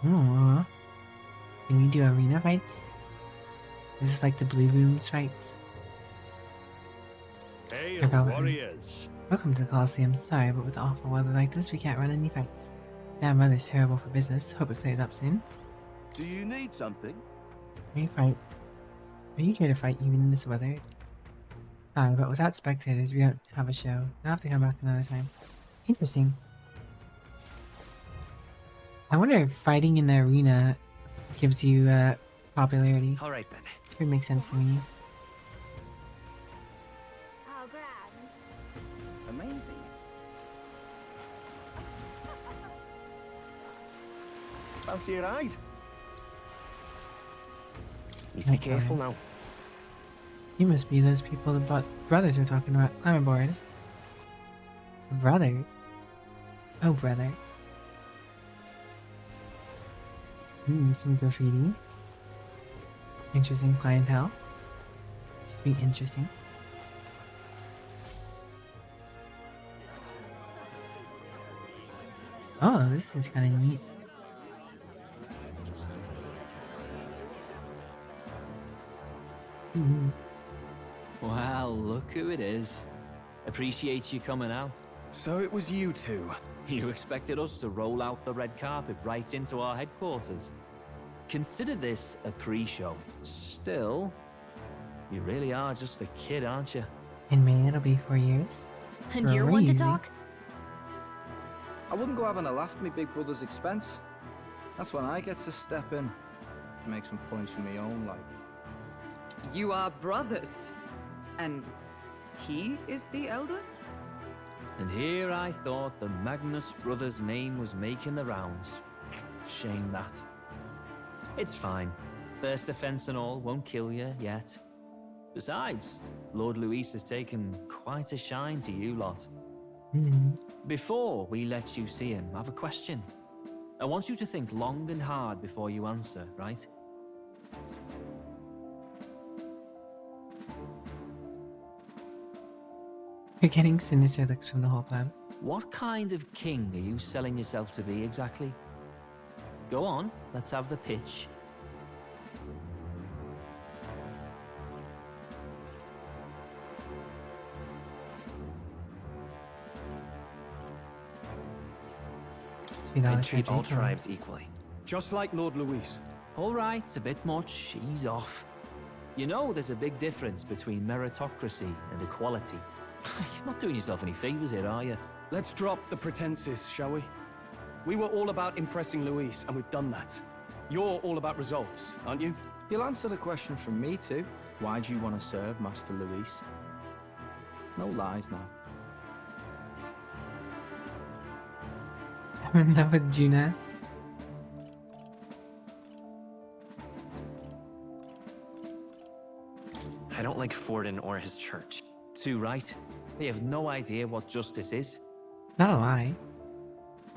Ooh. Can we do arena fights? Is this like the Blue Rooms fights? Hail, warriors! Welcome to the Colosseum. Sorry, but with awful weather like this, we can't run any fights. Damn weather's terrible for business. Hope it clears up soon. Do you need something? Hey, fight. Are you here to fight even in this weather? Sorry, but without spectators, we don't have a show. You'll have to come back another time. Interesting. I wonder if fighting in the arena gives you popularity. All right, then. It would make sense to me. How grand. Amazing. Fancy a ride? Need to be careful now. You must be those people the brothers were talking about. I'm aboard. Brothers? Oh, brother. Some graffiti. Interesting clientele. Should be interesting. Oh, this is kind of neat. Well, look who it is. Appreciate you coming out. So it was you two. You expected us to roll out the red carpet right into our headquarters. Consider this a pre-show. Still, you really are just a kid, aren't you? In May, it'll be 4 years. And you're one to Crazy. talk? I wouldn't go having a laugh at me big brother's expense. That's when I get to step in and make some points for my own life. You are brothers. And he is the elder? And here I thought the Magnus brothers' name was making the rounds. Shame that. It's fine. First offense and all won't kill you yet. Besides, Lord Luis has taken quite a shine to you lot. Before we let you see him, I have a question. I want you to think long and hard before you answer, right? You're getting sinister looks from the whole plan. What kind of king are you selling yourself to be exactly? Go on, let's have the pitch. And treat all tribes equally. Just like Lord Luis. All right, a bit much, ease off. You know there's a big difference between meritocracy and equality. You're not doing yourself any favors here, are you? Let's drop the pretenses, shall we? We were all about impressing Luis, and we've done that. You're all about results, aren't you? You'll answer the question from me too. Why do you want to serve Master Luis? No lies now. I'm in love with Juna. I don't like Forden or his church. Too right. They have no idea what justice is. Not a lie.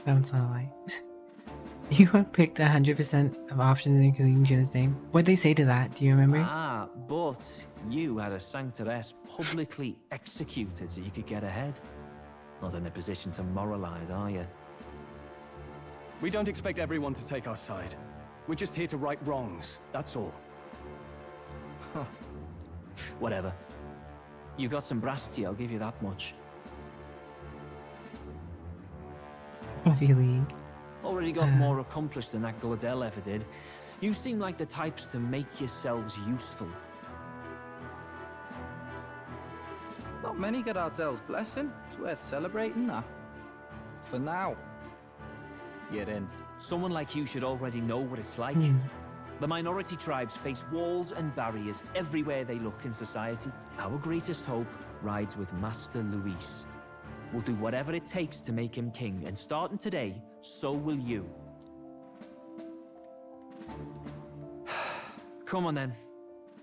That's not a lie. You have picked 100% of options including Juna's name. What'd they say to that? Do you remember? Ah, but you had a sanctoress publicly executed so you could get ahead. Not in a position to moralize, are you? We don't expect everyone to take our side. We're just here to right wrongs, that's all. Whatever. You got some brass tea, I'll give you that much. Ivy League. Already got more accomplished than that Gladell ever did. You seem like the types to make yourselves useful. Not many get Ardel's blessing. It's worth celebrating that. For now. Get in. Someone like you should already know what it's like. The minority tribes face walls and barriers everywhere they look in society. Our greatest hope rides with Master Luis. We'll do whatever it takes to make him king, and starting today, so will you. Come on then.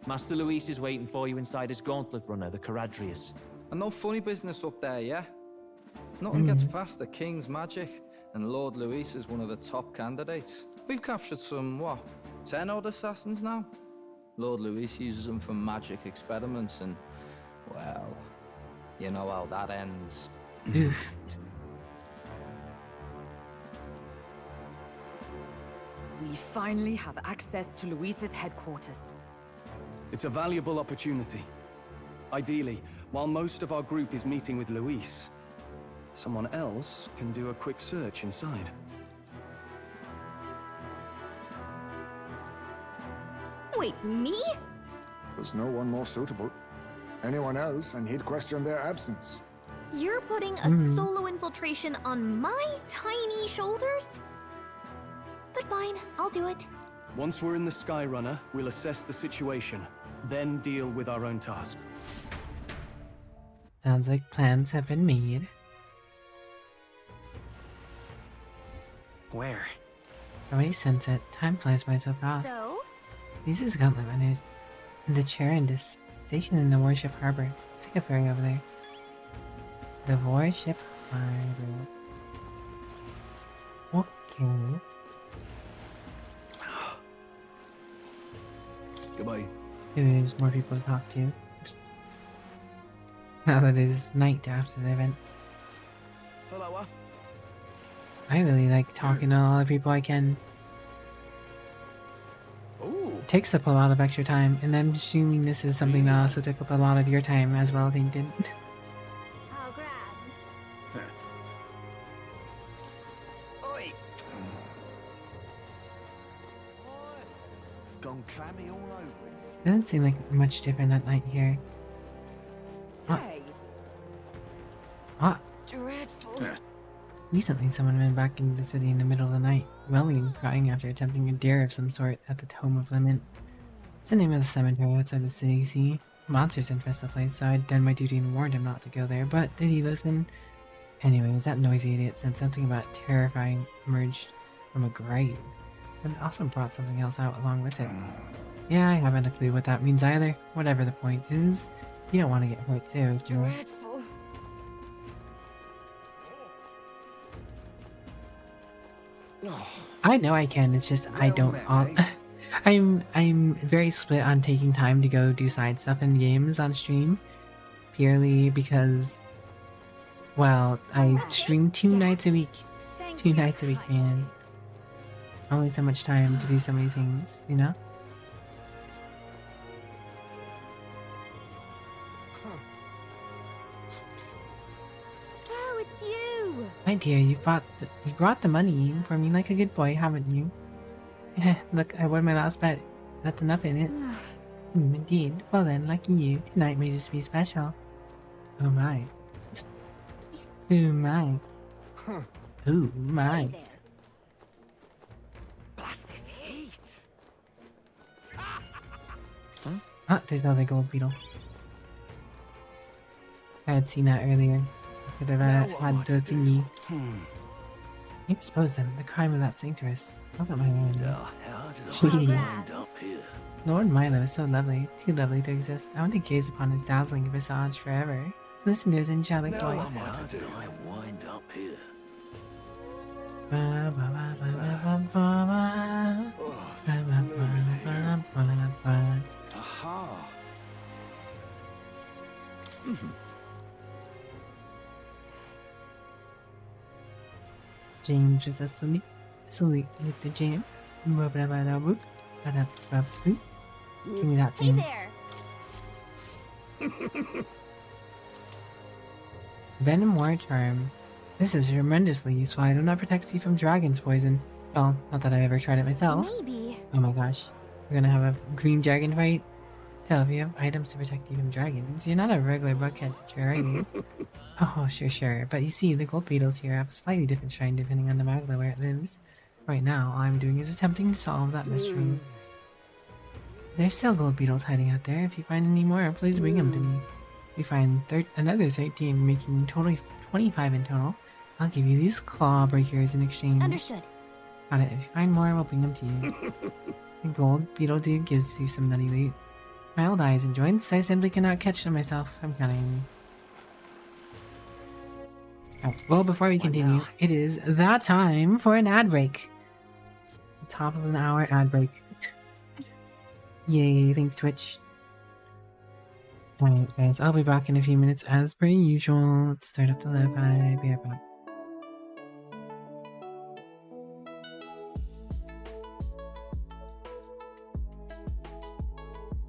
Master Luis is waiting for you inside his gauntlet runner, the Caradrius. And no funny business up there, yeah? Nothing gets past the king's magic, and Lord Luis is one of the top candidates. We've captured some, what, 10 odd assassins now? Lord Luis uses them for magic experiments and, well, you know how that ends. Oof. We finally have access to Luis's headquarters. It's a valuable opportunity. Ideally, while most of our group is meeting with Luis, someone else can do a quick search inside. Wait, me? There's no one more suitable. Anyone else, and he'd question their absence. You're putting a solo infiltration on my tiny shoulders? But fine, I'll do it. Once we're in the Skyrunner, we'll assess the situation, then deal with our own task. Sounds like plans have been made. Where? It's already sunset. Time flies by so fast. So? This is Gauntlet Runners. The Charon is stationed in the Warship Harbor. Let's take a ferry over there. The Warship Harbor. Okay. Goodbye. There's more people to talk to. Now that it is night after the events. Hello. I really like talking to all the people I can. It takes up a lot of extra time, and I'm assuming this is something that also took up a lot of your time as well, Tainted. How grand. Oi! Gone clammy all over it. Doesn't seem like much different at night here. Say. Ah, Dreadful. recently someone went back into the city in the middle of the night, wailing and crying after attempting a dare of some sort at the Tome of Lament. It's the name of the cemetery outside the city, you see. Monsters infest the place, so I'd done my duty and warned him not to go there, but did he listen? Anyways, that noisy idiot said something about terrifying emerged from a grave, but it also brought something else out along with it. Yeah, I haven't a clue what that means either. Whatever the point is, you don't want to get hurt too, do you? Dreadful. I know I can, it's just I don't I'm very split on taking time to go do side stuff in games on stream. Purely because, well, I stream 2 nights a week. 2 nights a week, man. Only so much time to do so many things, you know? Oh, it's you. My dear, you brought the money for me like a good boy, haven't you? Look, I won my last bet. That's enough in it. Indeed. Well then, lucky you. Tonight may just be special. Oh my. Oh my. Oh my. Blast this heat! Ah, there's another gold beetle. I had seen that earlier. I could have had the thingy. You exposed them. The crime of that sanctuous. Look at my own. How did I wind up here? Lord Milo is so lovely. Too lovely to exist. I want to gaze upon his dazzling visage forever. Listen to his angelic voice. How did I wind up here? Ba, ba, ba, ba, ba, ba, ba. Ba, ba, ba, ba, ba, ba. Aha. James with a salute. Salute with the James. Give me that Hey thing. there. Venom War Charm. This is tremendously useful. I know that protects you from dragon's poison. Well, not that I've ever tried it myself. Maybe. Oh my gosh. We're gonna have a green dragon fight? So if you have items to protect you from dragons, you're not a regular buckhead, are you? Oh, sure. But you see, the gold beetles here have a slightly different shine depending on the magla where it lives. Right now, all I'm doing is attempting to solve that mystery. There's still gold beetles hiding out there. If you find any more, please bring them to me. If you find another 13, making totally 25 in total, I'll give you these claw breakers in exchange. Understood. Got it. If you find more, we'll bring them to you. The gold beetle dude gives you some nutty loot. My old eyes and joints, I simply cannot catch them myself. I'm counting. Alright, well, before we continue, it is that time for an ad break. The top of an hour ad break. Yay, thanks Twitch. Alright guys, I'll be back in a few minutes as per usual. Let's start up the lo-fi. Be right back.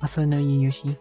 Also, no you, Yoshi.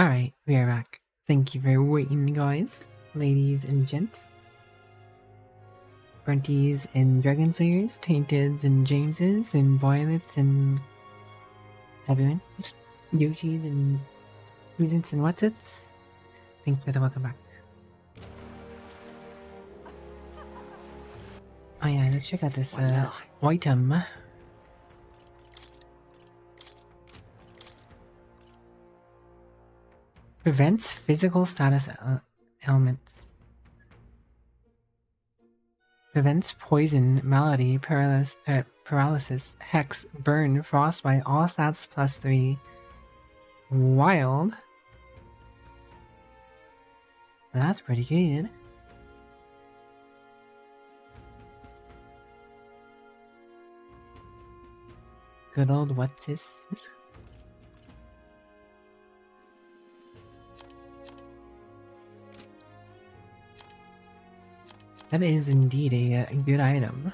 Alright, we are back. Thank you for waiting, guys. Ladies and gents. Brunties and Dragon Slayers, Tainteds and Jameses, and Violets and everyone. Yoshis and Whoosits and Whatsits. Thank you for the welcome back. Oh yeah, let's check out this item. Prevents physical status ailments. Prevents poison, malady, paralysis, hex, burn, frostbite, all stats +3. Wild. That's pretty good. Good old what's this? That is indeed a good item.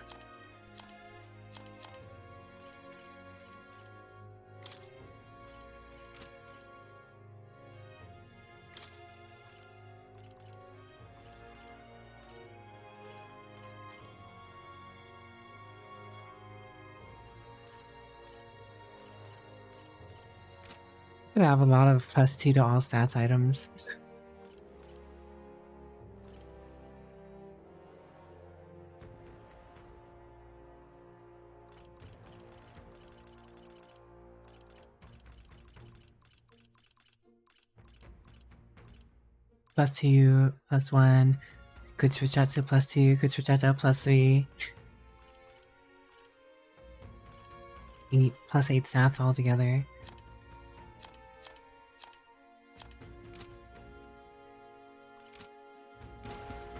Gonna have a lot of +2 to all stats items. +2, +1, could switch out to +2, could switch out to +3. 8 +8 stats altogether.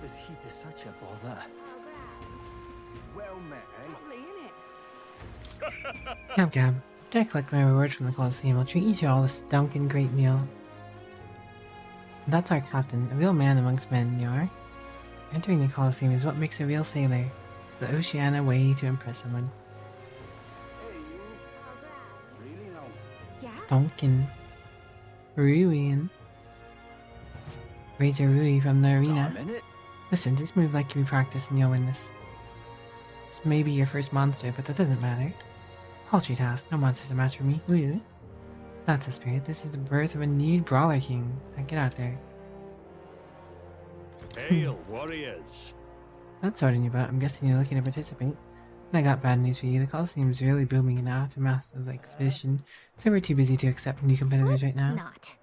This heat is such a bother. Well met, eh? Gab Gab, after I collect my rewards from the Colosseum, I'll treat you to all this Dunkin' great meal. That's our captain, a real man amongst men, you are. Entering the Colosseum is what makes a real sailor. It's the Oceania way to impress someone. Stonkin. Ruin. Raise a Rui from the arena. Listen, just move like you practice and you'll win this. This may be your first monster, but that doesn't matter. Paltry task, no monster's a match for me. Ooh. That's the spirit. This is the birth of a new brawler king. Now get out there. Hail, warriors! That's sorting you, but I'm guessing you're looking to participate. And I got bad news for you. The Colosseum is really booming in the aftermath of the expedition, so we're too busy to accept new competitors right now. Not.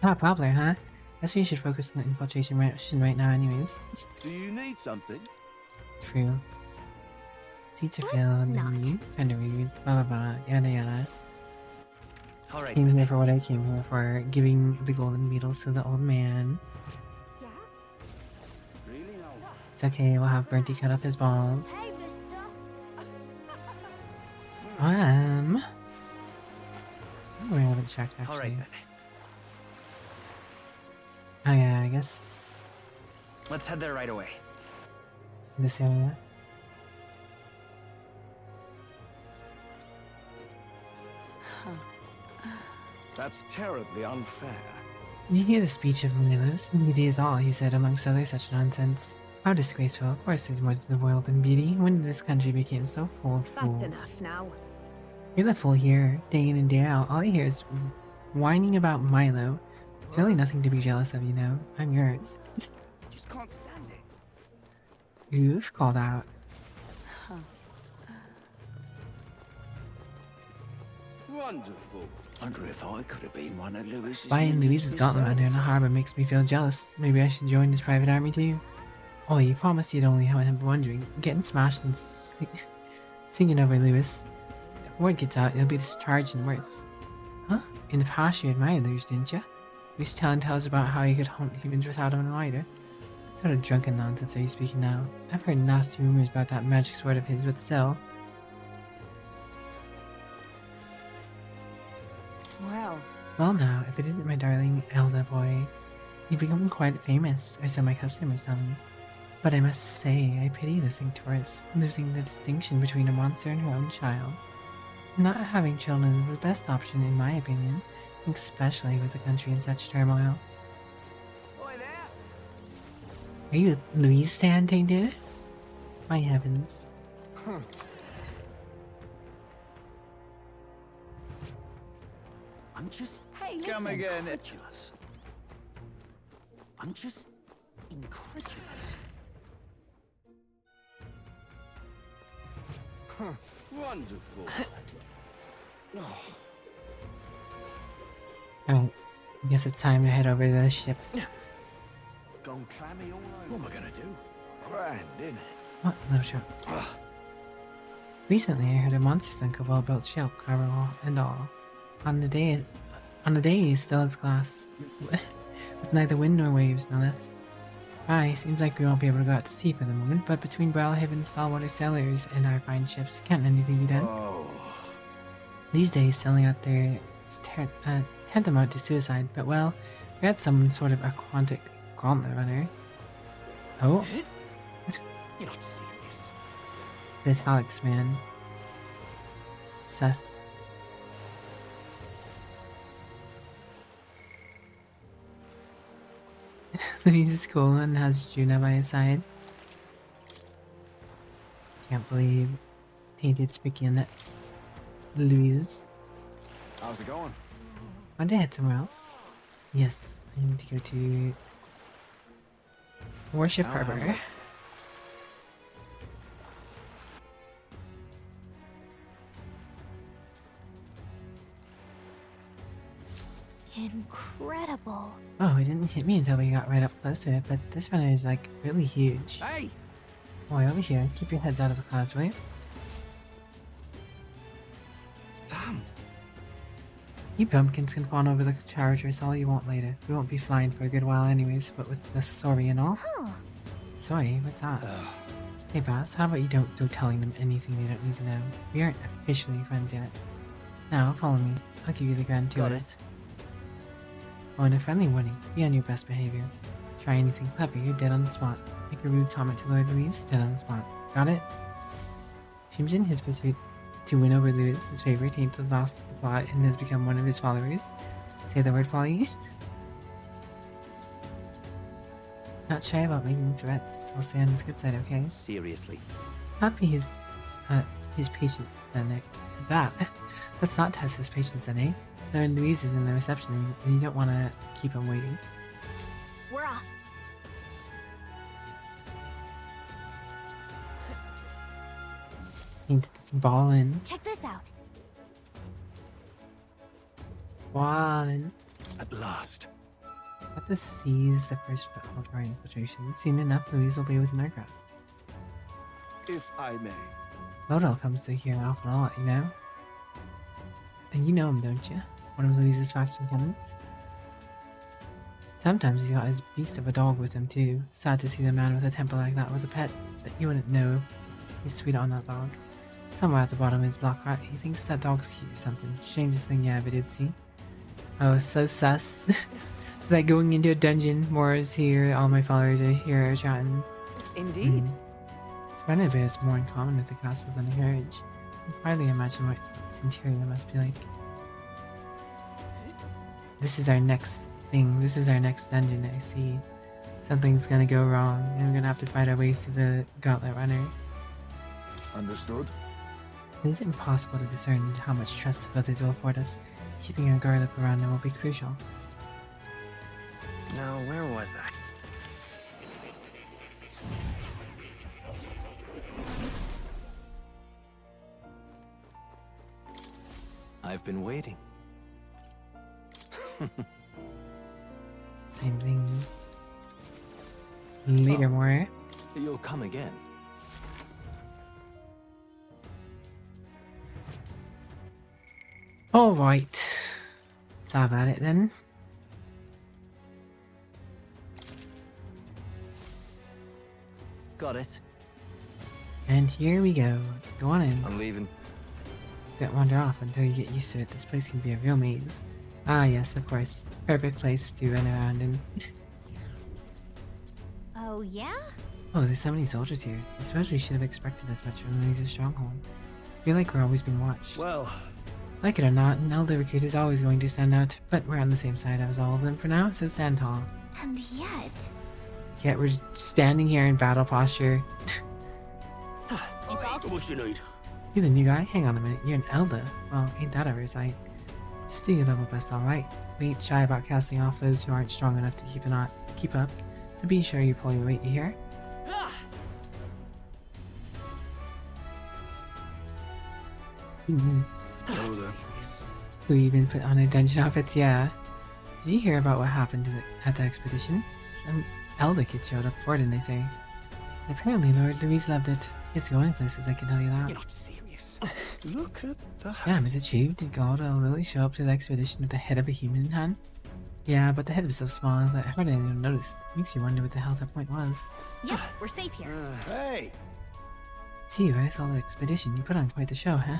Not popular, huh? Guess we should focus on the infiltration mission right now anyways. Do you need something? True. Seats are filled, kinda rude, blah blah blah, yada yada. Alright. Came here for what I came here for, giving the golden beetles to the old man. It's okay, we'll have Bertie cut off his balls. We haven't checked actually. Alright then. Oh yeah, I guess Let's head there right away. this area. That's terribly unfair. Did you hear the speech of Milos? Beauty is all, he said, amongst other such nonsense. How disgraceful. Of course there's more to the world than beauty. When did this country became so full of fools? That's enough now. You're the fool here, day in and day out. All I hear is whining about Milo. There's really nothing to be jealous of, you know. I'm yours. Just can't stand it. Oof, called out. Wonderful. Wonder if I could have been one of Lewis's. Buying Louise's gauntlet under in the harbor makes me feel jealous. Maybe I should join his private army too. Oh, you promised you'd only have him wondering. Getting smashed and singing over Lewis. If word gets out, it'll be discharged and worse. Huh? In the past you admired Lewis, didn't you? You used to telling tales about how he could hunt humans without a rider. What sort of drunken nonsense are you speaking now? I've heard nasty rumors about that magic sword of his, but still. Well now, if it isn't my darling Elda boy, you've become quite famous, or so my customers tell me. But I must say, I pity this young tourist, losing the distinction between a monster and her own child. Not having children is the best option in my opinion, especially with the country in such turmoil. Are you Louise standing there? My heavens. I'm just Come again. incredulous. I'm just incredulous. Wonderful. Alright, I guess it's time to head over to the ship. Gone clammy all over. What am I gonna do? Grand, innit? What? No ship. Recently, I heard a monster sunk a well-built ship, cargo and all. On the day, still as glass, with neither wind nor waves, no less. Aye, seems like we won't be able to go out to sea for the moment, but between Brilhaven's saltwater sailors and our fine ships, can't anything be done? Oh. These days, selling out there is tantamount to suicide, but well, we had some sort of aquatic gauntlet runner. Oh? You're not serious. The Italics man. Sus. Louise is cool and has Juna by his side. Can't believe Tainted speaking in it. Louise. How's it going? Want to head somewhere else? Yes, I need to go to Warship Harbor. Incredible. Oh, it didn't hit me until we got right up close to it, but this runner is like really huge. Hey! Boy, over here, keep your heads out of the clouds, will you? Sam! You pumpkins can fawn over the chargers all you want later. We won't be flying for a good while anyways, but with the sorry and all. Huh. Sorry, what's that? Hey boss, how about you don't go telling them anything they don't need to know? We aren't officially friends yet. Now, follow me. I'll give you the grand tour. Got it. Oh, and a friendly warning. Be on your best behavior. Try anything clever, you're dead on the spot. Make a rude comment to Lord Louise, dead on the spot. Got it? Seems in his pursuit to win over Louise's favorite, he lost the plot and has become one of his followers. Say the word, please. Not shy about making threats. We'll stay on his good side, okay? Seriously. Happy his patience then. Let's not test his patience then, eh? Lord Louise is in the reception room, and you don't want to keep him waiting. We're off. Need to ball in. Check this out. Ball in. At last. Have to seize the first foothold for our infiltration. Soon enough, Louise will be within our grasp. If I may. Lodell comes to here often a lot, you know? And you know him, don't you? One of Louise's faction candidates. Sometimes he's got his beast of a dog with him too. Sad to see the man with a temper like that with a pet, but you wouldn't know. He's sweet on that dog. Somewhere at the bottom is Black Rat. He thinks that dog's cute or something. Strangest thing you ever did see. Oh, so sus. It's like going into a dungeon. Moira's here, all my followers are here chatting. Indeed. Serenity is more in common with the castle than a carriage. I can hardly imagine what its interior must be like. This is our next thing. This is our next dungeon, I see. Something's gonna go wrong, and we're gonna have to fight our way through the Gauntlet Runner. Understood. It is impossible to discern how much trust the brothers will afford us. Keeping our guard up around them will be crucial. Now, where was I? I've been waiting. Same thing. Later, more. You'll come again. Alright. Let's have at it then. Got it. And here we go. Go on in. I'm leaving. Don't wander off until you get used to it. This place can be a real maze. Ah, yes, of course. Perfect place to run around in. Oh, yeah? Oh, there's so many soldiers here. I suppose we should have expected as much from Louise's stronghold. I feel like we're always being watched. Well, like it or not, an elder recruit is always going to stand out, but we're on the same side as all of them for now, so stand tall. And yet... Yet we're standing here in battle posture. It's all what you need. You're the new guy? Hang on a minute, you're an elder. Well, ain't that ever sight. Just do your level best, alright. We ain't shy about casting off those who aren't strong enough to keep up, so be sure you pull your weight, you hear? Who even put on a dungeon outfits? Yeah. Did you hear about what happened at the expedition? Some elder kid showed up for it, and they say. Apparently, Lord Louise loved it. It's going places, I can tell you that. You're not serious. Look at that. Yeah, is it true? Did Galdwell really show up to the expedition with the head of a human in hand? Yeah, but the head was so small that hardly anyone noticed. Makes you wonder what the hell that point was. Yeah, we're safe here. Hey! See, you guys, all the expedition. You put on quite the show, huh?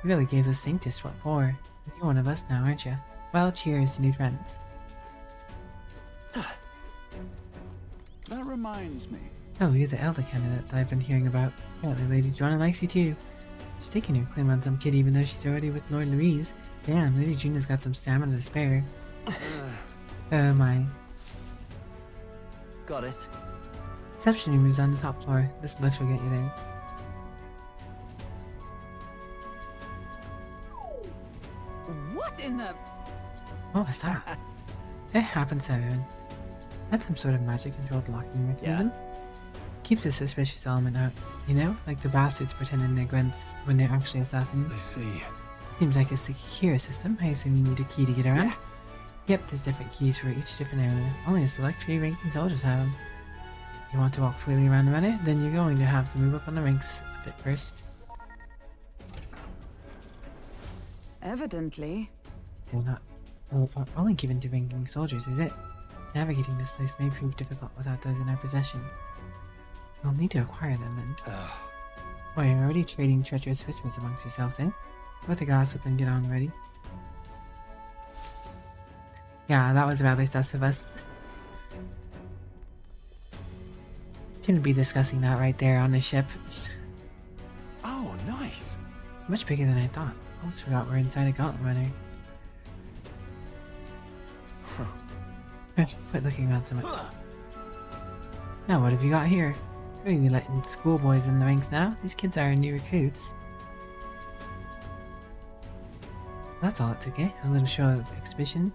You really gave the Sanctus what for. You're one of us now, aren't you? Well, cheers to new friends. That reminds me. Oh, you're the elder candidate that I've been hearing about. Apparently Lady Joanna likes you too. She's taking her claim on some kid even though she's already with Lord Louise. Damn, Lady Juna's got some stamina to spare. Oh my. Got it. Reception room is on the top floor. This lift will get you there. What in the... What was that? It happens so often. That's some sort of magic-controlled locking mechanism. Keeps a suspicious element out. You know, like the bastards pretending they're Gwents when they're actually assassins. I see. Seems like a secure system. I assume you need a key to get around. Yep, there's different keys for each different area. Only a select few ranking soldiers have them. You want to walk freely around it? Then you're going to have to move up on the ranks a bit first. Evidently. So not only given to ranking soldiers, is it? Navigating this place may prove difficult without those in our possession. We'll need to acquire them then. Why, you're already trading treacherous whispers amongst yourselves, eh? Let the gossip and get on ready. Yeah, that was rather sus of us. Shouldn't be discussing that right there on the ship. Oh, nice. Much bigger than I thought. Almost forgot we're inside a gauntlet runner. Quit looking around so much. Now what have you got here? Are you letting schoolboys in the ranks now? These kids are new recruits. That's all it took, eh? A little show of exhibition.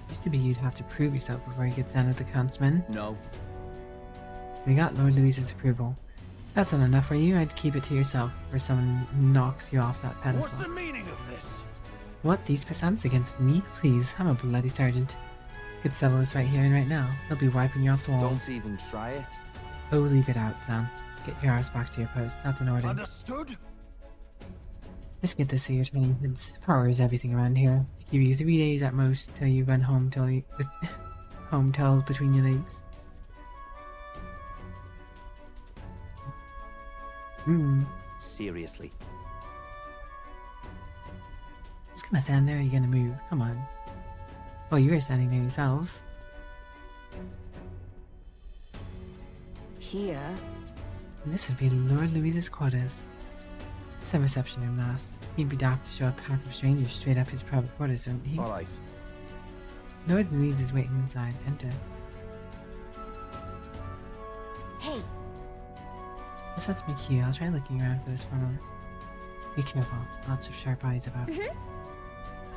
Used to be you'd have to prove yourself before you get sent with the Count's men. No. We got Lord Louise's approval. That's not enough for you. I'd keep it to yourself, or someone knocks you off that pedestal. What's the meaning of this? What, these percents against me? Please, I'm a bloody sergeant. Could settle this right here and right now. They'll be wiping you off the walls. Don't even try it. Oh, leave it out, Sam. Get your ass back to your post. That's an order. Understood? Just get this to your training. It's power is everything around here. Give you 3 days at most till you run home with home tail between your legs. Seriously. Just gonna stand there or you gonna move? Come on. Well, you were standing there yourselves. Here? And this would be Lord Louise's quarters. Some reception room, lass. He'd be daft to show a pack of strangers straight up his private quarters, wouldn't he? Alright. Lord Louise is waiting inside. Enter. Hey. This lets me cue. I'll try looking around for this funnel. Be careful. Lots of sharp eyes about.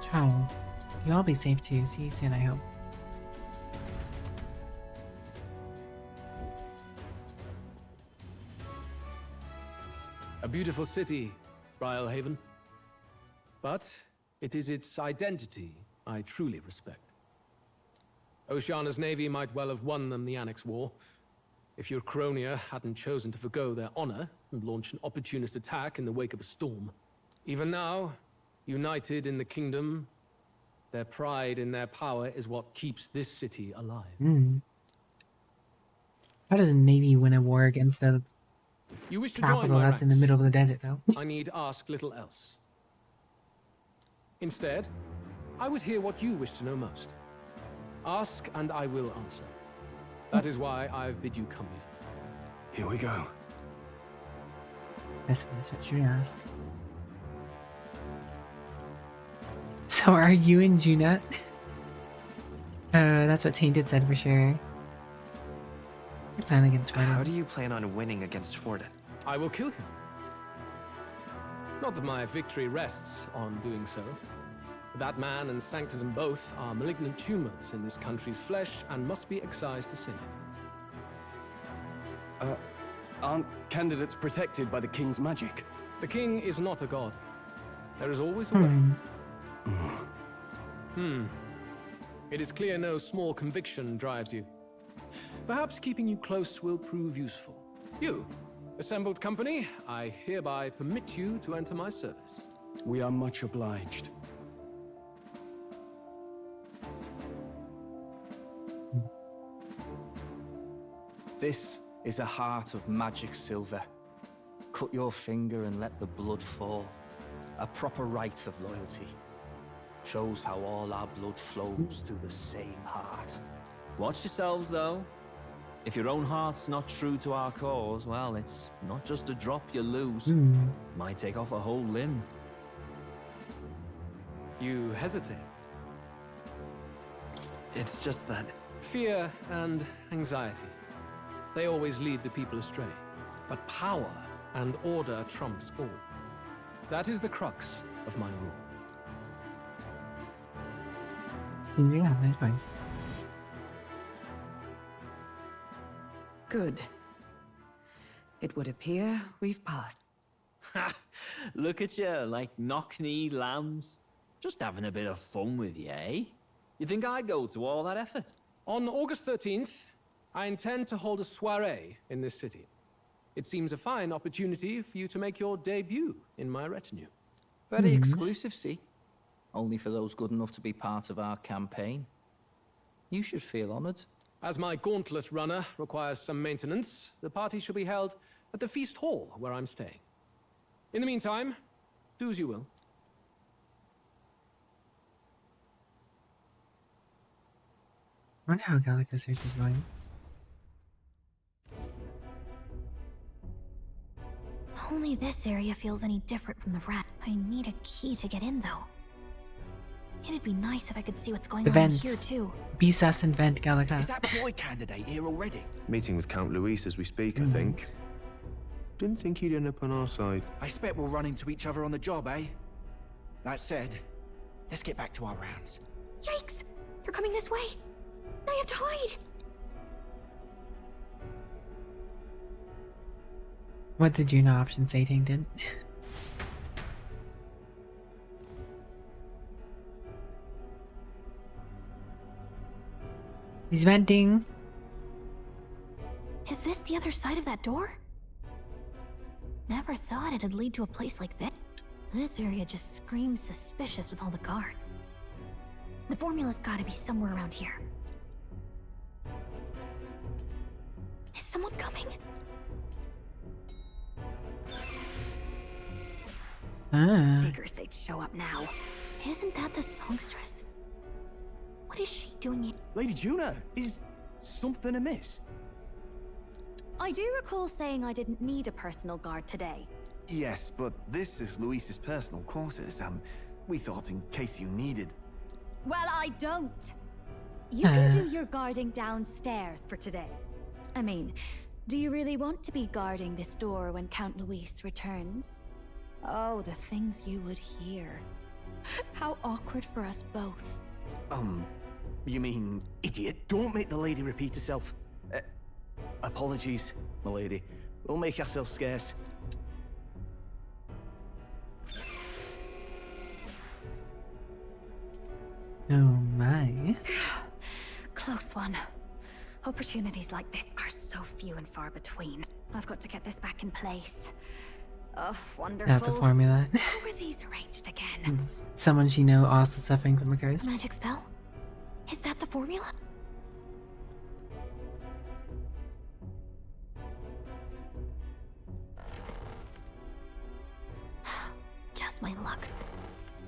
Try. You all be safe too. See you soon, I hope. A beautiful city, Brialhaven. But it is its identity I truly respect. Oceana's navy might well have won them the Annex War, if your Cronia hadn't chosen to forgo their honor and launch an opportunist attack in the wake of a storm. Even now, united in the kingdom, their pride in their power is what keeps this city alive. How does a navy win a war against a You wish to capital join my that's in the ranks? middle of the desert, though? I need ask little else. Instead, I would hear what you wish to know most. Ask and I will answer. That is why I've bid you come here. Here we go. This is what you asked. So are you and Juna? That's what Tainted said for sure. I plan against Forden. How do you plan on winning against Forden? I will kill him. Not that my victory rests on doing so. That man and Sanctism both are malignant tumors in this country's flesh and must be excised to save it. Aren't candidates protected by the king's magic? The king is not a god. There is always a way. It is clear no small conviction drives you. Perhaps keeping you close will prove useful. You, assembled company, I hereby permit you to enter my service. We are much obliged. This is a heart of magic silver. Cut your finger and let the blood fall. A proper rite of loyalty. Shows how all our blood flows through the same heart. Watch yourselves, though. If your own heart's not true to our cause, well, it's not just a drop you lose. Might take off a whole limb. You hesitate. It's just that... Fear and anxiety. They always lead the people astray. But power and order trumps all. That is the crux of my rule. Yeah, nice. Good. It would appear we've passed. Ha! Look at you, like knock-kneed lambs. Just having a bit of fun with you, eh? You think I'd go to all that effort? On August 13th, I intend to hold a soiree in this city. It seems a fine opportunity for you to make your debut in my retinue. Very exclusive, see? Only for those good enough to be part of our campaign. You should feel honored. As my gauntlet runner requires some maintenance, the party shall be held at the feast hall where I'm staying. In the meantime, do as you will. I wonder how Gallica search is going. Only this area feels any different from the rest. I need a key to get in, though. It'd be nice if I could see what's going The on vents. here, too. Be sus and vent, Gallica. Is that boy candidate here already? Meeting with Count Luis as we speak, I think. Didn't think he'd end up on our side. I expect we'll run into each other on the job, eh? That said, let's get back to our rounds. Yikes! They're coming this way! I have to hide! What did you know option say, Tainted? He's venting. Is this the other side of that door? Never thought it'd lead to a place like this. This area just screams suspicious with all the guards. The formula's gotta be somewhere around here. Is someone coming? Figures they'd show up now. Isn't that the songstress? What is she doing here? Lady Juna, is something amiss? I do recall saying I didn't need a personal guard today. Yes, but this is Luis's personal quarters, and we thought in case you needed... Well, I don't. You can do your guarding downstairs for today. I mean, do you really want to be guarding this door when Count Luis returns? Oh, the things you would hear. How awkward for us both. You mean, idiot, don't make the lady repeat herself. Apologies, my lady. We'll make ourselves scarce. Oh my. Close one. Opportunities like this are so few and far between. I've got to get this back in place. Oh, wonderful. That's a formula. How were these arranged again? Someone she know also suffering from a curse. Magic spell? Is that the formula? Just my luck.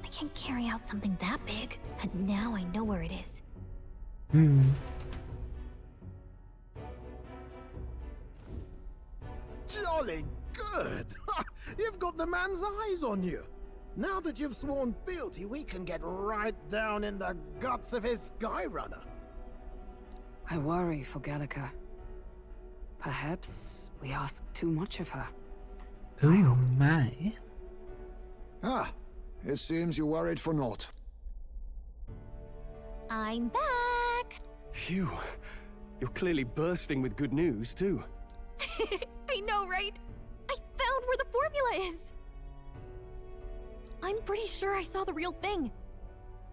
I can't carry out something that big, and now I know where it is. Jolly good! You've got the man's eyes on you. Now that you've sworn fealty, we can get right down in the guts of his Skyrunner. I worry for Gallica. Perhaps we ask too much of her. Oh my. Ah, it seems you worried for naught. I'm back! Phew. You're clearly bursting with good news, too. I know, right? I found where the formula is! I'm pretty sure I saw the real thing.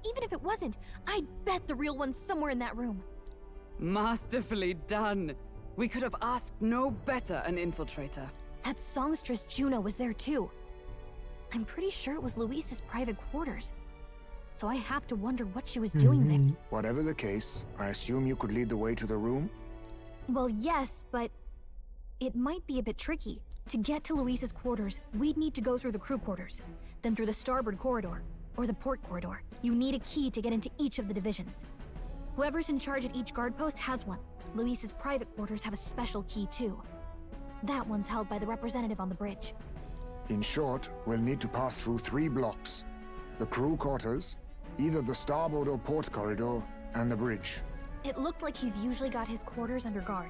Even if it wasn't, I'd bet the real one's somewhere in that room. Masterfully done. We could have asked no better an infiltrator. That songstress Juno was there too. I'm pretty sure it was Luis's private quarters. So I have to wonder what she was doing there. Whatever the case, I assume you could lead the way to the room? Well, yes, but it might be a bit tricky. To get to Luis's quarters, we'd need to go through the crew quarters, then through the starboard corridor, or the port corridor. You need a key to get into each of the divisions. Whoever's in charge at each guard post has one. Luis's private quarters have a special key too. That one's held by the representative on the bridge. In short, we'll need to pass through 3 blocks. The crew quarters, either the starboard or port corridor, and the bridge. It looked like he's usually got his quarters under guard.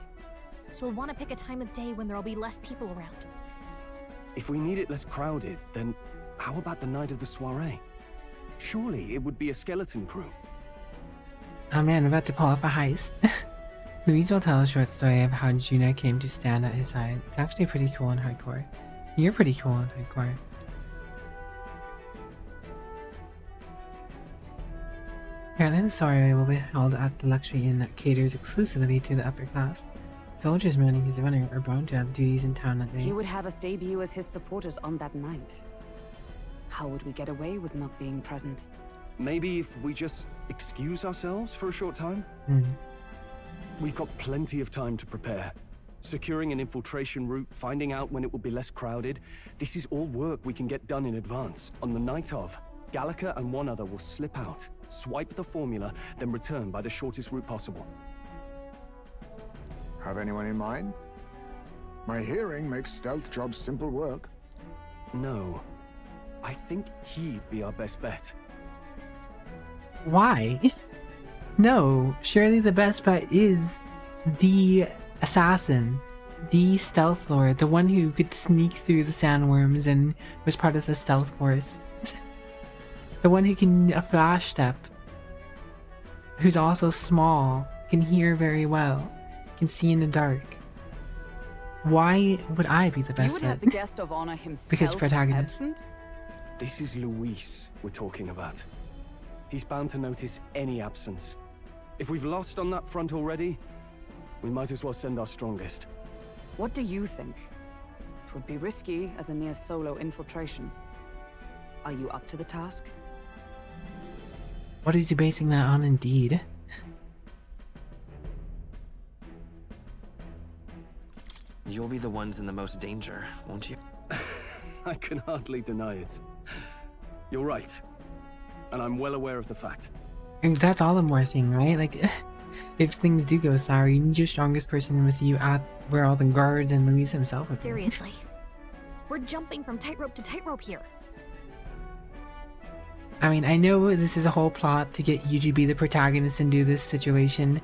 So we'll want to pick a time of day when there'll be less people around. If we need it less crowded, then how about the night of the soiree? Surely it would be a skeleton crew. Oh man, I'm about to pull off a heist. Luis will tell a short story of how Juno came to stand at his side. It's actually pretty cool and hardcore. You're pretty cool and hardcore. Apparently the soiree will be held at the luxury inn that caters exclusively to the upper class. Soldiers mounting his runner are bound to have duties in town that day. He would have us debut as his supporters on that night. How would we get away with not being present? Maybe if we just excuse ourselves for a short time? We've got plenty of time to prepare. Securing an infiltration route, finding out when it will be less crowded. This is all work we can get done in advance. On the night of, Gallica and one other will slip out, swipe the formula, then return by the shortest route possible. Have anyone in mind? My hearing makes stealth jobs simple work. No. I think he'd be our best bet. Why? No, surely the best bet is the assassin, the stealth lord, the one who could sneak through the sandworms and was part of the stealth force. The one who can a flash step, who's also small, can hear very well, can see in the dark. Why would I be the best You would bet? have the guest of honor himself Because protagonist. absent? This is Luis we're talking about. He's bound to notice any absence. If we've lost on that front already, we might as well send our strongest. What do you think? It would be risky as a near solo infiltration. Are you up to the task? What is he basing that on, indeed? You'll be the ones in the most danger, won't you? I can hardly deny it. You're right. And I'm well aware of the fact. And that's all the more thing, right? Like, if things do go sour, you need your strongest person with you at where all the guards and Luis himself are. Seriously. We're jumping from tightrope to tightrope here. I mean, I know this is a whole plot to get you to be the protagonist and do this situation,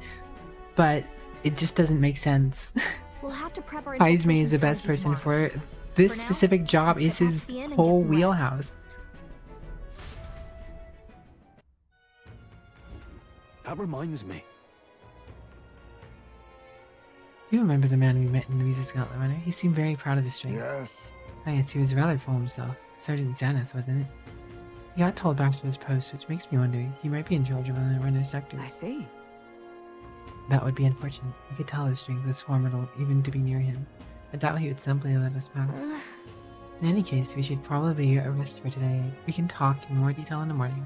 but it just doesn't make sense. We'll have to prep our Heisme is the best person for it. This specific job is his whole wheelhouse. That reminds me. Do you remember the man we met in Luis's Gauntlet Runner? He seemed very proud of his strength. Yes. Oh yes, he was rather full of himself. Sergeant Zenith, wasn't it? He got told back to his post, which makes me wonder he might be in charge of one of the runner's sectors. I see. That would be unfortunate. I could tell his strength is formidable even to be near him. I doubt he would simply let us pass. In any case, we should probably rest for today. We can talk in more detail in the morning.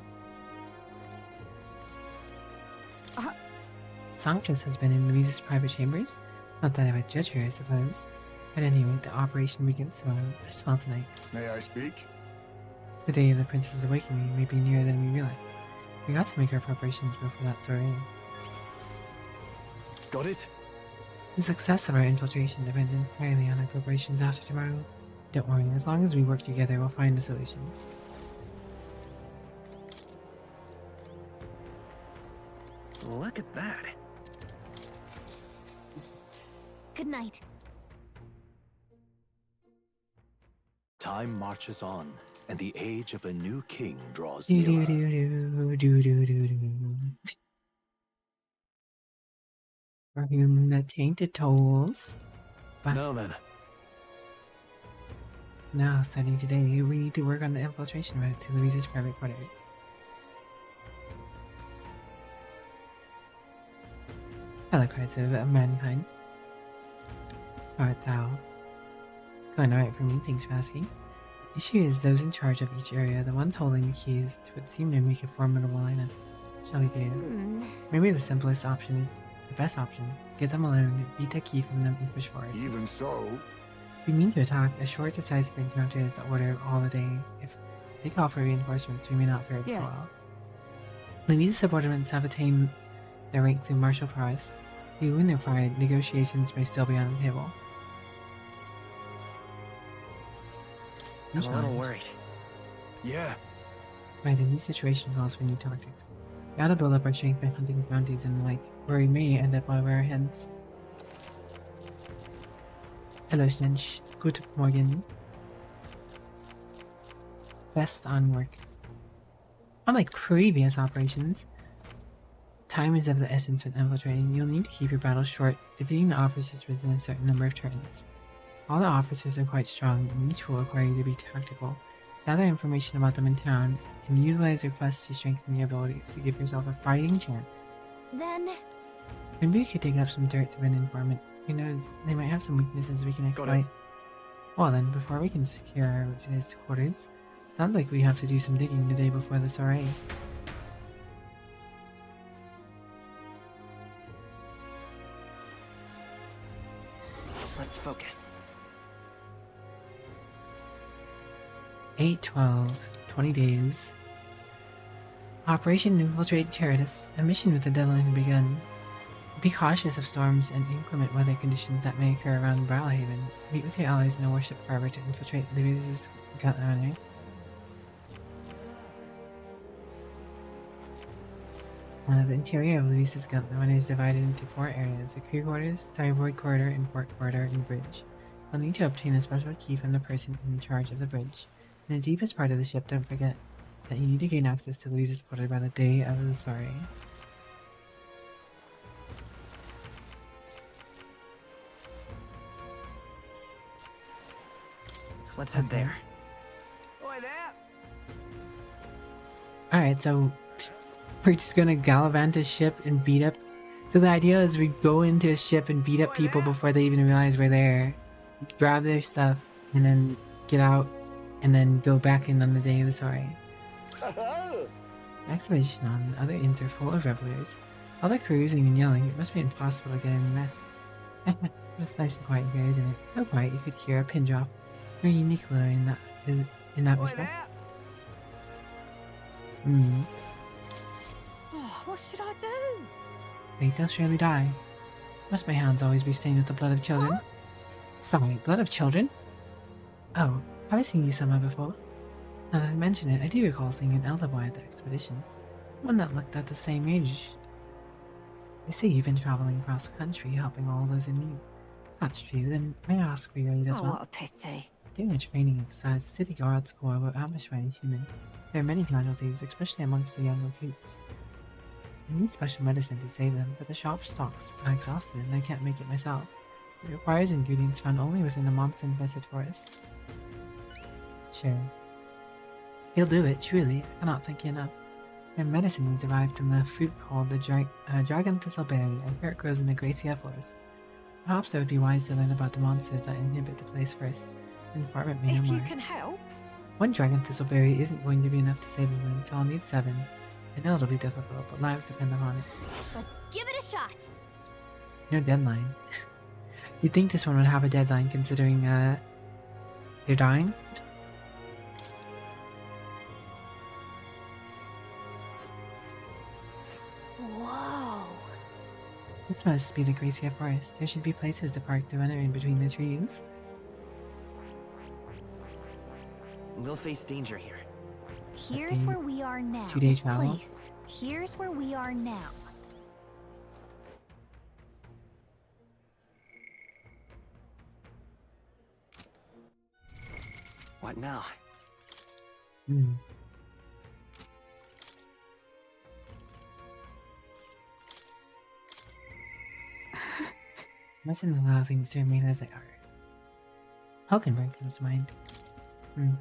Songstress has been in Luis's private chambers. Not that I would judge her, I suppose. At any rate, the operation begins tomorrow, as well tonight. May I speak? The day of the princess's awakening may be nearer than we realize. We got to make our preparations before that soiree. Got it? The success of our infiltration depends entirely on our preparations after tomorrow. Don't worry, as long as we work together, we'll find a solution. Look at that. Good night. Time marches on, and the age of a new king draws Do nearer. For whom the tainted tolls. Now then. Now, starting today, we need to work on the infiltration route to Louise's private quarters. Hello, cards of mankind. How art thou? It's going alright for me, thanks for asking. The issue is those in charge of each area, the ones holding the keys to what seem to make a formidable lineup. Shall we do? Maybe the simplest option is the best option. Get them alone, beat the key from them, and push forward. Even so, We mean to attack. A short, decisive encounter is the order of all the day. If they call for reinforcements, we may not fare so well. Louise's subordinates have attained their rank through martial prowess. If we win their pride, negotiations may still be on the table. I'm a little worried. Yeah. Right, in this situation calls for new tactics. We gotta build up our strength by hunting bounties and the like, where we may end up over our heads. Hello, Sench. Good morning. Best on work. Unlike previous operations, time is of the essence when infiltrating. You'll need to keep your battles short, defeating the officers within a certain number of turns. All the officers are quite strong, and each will require you to be tactical. Gather information about them in town, and utilize your quests to strengthen your abilities to give yourself a fighting chance. Then... Maybe we could dig up some dirt to an informant. Who knows, they might have some weaknesses we can exploit. Well then, before we can secure our quarters, sounds like we have to do some digging the day before the soiree. Let's focus. 8/12, 20 days. Operation Infiltrate Charitas. A mission with a deadline begun. Be cautious of storms and inclement weather conditions that may occur around Brawlhaven. Meet with your allies in a warship harbor to infiltrate Louise's Gauntlet. The interior of Louise's Gauntlet is divided into 4 areas: the crew quarters, starboard corridor, and port corridor, and bridge. You'll need to obtain a special key from the person in charge of the bridge. In the deepest part of the ship, don't forget that you need to gain access to Louise's quarter by the day of the soiree. Let's head there. Alright, so we're just gonna gallivant a ship and beat up. So the idea is we go into a ship and beat up people before they even realize we're there, grab their stuff, and then get out, and then go back in on the day of the soiree. The expedition on the other inns are full of revelers. All the cruising and yelling, it must be impossible to get any rest. It's nice and quiet here, isn't it? So quiet you could hear a pin drop. Very unique though in that respect. Oh, what should I do? Fate does surely die. Must my hands always be stained with the blood of children? Huh? Sorry, blood of children? Oh, have I seen you somewhere before? Now that I mention it, I do recall seeing an elder boy at the expedition. One that looked at the same age. They say you've been traveling across the country, helping all those in need. If that's true, then may I ask for your aid as well? What a pity. During a training exercise, the city guards corps were ambushed by a human. There are many casualties, especially amongst the young recruits. I need special medicine to save them, but the shop stocks are exhausted and I can't make it myself, so it requires ingredients found only within a monster-infested forest. Sure. He'll do it, truly. I cannot thank you enough. Their medicine is derived from a fruit called the dragon thistleberry, and here it grows in the Gracia forest. Perhaps it would be wise to learn about the monsters that inhabit the place first, and informant me no more. If you can help. One dragon thistleberry isn't going to be enough to save everyone, so I'll need 7. I know it'll be difficult, but lives depend upon it. Let's give it a shot. No deadline. You'd think this one would have a deadline considering, they're dying? Whoa. This must be the Gracia forest. There should be places to park to enter in between the trees. We'll face danger here. Here's where we are now. 2 days travel. Here's where we are now. What now? Hmm. Mustn't allow things to remain as they are. Hulkenberg comes to mind. Hmm.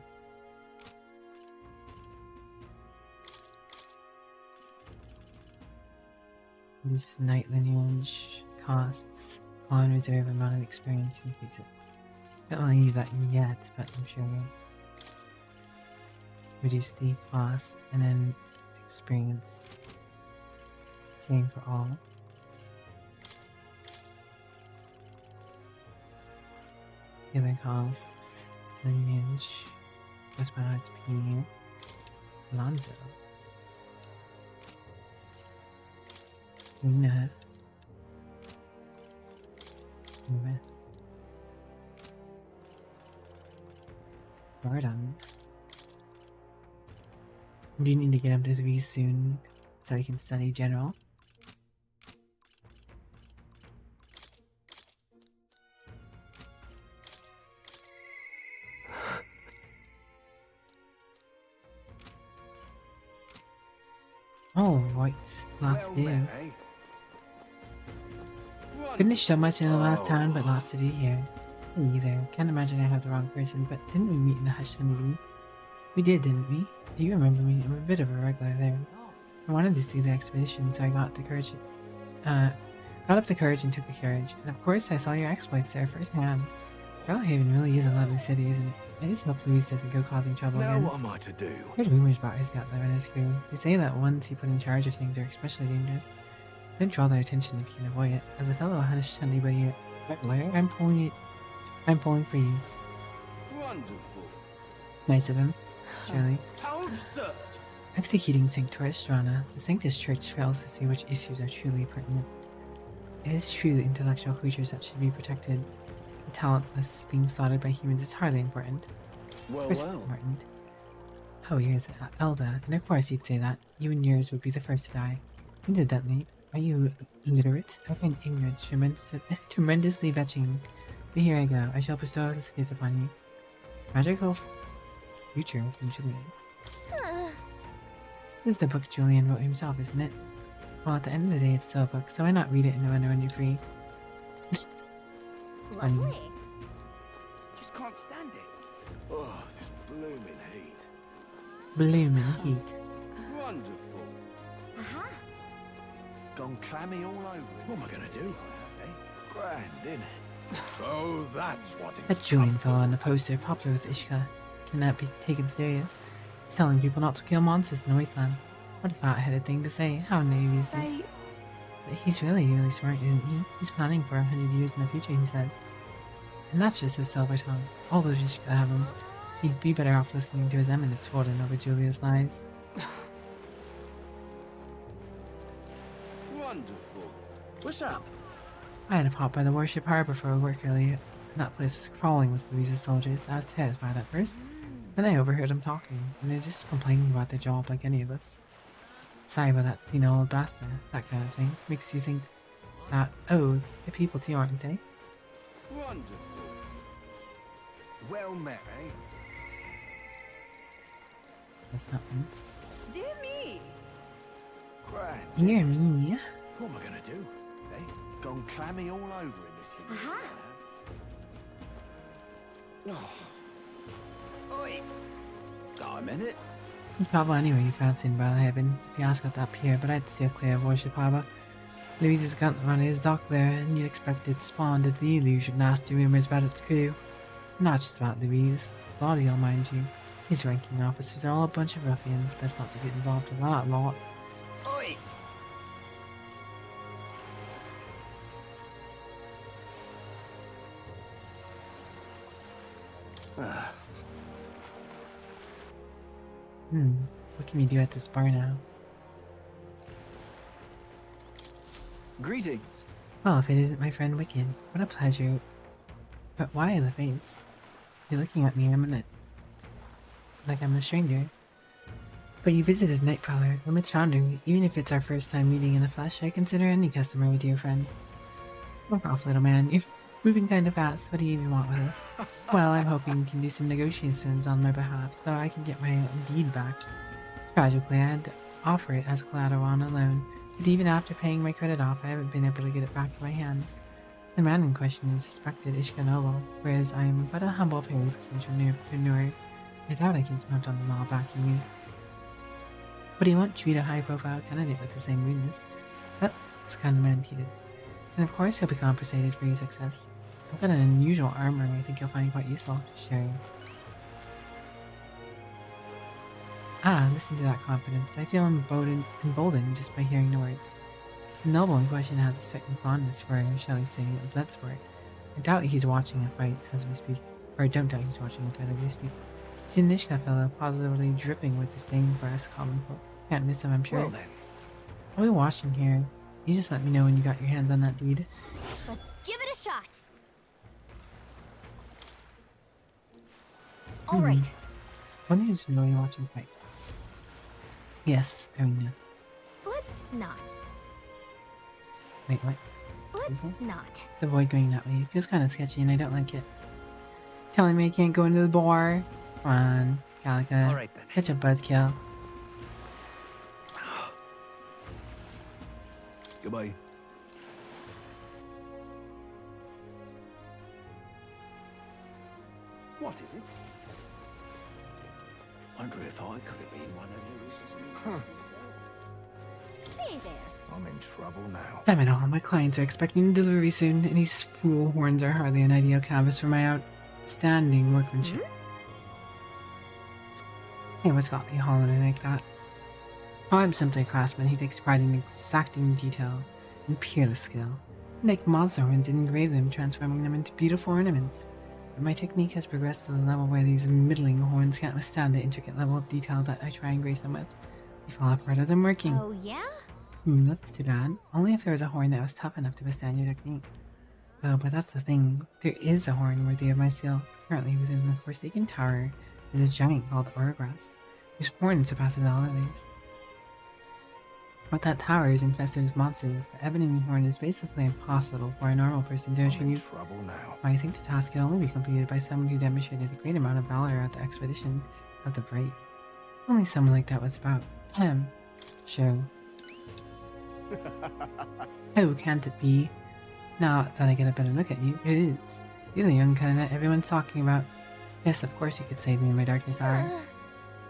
This knight lineage costs on reserve amount of experience increases. Don't really need that yet, but I'm sure we'll reduce the cost and then experience. Same for all. Other costs, lineage, corresponding to PU, Alonso, Rina, Miss, Gordon. Do you need to get him to 3 soon so he can study general? Oh, right. Lots to do. Finished so much in the last town, but lots to do here. Me either. Can't imagine I have the wrong person, but didn't we meet in the hushed honeybee? We did, didn't we? Do you remember me? I'm a bit of a regular there. I wanted to see the expedition, so I got up the courage and took a carriage. And of course, I saw your exploits there firsthand. Bellhaven really is a lovely city, isn't it? I just hope Louise doesn't go causing trouble Now again. what am I to do? Heard rumors about his Gutler and his crew. They say that ones he put in charge of things are especially dangerous. Don't draw their attention if you can avoid it. As a fellow Hunnish anybody Butler, I'm pulling for you. Wonderful. Nice of him, surely. How absurd! Executing Sanctoris Strana, the Sanctus Church fails to see which issues are truly pertinent. It is true that intellectual creatures that should be protected, the talentless being slaughtered by humans is hardly important. Well, Of course it's important. Oh, you're the Elda, and of course you'd say that. You and yours would be the first to die. Incidentally, are you literate? I find ignorance tremendously fetching. So here I go. I shall bestow this gift upon you. Magical future from Julian. This is the book Julian wrote himself, isn't it? Well, at the end of the day, it's still a book, so why not read it and run you free? It's funny. Just can't stand it. Oh, this blooming heat. Blooming heat. Wonderful. Gone clammy all over it. What am I gonna do? Grand, innit? So that's what it's That Julian fellow on the poster, popular with Ishka, cannot be taken serious. He's telling people not to kill monsters in the wasteland. What a fat-headed thing to say. How naive is he? But he's really smart, isn't he? He's planning for 100 years in the future, he says. And that's just his silver tongue. All those Ishka have him. He'd be better off listening to his eminence warden over Julia's lies. Wonderful. What's up? I had a pop by the warship harbor for a work earlier, and that place was crawling with Louise's soldiers. I was terrified at first. Then I overheard them talking, and they're just complaining about their job like any of us. Sorry about that senile old bastard, that kind of thing. Makes you think that, oh, they're people too, aren't they? Wonderful. Well met, eh? That's not one. Dear me. Grand. Dear me. What am I gonna do? Eh? Gone clammy all over in this humidity. Oi. Got a minute? You travel anywhere you fancy in Bellhaven. If you ask at that pier, but I'd steer clear of warship harbor. Louise's gun runner is docked there, and you'd expect it spawned into the illusion of nasty rumors about its crew. Not just about Louise. Laudiel, mind you. His ranking officers are all a bunch of ruffians. Best not to get involved in that lot. Oi. What can we do at this bar now? Greetings. Well, if it isn't my friend Wicked, what a pleasure. But why in the face? You're looking at me, like I'm a stranger. But you visited Nightcrawler, Limit's founder. Even if it's our first time meeting in the flesh, I consider any customer a dear friend. Look off, little man. Moving kind of fast. What do you even want with us? Well, I'm hoping you can do some negotiations on my behalf so I can get my deed back. Tragically, I had to offer it as collateral on a loan, but even after paying my credit off, I haven't been able to get it back in my hands. The man in question is respected Ishka noble, whereas I am but a humble paid entrepreneur. I doubt I can count on the law backing me. But he won't treat a high-profile candidate with the same rudeness. That's the kind of man he is. And of course he'll be compensated for your success. I've got an unusual armor I think you'll find quite useful. Sharing. Ah, listen to that confidence. I feel emboldened just by hearing the words. The noble in question has a certain fondness for, shall we say, a blood sport. I doubt he's watching a fight as we speak. Or I don't doubt he's watching a fight as we speak. He's an Ishka fellow, positively dripping with disdain for us common folk. Can't miss him, I'm sure. Well then. I'll be watching here. You just let me know when you got your hands on that deed. Let's give it a shot. All right. When do you just enjoy watching fights? Yes, Arena. Let's not. Wait, what? Let's not. Let's avoid going that way. It feels kind of sketchy and I don't like it. Telling me I can't go into the bar. Come on, Calica. All right, then. Such a buzzkill. Goodbye. What is it? Wonder if I could have been one of Lewis's Stay there. I'm in trouble now. Damn it all, my clients are expecting delivery soon, and these fool horns are hardly an ideal canvas for my outstanding workmanship. Hey, what's got me hauling it like that? Oh, I'm simply a craftsman who takes pride in exacting detail and peerless skill. I make monster horns and engrave them, transforming them into beautiful ornaments. But my technique has progressed to the level where these middling horns can't withstand the intricate level of detail that I try and grace them with. They fall apart as I'm working. Oh, yeah? That's too bad. Only if there was a horn that was tough enough to withstand your technique. Oh, but that's the thing. There is a horn worthy of my skill. Currently within the Forsaken Tower is a giant called Orgras, whose horn surpasses all others. But that tower is infested with monsters. The ebony horn is basically impossible for a normal person to achieve. Trouble now. I think the task can only be completed by someone who demonstrated a great amount of valor at the expedition of the Bright. Only someone like that was about. Sure. Oh, can't it be? Now that I get a better look at you, it is. You're the young kind that everyone's talking about. Yes, of course you could save me in my darkest hour.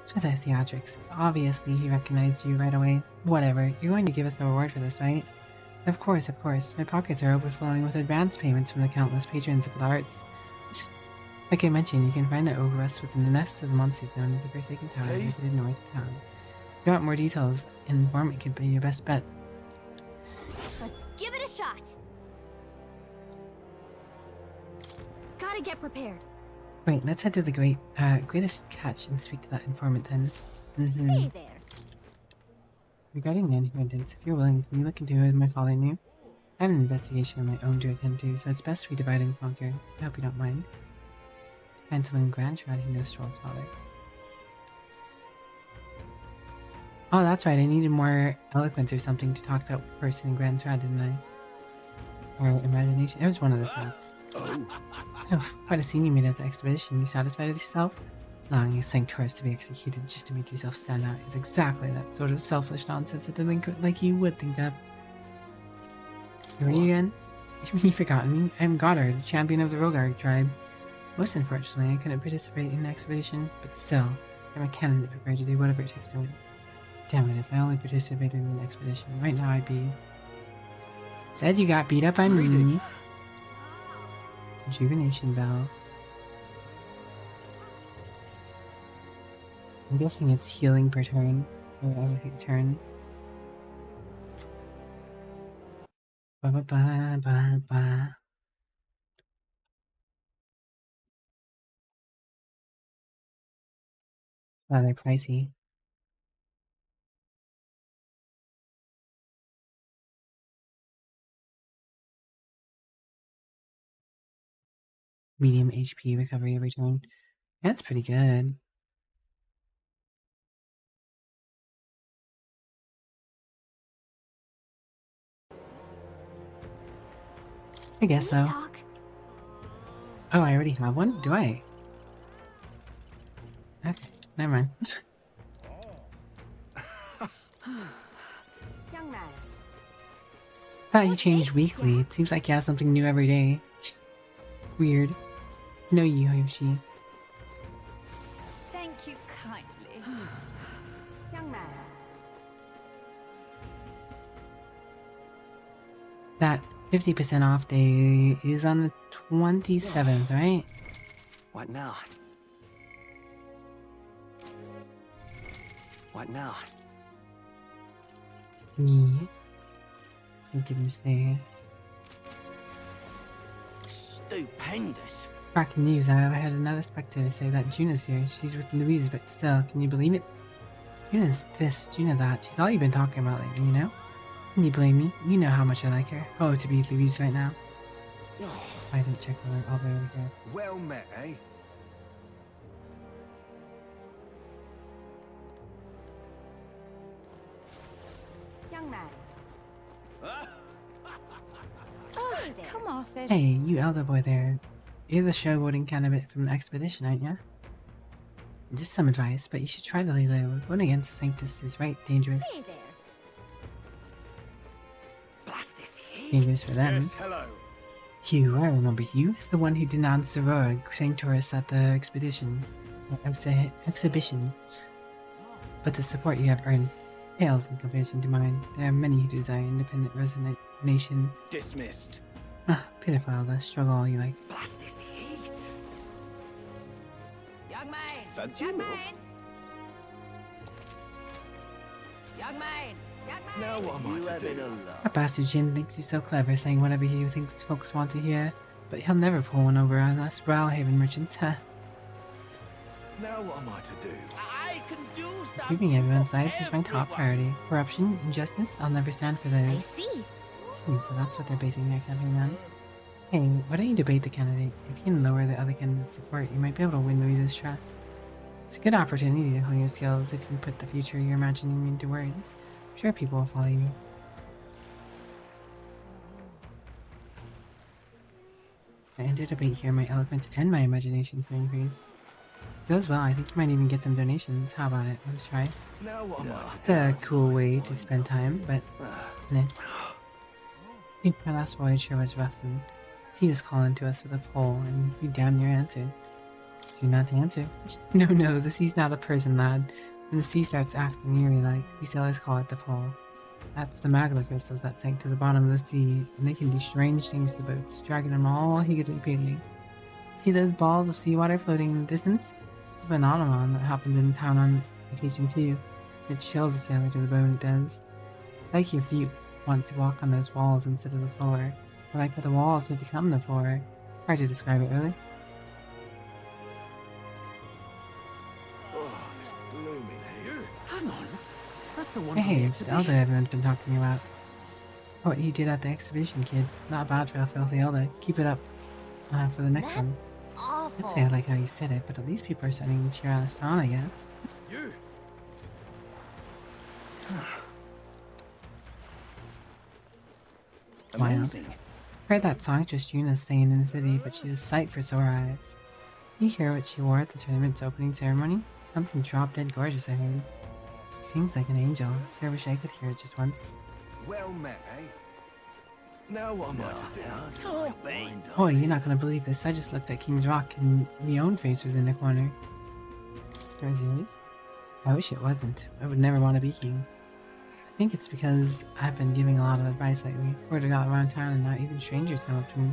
What's with the theatrics? Obviously he recognized you right away. Whatever, you're going to give us a reward for this, right? Of course, of course. My pockets are overflowing with advance payments from the countless patrons of the arts. Like I mentioned, you can find the Ogress within the nest of the monsters known as the Forsaken Tower located north of town. If you want more details, an informant could be your best bet. Let's give it a shot. Gotta get prepared. Wait, let's head to the greatest catch and speak to that informant then. Stay there. Regarding the inheritance, if you're willing, can you look into who my father knew? I have an investigation of my own to attend to, so it's best we divide and conquer. I hope you don't mind. Find someone in Grand Trad who knows Stroll's father. Oh, that's right, I needed more eloquence or something to talk to that person in Grand Trad, didn't I? Or imagination. It was one of the sets. Oh, quite a scene you made at the expedition. You satisfied with yourself? Allowing a sanctuaries to be executed just to make yourself stand out is exactly that sort of selfish nonsense a delinquent like you would think of. Who are you again? You've forgotten me? I'm Goddard, champion of the Rogarg tribe. Most unfortunately, I couldn't participate in the expedition, but still, I'm a candidate prepared to do whatever it takes to win. Damn it, if I only participated in the expedition, right now I'd be... Said you got beat up by me. Rejuvenation Bell. I'm guessing it's healing per turn, or every turn. Ba ba ba ba ba. Wow, they're pricey. Medium HP recovery every turn. That's pretty good. I guess so. Talk. Oh, I already have one? Do I? Okay, never mind. Young man. Thought he changed weekly. It seems like he has something new every day. Weird. No, Yoshi. Thank you kindly. Young man. That 50% off day is on the 27th, right? What now? What now? Yeah. Goodness day. Stupendous. Cracking news, I had another spectator say that Juna's here. She's with Louise, but still, can you believe it? Juna's this, Juna that. She's all you've been talking about lately, you know? Can you blame me? You know how much I like her. Oh, to be Louise right now. I didn't check her all the way over here. Well met, eh? Young man. Oh, come off it. Hey, you elder boy there. You're the showboating candidate from the expedition, aren't you? Just some advice, but you should try to lay low. Going against the Sanctus is right dangerous. Hey there. Dangerous for them. Yes, hello. Hugh, I remember you. The one who denounced the rogue Sanctorus at the exhibition. But the support you have earned pales in comparison to mine. There are many who desire independent resignation. Dismissed. Ah, pitiful, the struggle all you like. Blast this heat. Young man. Fancy Young milk? man. Young man. Young man. Now what am I to do? That bastard Jin thinks he's so clever, saying whatever he thinks folks want to hear, but he'll never pull one over on us Brawlhaven merchants, huh? Now what am I to do? I can do something. Keeping everyone's lives is my top priority. Corruption, injustice, I'll never stand for I those. see. See, so that's what they're basing their campaign on. Hey, why don't you debate the candidate? If you can lower the other candidate's support, you might be able to win Louise's trust. It's a good opportunity to hone your skills if you put the future you're imagining into words. I'm sure people will follow you. I enter debate here, my eloquence and my imagination can increase. Goes well, I think you might even get some donations. How about it? Let's try. Now what am I to It's a cool way to spend time, but nah. I think my last voyage sure was rough, and he was calling to us with a pole, and we damn near answered. Do not answer. No, the sea's not a prison, lad. When the sea starts acting eerie like, we sailors call it the pole. That's the magma crystals that sank to the bottom of the sea, and they can do strange things to boats, dragging them all higgledy-piggledy. See those balls of seawater floating in the distance? It's a phenomenon that happens in town on occasion too. It chills a sailor to the bone, it does. It's like your feet want to walk on those walls instead of the floor. Or like what the walls have become the floor. Hard to describe it, really. Oh, this blooming heat. Hang on. That's the one Hey, from the it's Elder exhibition. everyone's been talking about. What you did at the exhibition, kid. Not bad for a filthy Elder. Keep it up for the next one. I'd say I like how you said it, but at least people are starting to cheer us on, I guess. You. Wow. Amazing. Heard that songstress Juna's staying in the city, but she's a sight for sore eyes. You hear what she wore at the tournament's opening ceremony? Something drop dead gorgeous, I heard. She sings like an angel. Sure wish I could hear it just once. Well met, eh? Now what am I to do? Oh, you're not gonna believe this. I just looked at King's Rock and my own face was in the corner. There's yours? I wish it wasn't. I would never want to be king. I think it's because I've been giving a lot of advice lately. Word got around town and not even strangers come up to me.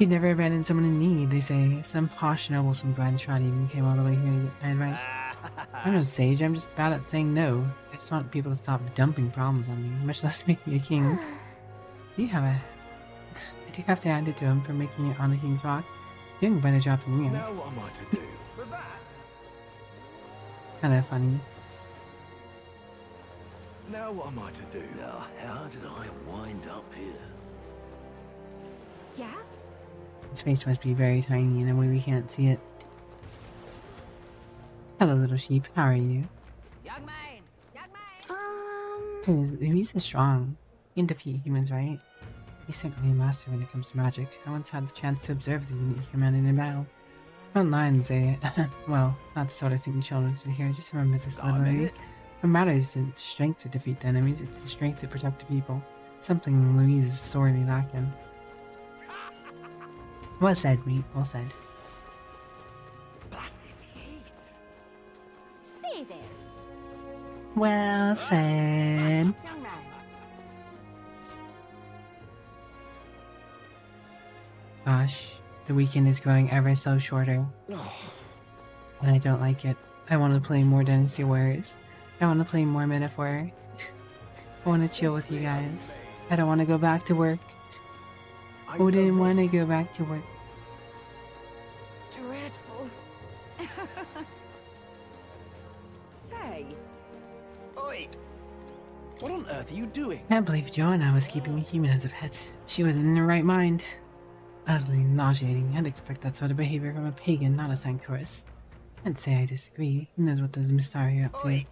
You'd never abandon someone in need, they say. Some posh nobles from Blanchard even came all the way here to get my advice. I'm no sage, I'm just bad at saying no. I just want people to stop dumping problems on me, much less make me a king. I do have to hand it to him for making it on the King's Rock. He's doing a better job than me. Now what am I to do? Kinda funny. Now what am I to do? Now, how did I wind up here? Yeah? His face must be very tiny in a way we can't see it. Hello, little sheep. How are you? Young man. Young man. Louise is strong. You can defeat humans, right? He's certainly a master when it comes to magic. I once had the chance to observe the unique command in battle. Front lines, well, it's not the sort of thing children should hear. Just remember this, little lady. What matters isn't strength to defeat the enemies, it's the strength to protect the people. Something Louise is sorely lacking. Well said, mate. Well said. See there. Well said. Gosh, the weekend is growing ever so shorter. And I don't like it. I want to play more Dynasty Warriors. I want to play more Metaphor. I want to chill with you guys. I don't want to go back to work. Who didn't want to go back to work? Dreadful. Say. Oi! What on earth are you doing? Can't believe Joanna was keeping a human as a pet. She wasn't in her right mind. Utterly nauseating. I'd expect that sort of behavior from a pagan, not a sanctuarist. I'd say I disagree. Who knows what those Mystari are up to?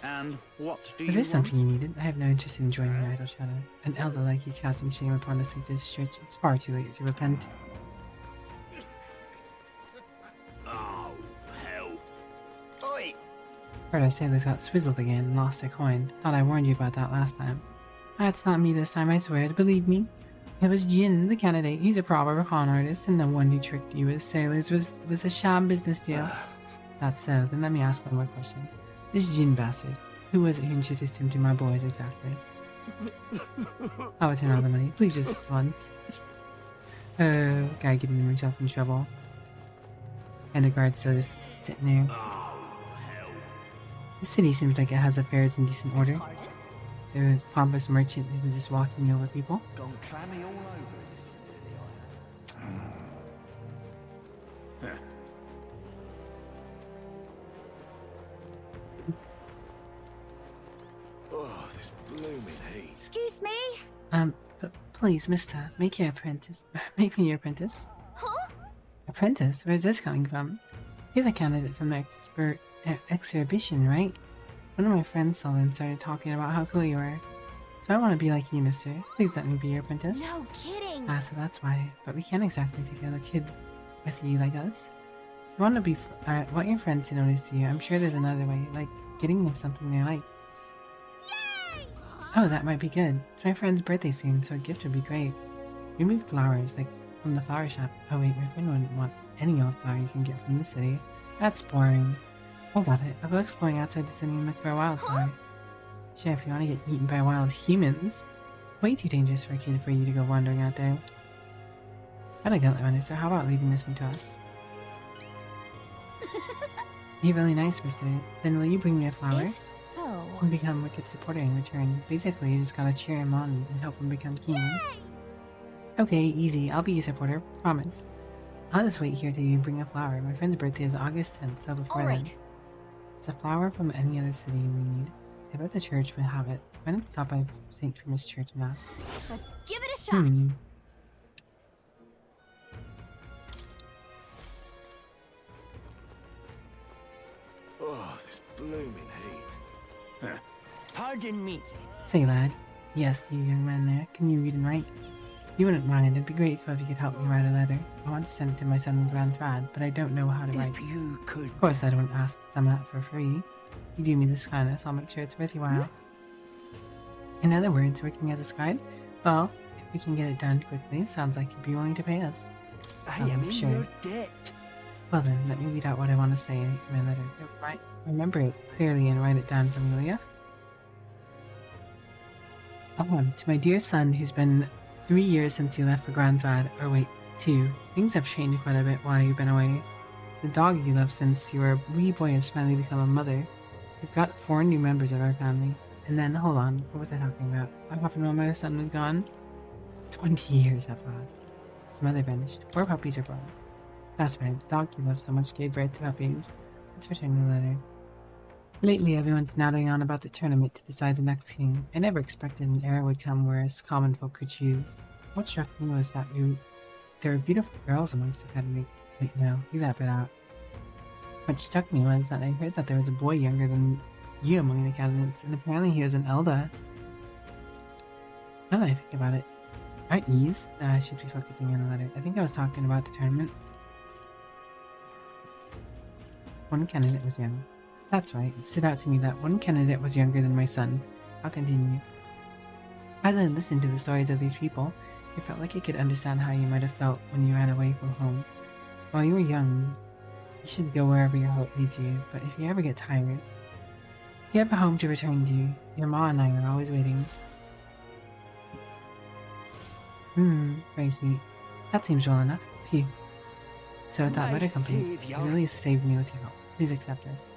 And what do you Is there want? something you needed? I have no interest in joining your idol shadow. An elder like you casting shame upon the sanctus church. It's far too late to repent. Oh, hell. Oi! Heard our sailors got swizzled again and lost their coin. Thought I warned you about that last time. That's not me this time, I swear. Believe me. It was Jin, the candidate. He's a proper con artist, and the one who tricked you as sailors was a sham business deal. That's so. Then let me ask one more question. This Jin bastard, who was it who introduced him to my boys exactly? I'll return all the money. Please just this once. Oh, guy getting himself in trouble. And the guard's still just sitting there. The city seems like it has affairs in decent order. The pompous merchant isn't just walking over people. Gone clammy all over this. Oh, this blooming heat. Excuse me? But please, mister, make me your apprentice. Huh? Apprentice? Where's this coming from? You're the candidate from the exhibition, right? One of my friends saw and started talking about how cool you were. So I want to be like you, mister. Please let me be your apprentice. No kidding. Ah, so that's why. But we can't exactly take another kid with you like us. I want to be. Want your friends to notice you. I'm sure there's another way, like getting them something they like. Yay! Oh, that might be good. It's my friend's birthday soon, so a gift would be great. Maybe flowers, like from the flower shop. Oh wait, my friend wouldn't want any old flower you can get from the city. That's boring. How about it? I'll go exploring outside the city and look for a wildflower. Sure, if you want to get eaten by wild humans. Way too dangerous for a kid for you to go wandering out there. Got a gauntlet runner, so how about leaving this one to us? You're really nice, mister. Then will you bring me a flower? If so... And become Wicked's supporter in return. Basically, you just gotta cheer him on and help him become king. Yay! Okay, easy. I'll be your supporter. Promise. I'll just wait here till you bring a flower. My friend's birthday is August 10th, so before then. Alright. It's a flower from any other city we need. I bet the church would have it. Why not stop by St. Thomas Church and ask? Let's give it a shot. Oh, this blooming heat. Pardon me. Say, lad. Yes, you young man there. Can you read and write? You wouldn't mind. It'd be grateful if you could help me write a letter. I want to send it to my son Grandad, but I don't know how to write. If you could... Of course, I don't ask some out for free. You do me this kindness, I'll make sure it's worth your while. In other words, working as a scribe? Well, if we can get it done quickly, it sounds like you'd be willing to pay us. I am in sure. your debt. Well then, let me read out what I want to say in my letter. Remember it clearly and write it down for me, will ya? To my dear son, who's been 3 years since you left for Grandad, or wait, 2. Things have changed quite a bit while you've been away. The dog you loved since you were a wee boy has finally become a mother. We've got 4 new members of our family. And then, hold on, what was I talking about? What happened while my son was gone? 20 years have passed. His mother vanished. 4 puppies are born. That's right, the dog you loved so much gave birth to puppies. Let's return the letter. Lately, everyone's nattering on about the tournament to decide the next king. I never expected an era would come where us common folk could choose. What struck me was that there were beautiful girls amongst the academy. Wait, no, leave that bit out. What struck me was that I heard that there was a boy younger than you among the candidates, and apparently he was an elder. Now that I think about it, aren't these? I should be focusing on the letter. I think I was talking about the tournament. One candidate was young. That's right, it stood out to me that one candidate was younger than my son. I'll continue. As I listened to the stories of these people, it felt like I could understand how you might have felt when you ran away from home. While you were young, you should go wherever your heart leads you, but if you ever get tired, you have a home to return to. Your ma and I are always waiting. Very sweet. That seems well enough. Phew. So with that letter complete, you really saved me with your help. Please accept this.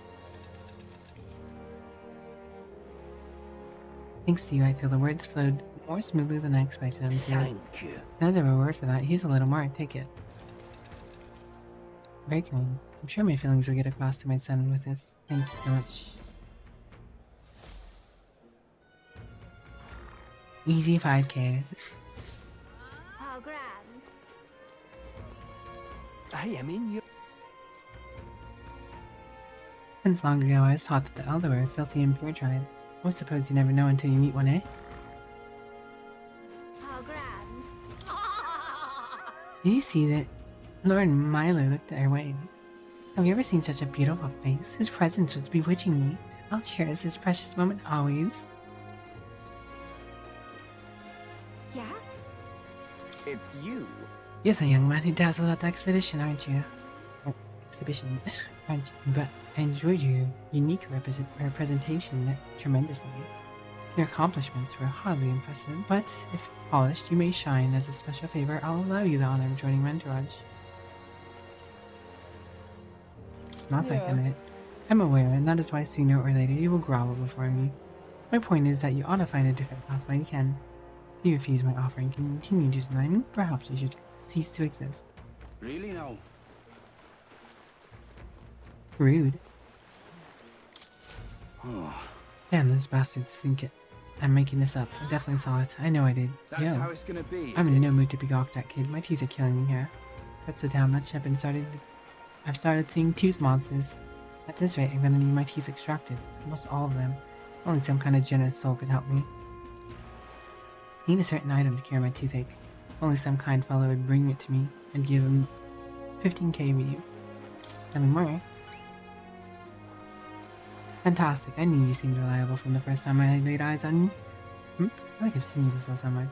Thanks to you, I feel the words flowed more smoothly than I expected them to. Thank you. Another reward for that. Here's a little more. Take it. Very kind. I'm sure my feelings will get across to my son with this. Thank you so much. Easy 5K. Oh, grand. Hey, I mean, you. Since long ago, I was taught that the Elder were a filthy and pure tribe. I suppose you never know until you meet one, eh? Oh, grand. Do you see that? Lord Milo looked our way. Have you ever seen such a beautiful face? His presence was bewitching me. I'll cherish this precious moment always. Yeah? It's you. You're the young man who dazzled at the expedition, aren't you? Or exhibition, aren't you? But I enjoyed your unique representation tremendously. Your accomplishments were hardly impressive, but if polished, you may shine. As a special favor, I'll allow you the honor of joining my entourage. Not so candidate. I'm aware, and that is why sooner or later you will grovel before me. My point is that you ought to find a different path when you can. If you refuse my offer and continue to deny me, perhaps you should cease to exist. Really now? Rude. Oh. Damn, those bastards think it. I'm making this up. I definitely saw it. I know I did. That's Yo. how it's gonna be. I'm in no mood to be gawked at, kid. My teeth are killing me here. That's so damn much. I've started seeing tooth monsters. At this rate, I'm gonna need my teeth extracted. Almost all of them. Only some kind of generous soul could help me. I need a certain item to cure my toothache. Only some kind fellow would bring it to me and give him 15k review. Tell me more. Fantastic. I knew you seemed reliable from the first time I laid eyes on you. I feel like I've seen you before somewhere.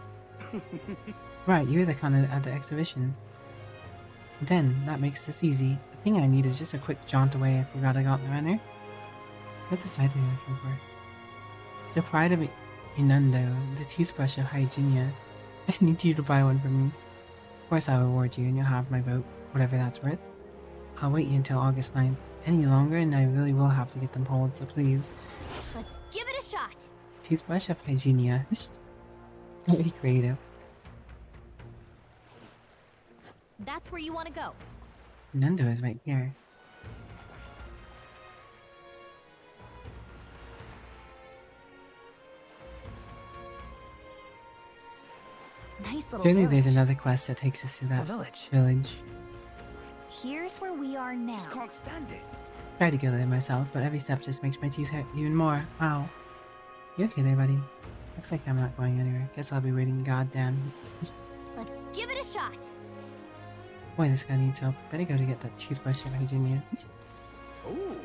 Right, you were the candidate at the exhibition. Then, that makes this easy. The thing I need is just a quick jaunt away if we gotta go out the runner. So what decided you're looking for? So pride of Inundo, the toothbrush of Hygienia. I need you to buy one for me. Of course I'll reward you and you'll have my vote, whatever that's worth. I'll wait until August 9th. Any longer and I really will have to get them pulled, so please. Let's give it a shot. Toothbrush of Hygienia. Very creative. That's where you want to go. Nando is right here. Nice little Surely village. there's another quest that takes us to that village. Here's where we are now. Just can't stand it. Tried to go there myself, but every step just makes my teeth hurt even more. Wow. You okay there, buddy? Looks like I'm not going anywhere. Guess I'll be waiting goddamn. Let's give it a shot. Boy, this guy needs help. Better go to get that toothbrush of Virginia. Ooh.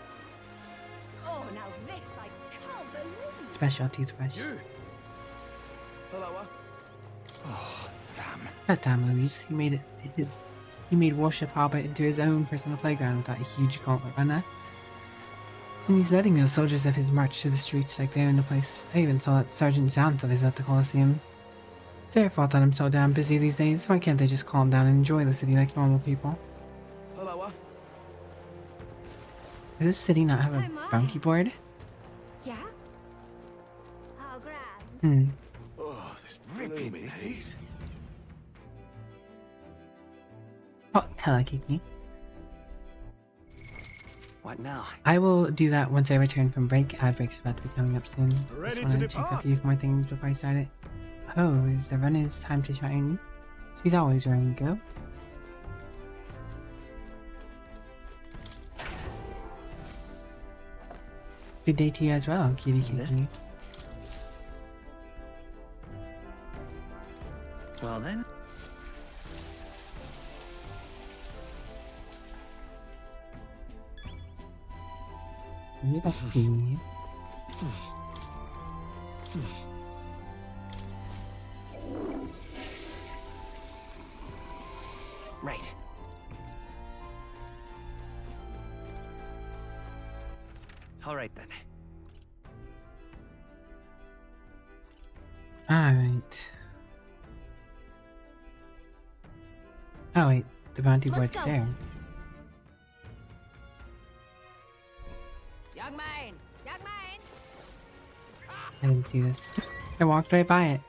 Oh, now this I can't believe. Special toothbrush. Hello. Oh, damn. That damn Luis. He made Warship Harbor into his own personal playground with that huge gauntlet runner. And he's letting those soldiers of his march to the streets like they're in the place. I even saw that Sergeant Xantha visit the Colosseum. It's their fault that I'm so damn busy these days. Why can't they just calm down and enjoy the city like normal people? Hello. Does this city not have a bounty board? Yeah? Oh, grand. Oh, this ripping heat. Oh, hello, Kiki. What now? I will do that once I return from break. Ad break's about to be coming up soon. Ready Just to want to check a depart. few more things before I start it. Oh, is the runner's time to shine? She's always ready to go. Good day to you as well, Kitty Kiki. Well then. Let's see. Right. All right then. Alright. Oh wait, the bounty board's there. Young man! Young man! I didn't see this. I walked right by it.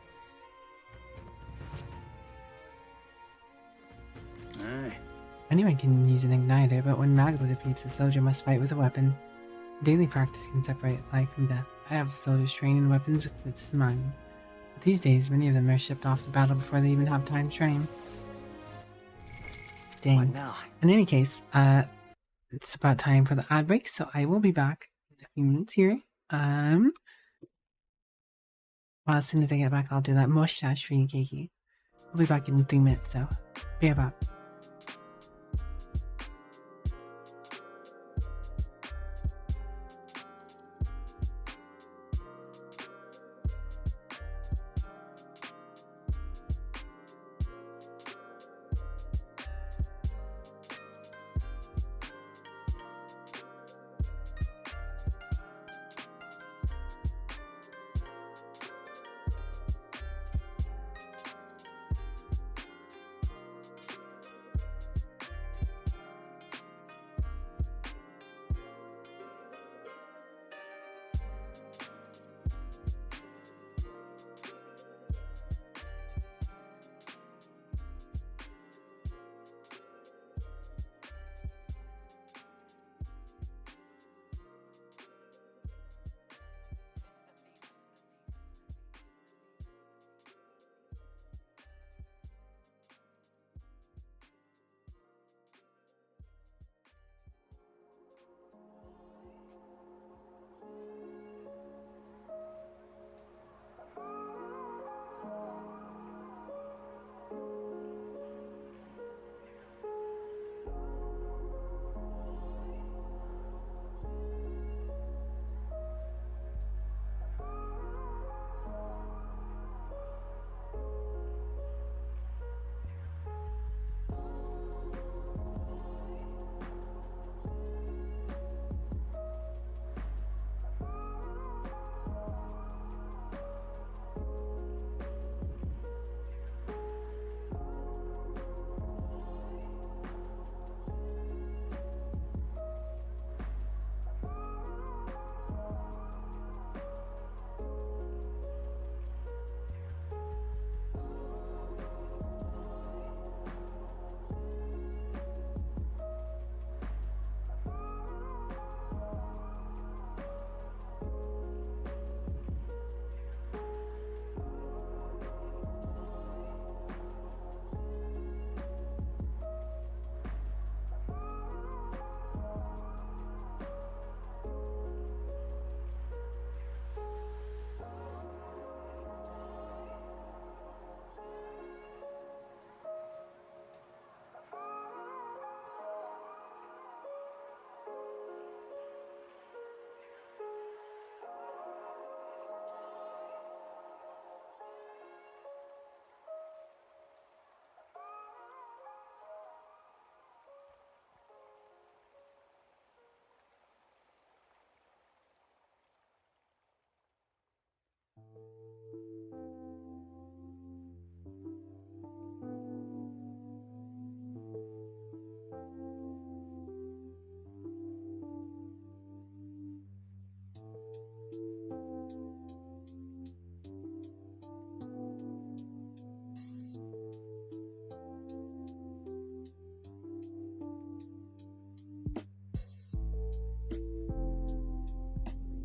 Anyone can use an igniter, but when Magla defeats a soldier must fight with a weapon. Daily practice can separate life from death. I have soldiers train in weapons with this in mind. But these days, many of them are shipped off to battle before they even have time to train. Dang. What now? In any case, it's about time for the ad break, so I will be back in a few minutes here. Well, as soon as I get back, I'll do that mustache for you, Keiki. I'll be back in 3 minutes, so be right back.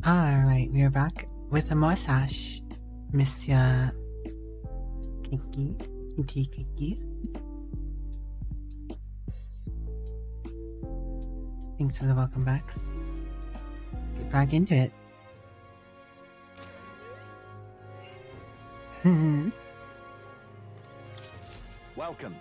Alright, we are back with a mustache, Monsieur Kiki. Thanks for the welcome backs. Get back into it. Welcome.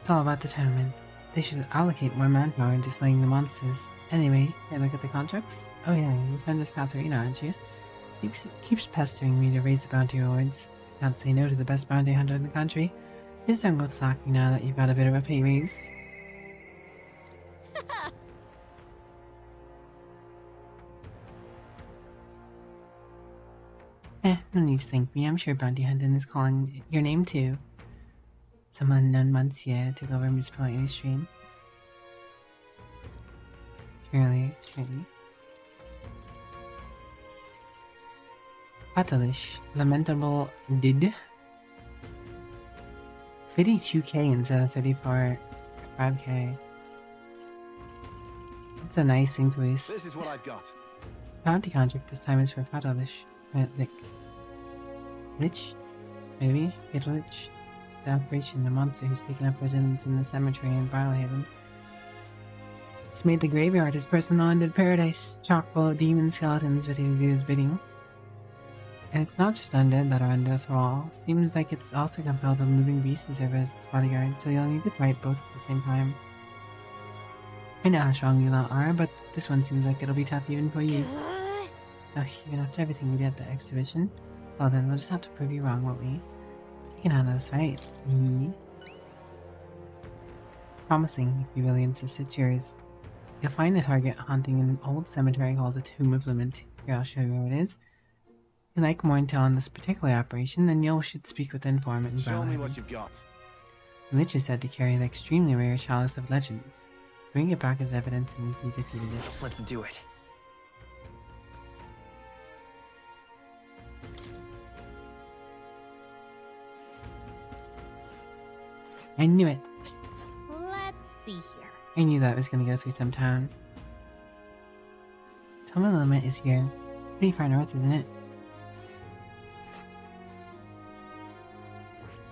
It's all about the tournament. They should allocate more manpower into slaying the monsters. Anyway, hey, look at the contracts. Oh yeah, your friend is Katharina, aren't you? Keeps pestering me to raise the bounty rewards. I can't say no to the best bounty hunter in the country. Just don't go slacking now that you've got a bit of a pay raise. No need to thank me. I'm sure bounty hunting is calling your name too. Some unknown Monsieur took over Miss Politely's stream. Surely. Patalish, lamentable did 52k instead of 5k. That's a nice increase. This is what I've got. Bounty contract this time is for Patalish. Lich? Maybe? Lich? The operation, the monster who's taken up residence in the cemetery in Brilehaven. He's made the graveyard his personal undead paradise, chock full of demon skeletons ready to do his bidding. And it's not just undead that are under thrall. Seems like it's also compelled with living beasts to serve as its bodyguard, so you'll need to fight both at the same time. I know how strong you lot are, but this one seems like it'll be tough even for you. Ugh, even after everything we did at the exhibition? Well then, we'll just have to prove you wrong, won't we? We can handle this, right? Promising, if you really insist, it's yours. You'll find the target haunting an old cemetery called the Tomb of Lament. Here, I'll show you where it is. If you'd like more intel on this particular operation, then you should speak with the informant in Show me Brilehaven. what you've got. The Lich is said to carry the extremely rare Chalice of Legends. Bring it back as evidence and you defeated it. Let's do it. I knew it! Let's see here. I knew that was going to go through some town. Tomb of Lament is here. Pretty far north, isn't it?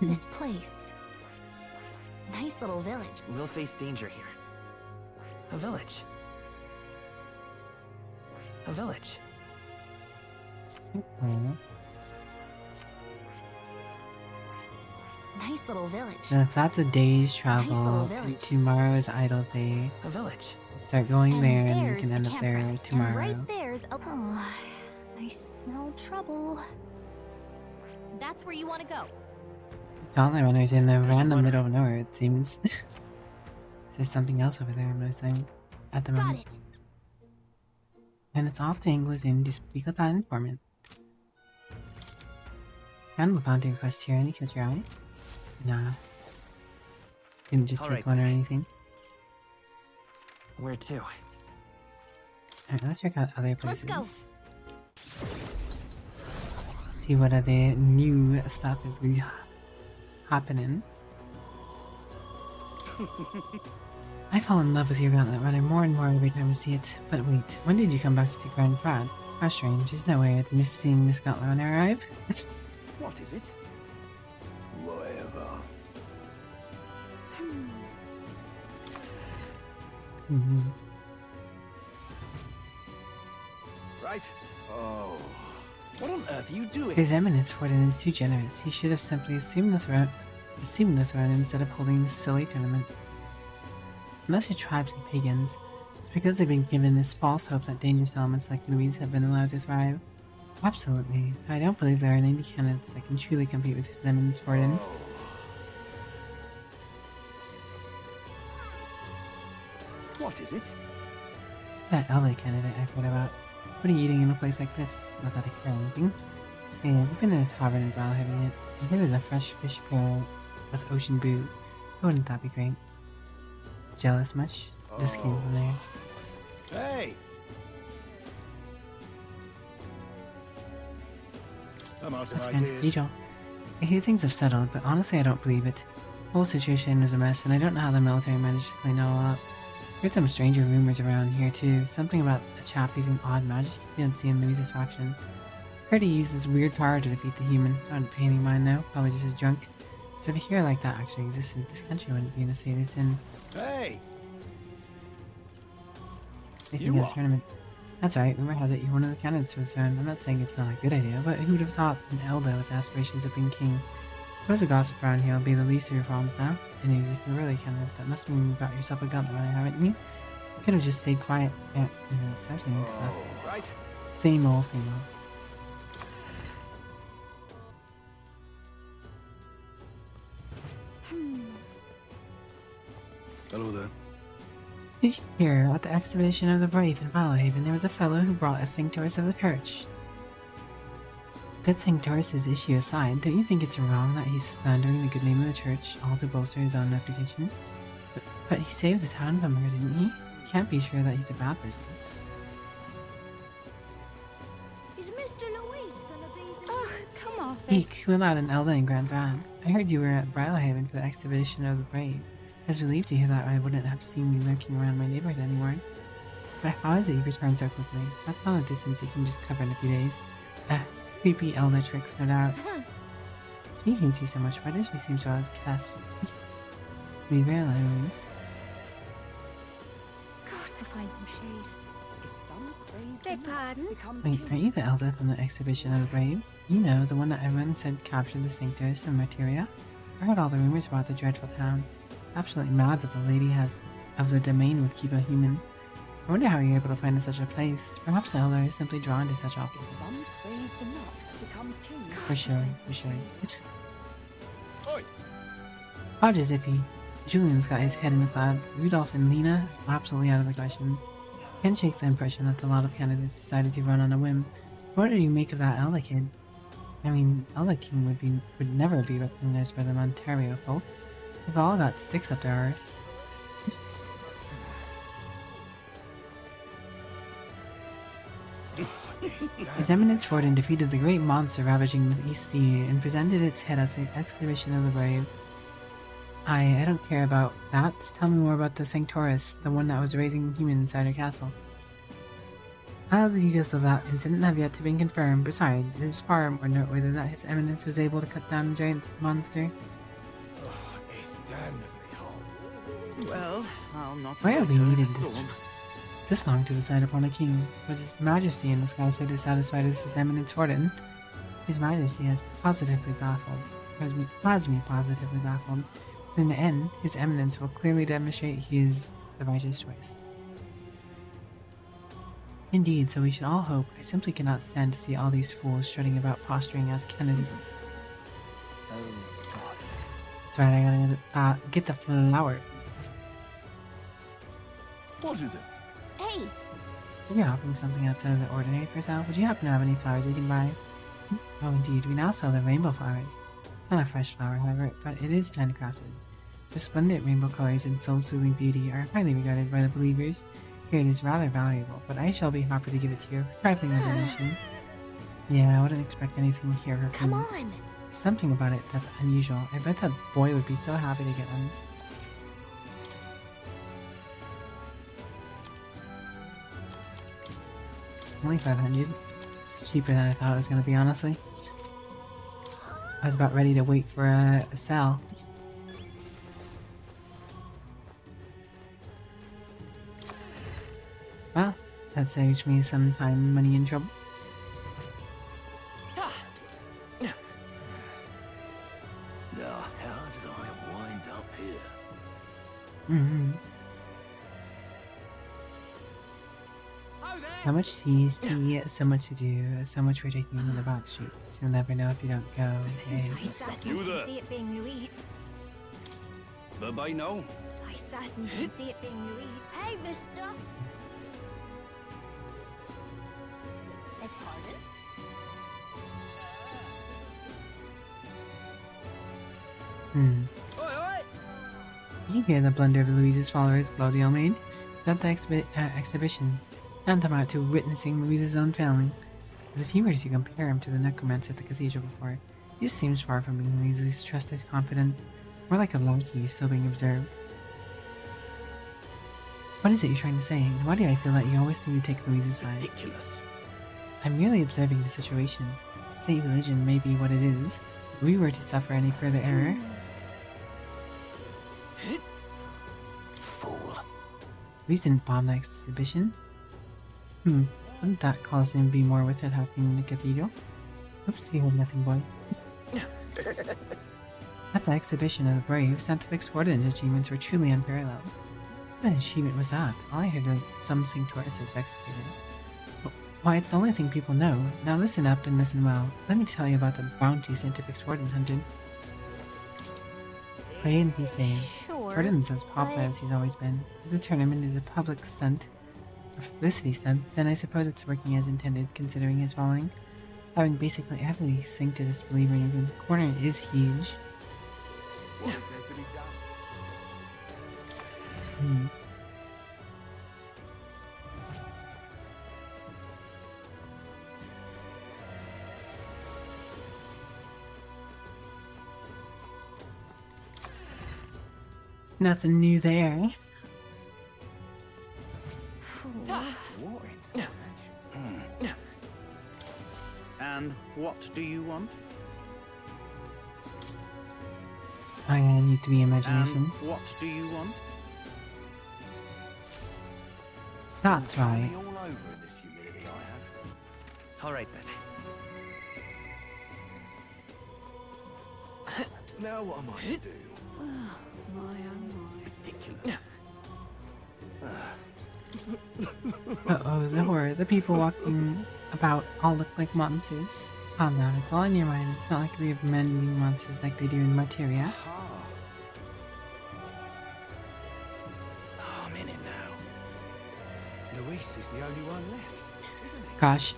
This place. Nice little village. We'll face danger here. A village. A village. Nice little village. And if that's a day's travel, little village. tomorrow's Idol's Day. A village. Start going And there and you there's can a end up there campground. tomorrow. And right there's a... Oh, I smell trouble. That's where you want to go. Gauntlet Runner's in the random middle of nowhere, it seems. There's something else over there I'm noticing at the moment. Got it. And it's off to England's Inn to speak with that informant. Handle the bounty request here. Any catch your eye? Nah. Didn't just take one or anything. Where to? Alright, let's check out other Let's places. go. See what other new stuff is happening. I fall in love with your Gauntlet Runner more and more every time I see it. But wait, when did you come back to Grand Prad? How strange, there's no way I'd miss seeing this Gauntlet Runner arrive. What is it? Whatever. Right. Oh. What on earth are you doing? His Eminence Warden is too generous. He should have simply assumed the throne instead of holding this silly tournament. Unless your tribes and pagans, it's because they've been given this false hope that dangerous elements like Louise have been allowed to thrive. Absolutely. I don't believe there are any candidates that can truly compete with His Eminence Warden. What is it? That LA candidate I've heard about. What are you eating in a place like this? Not that I care or anything. Hey, have you been in a tavern in Brilehaven yet? I hear there's a fresh fish pair with ocean booze. Wouldn't that be great? Jealous much? Just came from there. Hey! I'm out That's of kind of ideas. cathedral. I hear things have settled, but honestly I don't believe it. The whole situation was a mess, and I don't know how the military managed to clean it all up. Heard some stranger rumors around here too. Something about a chap using odd magic you didn't see in Louise's faction. Heard he used this weird power to defeat the human. I don't pay any mind though, probably just a drunk. So if a hero like that actually existed, this country wouldn't be in the state it's in. Hey! Facing a tournament. That's right, rumor has it you're one of the candidates for the throne. I'm not saying it's not a good idea, but who would have thought an elder with aspirations of being king There's a gossip around here. It'll be the least of your problems now. Anyways, if you're really kind of, that must mean you got yourself a gun running, haven't you? You could have just stayed quiet. Yeah, it's actually good stuff. Right. Same old, same old. Hello there. Did you hear at the exhibition of the brave in Valhaven there was a fellow who brought a Sanctoris of the church? Good Sanctoris' issue aside, don't you think it's wrong that he's slandering the good name of the church, all to bolster his own reputation? But he saved the town from her, didn't he? You can't be sure that he's a bad person. Is Mr. Louise gonna be there? Oh, come off it. Eek, who allowed an Elda in Grand Van? I heard you were at Brylehaven for the exhibition of the brave. I was relieved to hear that I wouldn't have seen you lurking around my neighborhood anymore. But how is it you've returned so quickly? That's not a distance you can just cover in a few days. Creepy Elder tricks, no doubt. She hates you so much. Why does she seem so obsessed? Leave her alone. Got to find some shade. If some crazy Beg pardon? becomes Wait, king, aren't you the Elder from the exhibition of the brave? You know, the one that everyone said captured the Sanctus from Materia? I heard all the rumors about the dreadful town. Absolutely mad that the lady of the domain would keep a human. I wonder how you're able to find such a place. Perhaps an Elder is simply drawn to such objects. if some crazed nut becomes king, For sure, for sure. Hodges iffy. Julian's got his head in the clouds. Rudolph and Lena, absolutely out of the question. Can't shake the impression that a lot of candidates decided to run on a whim. What do you make of that Elda kid? I mean, Elda King would never be recognized by the Ontario folk. They've all got sticks up their arse. His Eminence Forden defeated the great monster ravaging the East Sea and presented its head at the exhibition of the brave. I don't care about that. Tell me more about the Sanctoris, the one that was raising human inside her castle. The details of that incident have yet to be confirmed. Besides, it is far more noteworthy that His Eminence was able to cut down the giant monster. It's damnably hot. Well, I'll not. Why have we needed this long to decide upon a king? Was His Majesty in the sky so dissatisfied as His Eminence Forden? His Majesty has has me positively baffled. But in the end, His Eminence will clearly demonstrate he is the righteous choice. Indeed, so we should all hope. I simply cannot stand to see all these fools strutting about posturing as candidates. Oh, God. That's right, I gotta get the flower. What is it? Hey! If you're offering something outside of the ordinary for sale, would you happen to have any flowers we can buy? Oh, indeed, we now sell the rainbow flowers. It's not a fresh flower, however, but it is handcrafted. Their splendid rainbow colors and soul-soothing beauty are highly regarded by the believers. Here it is rather valuable, but I shall be happy to give it to you. Trifling donation. Yeah, I wouldn't expect anything here for free. Come on! Something about it that's unusual. I bet that boy would be so happy to get one. Only 500. It's cheaper than I thought it was going to be, honestly. I was about ready to wait for a sale. Well, that saves me some time, money, and trouble. Now, how did I wind up here? How much see, so much to do, so much for taking in the back streets. You'll never know if you don't go. Okay. I certainly can see it being Louise. Bye-bye now. I certainly can see it being Louise. Hey, mister! Beg pardon? Did you hear the blunder of Louise's followers Claudio made? Is that the exhibition? Tantamount to witnessing Louise's own failing. But if you were to compare him to the necromancer at the cathedral before, he just seems far from being Louise's trusted confidant, more like a lackey still being observed. What is it you're trying to say, and why do I feel that you always seem to take Louise's side? Ridiculous. I'm merely observing the situation. State religion may be what it is. If we were to suffer any further error... Fool. Louise didn't bomb the exhibition. Wouldn't that cause him to be more with it helping the cathedral? Oops, you heard nothing, boy. At the exhibition of the brave, scientific swordman's achievements were truly unparalleled. What achievement was that? All I heard was some Sanctoris was executed. Why, it's the only thing people know. Now listen up and listen well. Let me tell you about the bounty scientific swordman hunted. Pray and be saved. Sure, Jordan's as popular as he's always been. If the tournament is a public stunt, a publicity stunt, then I suppose it's working as intended considering his following. Having basically heavily synced to this believer in the corner is huge. What is there to be done? Nothing new there. And what do you want? I need to be imagination. And what do you want? That's right. All over in this humidity I have. All right then. Now what am I to do? Ridiculous. Uh-oh, the horror. The people walking about all look like monsters. Calm down, it's all in your mind. It's not like we have man-eating monsters like they do in Materia. Oh, I'm in it now. Luis is the only one left, isn't he? Gosh,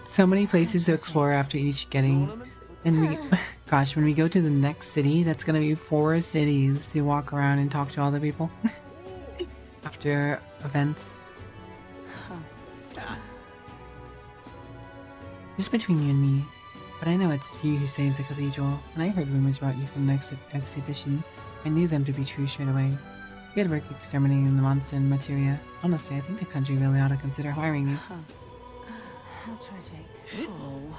so many places to explore after each getting... And we... Gosh, when we go to the next city, that's gonna be 4 cities to walk around and talk to all the people. After events. Just between you and me, but I know it's you who saved the cathedral. When I heard rumors about you from the exhibition, I knew them to be true straight away. Good work exterminating the monster in Materia. Honestly, I think the country really ought to consider hiring you. How tragic. Oh.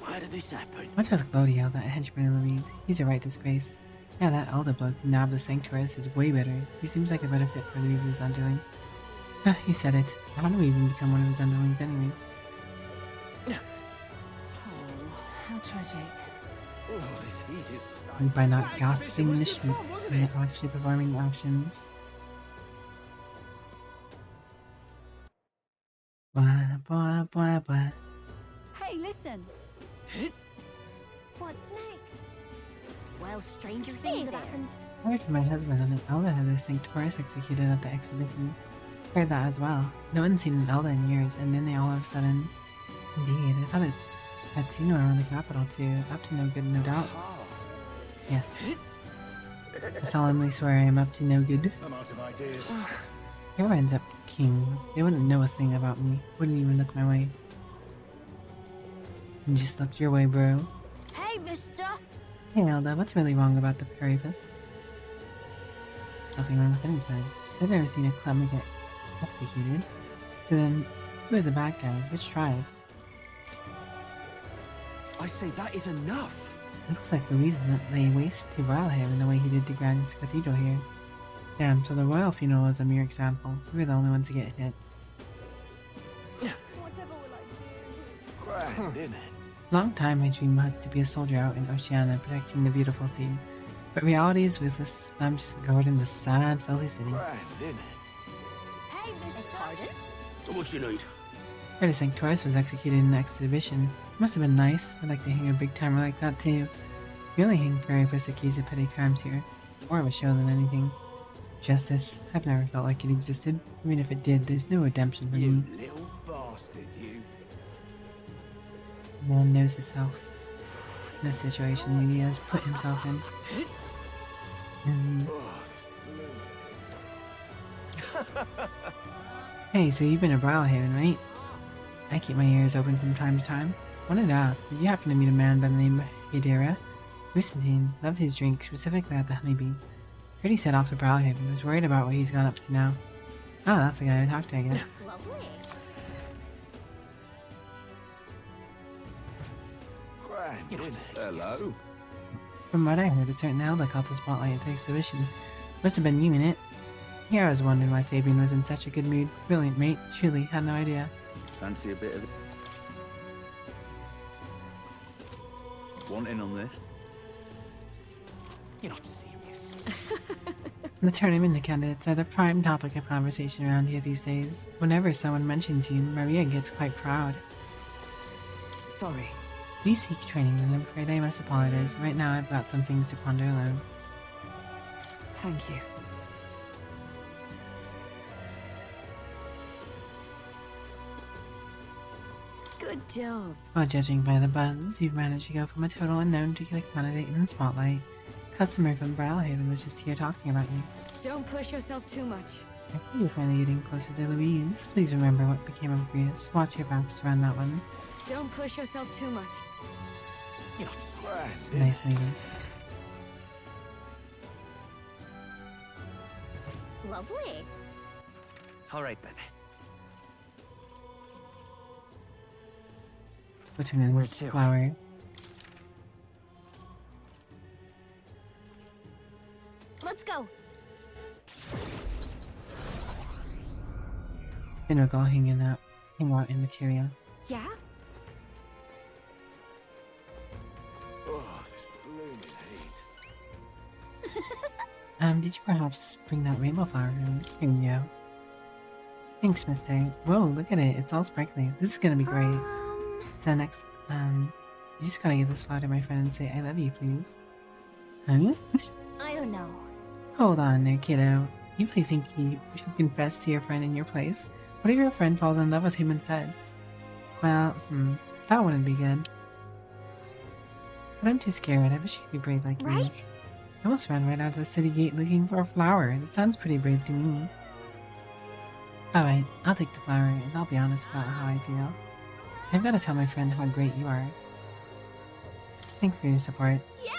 Why did this happen? Watch out, Claudio, that henchman of Louise. He's a right disgrace. Yeah, that elder bloke who nabbed the Sanctuaris is way better. He seems like a better fit for Louise's underling. He said it. How do we even become one of his underlings anyways? How tragic. Oh, this heat is... And by not gossiping in the street and actually performing actions. Blah, blah, blah, blah. Hey, listen. What's next? Well, stranger Things things have have happened. I heard from my husband that an Elder had a Sanctoris executed at the exhibition. Heard that as well. No one's seen an Elder in years, and then they all of a sudden... Indeed, I thought I'd seen one around the capital too. Up to no good, no doubt. Yes. I solemnly swear I am up to no good. I'm out of ideas. Whoever ends up king, they wouldn't know a thing about me. Wouldn't even look my way. And just looked your way, bro. Hey, mister! Hey, Elda, what's really wrong about the Paribus? Nothing wrong with any kind. I've never seen a clemmer get executed. So then, who are the bad guys? Which tribe? I say that is enough. It looks like Louise that lay waste to Vilehaven in the way he did to Grand's Cathedral here. Damn, so the royal funeral is a mere example. We're the only ones to get hit. Whatever will I do? Grand, isn't it? Long time my dream was to be a soldier out in Oceania protecting the beautiful sea. But reality is ruthless. I'm just guarding the sad, filthy city. Grand, isn't it? Hey, mister! Pardon? What you need? Heard a Sanctoris was executed in the exhibition. Must have been nice. I'd like to hang a big timer like that too. We only hang Paribus accused of petty crimes here. More of a show than anything. Justice. I've never felt like it existed. Even if it did, there's no redemption for me. You little bastard, you. Man knows himself. In this situation he has put himself in. Hey, so you've been to Brawlhaven, right? I keep my ears open from time to time. Wanted to ask, did you happen to meet a man by the name of Hidera? Constantine loved his drink, specifically at the Honeybee. Heard he set off to Brawlhaven, was worried about what he's gone up to now. Oh, that's the guy I talked to, I guess. Lovely. Grand, isn't it? Hello. From what I heard, a certain Elder caught the spotlight at the exhibition. Must have been you in it. Here I was wondering why Fabian was in such a good mood. Brilliant, mate. Truly, had no idea. Fancy a bit of it? Want in on this? You're not serious. The tournament candidates are the prime topic of conversation around here these days. Whenever someone mentions you, Maria gets quite proud. Sorry. We seek training, and I'm afraid I must apologize. Right now, I've got some things to ponder alone. Thank you. Good job. Well, judging by the buzz, you've managed to go from a total unknown to the candidate in the spotlight. Customer from Brawlhaven was just here talking about you. Don't push yourself too much. I think you're finally getting closer to Louise. Please remember what became of Grius. Watch your backs around that one. Don't push yourself too much. You're not serious. Nice lady. Lovely. All right then. Put her in this flower. Let's go. Pinnacle hanging out in material. Yeah? Oh, this blooming heat. Did you perhaps bring that rainbow flower? Here you go. Thanks, mister. Whoa, look at it. It's all sparkly. This is gonna be great. So next, you just gotta give this flower to my friend and say, I love you, please. Huh? I don't know. Hold on there, kiddo. You really think you should confess to your friend in your place? What if your friend falls in love with him instead? Well, that wouldn't be good. But I'm too scared. I wish you could be brave like me. Right? I almost ran right out of the city gate looking for a flower. That sounds pretty brave to me. Alright, I'll take the flower, and I'll be honest about how I feel. I've got to tell my friend how great you are. Thanks for your support. Yeah!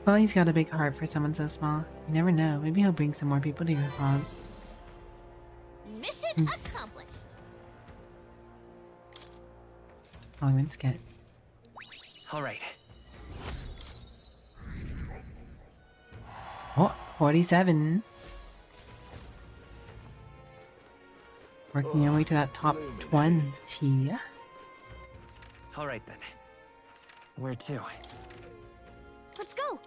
Well, he's got a big heart for someone so small. You never know. Maybe he'll bring some more people to your cause. Mission accomplished. Oh, let's get. All right. Oh, 47. Working your way to that top 20. All right then. Where to? Let's go.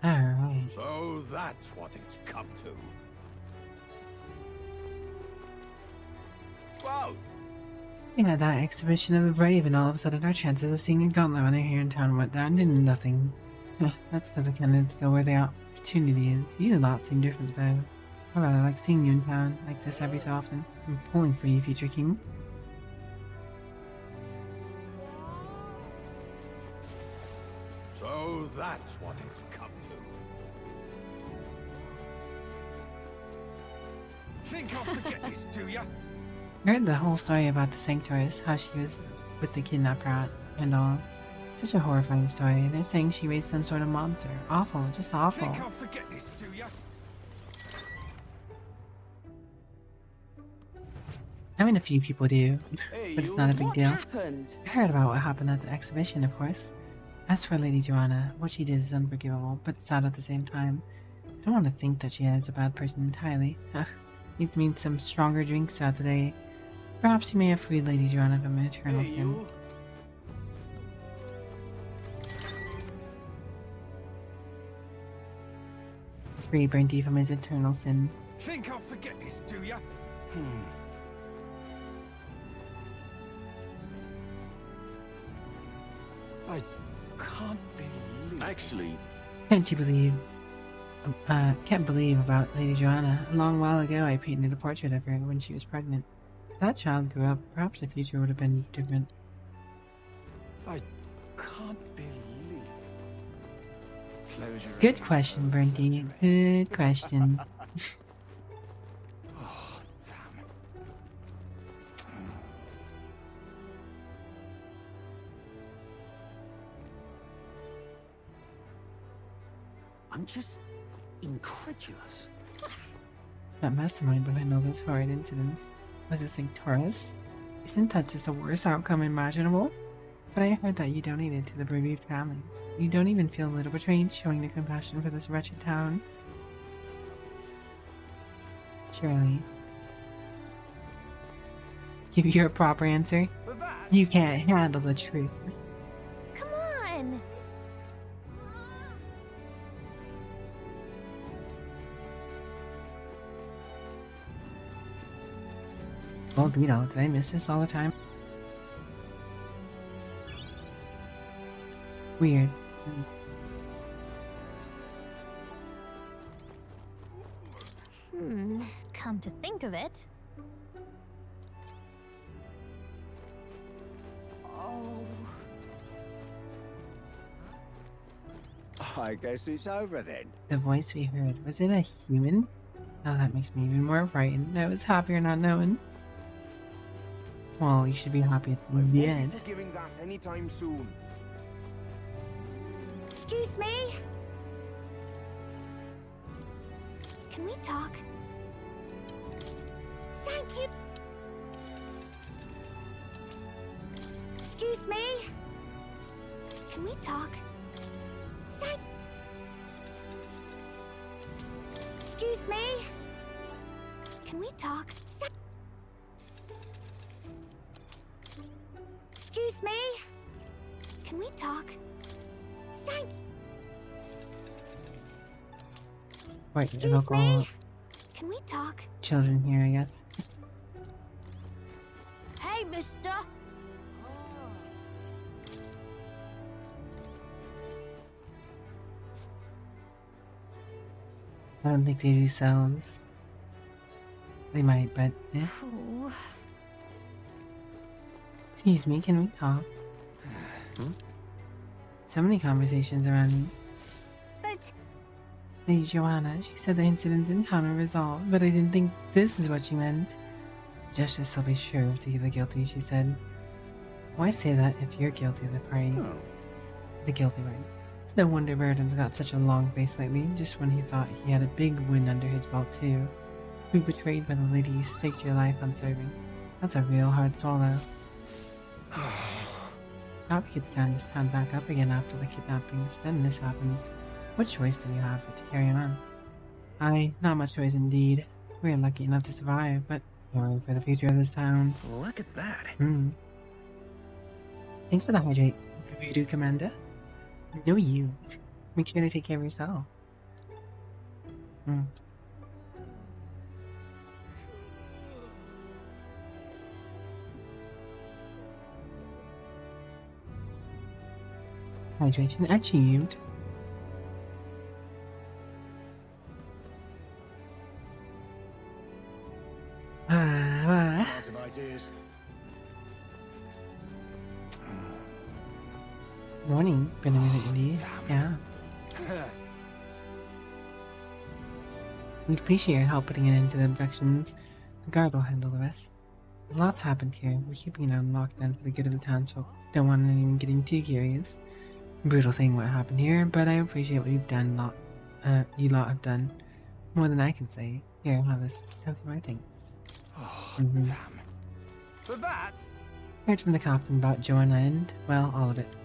Alright. So that's what it's come to. Whoa! We had that exhibition of the brave, and all of a sudden our chances of seeing a gauntlet runner here in town went down to nothing. That's because the candidates go where the opportunity is. You lot seem different though. I rather like seeing you in town like this every so often. I'm pulling for you, future king. So that's what it's come to. Think I'll forget this, do ya? I heard the whole story about the Sanctoress, how she was with the kidnap rat and all. Such a horrifying story. They're saying she raised some sort of monster. Awful, just awful. Think I'll forget this, do ya? I mean, a few people do, but it's not a big deal. Happened? I heard about what happened at the exhibition, of course. As for Lady Joanna, what she did is unforgivable, but sad at the same time. I don't want to think that she is a bad person entirely. Need to mean some stronger drinks throughout the day. Perhaps you may have freed Lady Joanna from an eternal sin. Free Bernty from his eternal sin. Think I'll forget this, do ya? I can't believe... Actually... Can't believe about Lady Joanna. A long while ago I painted a portrait of her when she was pregnant. If that child grew up, perhaps the future would have been different. I can't believe... Closure. Good question, Bernty. Good question. Oh, damn. I'm just incredulous. That mastermind behind all those horrid incidents was a Sanctoress. Isn't that just the worst outcome imaginable? But I heard that you donated to the bereaved families. You don't even feel a little betrayed, showing the compassion for this wretched town. Surely. give you a proper answer. You can't handle the truth. Come on! Oh, Beetle, did I miss this all the time? Weird. Come to think of it. Oh. I guess it's over then. The voice we heard, was it a human? Oh, that makes me even more frightened. I was happier not knowing. Well, you should be happy it's dead. Won't be forgiving that anytime soon. Excuse me? Can we talk? Thank you. Excuse me? Can we talk? Excuse me? Can we talk? Excuse me? Can we talk? Wait, there's alcohol. Can we talk? Children here, I guess. Hey, mister! I don't think they do cells. They might, but eh. Ooh. Excuse me, can we talk? So many conversations around me. But Lady Joanna, she said the incidents in town were resolved, but I didn't think this is what she meant. Justice will be sure to the guilty, she said. Why say that if you're guilty of the party? The guilty one. It's no wonder Burden's got such a long face lately, just when he thought he had a big win under his belt too. To be betrayed by the lady you staked your life on serving. That's a real hard swallow. Thought we could stand this town back up again after the kidnappings, then this happens. What choice do we have but to carry on? Aye, not much choice indeed. We're lucky enough to survive, but worry for the future of this town. Look at that. Thanks for the hydrate, Voodoo Commander. No, you. Make sure to take care of yourself. Hydration achieved. Lots of ideas. Morning, been a minute indeed. Yeah. We'd appreciate your help putting an end to the abductions. The guard will handle the rest. Lots happened here. We're keeping it on lockdown for the good of the townsfolk. Don't want anyone getting too curious. Brutal thing what happened here, but I appreciate what you've done. You lot have done more than I can say. Here, have this. It's time for my thanks. Damn. For that? Heard from the captain about Joanna and, well, all of it.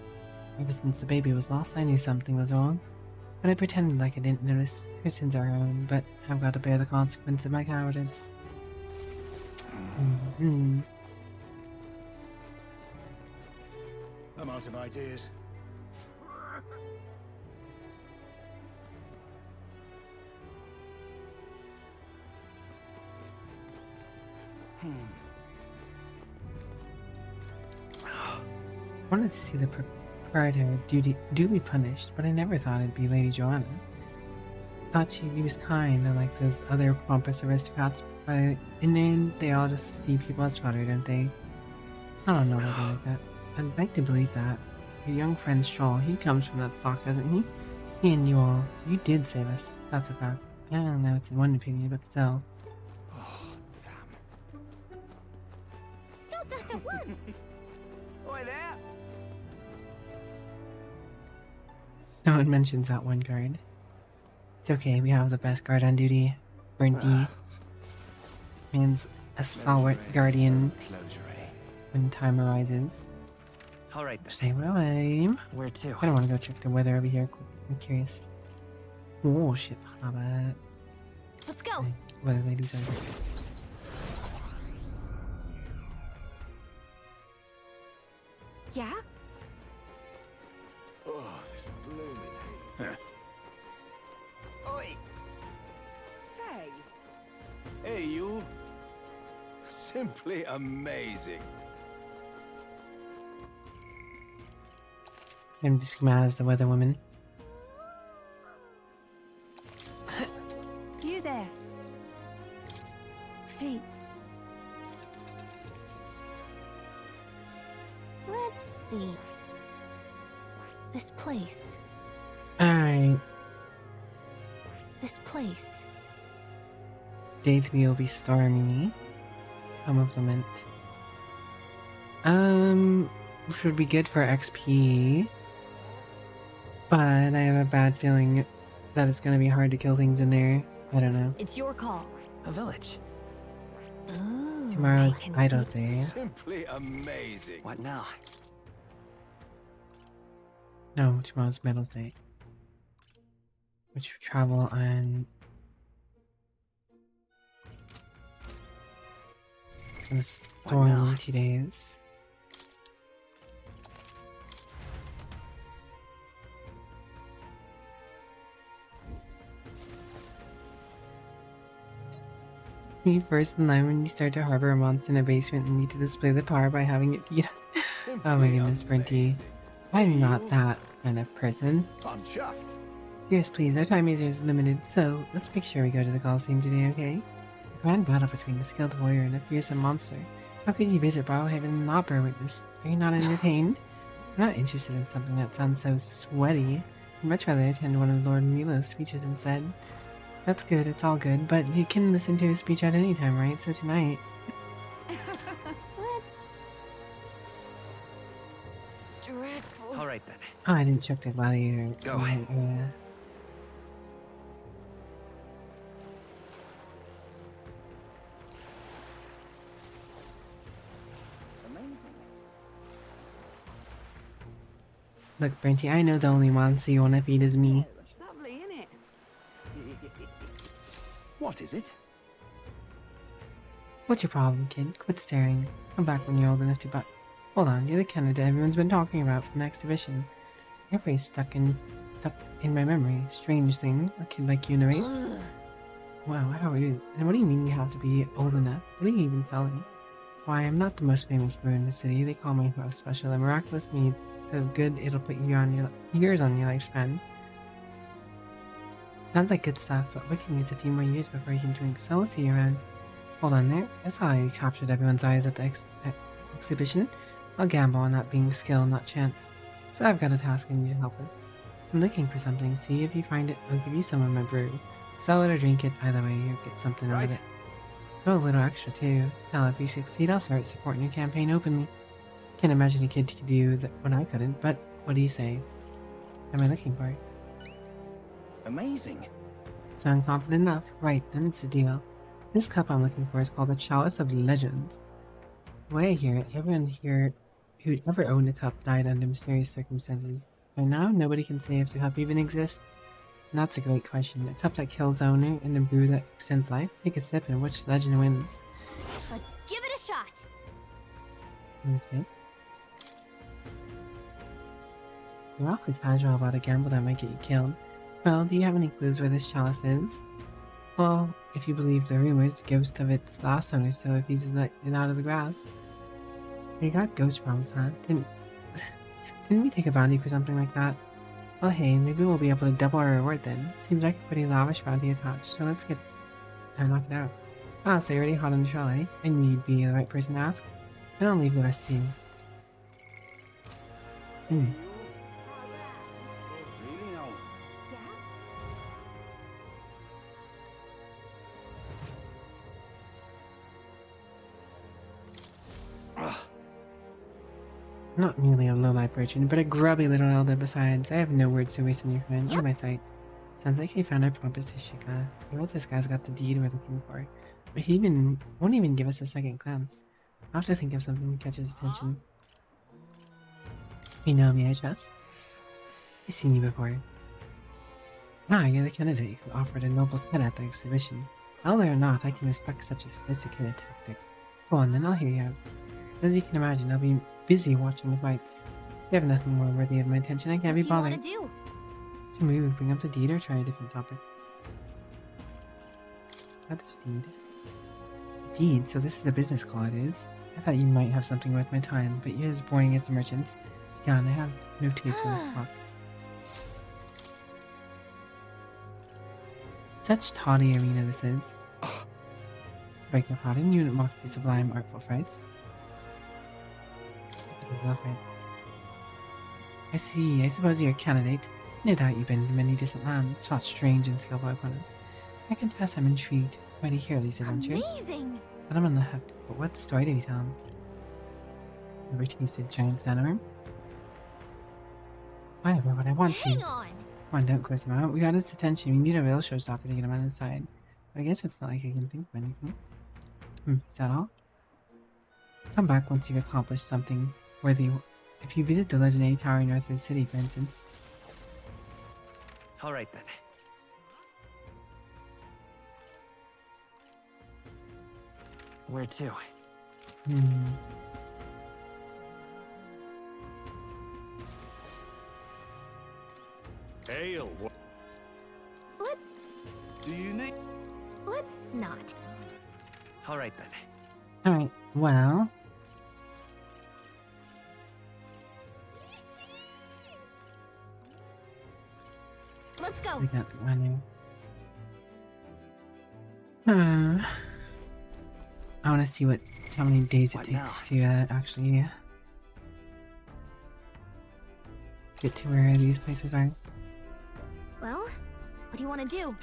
Ever since the baby was lost, I knew something was wrong. But I pretended like I didn't notice. Her sins are her own, but I've got to bear the consequence of my cowardice. I'm out of ideas. Wanted to see the proprietor duly punished, but I never thought it'd be Lady Joanna. Thought she was kind, unlike those other pompous aristocrats, but in the end, they all just see people as fodder, don't they? I don't know, wasn't like that. I'd like to believe that. Your young friend Stroll, he comes from that stock, doesn't he? He and you all, you did save us, that's a fact. I don't know, it's in one opinion, but still. Stop that at once! Oi there! No one mentions that one guard. It's okay, we have the best guard on duty. Bernty. Man's a stalwart guardian when time arises. Alright. Say what name? Where to? I don't want to go check the weather over here. I'm curious. Oh shit, but Let's go. weather ladies are Yeah? Oh, this blooming Oi! Say, Hey, you. Simply amazing. I'm just mad as the weather woman. You there. Feet. Let's see. This place. Alright. This place. Day 3 will be stormy. Time of Lament. Should be good for XP. But I have a bad feeling that it's gonna be hard to kill things in there. I don't know. It's your call. A village. Ooh, Tomorrow's I can Idol's see- Day. Simply amazing. What now? No, tomorrow's Medals Day. Which we travel on. It's gonna storm in 2 days. Me first in line when you start to harbor a monster in a basement and need to display the power by having it feed. Oh my goodness, Brenty. I'm not that kind of person. I'm chuffed. Yes, please, our time is limited, so let's make sure we go to the Coliseum today, okay? A grand battle between a skilled warrior and a fearsome monster. How could you visit Brawlhaven and not bear witness? Are you not entertained? I'm not interested in something that sounds so sweaty. I'd much rather attend one of Lord Milo's speeches instead. That's good, it's all good, but you can listen to his speech at any time, right? So tonight. Let's... Dreadful. All right then. Oh, I didn't check the gladiator. Go. Yeah. Look, Brenty, I know the only monster you want to feed is me. it's lovely, isn't it? What is it? What's your problem, kid? Quit staring. Come back when you're old enough to butt. Hold on, you're the candidate everyone's been talking about for the next exhibition. Your face stuck in my memory. Strange thing, a kid like you in a race. Ugh. Wow, how are you? And what do you mean you have to be old enough? What are you even selling? Why, I'm not the most famous brewer in the city. They call my house special and miraculous mead. So good it'll put years on your lifespan. Sounds like good stuff, but Wicked needs a few more years before he can drink, so we'll see you around. Hold on there. That's how you captured everyone's eyes at the exhibition. I'll gamble on that being skill, not chance. So I've got a task I need help with. I'm looking for something. See if you find it, I'll give you some of my brew. Sell it or drink it, either way, you'll get something out of it. Throw a little extra too. Hell, if you succeed, I'll start supporting your campaign openly. Can't imagine a kid could do that when I couldn't, but what do you say? What am I looking for? Amazing. Sound confident enough? Right, then it's a deal. This cup I'm looking for is called the Chalice of Legends. The way I hear it, everyone here who'd ever owned a cup died under mysterious circumstances. By now, nobody can say if the cup even exists. And that's a great question. A cup that kills the owner and a brew that extends life? Take a sip and which legend wins? Let's give it a shot. Okay. You're awfully casual about a gamble that might get you killed. Well, do you have any clues where this chalice is? Well, if you believe the rumors, the ghost of its last owner so refuses to let it out of the grass. You got ghost problems, huh? Didn't we take a bounty for something like that? Well, hey, maybe we'll be able to double our reward then. Seems like a pretty lavish bounty attached, so let's get knock it out. Ah, so you're already hot on the trail, eh? I knew you'd be the right person to ask. And I'll leave the rest to you. Not merely a low-life urchin, but a grubby little elder besides. I have no words to waste on your friend, or my sight. Sounds like he found our pompous Shika. Well, this guy's got the deed we're looking for. But he won't even give us a second glance. I'll have to think of something to catch his attention. You know me, I trust? I've seen you before. Ah, you're the candidate who offered a noble's head at the exhibition. Elder or not, I can respect such a sophisticated tactic. Go on then, I'll hear you out. As you can imagine, I'll be busy watching the fights. You have nothing more worthy of my attention. I can't be bothered. What do you want to do? To move, bring up the deed, or try a different topic. That's deed. Deed, so this is a business call, it is. I thought you might have something worth my time, but you're as boring as the merchants. Gone, I have no taste for this talk. Such tawdry arena this is. Beg your pardon, you mock the sublime artful fights. Fights. I see, I suppose you're a candidate. No doubt you've been to many distant lands, fought strange and skillful opponents. I confess I'm intrigued. Ready to hear these adventures. Amazing! But I'm on the hook. But what story did he tell him? Never tasted giant sandworm? Whatever, what I want to. Hang on! Come on, don't close him out. We got his attention. We need a real showstopper to get him on his side. I guess it's not like I can think of anything. Is that all? Come back once you've accomplished something worthy. If you visit the legendary tower north of the city, for instance. Alright then. Where to? Hail. Let's... Do you need... Let's not. Alright then. Alright, well... Let's go. We got the money. I want to see how many days it takes to actually get to where these places are. Well, what do you want to do?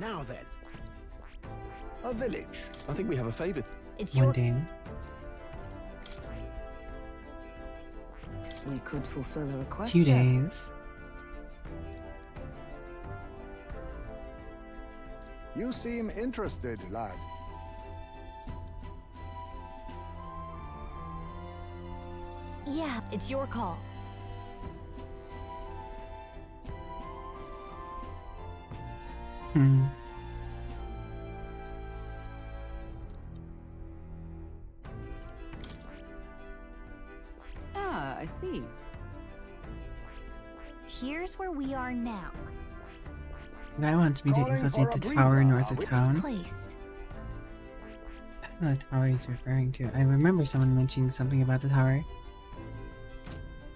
Now then. A village. I think we have a favor. It's One your... day. We could fulfill a request. 2 days. You seem interested, lad. Yeah, it's your call. Ah, I see. Here's where we are now. I want to be to infiltrate the tower north of town. Place. I don't know what tower he's referring to. I remember someone mentioning something about the tower.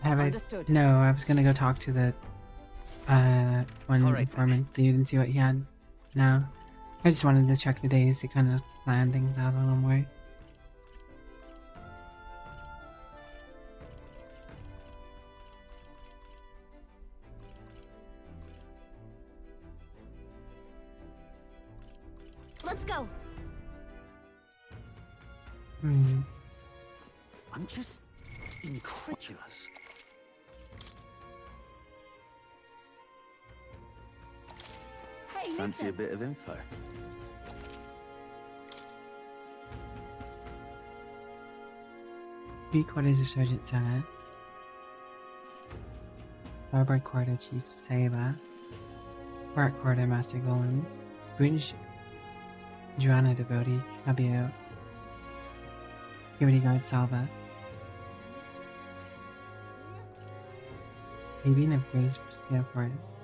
Understood. No, I was gonna go talk to the one informant. You didn't see what he had? No. I just wanted to check the days to kind of plan things out a little more. Let's go. I'm just incredulous. Hey, Fancy a listen. bit of info? Three-quarters of Sergeant Senna. Starboard Quarter Chief Saba. Port Quarter Master Golem. Bridge Joanna Devoti Cabio. Security Guard Salva. Avian of Grace Priscilla Forest.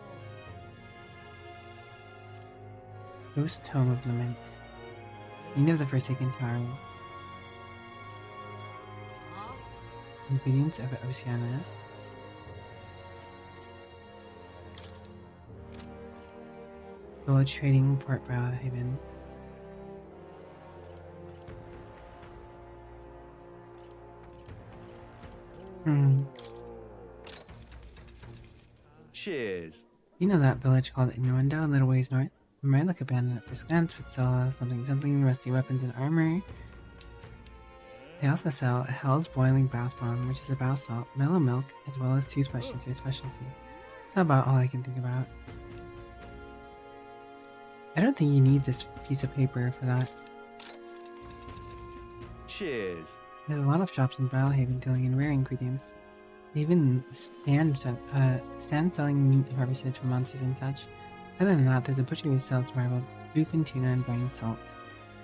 Ghost Tome of Lament. Queen of the Forsaken Tower. Ingredients of Oceania. Gold Trading Port Browhaven. Cheers. You know that village called Innuendo, a little ways north? It might look abandoned at first glance, but sell something, rusty weapons and armor. They also sell a Hell's Boiling Bath Bomb, which is a bath salt, mellow milk, as well as toothbrushes, their specialty. That's about all I can think about. I don't think you need this piece of paper for that. Cheers. There's a lot of shops in Browhaven dealing in rare ingredients. They even stand selling meat harvested from monsters and such. Other than that, there's a butcher who sells marbled bluefin tuna and brine salt.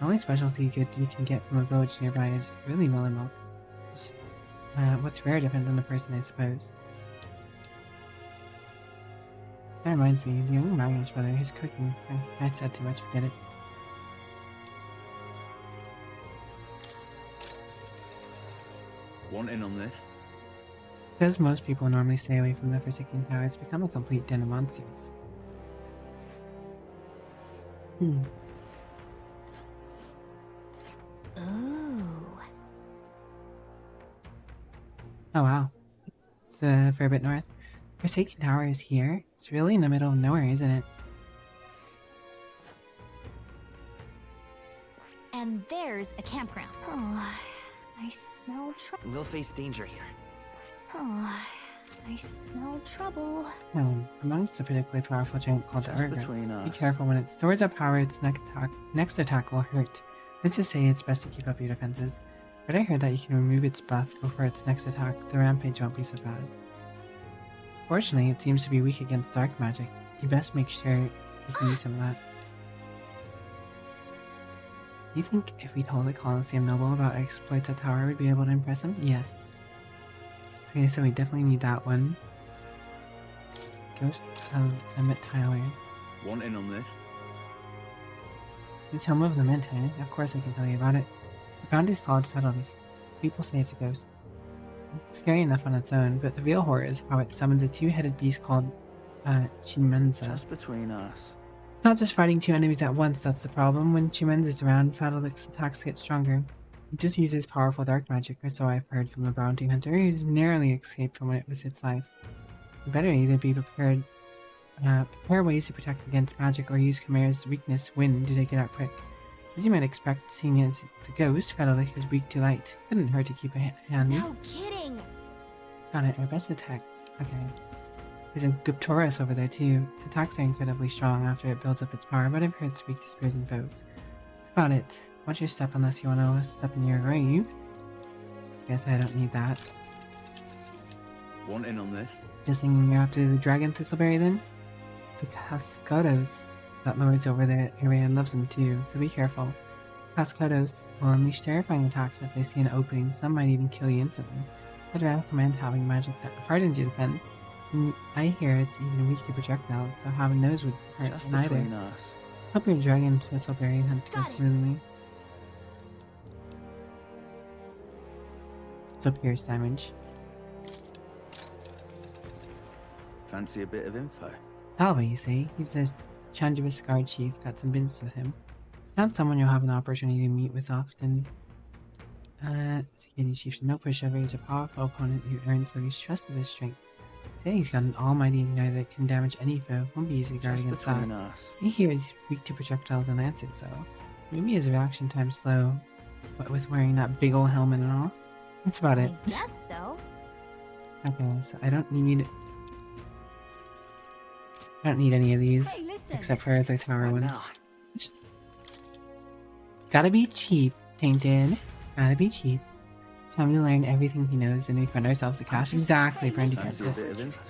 The only specialty good you can get from a village nearby is really melon milk. What's rare depends on the person, I suppose. That reminds me, the young Magnus brother, his cooking. I said too much, forget it. Want in on this? Because most people normally stay away from the Forsaken Tower, it's become a complete den of monsters. Ooh. Oh wow. It's for a bit north. Forsaken Tower is here. It's really in the middle of nowhere, isn't it? And there's a campground. Oh, I smell trouble. We'll face danger here. Oh, I smell trouble. Amongst a particularly powerful giant called the between Urgus. Be us. careful when it stores up power, its next attack will hurt. Let's just say it's best to keep up your defenses. But I heard that you can remove its buff before its next attack. The rampage won't be so bad. Fortunately, it seems to be weak against dark magic. You best make sure you can use some of that. You think if we told the Colosseum Noble about our exploits at Tower, we'd be able to impress him? Yes. Okay, so we definitely need that one. Ghost of Emmett Tyler. Want in on this? The Tome of Lament, eh? Of course I can tell you about it. The bounty's called Fedalik. People say it's a ghost. It's scary enough on its own, but the real horror is how it summons a two-headed beast called Chimenza. Just between us. Not just fighting two enemies at once, that's the problem. When Chimenza's around, Fedalik's attacks get stronger. It just uses powerful dark magic, or so I've heard from a bounty hunter who's narrowly escaped from it with its life. You better either be prepared, prepare ways to protect against magic, or use Chimera's weakness, wind, to take it out quick. As you might expect, seeing as it's a ghost, Fedalik is weak to light. Couldn't hurt to keep a hand. No kidding. Got it, our best attack. Okay. There's a Guptoris over there too. Its attacks are incredibly strong after it builds up its power, but I've heard it's weak to spears and bows. That's about it. Watch your step unless you want to step in your grave. Guess I don't need that. Want in on this? Guessing you're after the Dragon Thistleberry then? The Cascados that lords over the area loves them too, so be careful. Cascados will unleash terrifying attacks if they see an opening, some might even kill you instantly. I'd recommend having magic that hardens your defense. And I hear it's even weak to projectiles, so having those would hurt Just neither. between us. Hope your Dragon Thistleberry hunt goes smoothly. So pierce damage. Fancy a bit of info? Salva, you say? He's the Chandravis Guard Chief, got some business with him. He's not someone you'll have an opportunity to meet with often. Security Chief, no pushover, he's a powerful opponent who earns the least trust of his strength. Say he's got an almighty igniter that can damage any foe, won't be easy to guard against that. He here is weak to projectiles and lances, so maybe his reaction time's slow, but with wearing that big ol' helmet and all. That's about it. I guess so. Okay, so I don't need any of these, Hey, listen. except for the tower one. Gotta be cheap, Tainted. Gotta be cheap. Time to learn everything he knows and we find ourselves a cash. Exactly, Brandy cat. Fancy a bit of info?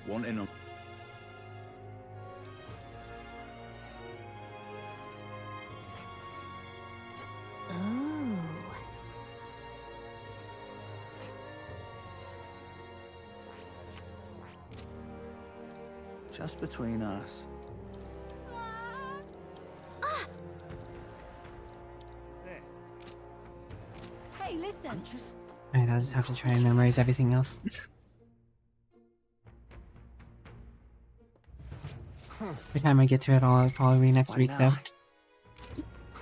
Want in on... Ooh. Just between us. Hey, listen. Alright, I'll just have to try and memorize everything else. Every time I get to it all, it'll probably be next week though.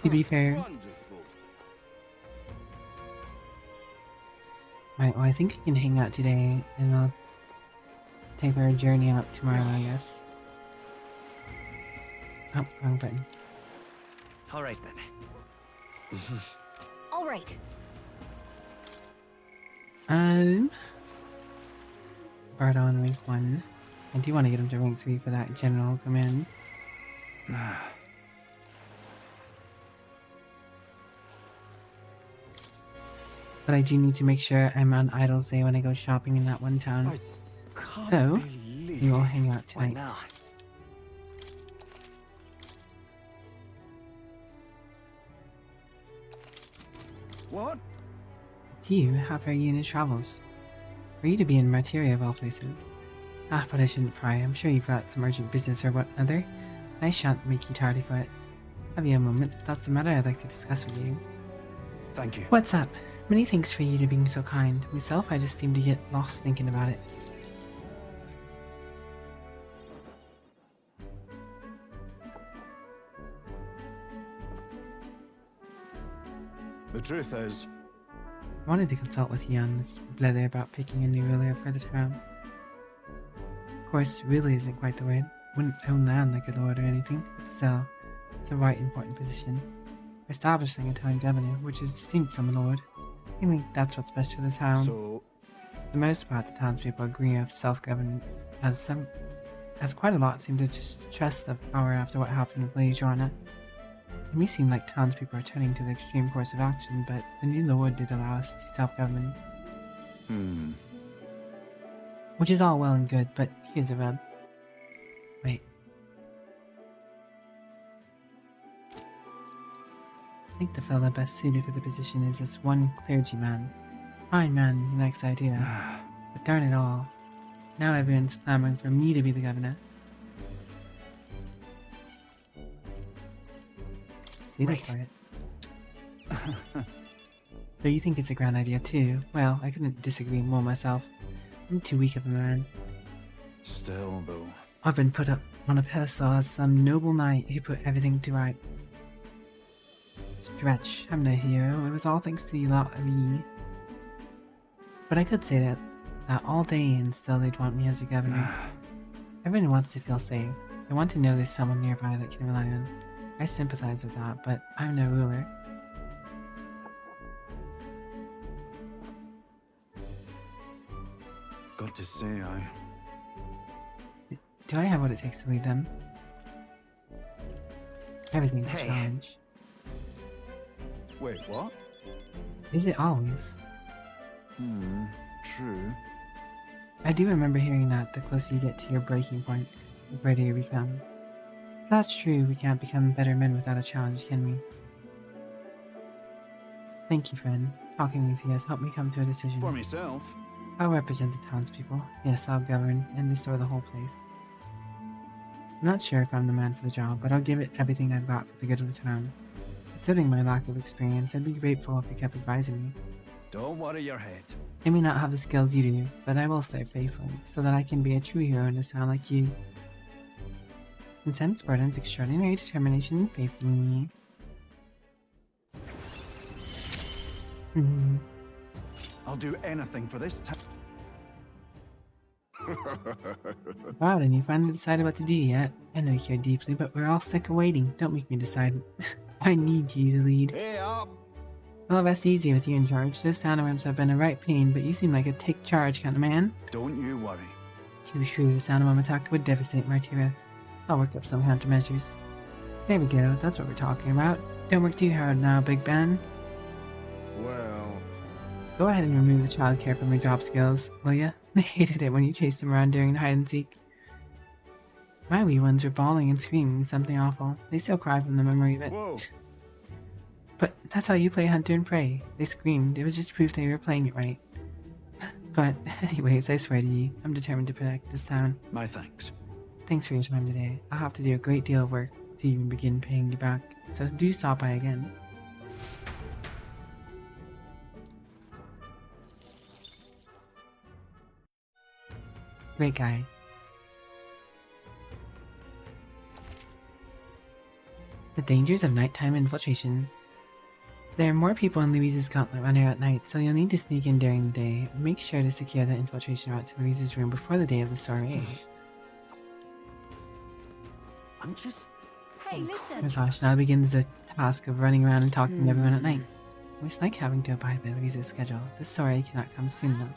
To be fair. Right, well I think we can hang out today and I'll take our journey out tomorrow, I guess. Oh, wrong button. All right then. All right. Bardon rank 1. I do want to get him to rank 3 for that general command. But I do need to make sure I'm on Idle's Day when I go shopping in that one town. So, you all hang out tonight. now? What? It's you. How far are you in your travels? For you to be in Martyria of all places. Ah, but I shouldn't pry. I'm sure you've got some urgent business or what other. I shan't make you tardy for it. Have you a moment? That's the matter I'd like to discuss with you. Thank you. What's up? Many thanks for you to being so kind. Myself, I just seem to get lost thinking about it. The truth is, I wanted to consult with you on this blether about picking a new ruler for the town. Of course, really isn't quite the word. Wouldn't own land like a lord or anything, but still, it's a right important position. Establishing a town governor, which is distinct from a lord. I think that's what's best for the town. so For the most part, the townspeople agree of self-governance, as quite a lot seem to just trust of power after what happened with Lady Joanna. It may seem like townspeople are turning to the extreme course of action, but the new lord did allow us to self-govern. Which is all well and good, but here's a rub. Wait. I think the fella best suited for the position is this one clergyman. Fine man, he likes the idea. But darn it all. Now everyone's clamoring for me to be the governor. Suited for it. So you think it's a grand idea too? Well, I couldn't disagree more myself. I'm too weak of a man. still, though. I've been put up on a pedestal as some noble knight who put everything to right. Stretch, I'm no hero. It was all thanks to you lot of ye. But I could say that all day and still they'd want me as a governor. Everyone wants to feel safe. They want to know there's someone nearby that can rely on. I sympathize with that, but I'm no ruler. Got to say, Do I have what it takes to lead them? Everything's a challenge. Wait, what? Is it always? True. I do remember hearing that the closer you get to your breaking point, the greater you become. If that's true, we can't become better men without a challenge, can we? Thank you, friend. Talking with you has helped me come to a decision. For myself. I'll represent the townspeople. Yes, I'll govern and restore the whole place. I'm not sure if I'm the man for the job, but I'll give it everything I've got for the good of the town. Considering my lack of experience, I'd be grateful if you kept advising me. Don't worry your head. I may not have the skills you do, but I will serve faithfully, so that I can be a true hero in a town like you. Consent, Spartan's extraordinary determination and faith in me. I'll do anything for this town. Wow, and you finally decided what to do yet? I know you care deeply, but we're all sick of waiting. Don't make me decide. I need you to lead. Hey up! Well, rest easy with you in charge. Those soundworms have been a right pain, but you seem like a take charge kind of man. Don't you worry. True, a soundworm attack would devastate Martyria. I'll work up some countermeasures. There we go, that's what we're talking about. Don't work too hard now, Big Ben. Well... Go ahead and remove the childcare from your job skills, will ya? They hated it when you chased them around during hide and seek. My wee ones were bawling and screaming something awful. They still cry from the memory of it. Whoa. But that's how you play Hunter and Prey. They screamed. It was just proof they were playing it right. But anyways, I swear to you, I'm determined to protect this town. My thanks. Thanks for your time today. I'll have to do a great deal of work to even begin paying you back, so do stop by again. Great guy. The dangers of nighttime infiltration. There are more people in Louise's gauntlet runner at night, so you'll need to sneak in during the day. Make sure to secure the infiltration route to Louise's room before the day of the soiree. I'm just... Hey, Oh listen. my gosh, now begins the task of running around and talking to everyone at night. It's like having to abide by Louise's schedule. This soiree cannot come soon though.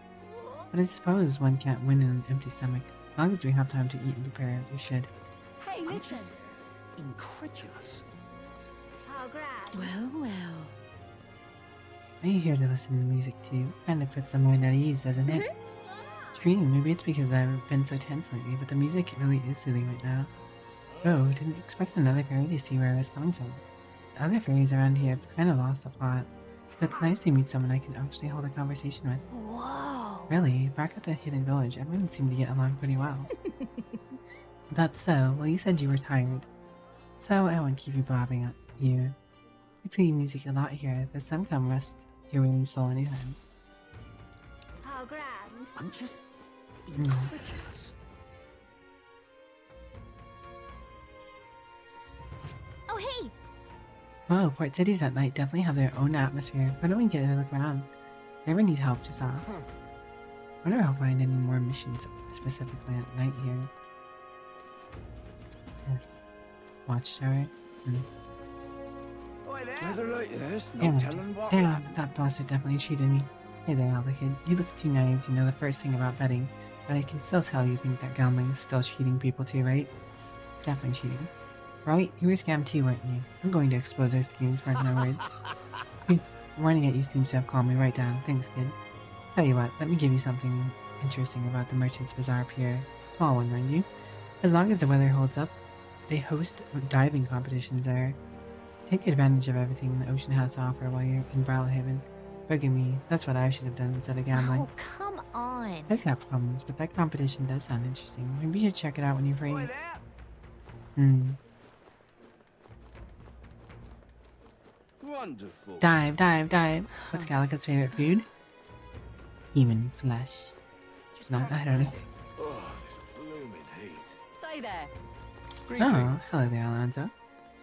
But I suppose one can't win in an empty stomach. As long as we have time to eat and prepare, we should. Hey, listen. I'm just incredulous. How grand. Well, well. Are you here to listen to music too? Kind of puts someone at ease, doesn't it? True, maybe it's because I've been so tense lately, but the music really is soothing right now. Oh, didn't expect another fairy to see where I was coming from. The other fairies around here have kind of lost the plot, so it's nice to meet someone I can actually hold a conversation with. Whoa! Really, back at the hidden village, everyone seemed to get along pretty well. That's so. Well, you said you were tired, so I won't keep you blabbing at you. We play music a lot here. The sun come rest your weary soul anytime. How grand. I'm just Mm. Oh, hey! Whoa, port cities at night definitely have their own atmosphere. Why don't we get a look around? If you ever need help, just ask. I wonder if I'll find any more missions specifically at night here. What's this? Watchtower? Weather like this, no telling what. Damn, that bastard definitely cheated me. Hey there, Alda kid. You look too naive to know the first thing about betting, but I can still tell you think that gambling is still cheating people too, right? Definitely cheating. Right? You were scammed too, weren't you? I'm going to expose our schemes, mark my words. Warning at you seems to have calmed me right down. Thanks, kid. Tell you what, let me give you something interesting about the Merchant's Bazaar Pier. Small one, mind you. As long as the weather holds up, they host diving competitions there. Take advantage of everything the ocean has to offer while you're in Brawlhaven. Forgive me, that's what I should have done instead of gambling. Oh, come on. I've got problems, but that competition does sound interesting. Maybe you should check it out when you're free. Wonderful. Dive, dive, dive. What's Gallica's favorite food? Human flesh. No, I don't know. Oh, this blooming heat. Say there. Oh, hello there, Alonso.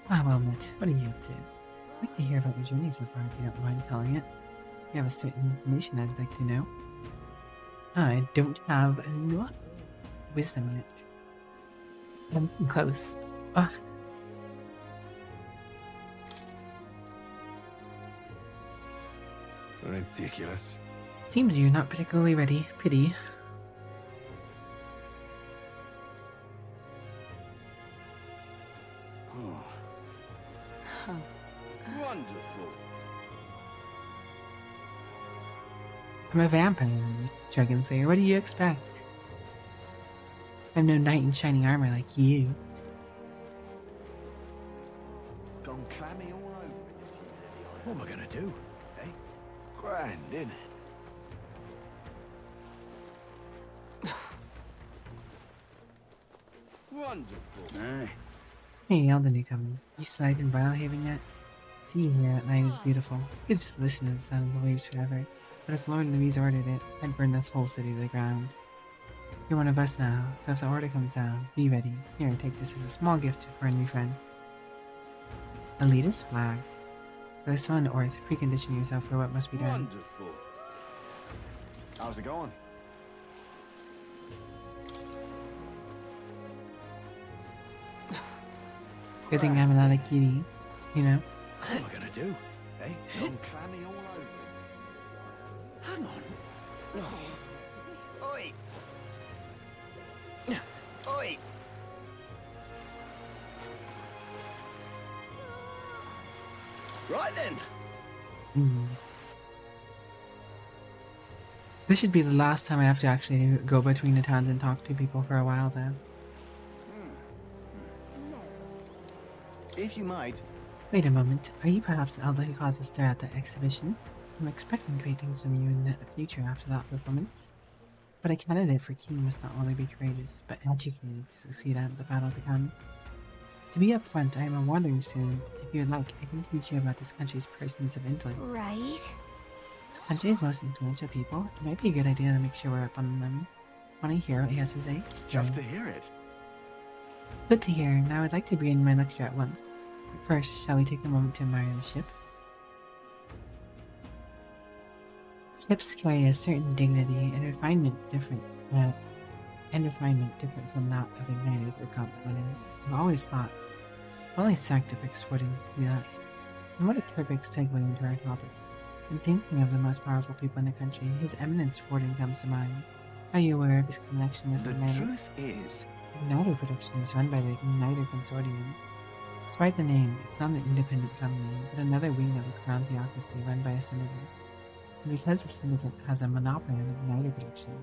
Ah, well met. What are you up to? I'd like to hear about your journey so far, if you don't mind telling it. You have a certain information I'd like to know. I don't have enough wisdom yet. I'm close. Ah. Ridiculous. Seems you're not particularly ready. Pity. Wonderful. I'm a vampire, Dragon Slayer. What do you expect? I'm no knight in shining armor like you. Gone clammy all over in this humidity. What am I gonna do? Eh? Grand, innit? Wonderful. Aye. Hey, Elden newcomer. You still in Brawlhaven yet? Sea here at night is beautiful. You could just listen to the sound of the waves forever. But if Lord Louise ordered it, I'd burn this whole city to the ground. You're one of us now, so if the order comes down, be ready. Here, take this as a small gift for a new friend. Elitist flag. For the sun Orth, precondition yourself for what must be done. Wonderful. How's it going? Good thing I'm not a kitty, you know? What am I gonna do? Eh? Gone clammy all over. Hang on. Oh. Oi! Oi! Right then. This should be the last time I have to actually go between the towns and talk to people for a while, though. If you might. Wait a moment. Are you perhaps Elda who caused a stir at the exhibition? I'm expecting great things from you in the future after that performance. But a candidate for king must not only be courageous, but educated to succeed at the battle to come. To be upfront, I am a wandering student. If you would like, I can teach you about this country's persons of influence. Right? This country's most influential people. It might be a good idea to make sure we're up on them. Want to hear what he has to say? Love to hear it. Good to hear. Now I'd like to begin my lecture at once. But first, shall we take a moment to admire the ship? Ships carry a certain dignity and refinement different from that of igniters or combat runners. I've always sucked if exporting to that. And what a perfect segue into our topic. In thinking of the most powerful people in the country, His Eminence Forden comes to mind. Are you aware of his connection with The Igniter? truth is, Igniter production is run by the Igniter Consortium. Despite the name, it's not an independent company, but another wing of the Crown Theocracy run by a syndicate. And because the syndicate has a monopoly on Igniter production,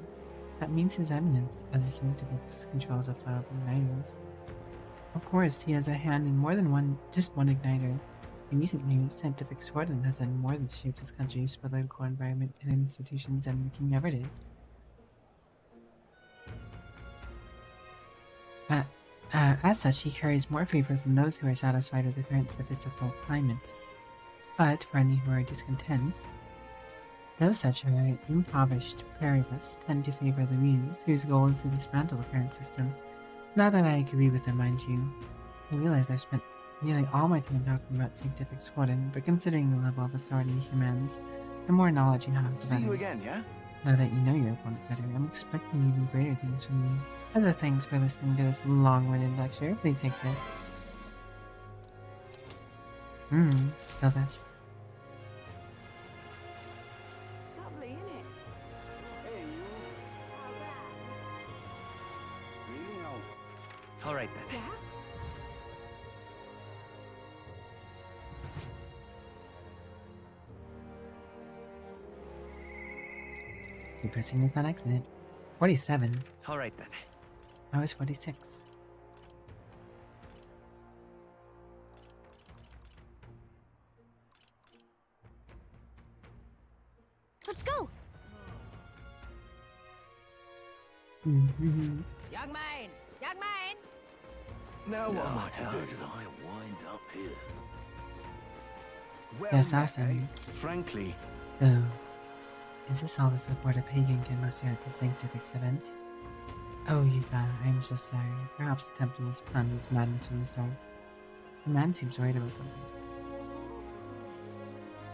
That means His Eminence, as a Sanctifex, controls a flow of igniters. Of course, he has a hand in more than just one igniter. In recent news, Sanctifex Warden has done more than shape this country's political environment and institutions than the king ever did. As such, he carries more favor from those who are satisfied with the current sophistical climate. But for any who are discontent, those such are impoverished pluribus tend to favor Louise, whose goal is to dismantle the current system. Not that I agree with them, mind you. I realize I've spent nearly all my time talking about Sanctifex Warden, but considering the level of authority he commands, the more knowledge you have, the better. See you again, yeah? Now that you know your opponent better, I'm expecting even greater things from you. As a thanks for listening to this long-winded lecture, please take this. Still best. Lovely, innit? Hey, you. Really now? All right then. Yeah? Keep pressing this on accident. 47. All right then. I was 46. Let's go! Young man! Young man! Now what am I to do? Did I wind up here? Well, Yes, met, awesome. Frankly, So, is this all the support a pagan can muster at the Sanctifex event? Oh, Yuva, I am so sorry. Perhaps attempting this plan was madness from the start. The man seems worried about something.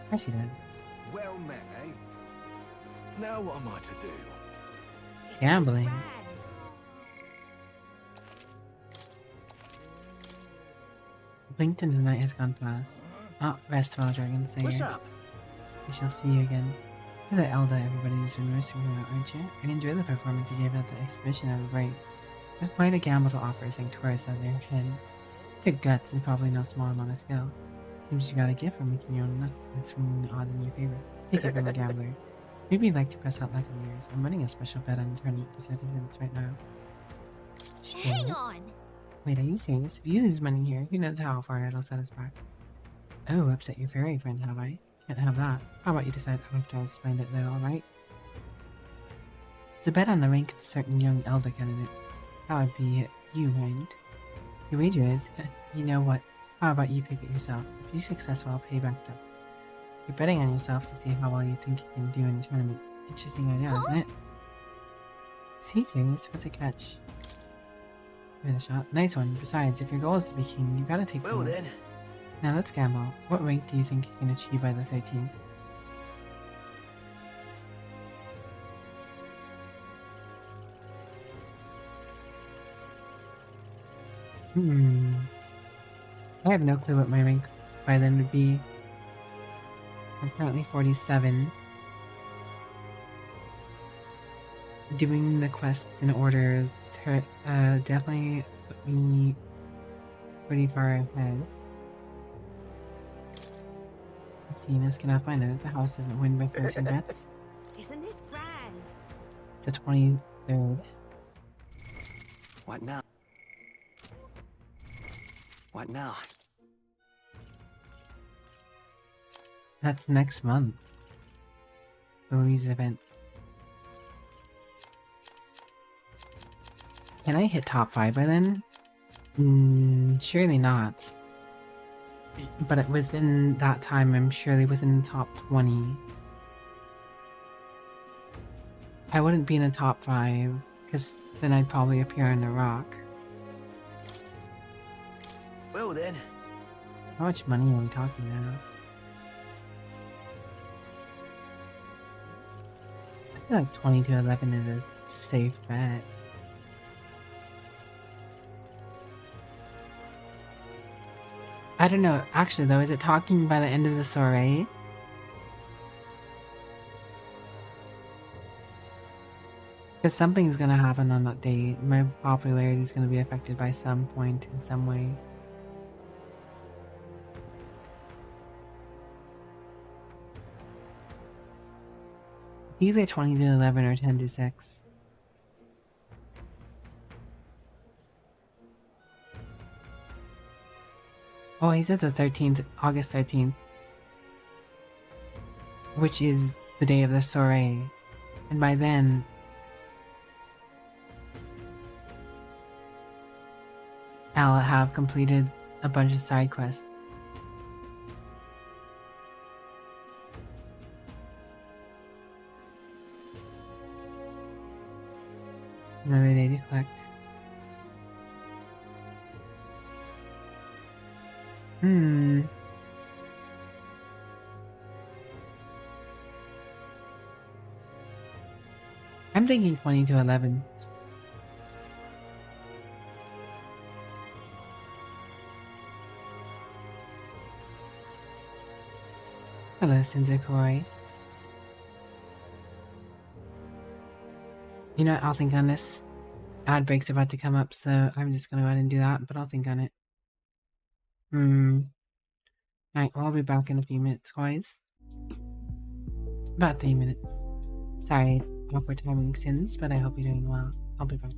Of course he does. well met, eh? Now what am I to do? Gambling. Blinked and the night has gone past. Ah, rest well, Dragon Slayer. What's up? We shall see you again. You're the Elda everybody's been roosting about, aren't you? I enjoyed the performance you gave at the exhibition of a break. It was quite a gamble to offer Sanctoris as your head. Took guts and probably no small amount of skill. Seems you got a gift for making your own luck and swinging the odds in your favor. Take it from a gambler. Maybe you'd like to press out luck of yours. I'm running a special bet on tournament participants right now. Hang on! Wait, are you serious? If you lose money here, who knows how far it'll set us back. Oh, upset your fairy friend, have I? Can't have that. How about you decide after I explained it though, alright? It's a bet on the rank of a certain young elder candidate. That would be you, mind. Your wager is, you know what, how about you pick it yourself? If you're successful, I'll pay back up. You're betting on yourself to see how well you think you can do in a tournament. Interesting idea, isn't it? Is he serious? What's a catch? Give it a shot. Nice one. Besides, if your goal is to be king, you gotta take some risks. Now let's gamble. What rank do you think you can achieve by the 13th? I have no clue what my rank by then would be. I'm currently 47. Doing the quests in order definitely put me pretty far ahead. Casinos cannot find those. The house doesn't win by forcing bets. Isn't this grand? It's the 23rd. What now? What now? That's next month. The Louise event. Can I hit top 5 by then? Surely not. But within that time, I'm surely within the top 20. I wouldn't be in the top 5, because then I'd probably appear on the rock. Well then. How much money are we talking now? I feel like 20 to 11 is a safe bet. I don't know. Actually, though, is it talking by the end of the soiree? Because something's gonna happen on that day. My popularity is gonna be affected by some point in some way. It's either 20 to 11 or 10 to 6. Oh, he said the 13th, August 13th. Which is the day of the soiree. And by then... I'll have completed a bunch of side quests. Another day to collect. I'm thinking 20 to 11. Hello, Sinzakoi. You know what, I'll think on this. Ad break's about to come up, so I'm just gonna go ahead and do that, but I'll think on it. Alright, well, I'll be back in a few minutes, guys. About 3 minutes. Sorry, awkward timing sins, but I hope you're doing well. I'll be back.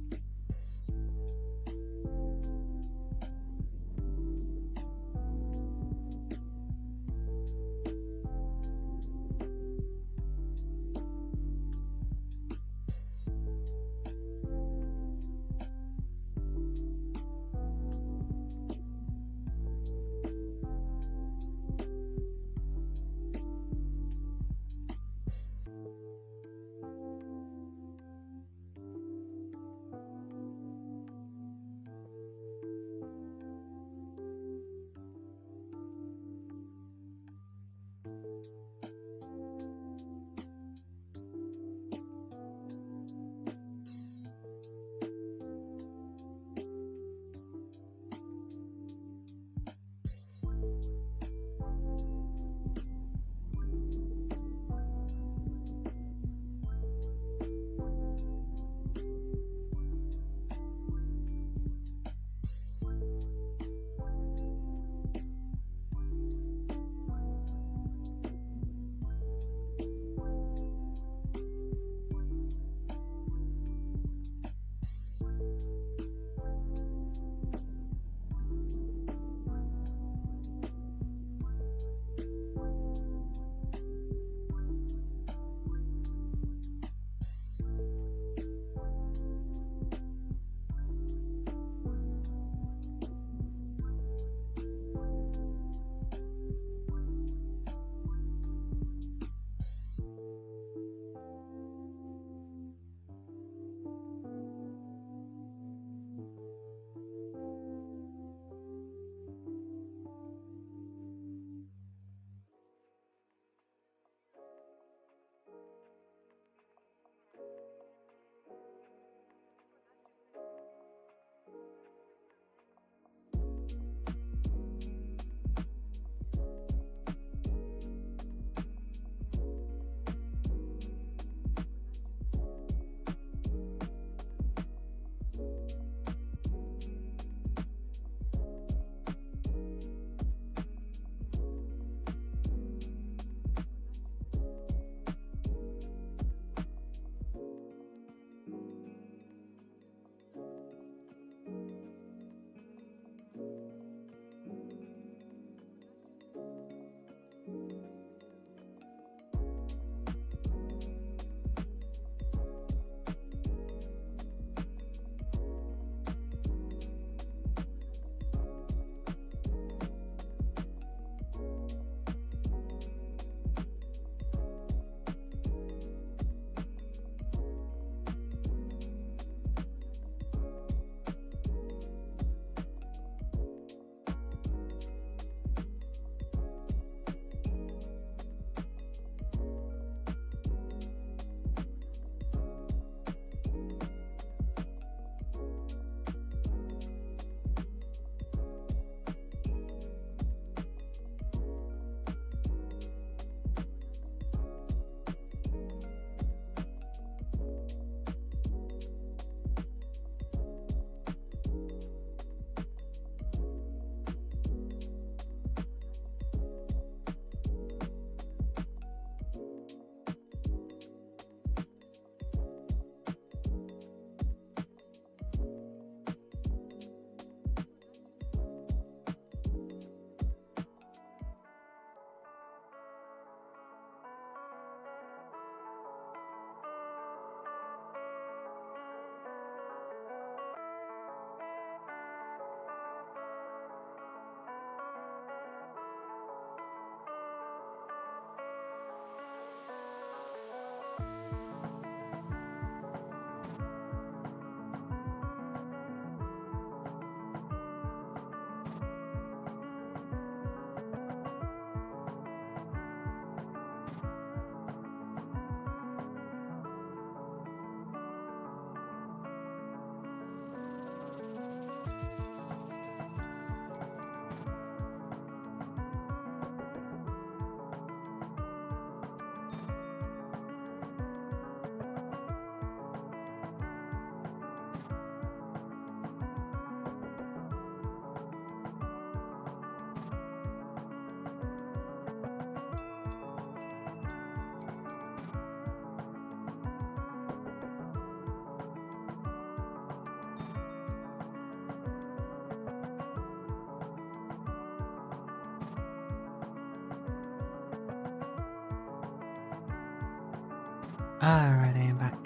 Alright, I am back.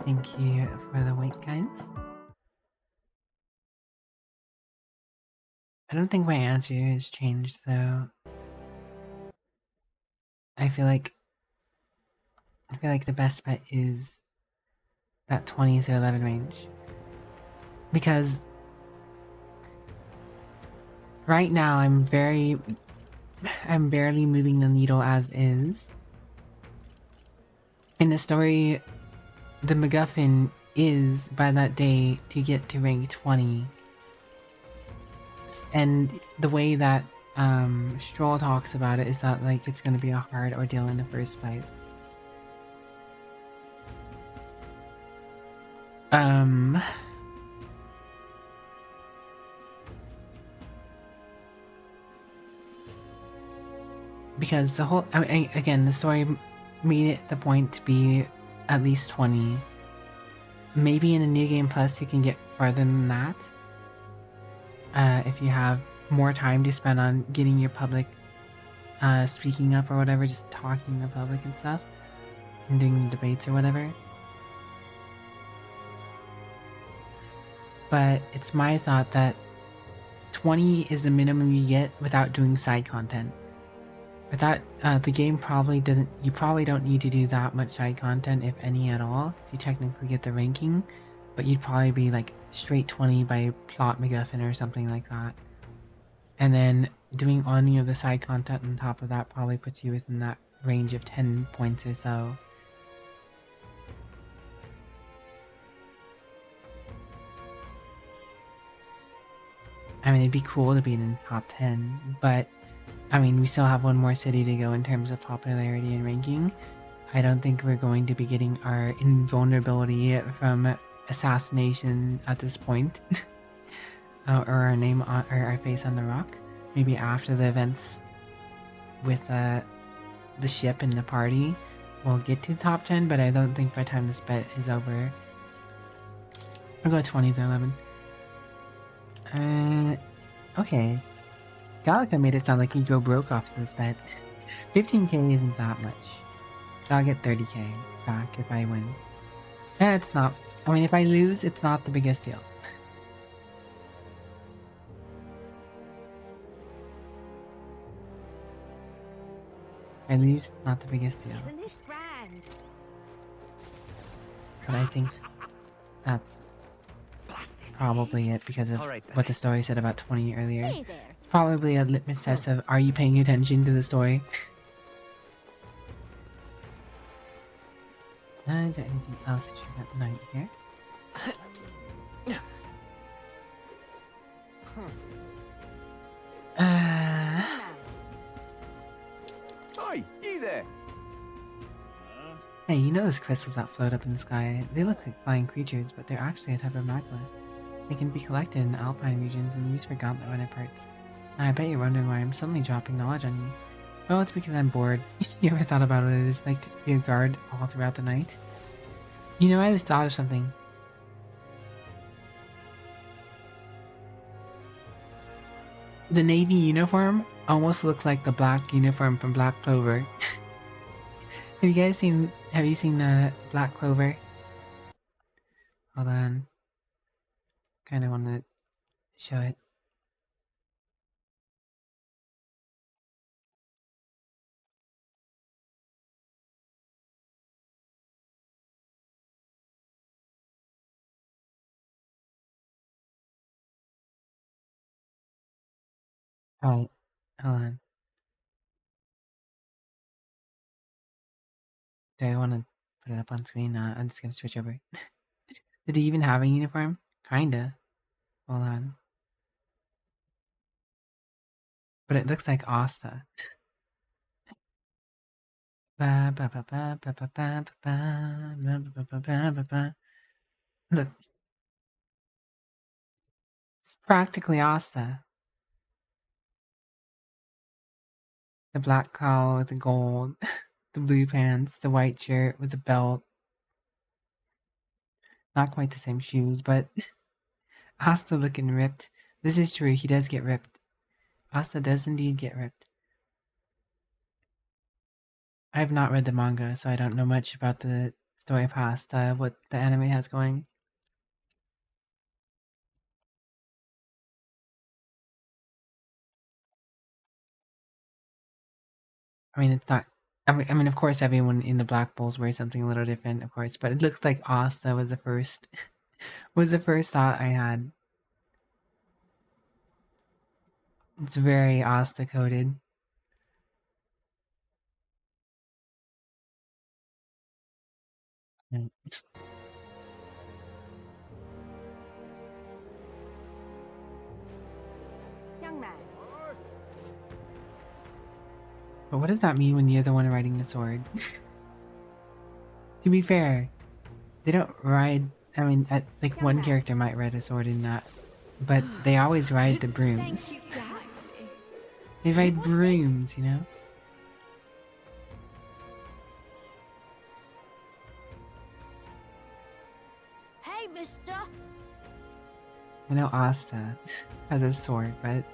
Thank you for the wait, guys. I don't think my answer has changed, though. I feel like the best bet is that 20 to 11 range. Because right now I'm barely moving the needle as is. In the story, the MacGuffin is by that day to get to rank 20. And the way that Stroll talks about it is that like it's gonna be a hard ordeal in the first place. Because the whole, I mean, again, the story made it the point to be at least 20. Maybe in a New Game Plus you can get farther than that. If you have more time to spend on getting your public speaking up or whatever, just talking to the public and stuff, and doing debates or whatever. But it's my thought that 20 is the minimum you get without doing side content. Without, the game probably doesn't, you probably don't need to do that much side content, if any at all, to technically get the ranking, but you'd probably be like straight 20 by plot MacGuffin or something like that. And then doing any of the side content on top of that probably puts you within that range of 10 points or so. I mean, it'd be cool to be in the top 10, but I mean, we still have one more city to go in terms of popularity and ranking. I don't think we're going to be getting our invulnerability from assassination at this point. Or our name on, or our face on the rock. Maybe after the events with the ship and the party, we'll get to the top 10, but I don't think by the time this bet is over. I'll go 20 to 11. Okay. Gallica made it sound like we go broke off this bet. 15k isn't that much. So I'll get 30k back if I win. It's not, I mean, if I lose, it's not the biggest deal. If I lose, it's not the biggest deal. Isn't this grand? But I think that's probably it because of what the story said about 20 earlier. Probably a litmus test of, are you paying attention to the story? Is there anything else that you got tonight here? Hi, you there? Hey, you know those crystals that float up in the sky? They look like flying creatures, but they're actually a type of magma. They can be collected in alpine regions and used for gauntlet runner parts. I bet you're wondering why I'm suddenly dropping knowledge on you. Well, it's because I'm bored. You ever thought about what it is like to be a guard all throughout the night? You know, I just thought of something. The navy uniform almost looks like the black uniform from Black Clover. Have you seen Black Clover? Hold on. Kinda wanna show it. Alright, hold on. Do I want to put it up on screen? I'm just gonna switch over. Did he even have a uniform? Kinda. Hold on. But it looks like Asta. Look. It's practically Asta. The black collar with the gold, the blue pants, the white shirt with the belt. Not quite the same shoes, but Asta looking ripped. This is true, he does get ripped. Asta does indeed get ripped. I have not read the manga, so I don't know much about the story past what the anime has going. I mean, it's not. I mean, of course, everyone in the Black Bulls wears something a little different, of course. But it looks like Asta was the first, was the first thought I had. It's very Asta coded. Young man. But what does that mean when you're the one riding the sword? To be fair, they don't ride. I mean, like one character might ride a sword in that, but they always ride the brooms. They ride brooms, you know? Hey, mister. I know Asta has a sword, but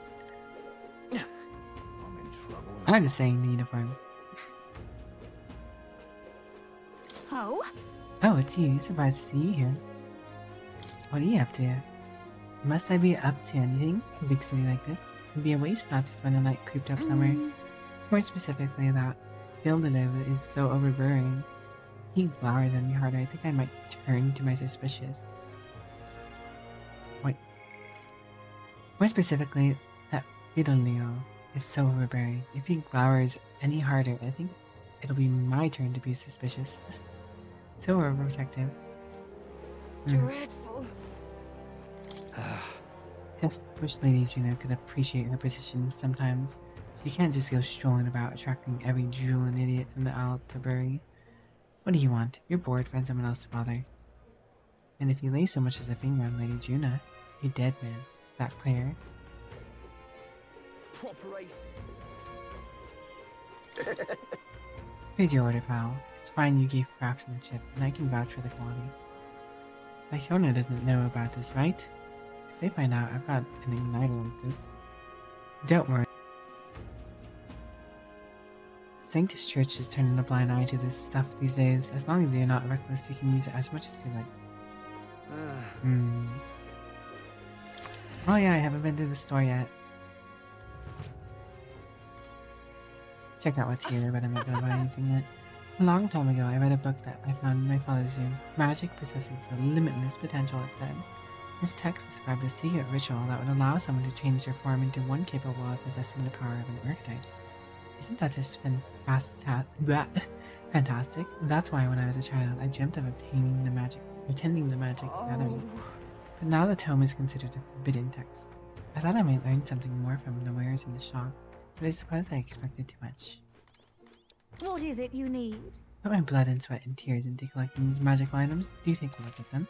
I'm just saying the uniform. Oh? Oh, it's you. Surprised to see you here. What are you up to? Must I be up to anything? A big city like this? It'd be a waste not to spend a night cooped up somewhere. More specifically, that field to live is so overbearing. He glowers at me harder. I think I might turn to my suspicious. Wait. More specifically, that Fidelio is so overbearing. If he glowers any harder, I think it'll be my turn to be suspicious. So overprotective. Dreadful. I wish Lady Juno could appreciate her position sometimes. She can't just go strolling about attracting every jewel and idiot from the Isle to bury. What do you want? You're bored, find someone else to bother. And if you lay so much as a finger on Lady Juno, you're dead, man. That clear? Proper aces. Here's your order, pal. It's fine you gave craftsmanship, and I can vouch for the quality. Lyshona doesn't know about this, right? If they find out I've got an igniter like this. Don't worry. Sanctus Church is turning a blind eye to this stuff these days. As long as you're not reckless, you can use it as much as you like. Oh yeah, I haven't been to the store yet. Check out what's here, but I'm not gonna buy anything yet. A long time ago, I read a book that I found in my father's room. Magic possesses a limitless potential, it said. This text described a secret ritual that would allow someone to change their form into one capable of possessing the power of an archetype. Isn't that just fantastic? That's why when I was a child, I dreamt of attending the magic gathering. But now the tome is considered a forbidden text. I thought I might learn something more from the wares in the shop, but I suppose I expected too much. What is it you need? Put my blood and sweat and tears into collecting these magical items. Do take a look at them.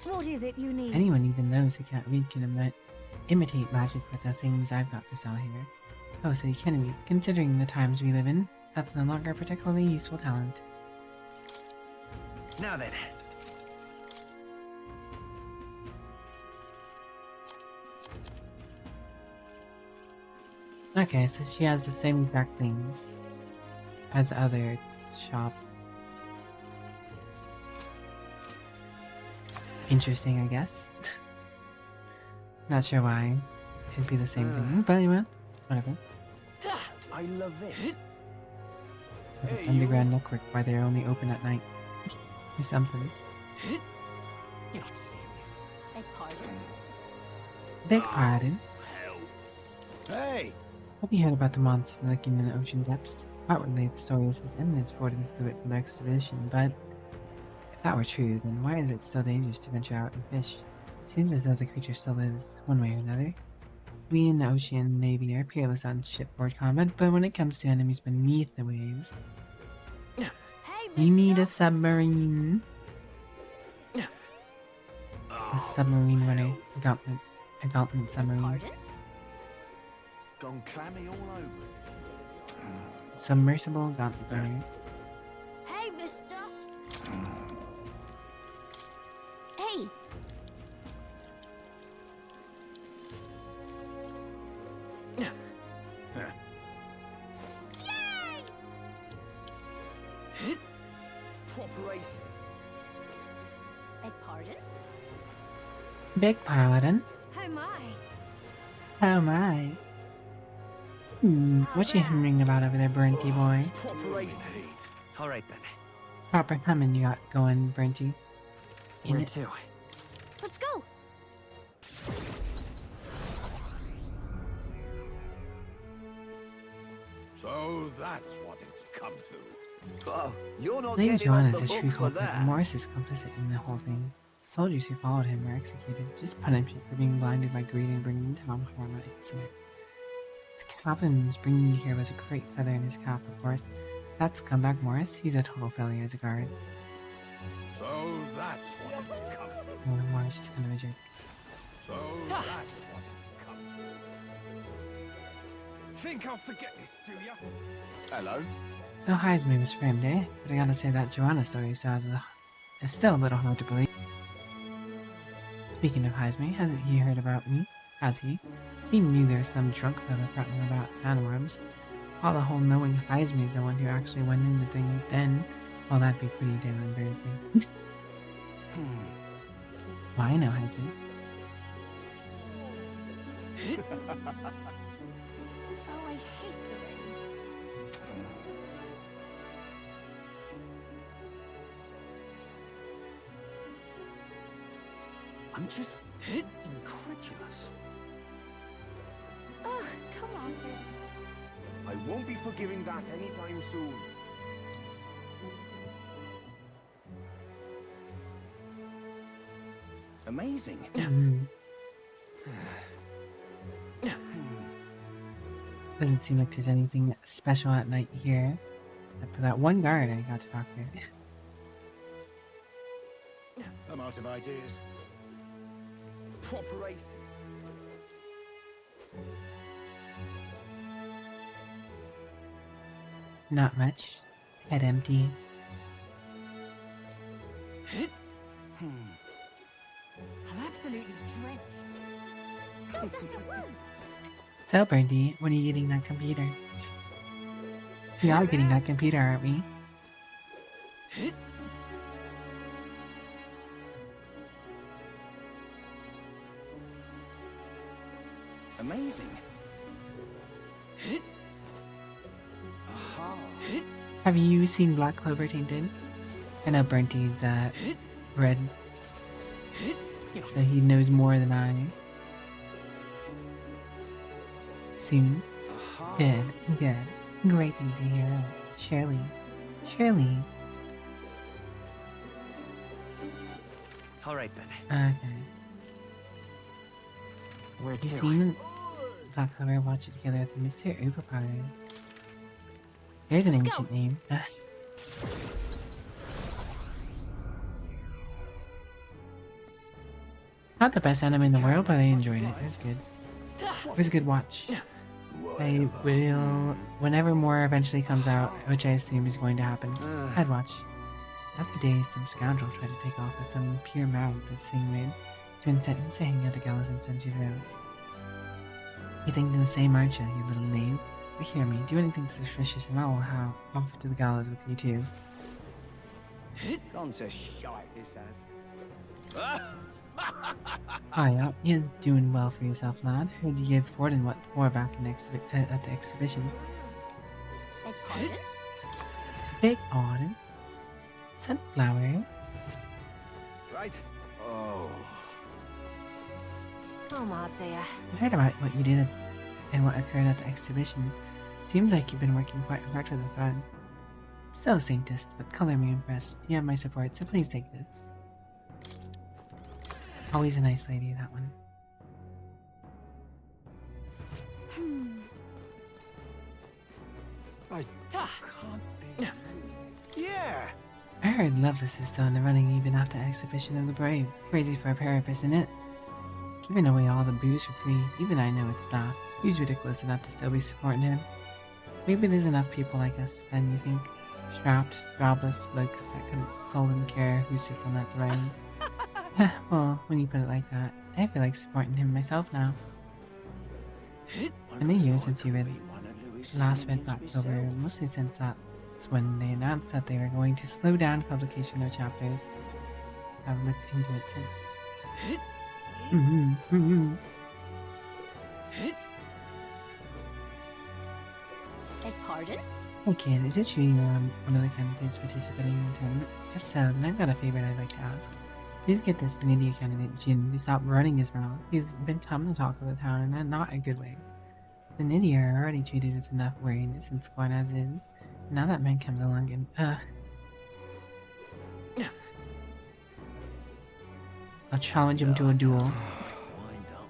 What is it you need? Anyone, even those who can't read, can imitate magic with the things I've got for sale here. Oh, so you can read. Considering the times we live in, that's no longer a particularly useful talent. Now then. Okay, so she has the same exact things as other shop. Interesting, I guess. Not sure why it'd be the same things, but anyway, whatever. I love it. Hey, underground network, why they're only open at night. Or something. You're not serious. Beg pardon? Beg pardon? Hey! Hope you heard about the monsters lurking in the ocean depths. Outwardly, the story is as eminence affordance through it from the exhibition, but if that were true, then why is it so dangerous to venture out and fish? Seems as though the creature still lives, one way or another. We in the ocean navy are peerless on shipboard combat, but when it comes to enemies beneath the waves, you need a submarine. A submarine runner. A gauntlet submarine. Gone clammy all over it. Submersible gauntlet runner. Hey, mister! Hey! Proper races. Beg pardon? Big pardon? Oh my. Oh my. What's you humming about over there, Burnty boy? Proper races. All right then. Proper humming you got going, Burnty. Where to? Let's go. So that's what it's come to. Oh, you're not Lady getting Joanna off is the a hook true for culprit. that. Morris is complicit in the whole thing. Soldiers who followed him were executed, just punishment for being blinded by greed and bringing down harm on incident. His captain's bringing you here was a great feather in his cap, of course. That's comeback Morris. He's a total failure as a guard. So that's what it's come to. Well, Morris is kind of a jerk. So that's what it's come to. Think I'll forget this, do ya? Hello. So Heisman was framed, eh? But I gotta say that Joanna story is still a little hard to believe. Speaking of Heisman, hasn't he heard about me? Has he? He knew there's some drunk fella prattling about sandworms. All the whole knowing Heisman's the one who actually went in the thing's den. Well, that'd be pretty damn embarrassing. Well, I know Heisman. Oh, I hate the rain. I'm just incredulous. Oh, come on, Fish. I won't be forgiving that anytime soon. Amazing. Doesn't seem like there's anything special at night here. Except for that one guard I got to talk to. I'm out of ideas. Proper races. Not much. Head empty. I'm absolutely drenched. Stop that at once. So, Brandy, when are you getting that computer? We are getting that computer, aren't we? Amazing. Have you seen Black Clover Tainted? I know Burnty's read that he knows more than I. Soon? Good, good. Great thing to hear. Shirley. Shirley. All right then. Okay. Where You to? seen Black Clover watch it together with Mr. Uberpie? There's an ancient name. Not the best anime in the world, but I enjoyed it. It was good. It was a good watch. I will, whenever more eventually comes out, which I assume is going to happen, I'd watch. The other day, some scoundrel tried to take off with some pure mouth this thing made. He's been sentenced to hang at the gallows and sent you down. You think the same, aren't you, you little knave? But hear me, do anything suspicious and I'll off to the gallows with you too. Gone to shite, this has. Hiya, you're doing well for yourself, lad. Heard you gave Forden what for back in at the exhibition. Beg pardon? Big pardon? Sunflower? Right. Oh. Oh my dear. I heard about what you did and what occurred at the exhibition. Seems like you've been working quite hard for the time. Still a saintist, but color me impressed. You have my support, so please take this. Always a nice lady, that one. I can't believe. Yeah. I heard Lovelace is still in the running even after exhibition of the Brave. Crazy for a pair, isn't it? Giving away all the booze for free, even I know it's not. Who's ridiculous enough to still be supporting him? Maybe there's enough people like us, then you think? Strapped, jobless blokes that couldn't seldom care who sits on that throne. Well, when you put it like that, I feel like supporting him myself now. It's been a year since you last read Black Clover, mostly since that months when they announced that they were going to slow down publication of chapters. I've looked into it since. Pardon? Okay, is it true you're one of the candidates participating in the tournament? If so, then I've got a favor I'd like to ask. Please get this Nidia candidate, Jin, to stop running his mouth. He's been common talk of the town, and not a good way. The Nidia are already treated with enough wariness and scorn as is. Now that man comes along and, I'll challenge him to a duel.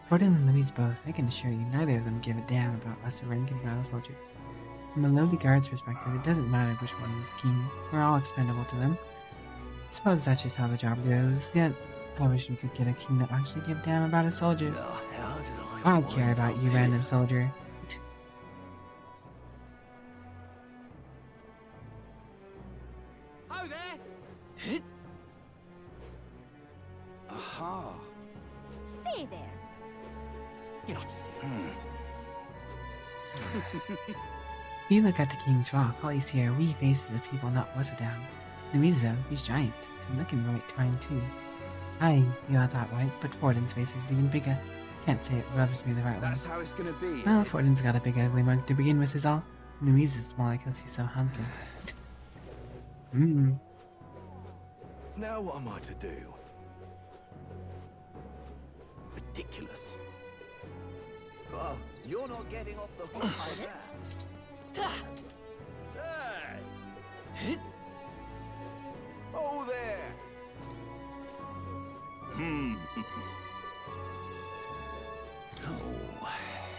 Forden and Louise both, I can assure you, neither of them give a damn about us rank-and-file soldiers. From a lowly guard's perspective, it doesn't matter which one is king. We're all expendable to them. Suppose that's just how the job goes. Yet, I wish we could get a king that actually give a damn about his soldiers. I don't care about you, random soldier. Ho there! Aha! See there. You're not If you look at the King's Rock, all you see are wee faces of people not worth a damn. Louise, though, he's giant, and looking right fine too. Aye, you are that right, but Forden's face is even bigger. Can't say it rubs me the right way. That's how it's gonna be, Well, Forden's got a big ugly mug to begin with is all. Louise is smaller because he's so handsome. Now what am I to do? Ridiculous. Oh, you're not getting off the hook by that. Hey! Oh there!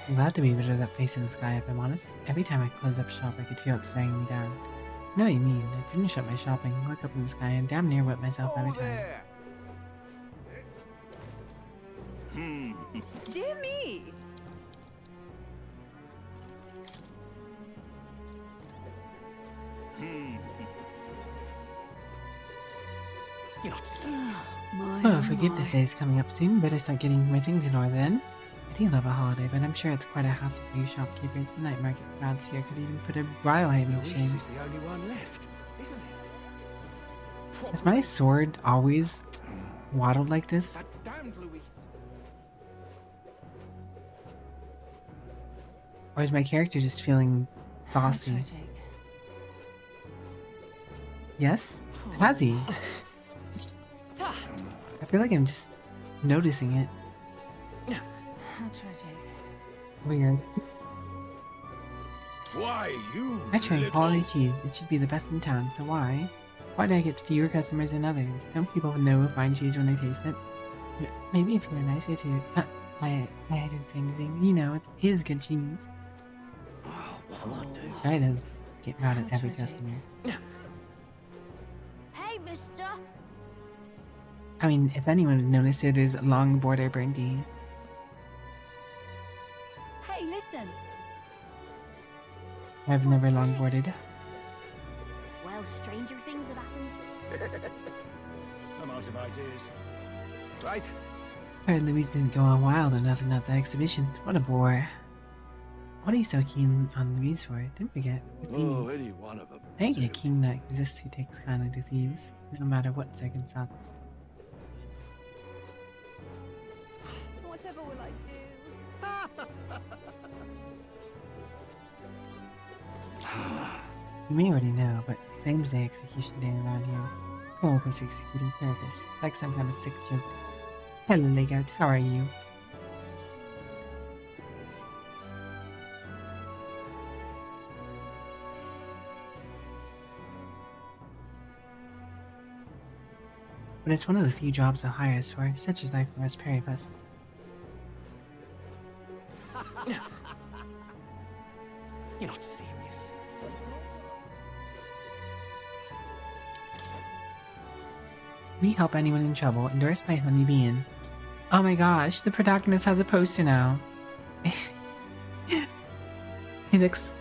I'm glad to be rid of that face in the sky, if I'm honest. Every time I close up shop, I could feel it staring me down. I know what you mean. I finish up my shopping, look up in the sky, and damn near whip myself every time. Dear me! You're not serious. Oh, forgiveness day is coming up soon. Better start getting my things in order then. I do love a holiday, but I'm sure it's quite a hassle for you shopkeepers. The night market crowds here could even put a Brylehaven to shame. Is the only one left, isn't it? Is my sword always waddled like this? Damned Louise. Or is my character just feeling saucy? Yes? Has he? I feel like I'm just noticing it. How tragic. Weird. Why, you I try quality cheese. It should be the best in town, so why? Why do I get fewer customers than others? Don't people know fine cheese when they taste it? Maybe if you were nicer to... I didn't say anything. You know, it is good cheese. Oh, what'll I do? Guy does get mad at every customer. Hey, mister. I mean, if anyone would notice, it is long border brandy. Hey, listen. I've never longboarded. Well, stranger things have happened. I'm out of ideas. Right. Heard Louise didn't go on wild or nothing at the exhibition. What a bore. What are you so keen on Louise for? Don't forget, with Oh, thieves. any one of them. There ain't a king that exists who takes kindly to thieves, no matter what circumstance. Whatever will I do? You may already know, but Name's Day execution day around here. Purpose executing purpose. It's like some kind of sick joke. Hello, Legate. How are you? But it's one of the few jobs they'll hire us for, such as life for us Peribus. You're not serious. We help anyone in trouble, endorsed by Honey Bean. Oh my gosh, the protagonist has a poster now. He looks...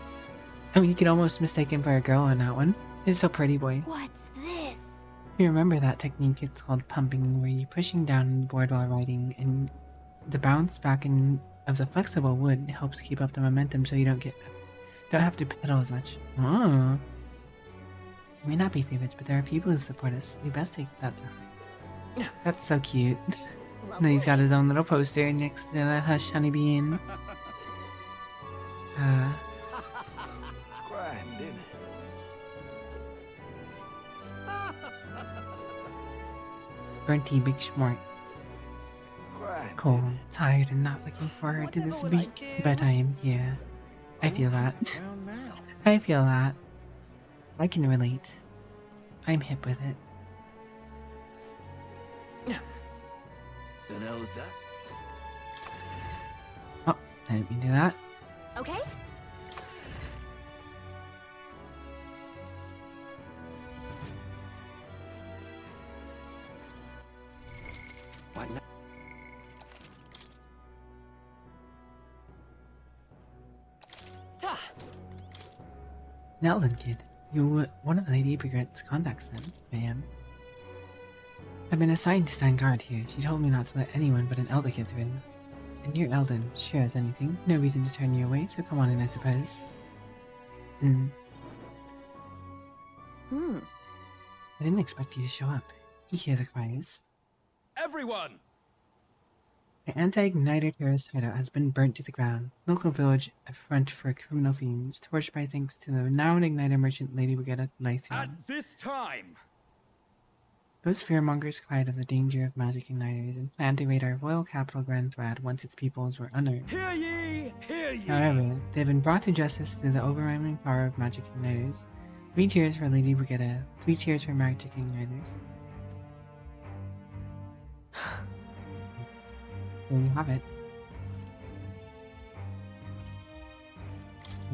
I mean, you could almost mistake him for a girl on that one. He's so pretty, boy. What's this? If you remember that technique, it's called pumping, where you're pushing down on the board while riding, and the bounce back of the flexible wood helps keep up the momentum so you don't have to pedal as much. Oh. We may not be favorites, but there are people who support us. We best take that to heart. That's so cute. And then he's got his own little poster next to the Hush Honeybee Inn. Grand, isn't it? Burnty Big Schmort. Cold, tired, and not looking forward to this week, but I am here. I feel that. I feel that. I can relate. I'm hip with it. Oh, I didn't mean to do that. Okay? What now? Now then, kid. You one of Lady Brigitte's contacts then, ma'am. I've been assigned to stand guard here. She told me not to let anyone but an elder get through. And you're Eldon, sure as anything. No reason to turn you away, so come on in, I suppose. I didn't expect you to show up. You hear the cries. Everyone! The anti-igniter terrorist hideout has been burnt to the ground. Local village, a front for criminal fiends, torched by thanks to the renowned igniter merchant Lady Brigette Lycium. At this time! Those fearmongers cried of the danger of magic igniters and planned to raid our royal capital Grand Thrad once its peoples were unarmed. Hear ye! Hear ye! However, they have been brought to justice through the overwhelming power of magic igniters. 3 cheers for Lady Brigette, 3 cheers for magic igniters. There you have it.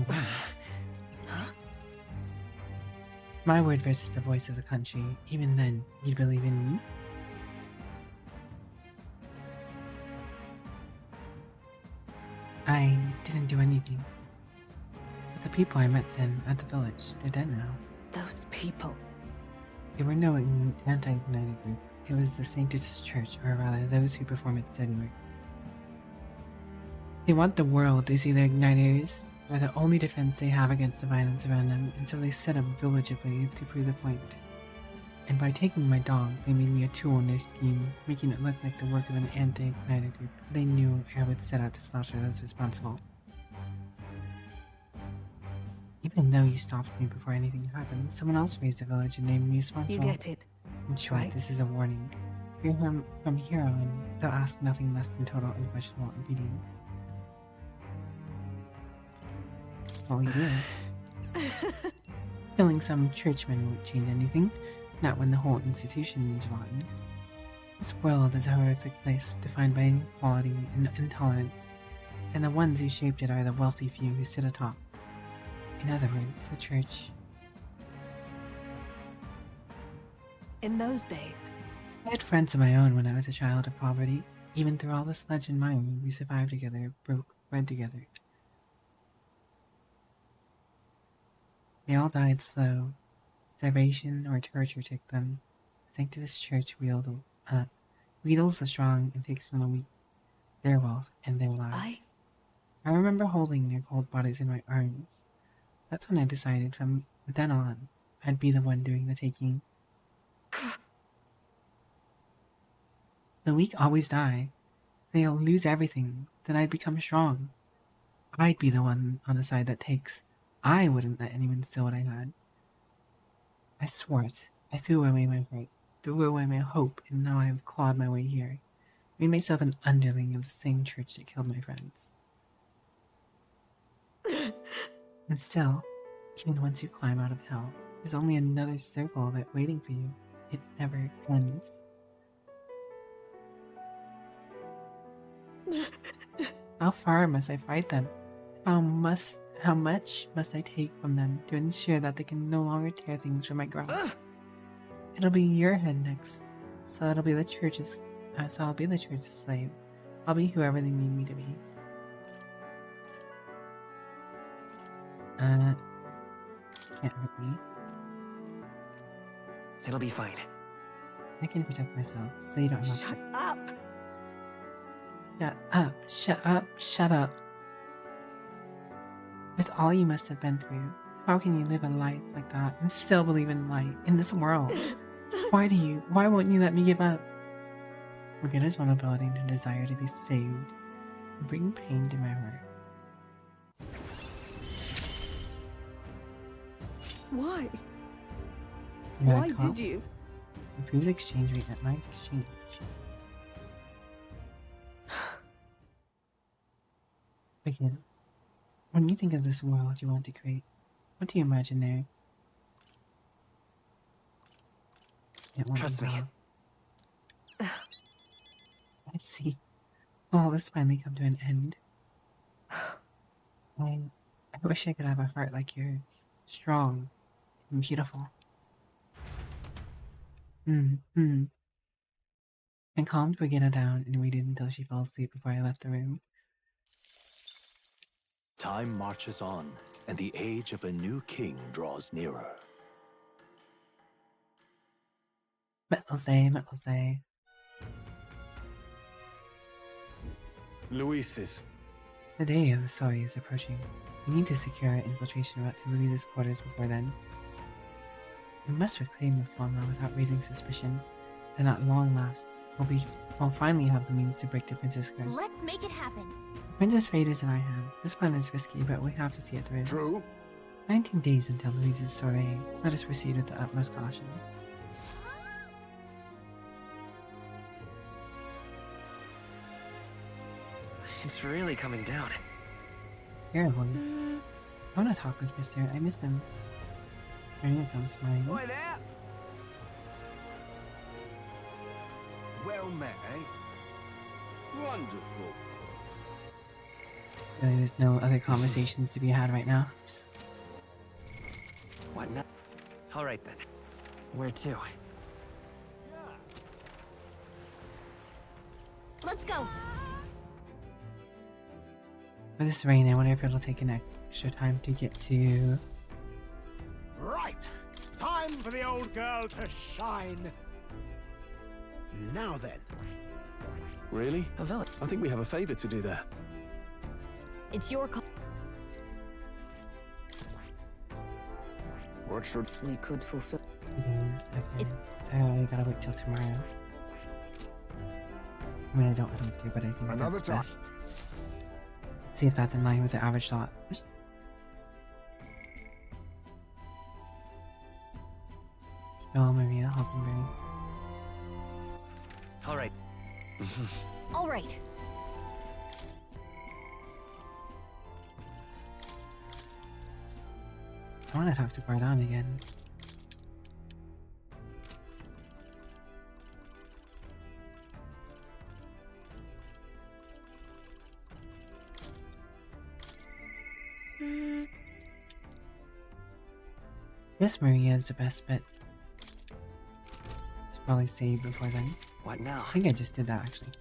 Wow. My word versus the voice of the country. Even then, you'd believe in me? I didn't do anything. But the people I met then at the village, they're dead now. Those people. They were no anti-igniter group. It was the Sanctus Church, or rather, those who perform its dirty work. They want the world to see the igniters are the only defense they have against the violence around them, and so they set up Village Ablaze to prove the point. And by taking my dog, they made me a tool in their scheme, making it look like the work of an anti-igniter group. They knew I would set out to slaughter those responsible. Even though you stopped me before anything happened, someone else raised the village and named me responsible. You get it. In short, right? This is a warning. From here on, they'll ask nothing less than total unquestionable obedience. What we do? Killing some churchmen won't change anything, not when the whole institution is rotten. This world is a horrific place defined by inequality and intolerance, and the ones who shaped it are the wealthy few who sit atop. In other words, the church. In those days, I had friends of my own when I was a child of poverty. Even through all the sludge and mire, we survived together, broke bread together. They all died slow. Starvation or torture took them. Sanctus Church wheedles the strong and takes from the weak, their wealth and their lives. I remember holding their cold bodies in my arms. That's when I decided from then on, I'd be the one doing the taking. The weak always die. They'll lose everything. Then I'd become strong. I'd be the one on the side that takes. I wouldn't let anyone steal what I had. I swore it. I threw away my heart, threw away my hope, and now I have clawed my way here. Made myself an underling of the same church that killed my friends. And still, even once you climb out of hell, there's only another circle of it waiting for you. It never ends. How far must I fight them? How much must I take from them to ensure that they can no longer tear things from my grasp? It'll be your head next, so I'll be the church's slave. I'll be whoever they need me to be. Can't hurt me. It'll be fine. I can protect myself, so you don't have to. Shut up! Shut up, shut up, shut up. With all you must have been through, How can you live a life like that and still believe in light in this world? Why won't you let me give up? Brigitta's vulnerability and her desire to be saved bring pain to my heart. Why? Why did you? Improves exchange rate at my exchange. Again, when you think of this world you want to create, what do you imagine there? Trust me. I see. All this finally come to an end. I wish I could have a heart like yours. Strong and beautiful. I calmed Brigida down and waited until she fell asleep before I left the room. Time marches on, and the age of a new king draws nearer. Mettlesday. Luis's. The day of the story is approaching. We need to secure an infiltration route to Louise's quarters before then. We must reclaim the formula without raising suspicion, and at long last, we'll finally have the means to break the princess curse. Let's make it happen. Princess fate is in our hand. This plan is risky, but we have to see it through. True. 19 days until Louise's soiree. Let us proceed with the utmost caution. It's really coming down. Hear a voice. I want to talk with Mister. I miss him. Here comes smiling. Oi there! Well met, eh? Wonderful. Really, there's no other conversations to be had right now. What now? Alright then. Where to? Let's go. For this rain, I wonder if it'll take an extra time to get to... Right! Time for the old girl to shine! Now then. Really? I think we have a favor to do there. It's your call. What should we could fulfill? So I gotta wait till tomorrow. I mean, I don't have to, but I think Another that's time. best. See if that's in line with the average thought. Oh, Maria, helping me. Alright. All right. I want to talk to Bardon again. Yes, Maria is the best bet. Should probably save before then. What now? I think I just did that actually.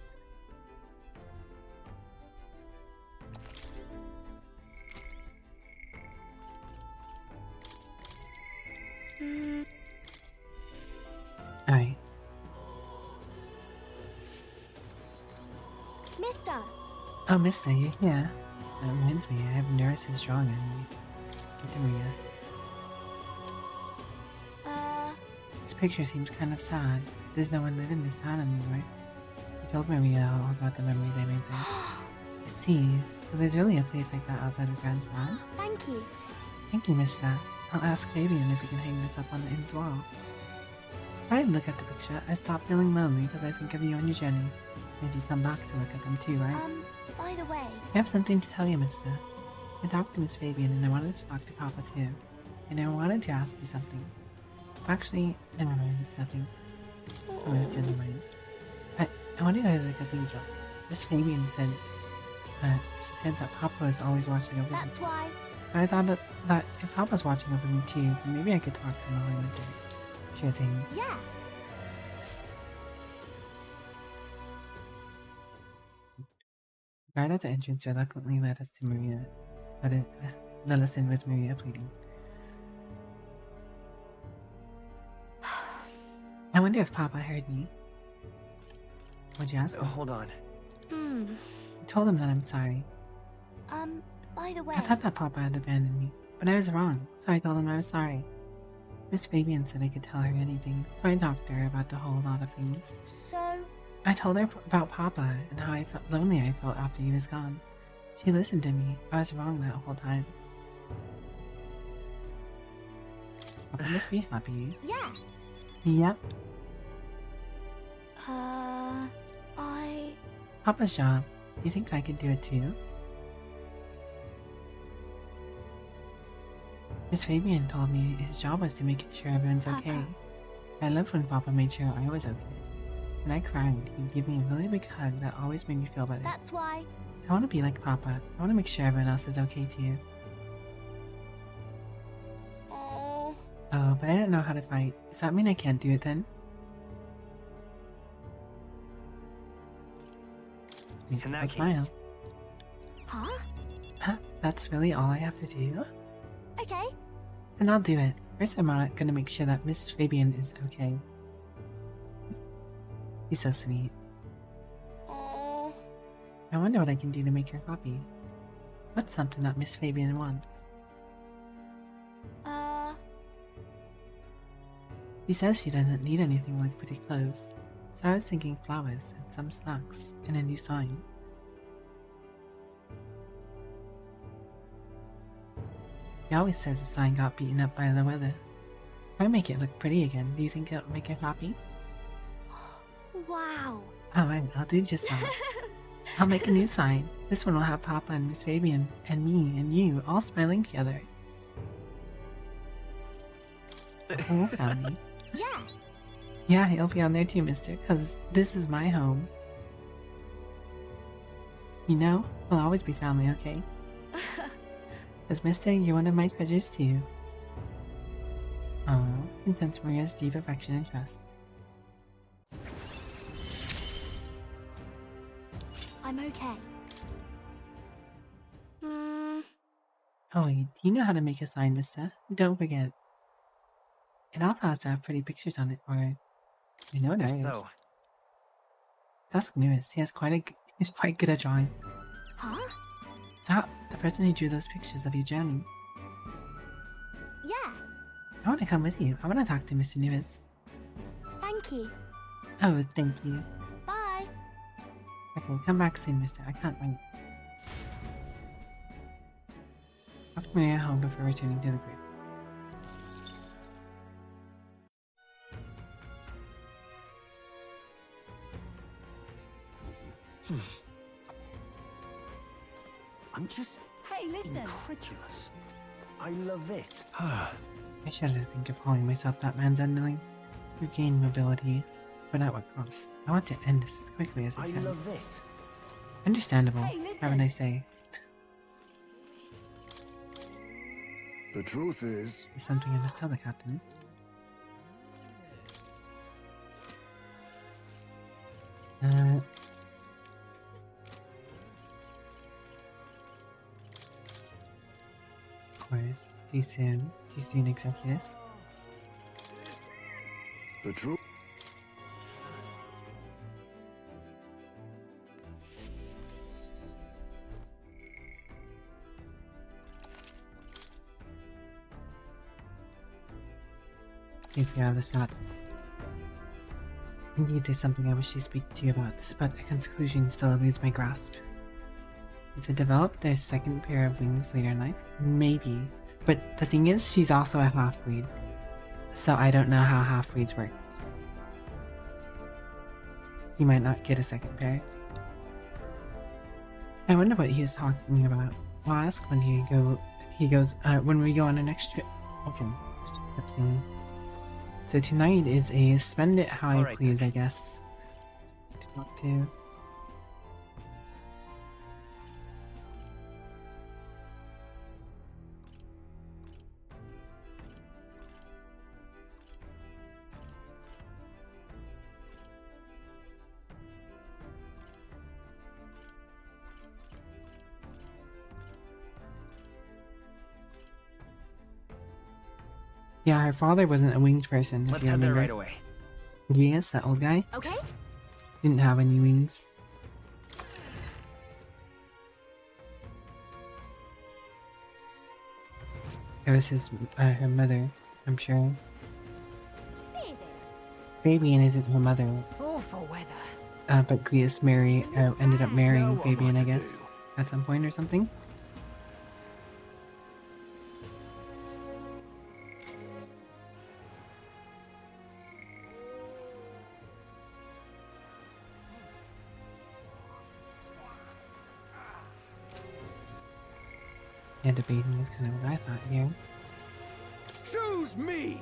Alright. Mister. Oh, Mister, you're here. That reminds me, I have Nurse's drawing on me. Get to Maria. This picture seems kind of sad. There's no one living in this town anymore. I told Maria all about the memories I made there. I see. So there's really a place like that outside of Grand's farm? Thank you. Thank you, Mister. I'll ask Fabian if we can hang this up on the inn's wall. If I look at the picture, I stop feeling lonely because I think of you on your journey. Maybe you come back to look at them too, right? By the way... I have something to tell you, Mister. I talked to Miss Fabian and I wanted to talk to Papa too. And I wanted to ask you something. Actually, never mind, it's nothing. Oh, it's in mind. I want to go to the cathedral. Miss Fabian said, she said that Papa is always watching over me. That's why. So I thought that if Papa's watching over me too, then maybe I could talk to him while I'm there. Sure thing. Yeah. The guard at the entrance reluctantly led us to Maria. Let us in with Maria pleading. I wonder if Papa heard me. What'd you ask him? Hold on. I told him that I'm sorry. By the way... I thought that Papa had abandoned me. but I was wrong, so I told him I was sorry. Miss Fabian said I could tell her anything, so I talked to her about the whole lot of things. So? I told her about Papa and how lonely I felt after he was gone. She listened to me. I was wrong that whole time. Papa must be happy. Yeah. Yep. Papa's job. Do you think I could do it too? Miss Fabian told me his job was to make sure everyone's okay. I loved when Papa made sure I was okay. When I cried, he'd give me a really big hug that always made me feel better. That's why. So I want to be like Papa. I want to make sure everyone else is okay too. Oh, but I don't know how to fight. Does that mean I can't do it then? In that case. Smile. Huh? Huh? That's really all I have to do? Okay. Then I'll do it. First, I'm gonna make sure that Miss Fabian is okay. He's so sweet. I wonder what I can do to make her happy. What's something that Miss Fabian wants? She says she doesn't need anything like pretty clothes, so I was thinking flowers and some snacks and a new sign. He always says the sign got beaten up by the weather. If I make it look pretty again, do you think it'll make her happy? Wow. Alright, I'll do just that. I'll make a new sign. This one will have Papa and Miss Fabian and me and you all smiling together. The whole family. Yeah. Yeah, he'll be on there too, mister, because this is my home. You know, we'll always be family, okay? Because mister, you're one of my treasures too. Aw, intense Maria's deep affection and trust. I'm okay. Oh, do you know how to make a sign, mister? Don't forget. It all has to have pretty pictures on it, or... You know what it is. So. Ask Lewis. He's quite good at drawing. Huh? Is that the person who drew those pictures of you journey? Yeah. I want to come with you. I want to talk to Mr. Lewis. Thank you. Oh, thank you. Bye. Okay, come back soon, mister. I can't wait. Talk to Maria home before returning to the group. I'm just Hey, listen. incredulous. I love it. I shudder to think of calling myself that man's underling. We've gained mobility, but at what cost? I want to end this as quickly as I can. love it. Understandable. Hey, listen. Haven't I say? The truth is... Is something I must tell the captain. Of course, too soon, Executus. The truth... If you have the stats. Indeed, there's something I wish to speak to you about, but a conclusion still eludes my grasp. Did they develop their second pair of wings later in life? Maybe. But the thing is, she's also a half-breed. So I don't know how half-breeds work. He might not get a second pair. I wonder what he is talking about. I'll ask when when we go on our next trip. Okay. So tonight is a spend it how I please, I guess. To talk to. Yeah, her father wasn't a winged person. Let's head there right away. Yes, that old guy. Okay. Didn't have any wings. It was her mother, I'm sure. Fabian isn't her mother. Awful weather. But Grius ended up marrying Fabian, I guess, at some point or something. Yeah, debating is kind of what I thought here. Choose me!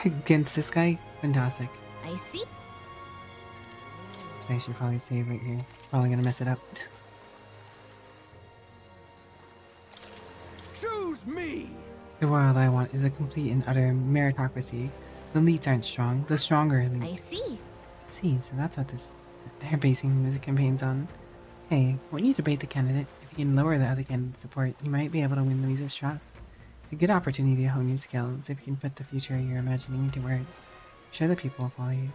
Against this guy? Fantastic. I see. So I should probably save right here. Probably gonna mess it up. Choose me! The world I want is a complete and utter meritocracy. The elites aren't strong, the stronger elite. I see. See, so that's what they're basing the campaigns on. Hey, when you debate the candidate, if you can lower the other candidate's support, you might be able to win Louise's trust. It's a good opportunity to hone your skills if you can put the future you're imagining into words. I'm sure the people will follow you.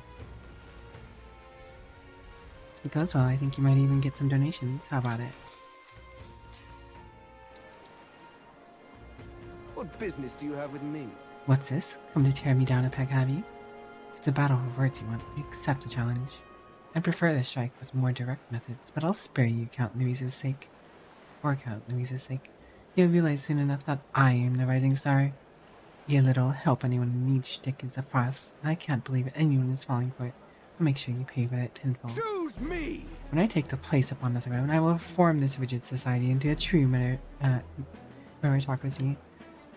If it goes well, I think you might even get some donations. How about it? What business do you have with me? What's this? Come to tear me down a peg, have you? If it's a battle of words you want, accept the challenge. I'd prefer the strike with more direct methods, but I'll spare you Count Louise's sake. Or Count Louise's sake. You'll realize soon enough that I am the rising star. Your little help anyone in need shtick is a farce, and I can't believe anyone is falling for it. I'll make sure you pay for it tenfold. Choose me! When I take the place upon the throne, I will reform this rigid society into a true meritocracy.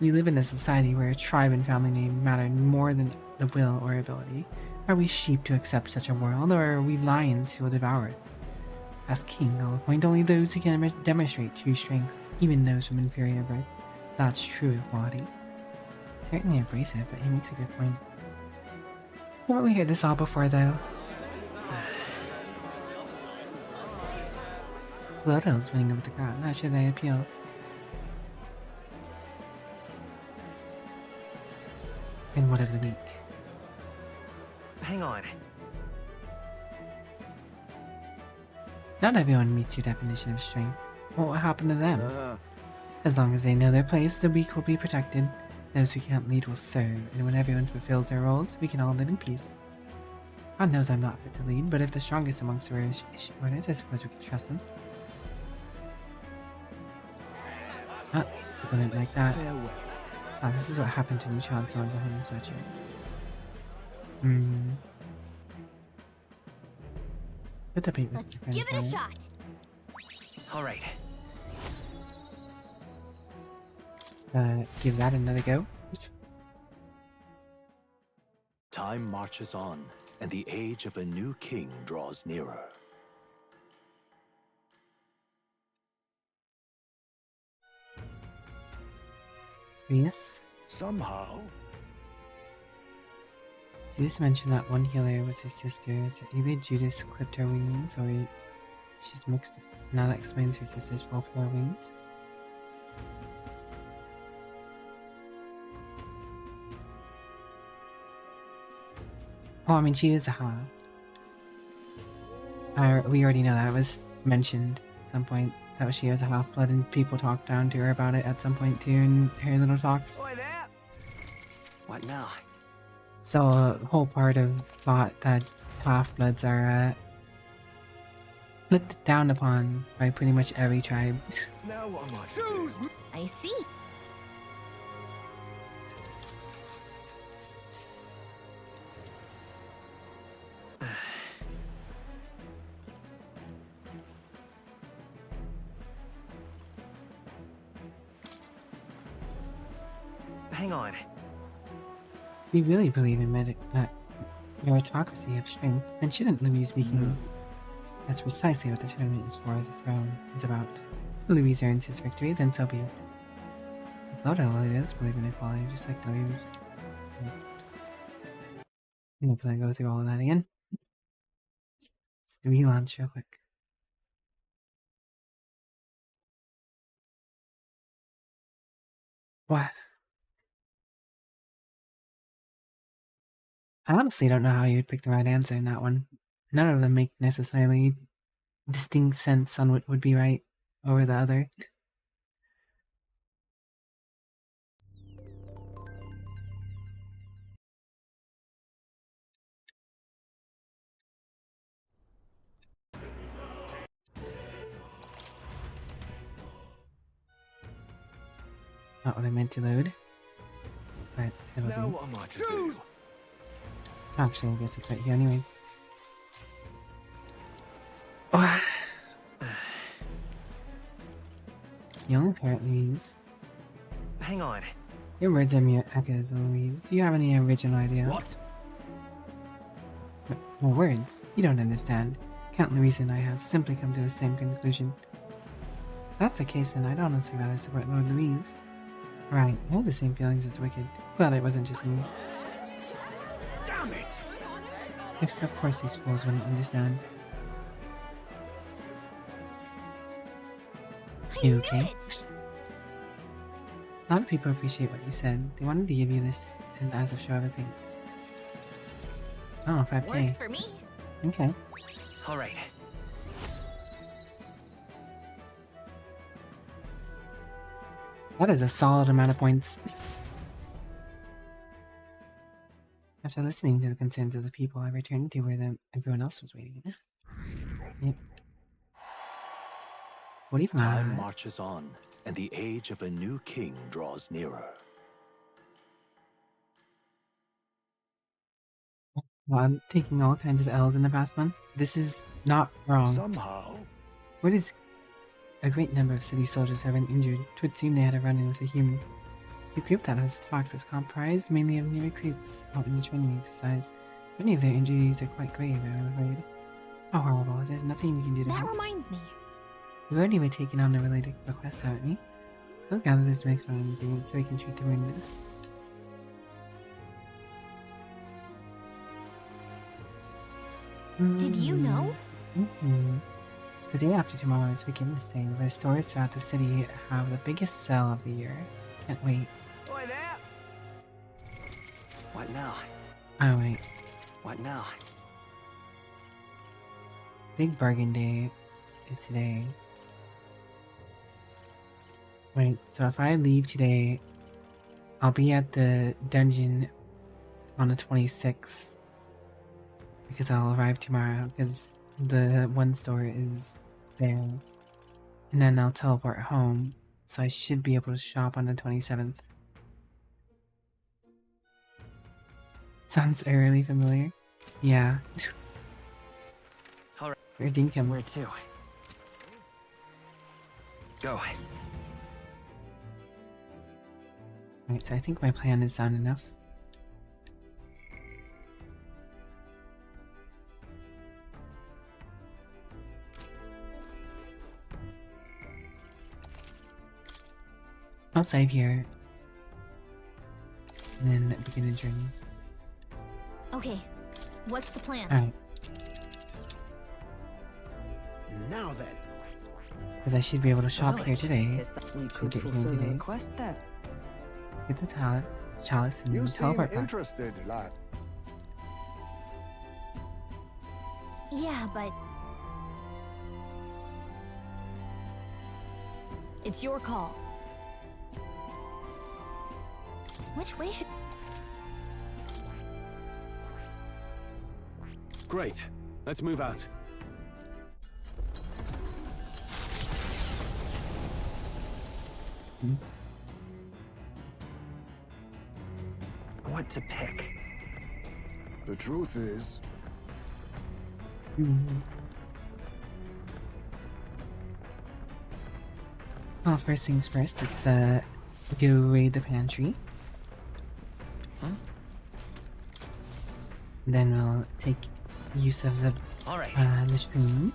We live in a society where a tribe and family name matter more than the will or ability. Are we sheep to accept such a world, or are we lions who will devour it? As king, I'll appoint only those who can demonstrate true strength, even those from inferior birth. That's true equality. Certainly abrasive, but he makes a good point. Haven't we heard this all before, though? Lodo's winning over the crowd. How should they appeal? And what of the week? Hang on. Not everyone meets your definition of strength. What will happen to them? As long as they know their place, the weak will be protected. Those who can't lead will serve, and when everyone fulfills their roles, we can all live in peace. God knows I'm not fit to lead, but if the strongest amongst the orders, I suppose we can trust them. Ah, people didn't like that. Ah, this is what happened to you, child someone behind your statue. The debate was Give it a shot. All right. Give that another go. Time marches on, and the age of a new king draws nearer. Yes. Somehow. You just mentioned that one healer was her sister, so either Judas clipped her wings or she's mixed. Now that explains her sister's folklore wings. Oh, I mean, she is a half. We already know that. It was mentioned at some point that she was a half-blood, and people talked down to her about it at some point too in her little talks. What now? So a whole part of thought that half-bloods are looked down upon by pretty much every tribe. Now what am I to do? I see. Hang on. We really believe in meritocracy of strength, then shouldn't Louise be king? That's precisely what the tournament is for. The throne is about. Louise earns his victory, then so be it. Lodo does believe in equality, just like Louise. I'm not gonna go through all of that again. Let's relaunch real quick. What? I honestly don't know how you'd pick the right answer in that one. None of them make necessarily distinct sense on what would be right over the other. Not what I meant to load. But it'll Now do. what am I to do? Actually, I guess it's right here anyways. Oh. Young parrot Louise. Hang on. Your words are mere echoes, Louise. Do you have any original ideas? More words? You don't understand. Count Louise and I have simply come to the same conclusion. If that's the case, then I'd honestly rather support Lord Louise. Right, I have the same feelings as Wicked. Glad it wasn't just me. Damn it! Of course these fools wouldn't understand. You okay? A lot of people appreciate what you said. They wanted to give you this and as a show of thanks. Oh, 5K. Works for me. Okay. All right. That is a solid amount of points. After listening to the concerns of the people, I returned to where everyone else was waiting. Yep. 45. Time marches on, and the age of a new king draws nearer. Well, I'm taking all kinds of L's in the past month. This is not wrong. Somehow. What is... A great number of city soldiers have been injured. Twould seem they had a run-in with a human. The group that was attacked was comprised mainly of new recruits out in the training exercise. Many of their injuries are quite grave, I'm afraid. How horrible. Is there nothing you can do to That help? reminds me. We've already been taking on a related request, haven't we? Let's go gather this medical ingredients so we can treat the wounded. Did you know? Mm-hmm. The day after tomorrow is Forgiveness Day, where stores throughout the city have the biggest sale of the year. Can't wait. Oi there! What now? Oh wait. What now? Big bargain day is today. Wait, so if I leave today, I'll be at the dungeon on the 26th. Because I'll arrive tomorrow, because the one store is there. And then I'll teleport home, so I should be able to shop on the 27th. Sounds eerily familiar. Yeah. Alright. Or Dinkum. Where to? Go. Right, so I think my plan is sound enough. I'll save here. And then begin a journey. Okay, what's the plan? Alright. Now then. Because I should be able to shop here today. We could get here fulfill the today. request there. Get the chalice and You seem teleport back. interested, lad. Yeah, but... It's your call. Which way should... Great. Let's move out. What to pick? The truth is... Well, first things first, let's go raid the pantry. Then we'll take use of the the spoon.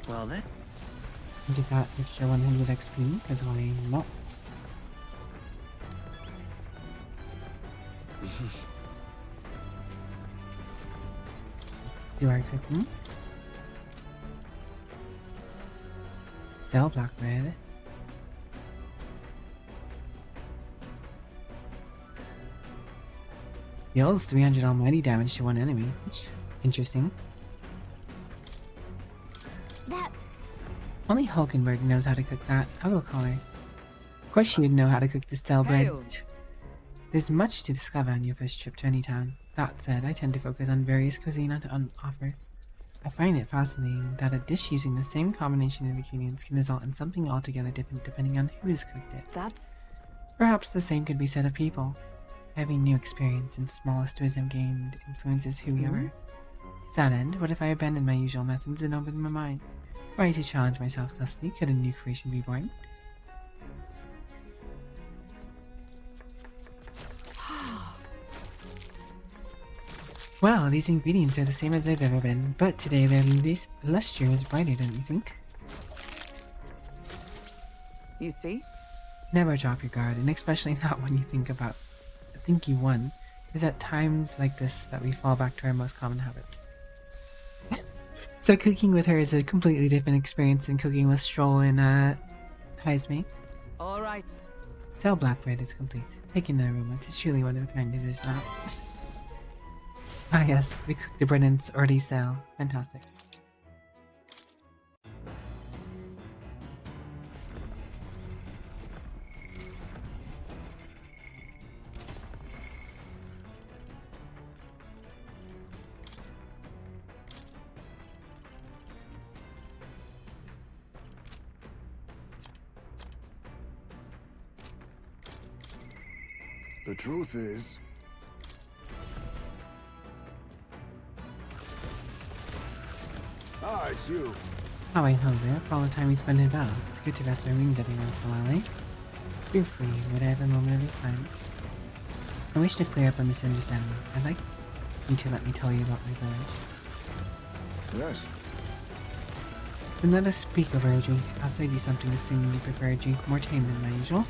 Well then. Get that extra 100 XP, because why not? Do our cooking. Still black bread. Deals 300 almighty damage to one enemy. Interesting. That... Only Hulkenberg knows how to cook that. I will call her. Of course she would know how to cook the stale bread. There's much to discover on your first trip to any town. That said, I tend to focus on various cuisine on offer. I find it fascinating that a dish using the same combination of ingredients can result in something altogether different depending on who has cooked it. That's... Perhaps the same could be said of people. Having new experience and smallest wisdom gained influences who we are. To that end, what if I abandoned my usual methods and opened my mind? Were I to challenge myself thusly, could a new creation be born? Well, these ingredients are the same as they've ever been, but today their luster is brighter, don't you think? You see? Never drop your guard, and especially not when you think you won. It's at times like this that we fall back to our most common habits. So cooking with her is a completely different experience than cooking with Stroll and Heisme. All right. Stale black bread is complete. Take in the aroma. It's truly one of a kind. It is not. Ah yes, we cooked the bread and it's already stale. Fantastic. The truth is... Ah, it's you. Oh wait, hello there. For all the time we spend in battle, it's good to rest our wings every once in a while, eh? You're free, whatever moment of your time. I wish to clear up a misunderstanding. I'd like you to let me tell you about my village. Yes. Then let us speak over a drink. I'll serve you something assuming you prefer a drink more tame than my usual.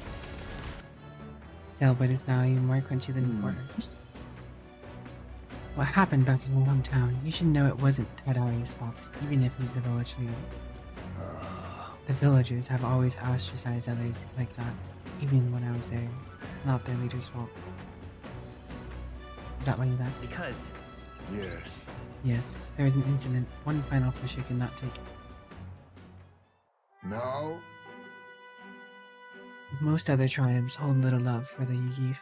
Stale, but it's now even more crunchy than before. What happened back in the hometown, you should know it wasn't Tadari's fault, even if he's the village leader. The villagers have always ostracized others like that, even when I was there. Not their leader's fault. Is that why you left? Because... Yes. Yes, there was an incident. One final push I could not take. No? Most other tribes hold little love for the Yugif,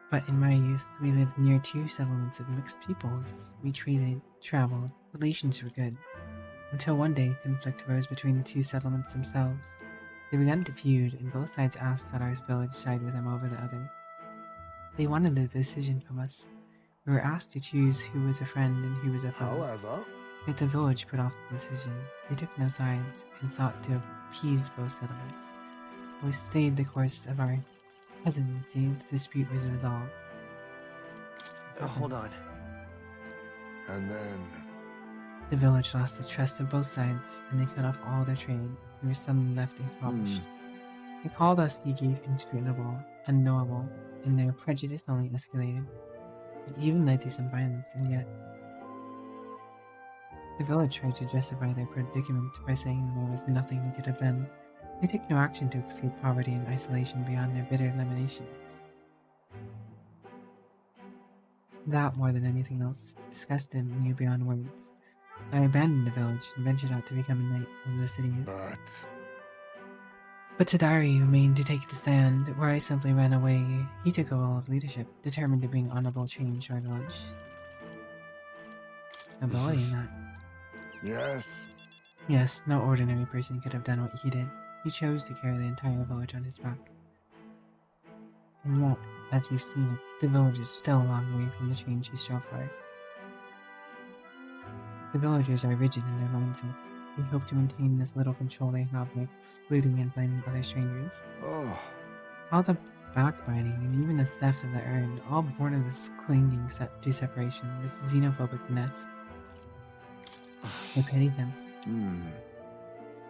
but in my youth, we lived near 2 settlements of mixed peoples. We traded, traveled, relations were good. Until one day, conflict arose between the 2 settlements themselves. They began to feud, and both sides asked that our village side with them over the other. They wanted a decision from us. We were asked to choose who was a friend and who was a foe. However... Yet the village put off the decision. They took no sides, and sought to appease both settlements. We stayed the course of our hesitancy. The dispute was resolved. Hold on. And then... The village lost the trust of both sides, and they cut off all their trade. We were suddenly left impoverished. They called us Yugif inscrutable, unknowable, and their prejudice only escalated. It even led to some violence, and yet... The village tried to justify their predicament by saying there was nothing we could have done. They took no action to escape poverty and isolation beyond their bitter lamentations. That, more than anything else, disgusted me beyond words. So I abandoned the village and ventured out to become a knight of the city. But Tadari remained to take the stand, where I simply ran away. He took a role of leadership, determined to bring honorable change to our village. No belly in that. Yes. Yes, no ordinary person could have done what he did. He chose to carry the entire village on his back. And yet, as we've seen it, the village is still a long way from the change he strove for. The villagers are rigid in their mindset. They hope to maintain this little control they have by excluding and blaming other strangers. All the backbiting and even the theft of the earned, all born of this clinging to separation, this xenophobic nest. I pity them.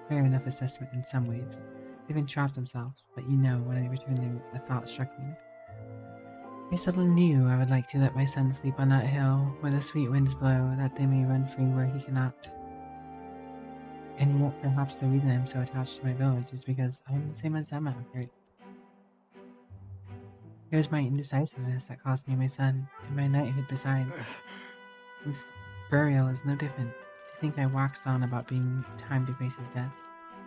Fair enough assessment in some ways. They've entrapped themselves, but you know, when I returned there, a thought struck me. I suddenly knew I would like to let my son sleep on that hill, where the sweet winds blow, that they may run free where he cannot. And yet, perhaps the reason I'm so attached to my village is because I'm the same as them after it. It was my indecisiveness that cost me my son, and my knighthood besides. This burial is no different. To think I waxed on about being time to face his death.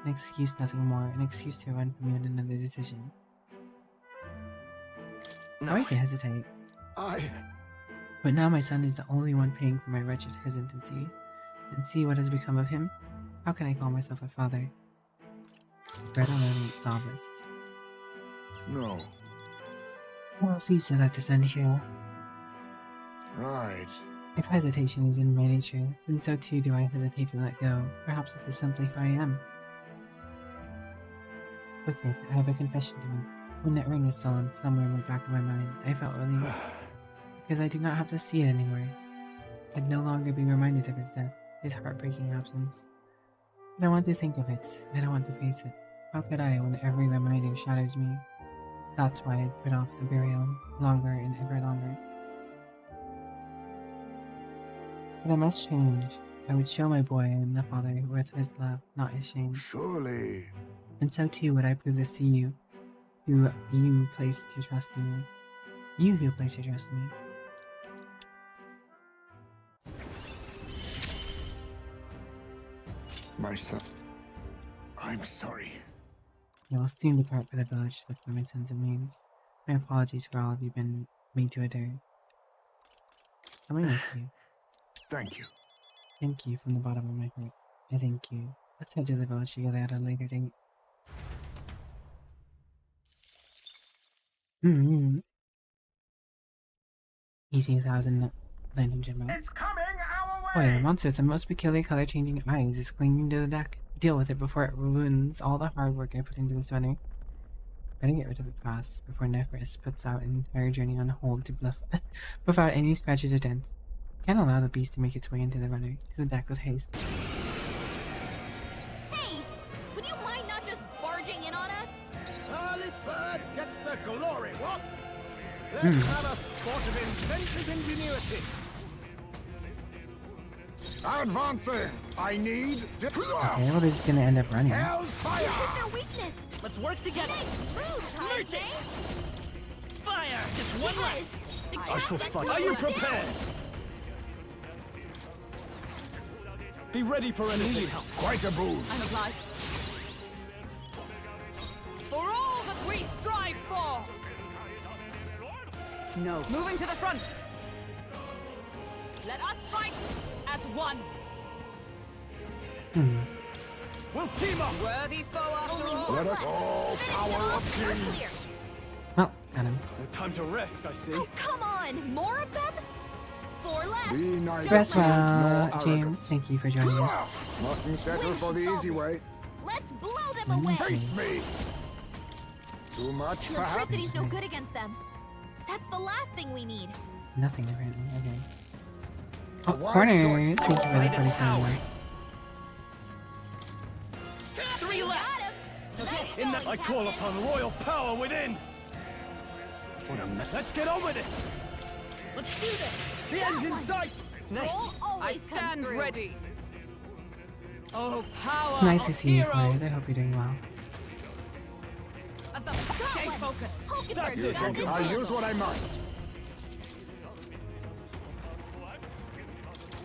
An excuse, nothing more. An excuse to run from yet another decision. No. Sorry to hesitate. But now my son is the only one paying for my wretched hesitancy. And see what has become of him? How can I call myself a father? Bread alone won't solve this. No. I refuse to let this end here. Right. If hesitation is in my nature, then so too do I hesitate to let go. Perhaps this is simply who I am. Wicked, I have a confession to make. When that ring was stolen somewhere in the back of my mind, I felt relieved. Because I do not have to see it anymore. I'd no longer be reminded of his death, his heartbreaking absence. I don't want to think of it. I don't want to face it. How could I when every reminder shatters me? That's why I'd put off the burial longer and ever longer. But I must change. I would show my boy I am the father worth his love, not his shame. Surely. And so too would I prove this to you, who you placed your trust in me. You who placed your trust in me. My son. I'm sorry. I will soon depart for the village to look for my sons and maidens. My apologies for all of you been made to endure. Coming with you. Thank you. Thank you from the bottom of my heart. I thank you. Let's head to the village together at a later date. Easy 1,900 miles. It's coming our Boy, way! the monster with the most peculiar color-changing eyes is clinging to the deck. Deal with it before it ruins all the hard work I put into this runner. Better get rid of it fast before Nephris puts out an entire journey on hold to bluff without any scratches or dents. Can't allow the beast to make its way into the runner to the deck with haste. Hey, would you mind not just barging in on us? Early bird gets the glory, what? Let's have a sport of inventor's ingenuity. Advancing! I need... Okay, well, they're just gonna end up running. Where's their weakness? Let's work together. Move, Fire! Just one less. I shall fight. Are you prepared? Be ready for anything. Quite a boost. I'm obliged. For all that we strive for! No. Moving to the front! Let us fight as one! We'll team up! Worthy foe after all! Let us all power of kings! Well, got him. No time to rest, I see. Oh, come on! More of them? 4 left! Be nice. Rest well, No James. arrogance. Thank you for joining us. Mustn't settle for the easy way. Let's blow them away! Face me! Too much, perhaps? Electricity's no good against them. That's the last thing we need. Nothing apparently. Okay. Oh, wise corners. choice. Thank you for the 47 likes. 3 left. In that I call upon royal power within. Let's get on with it. Let's do this. The end's in sight. Nice. I stand ready. Oh, power! It's nice to see you, heroes. Corners. I hope you're doing well. As the stay focused. That's it. I'll use what I must.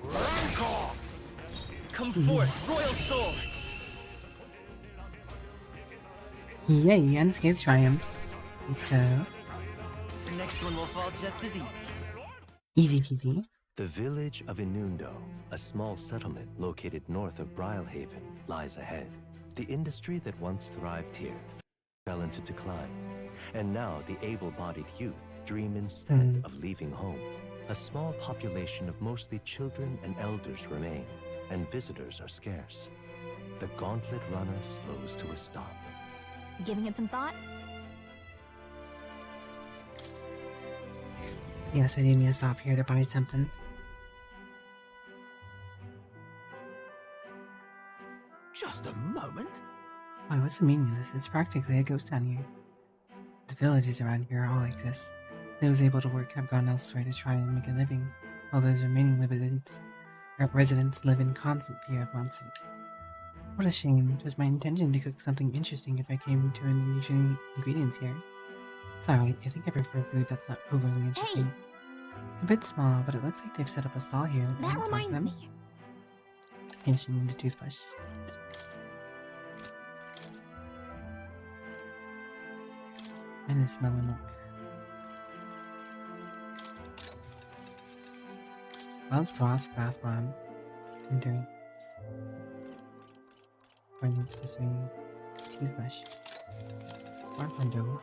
Rancor! Come forth, royal soul. Yay, unscathed triumph. Let's go. The next one will fall just as easy. Easy peasy. The village of Inundo, a small settlement located north of Brylehaven, lies ahead. The industry that once thrived here fell into decline, and now the able-bodied youth dream instead of leaving home. A small population of mostly children and elders remain, and visitors are scarce. The gauntlet runner slows to a stop. Giving it some thought? Yes, I do need to stop here to buy something. Just a moment. Why, what's the meaning of this? It's practically a ghost town here. The villages around here are all like this. Those able to work have gone elsewhere to try and make a living, while those remaining residents live in constant fear of monsters. What a shame. It was my intention to cook something interesting if I came to unusual ingredients here. It's alright, I think I prefer food that's not overly interesting. It's a bit small, but it looks like they've set up a stall here. That reminds me. Finishing the toothbrush. And a smell of milk. Buzz, Frost, Bath Bomb, Endurance, Burning Accessory, Toothbrush, Window.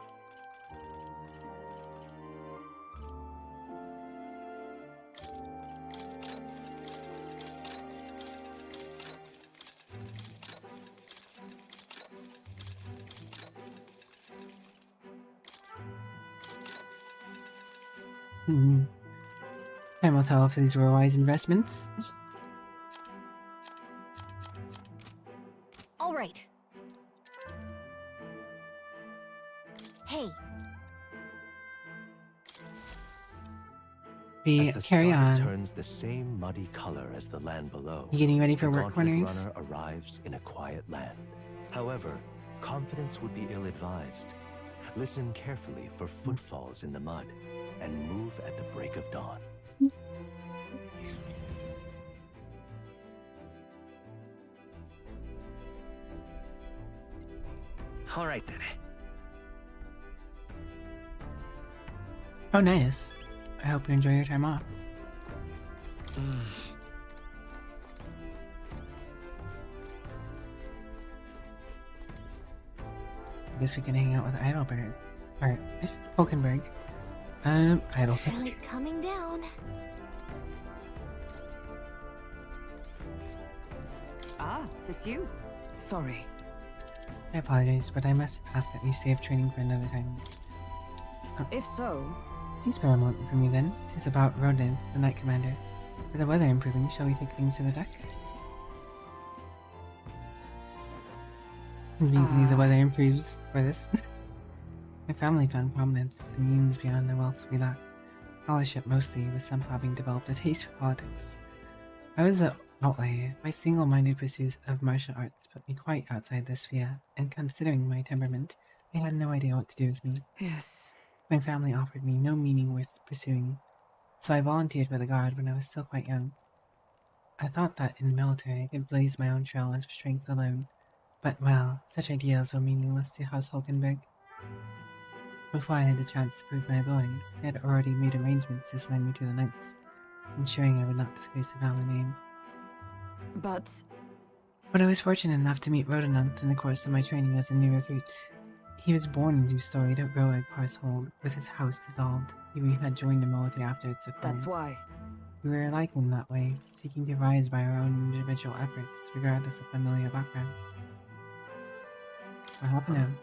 Time will tell if these were wise investments. All right. Hey. We as the carry sky on. turns the same muddy color as the land below. You getting ready for the work Gauntlet corners? Runner arrives in a quiet land. However, confidence would be ill-advised. Listen carefully for footfalls in the mud, and move at the break of dawn. All right then. Oh, nice. I hope you enjoy your time off. I guess we can hang out with Heidelberg. Or Hulkenberg. Heidelberg. Feel it coming down. Ah, 'tis you. Sorry. I apologize, but I must ask that we save training for another time. If so, Please spare a moment for me then. 'Tis about Rodin, the Knight Commander. With the weather improving, shall we take things to the deck? Conveniently, the weather improves for this. My family found prominence and means beyond the wealth we lacked. Scholarship mostly, with some having developed a taste for politics. I was an outlier. My single-minded pursuit of martial arts put me quite outside this sphere, and considering my temperament, I had no idea what to do with me. yes. My family offered me no meaning worth pursuing, so I volunteered for the Guard when I was still quite young. I thought that in the military I could blaze my own trail of strength alone, but well, such ideals were meaningless to House Hulkenberg. Before I had the chance to prove my abilities, they had already made arrangements to assign me to the Knights, ensuring I would not disgrace the family name. But I was fortunate enough to meet Rodinant in the course of my training as a new recruit. He was born into a storied heroic household, with his house dissolved. He had joined the military after its decline. that's why. We were alike in that way, seeking to rise by our own individual efforts, regardless of familial background. What happened to him?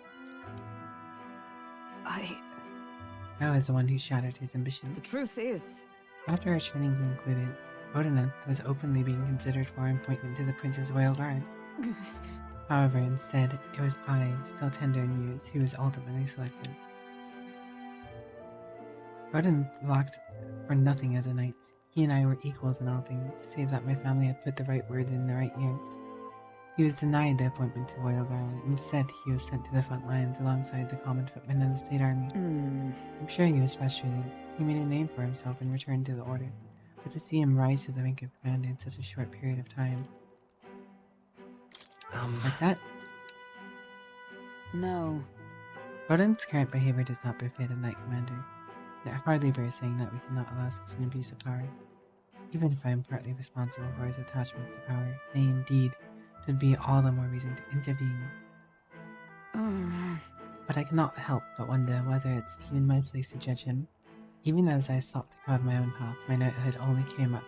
I was the one who shattered his ambitions. The truth is, after our training concluded, Rodinant was openly being considered for appointment to the Prince's Royal Guard. However, instead, it was I, still tender in years, who was ultimately selected. Rodinant lacked for nothing as a knight. He and I were equals in all things, save that my family had put the right words in the right ears. He was denied the appointment to the Royal Guard. Instead, he was sent to the front lines alongside the common footmen of the State Army. I'm sure he was frustrated. He made a name for himself and returned to the Order, but to see him rise to the rank of commander in such a short period of time... like that? no. Rodin's current behavior does not befit a Knight Commander. It hardly bears saying that we cannot allow such an abuse of power. Even if I am partly responsible for his attachments to power, nay, indeed, it would be all the more reason to intervene. But I cannot help but wonder whether it's even my place to judge him. Even as I sought to carve my own path, my knighthood only came at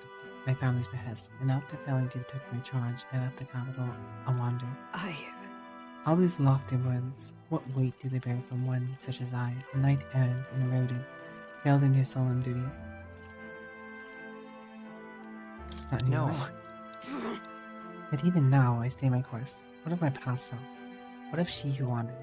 my family's behest, and after failing to take my charge, I left the capital a wander. All these lofty words, what weight do they bear from one such as I, a knight errant and eroded, failed in his solemn duty? Not anymore. No. Yet even now, I stay my course. What of my past self? What of she who wanted?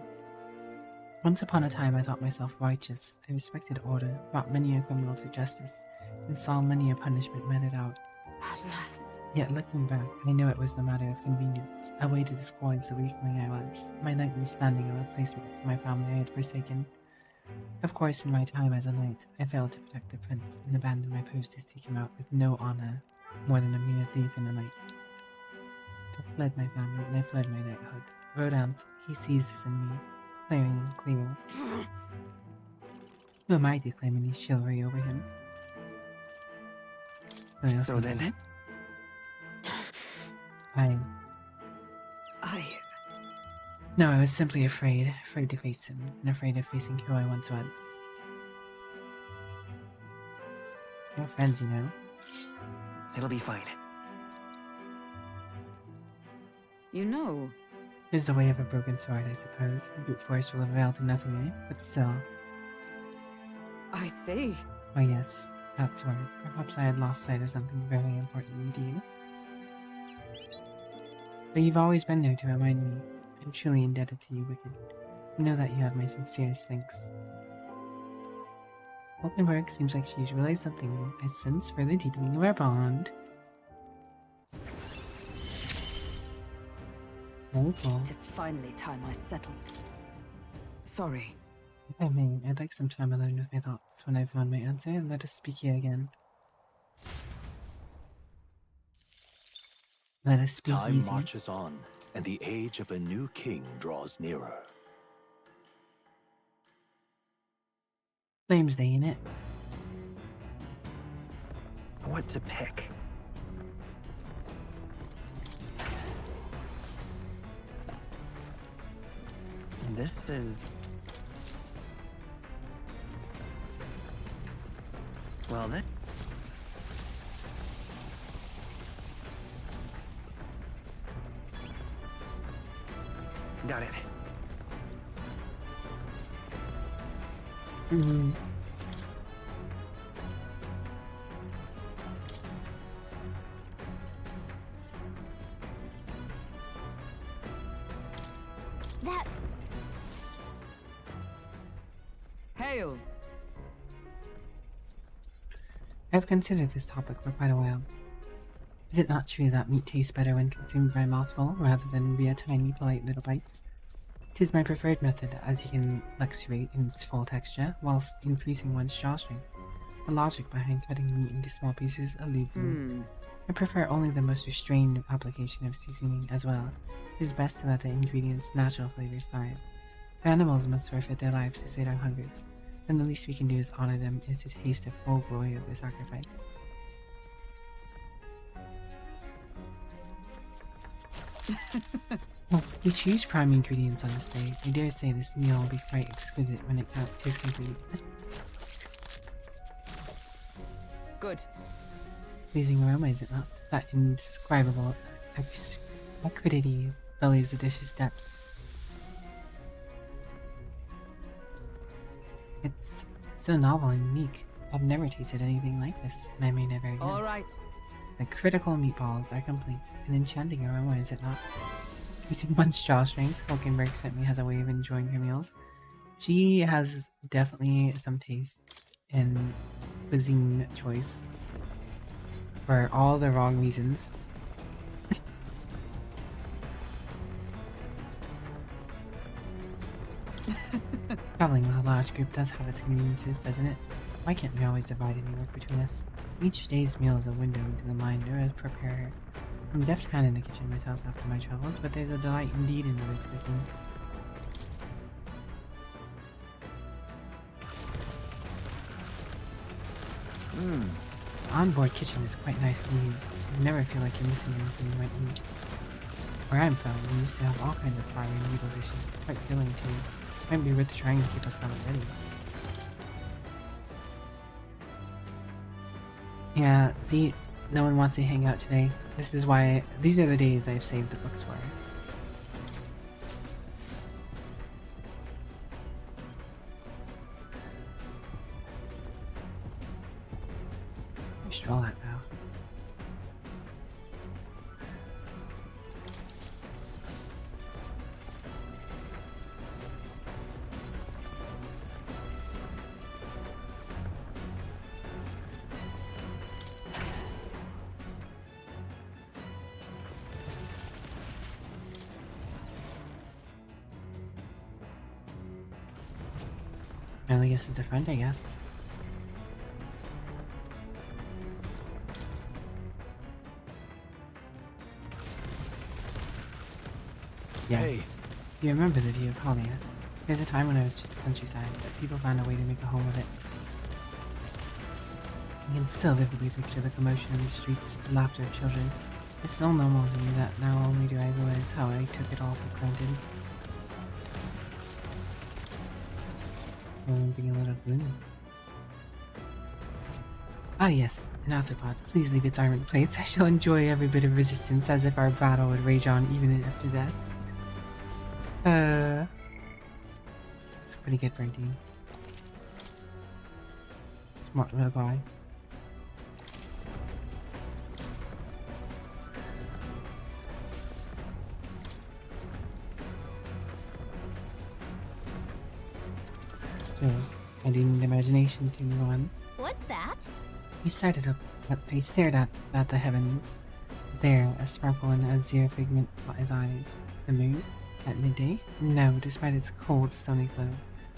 Once upon a time, I thought myself righteous. I respected order, brought many a criminal to justice, and saw many a punishment meted out. Alas. Yet looking back, I know it was the matter of convenience, a way to disgorge the weakling I was, my knightly standing a replacement for my family I had forsaken. Of course, in my time as a knight, I failed to protect the prince, and abandoned my post to seek him out with no honor, more than a mere thief and a knight. I fled my family, and I fled my knighthood. Rodant, he sees this in me, clearing and clearer. Who am I to claim any chivalry over him? So then... No, I was simply afraid to face him, and afraid of facing who I once was. No friends, you know. It'll be fine. You know... There's the way of a broken sword, I suppose. The brute force will avail to nothing, eh? But still. I see. Oh yes, that sword. Perhaps I had lost sight of something very important to you. But you've always been there to remind me. I'm truly indebted to you, Wicked. You know that you have my sincerest thanks. Oldenburg seems like she's realized something. I sense for the deepening of our bond. It is finally time I settled. Sorry. If I may, I'd like some time alone with my thoughts when I've found my answer, and let us speak here again. Let us speak Time easy. marches on, and the age of a new king draws nearer. Flames Day, innit? What to pick? This is... Well, then... Got it. Mm-hmm. That... Hail! I've considered this topic for quite a while. Is it not true that meat tastes better when consumed by a mouthful rather than via tiny, polite little bites? 'Tis my preferred method, as you can luxuriate in its full texture, whilst increasing one's jaw strength. The logic behind cutting meat into small pieces eludes me. I prefer only the most restrained application of seasoning as well. It is best to let the ingredients' natural flavors thrive. The animals must forfeit their lives to sate our hungers, and the least we can do is honor them is to taste the full glory of the sacrifice. Well, you choose prime ingredients on this day. I dare say this meal will be quite exquisite when it is complete. Good. Pleasing aroma, is it not? That indescribable acridity bellies the dish's depth. It's so novel and unique. I've never tasted anything like this, and I may never again. All right. The critical meatballs are complete. An enchanting aroma, is it not? Increasing one's jaw strength, Hulkenberg certainly has a way of enjoying her meals. She has definitely some tastes in cuisine choice for all the wrong reasons. Traveling with a large group does have its conveniences, doesn't it? Why can't we always divide any work between us? Each day's meal is a window into the mind or a preparer. I'm a deft hand in the kitchen myself after my travels, but there's a delight indeed in others' cooking. The onboard kitchen is quite nice to use. You never feel like you're missing anything you might eat. Where I'm from, we used to have all kinds of fiery noodle dishes. It's quite filling too. Might be worth trying to keep us well ready. Yeah, see, no one wants to hang out today. This is why these are the days I've saved the books for. Where's Stroll at now? Well, I guess it's a friend, I guess. Yeah. Hey. You remember the view of Hollia? There's a time when I was just countryside, but people found a way to make a home of it. I can still vividly picture the commotion in the streets, the laughter of children. It's so normal to me that now only do I realize how I took it all for granted. I'm being a little gloomy. Ah yes, an arthropod. Please leave its iron plates. I shall enjoy every bit of resistance as if our battle would rage on even after death. It's a pretty good printing. Smart little guy. So, I didn't need imagination to move on. What's that? He stared at the heavens. There, a sparkle and azure figment caught his eyes. The moon? At midday? No, despite its cold, stony glow.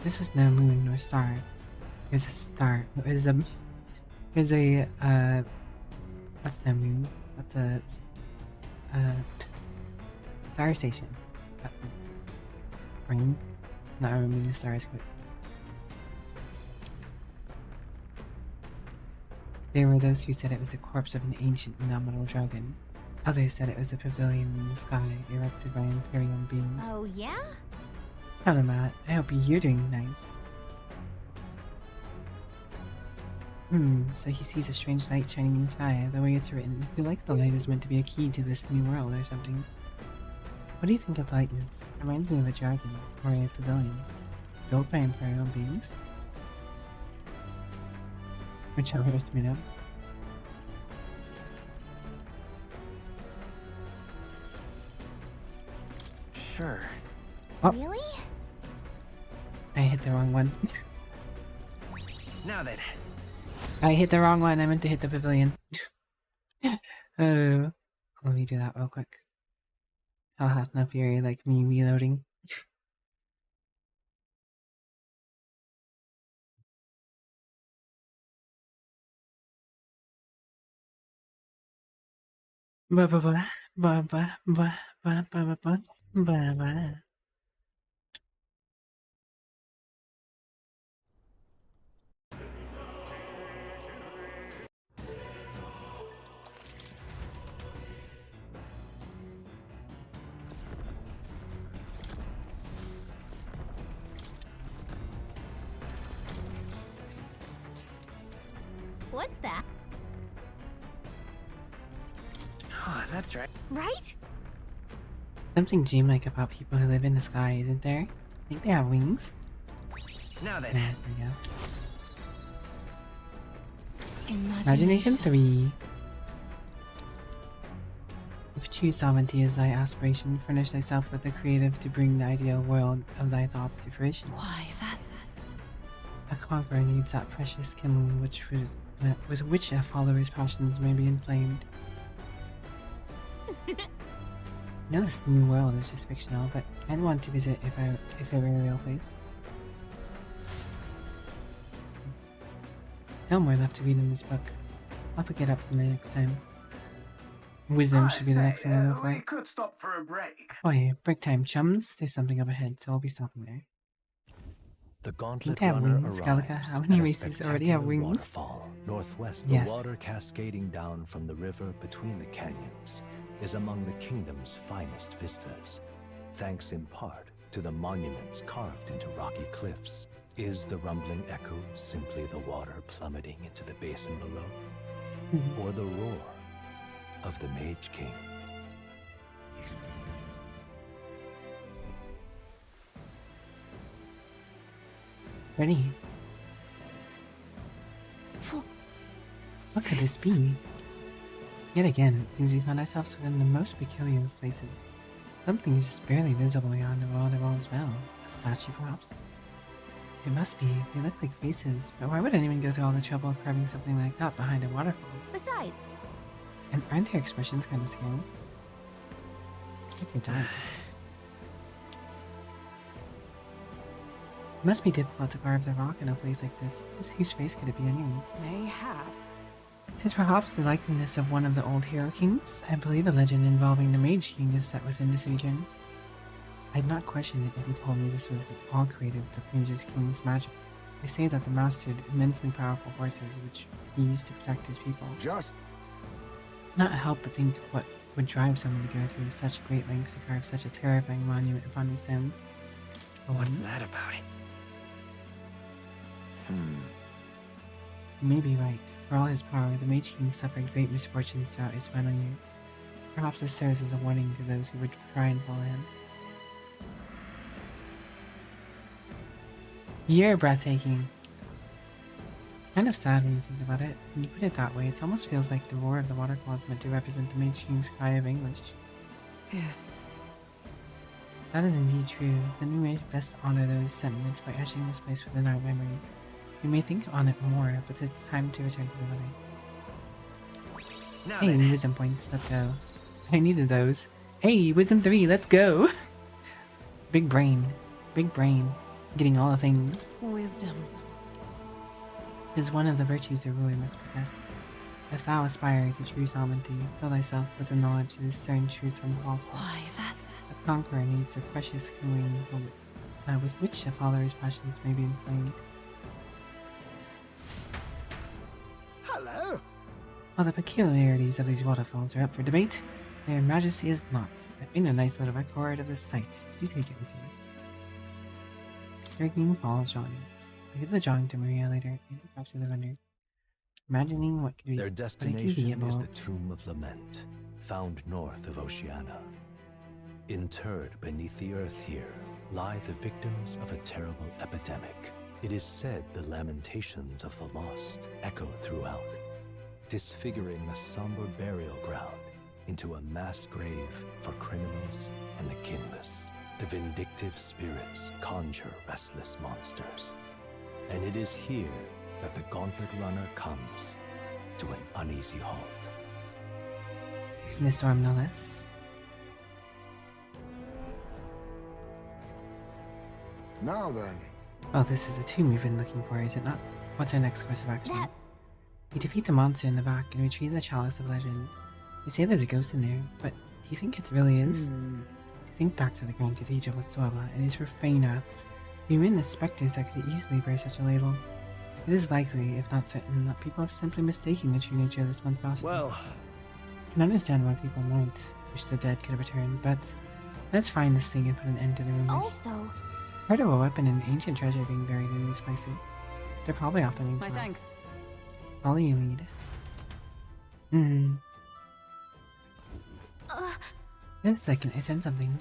This was no moon nor star. It was a star. It was a, that's no moon. That's a, star station. Brain? Not remembering the stars, but there were those who said it was the corpse of an ancient nominal dragon. Others said it was a pavilion in the sky erected by Imperium beings. Oh, yeah? Hello, Matt. I hope you're doing nice. So he sees a strange light shining in the sky. The way it's written, I feel like the light is meant to be a key to this new world or something. What do you think the light is? It reminds me of a dragon, or a pavilion. Built by Imperial beings? Whichever it's made of. Sure. Oh. Really? I hit the wrong one. Now then. I hit the wrong one. I meant to hit the pavilion. Let me do that real quick. Hell hath no fury like me reloading. Ba ba ba ba ba ba ba ba ba ba ba. What's that? Oh, that's right. Right? Something dreamlike about people who live in the sky, isn't there? I think they have wings. Now then. There we go. Imagination 3. If true sovereignty is thy aspiration, furnish thyself with the creative to bring the ideal world of thy thoughts to fruition. Why, that's... A conqueror needs that precious kindling with which a follower's passions may be inflamed. I know this new world is just fictional, but I'd want to visit if it were a real place. Still more left to read in this book. I'll pick it up from there next time. Wisdom should be the next thing I go for. We could stop for a break. Oh yeah, break time, chums. There's something up ahead, so I'll be stopping there. The Gauntlet They have Runner wings, arrives Gallica. How many at a races already have spectacular wings? Waterfall. Northwest, Yes. the water cascading down from the river between the canyons is among the kingdom's finest vistas. Thanks in part to the monuments carved into rocky cliffs. Is the rumbling echo simply the water plummeting into the basin below? Or the roar of the Mage King? Ready? What could this be? Yet again, it seems we found ourselves within the most peculiar of places. Something is just barely visible beyond the waterfall's veil. A statue, perhaps? It must be. They look like faces, but why would anyone go through all the trouble of carving something like that behind a waterfall? Besides, And aren't their expressions kind of scary? Take your time. It must be difficult to carve the rock in a place like this. Just whose face could it be anyways? Mayhap. It is perhaps the likeness of one of the old hero kings. I believe a legend involving the Mage King is set within this region. I'd not question it if you told me this was all created with the previous king's magic. They say that the mastered immensely powerful forces which he used to protect his people. Just Not help but think what would drive someone to go through such great lengths to carve such a terrifying monument upon his stones. What's that about? You may be right. For all his power, the Mage King suffered great misfortunes throughout his final years. Perhaps this serves as a warning to those who would try and follow him. You're breathtaking. Kind of sad when you think about it. When you put it that way, it almost feels like the roar of the waterfall is meant to represent the Mage King's cry of anguish. Yes. That is indeed true. Then we may best honor those sentiments by etching this place within our memory. We may think on it more, but it's time to return to the wedding. Now Hey, then. wisdom points, let's go. I needed those. Hey, wisdom 3, let's go! Big brain. Big brain. Getting all the things. Wisdom. Is one of the virtues a ruler must possess. If thou aspire to true sovereignty, fill thyself with the knowledge to discern truth from falsehood. Why, that's... A conqueror needs the precious coin with which a follower's passions may be inflamed. Hello. While the peculiarities of these waterfalls are up for debate, their majesty is not. I've made a nice little record of this site. Do take it with you. Drinking Falls drawings. I give the drawing to Maria later and back to the vendor. Imagining what could be Their destination is the about. Tomb of Lament, found north of Oceania. Interred beneath the earth here lie the victims of a terrible epidemic. It is said the lamentations of the lost echo throughout, disfiguring the somber burial ground into a mass grave for criminals and the kinless. The vindictive spirits conjure restless monsters. And it is here that the Gauntlet Runner comes to an uneasy halt. In the storm, no less. Now then. Well, this is a tomb we've been looking for, is it not? What's our next course of action? We defeat the monster in the back and retrieve the Chalice of Legends. You say there's a ghost in there, but do you think it really is? Think back to the Grand Cathedral with Suava and his profane arts. We witnessed specters that could easily bear such a label. It is likely, if not certain, that people have simply mistaken the true nature of this monstrosity. Well, I can understand why people might wish the dead could return, but let's find this thing and put an end to the rumors. Also, Heard of a weapon and ancient treasure being buried in these places. They're probably off the main My tour. thanks. Follow you lead. Just a second, I said something.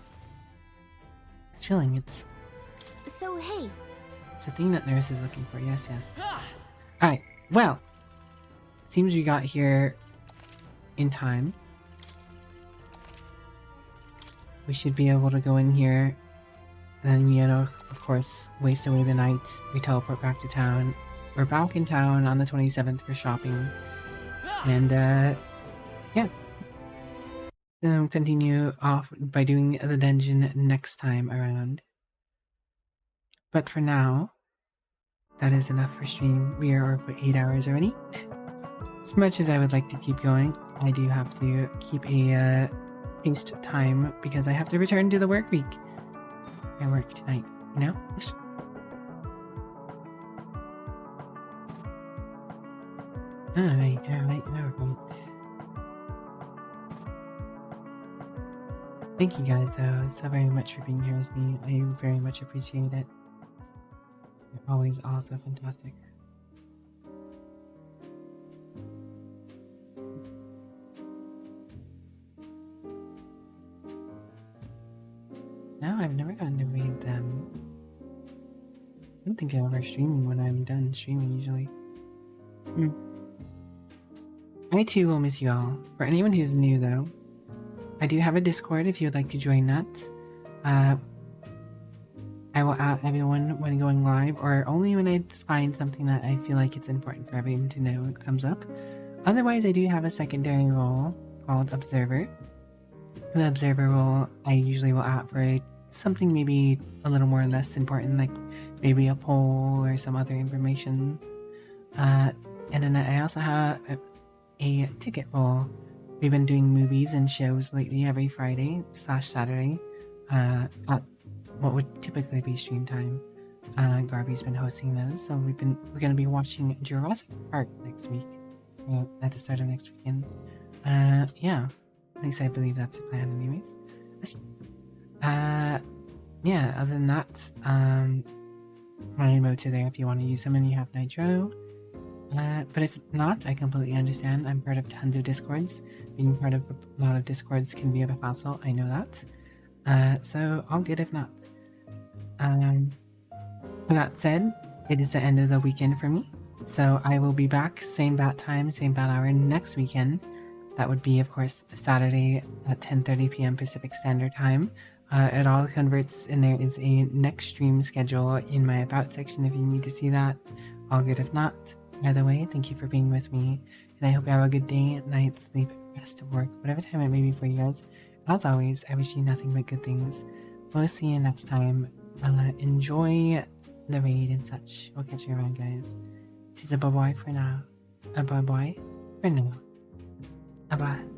It's chilling, it's so hey, the thing that Nurse is looking for, yes. Alright, well, it seems we got here in time. We should be able to go in here, and then we, of course, waste away the night. We teleport back to town. We're back in town on the 27th for shopping. And, yeah. Then we'll continue off by doing the dungeon next time around. But for now, that is enough for stream. We are over 8 hours already. As much as I would like to keep going, I do have to keep a paced time because I have to return to the work week. I work tonight, you know? Alright. Thank you guys so very much for being here with me. I very much appreciate it. You're always also fantastic. No, I've never gotten to read them. I don't think I'm ever streaming when I'm done streaming usually. I too will miss you all. For anyone who's new though, I do have a Discord if you would like to join that. I will add everyone when going live, or only when I find something that I feel like it's important for everyone to know it comes up. Otherwise, I do have a secondary role called Observer. The Observer role I usually will add for something maybe a little more or less important, like maybe a poll or some other information. And then I also have a ticket role. We've been doing movies and shows lately every Friday/Saturday at what would typically be stream time. Garby's been hosting those, so we're gonna be watching Jurassic Park next week, at the start of next weekend. Yeah, at least I believe that's the plan, anyways. Yeah. Other than that, my emotes are there if you want to use them and you have Nitro. But if not, I completely understand. I'm part of tons of Discords. Being part of a lot of Discords can be a hassle. I know that. So all good if not. With that said, it is the end of the weekend for me. So I will be back, same bat time, same bat hour next weekend. That would be, of course, Saturday at 10:30 p.m. Pacific Standard Time. It all converts, and there is a next stream schedule in my About section if you need to see that. All good if not. Either way, thank you for being with me, and I hope you have a good day, night, sleep, rest, work, whatever time it may be for you guys. As always, I wish you nothing but good things. We'll see you next time. Enjoy the raid and such. We'll catch you around, guys. Tis a bye-bye for now. A bye-bye for now. Bye-bye.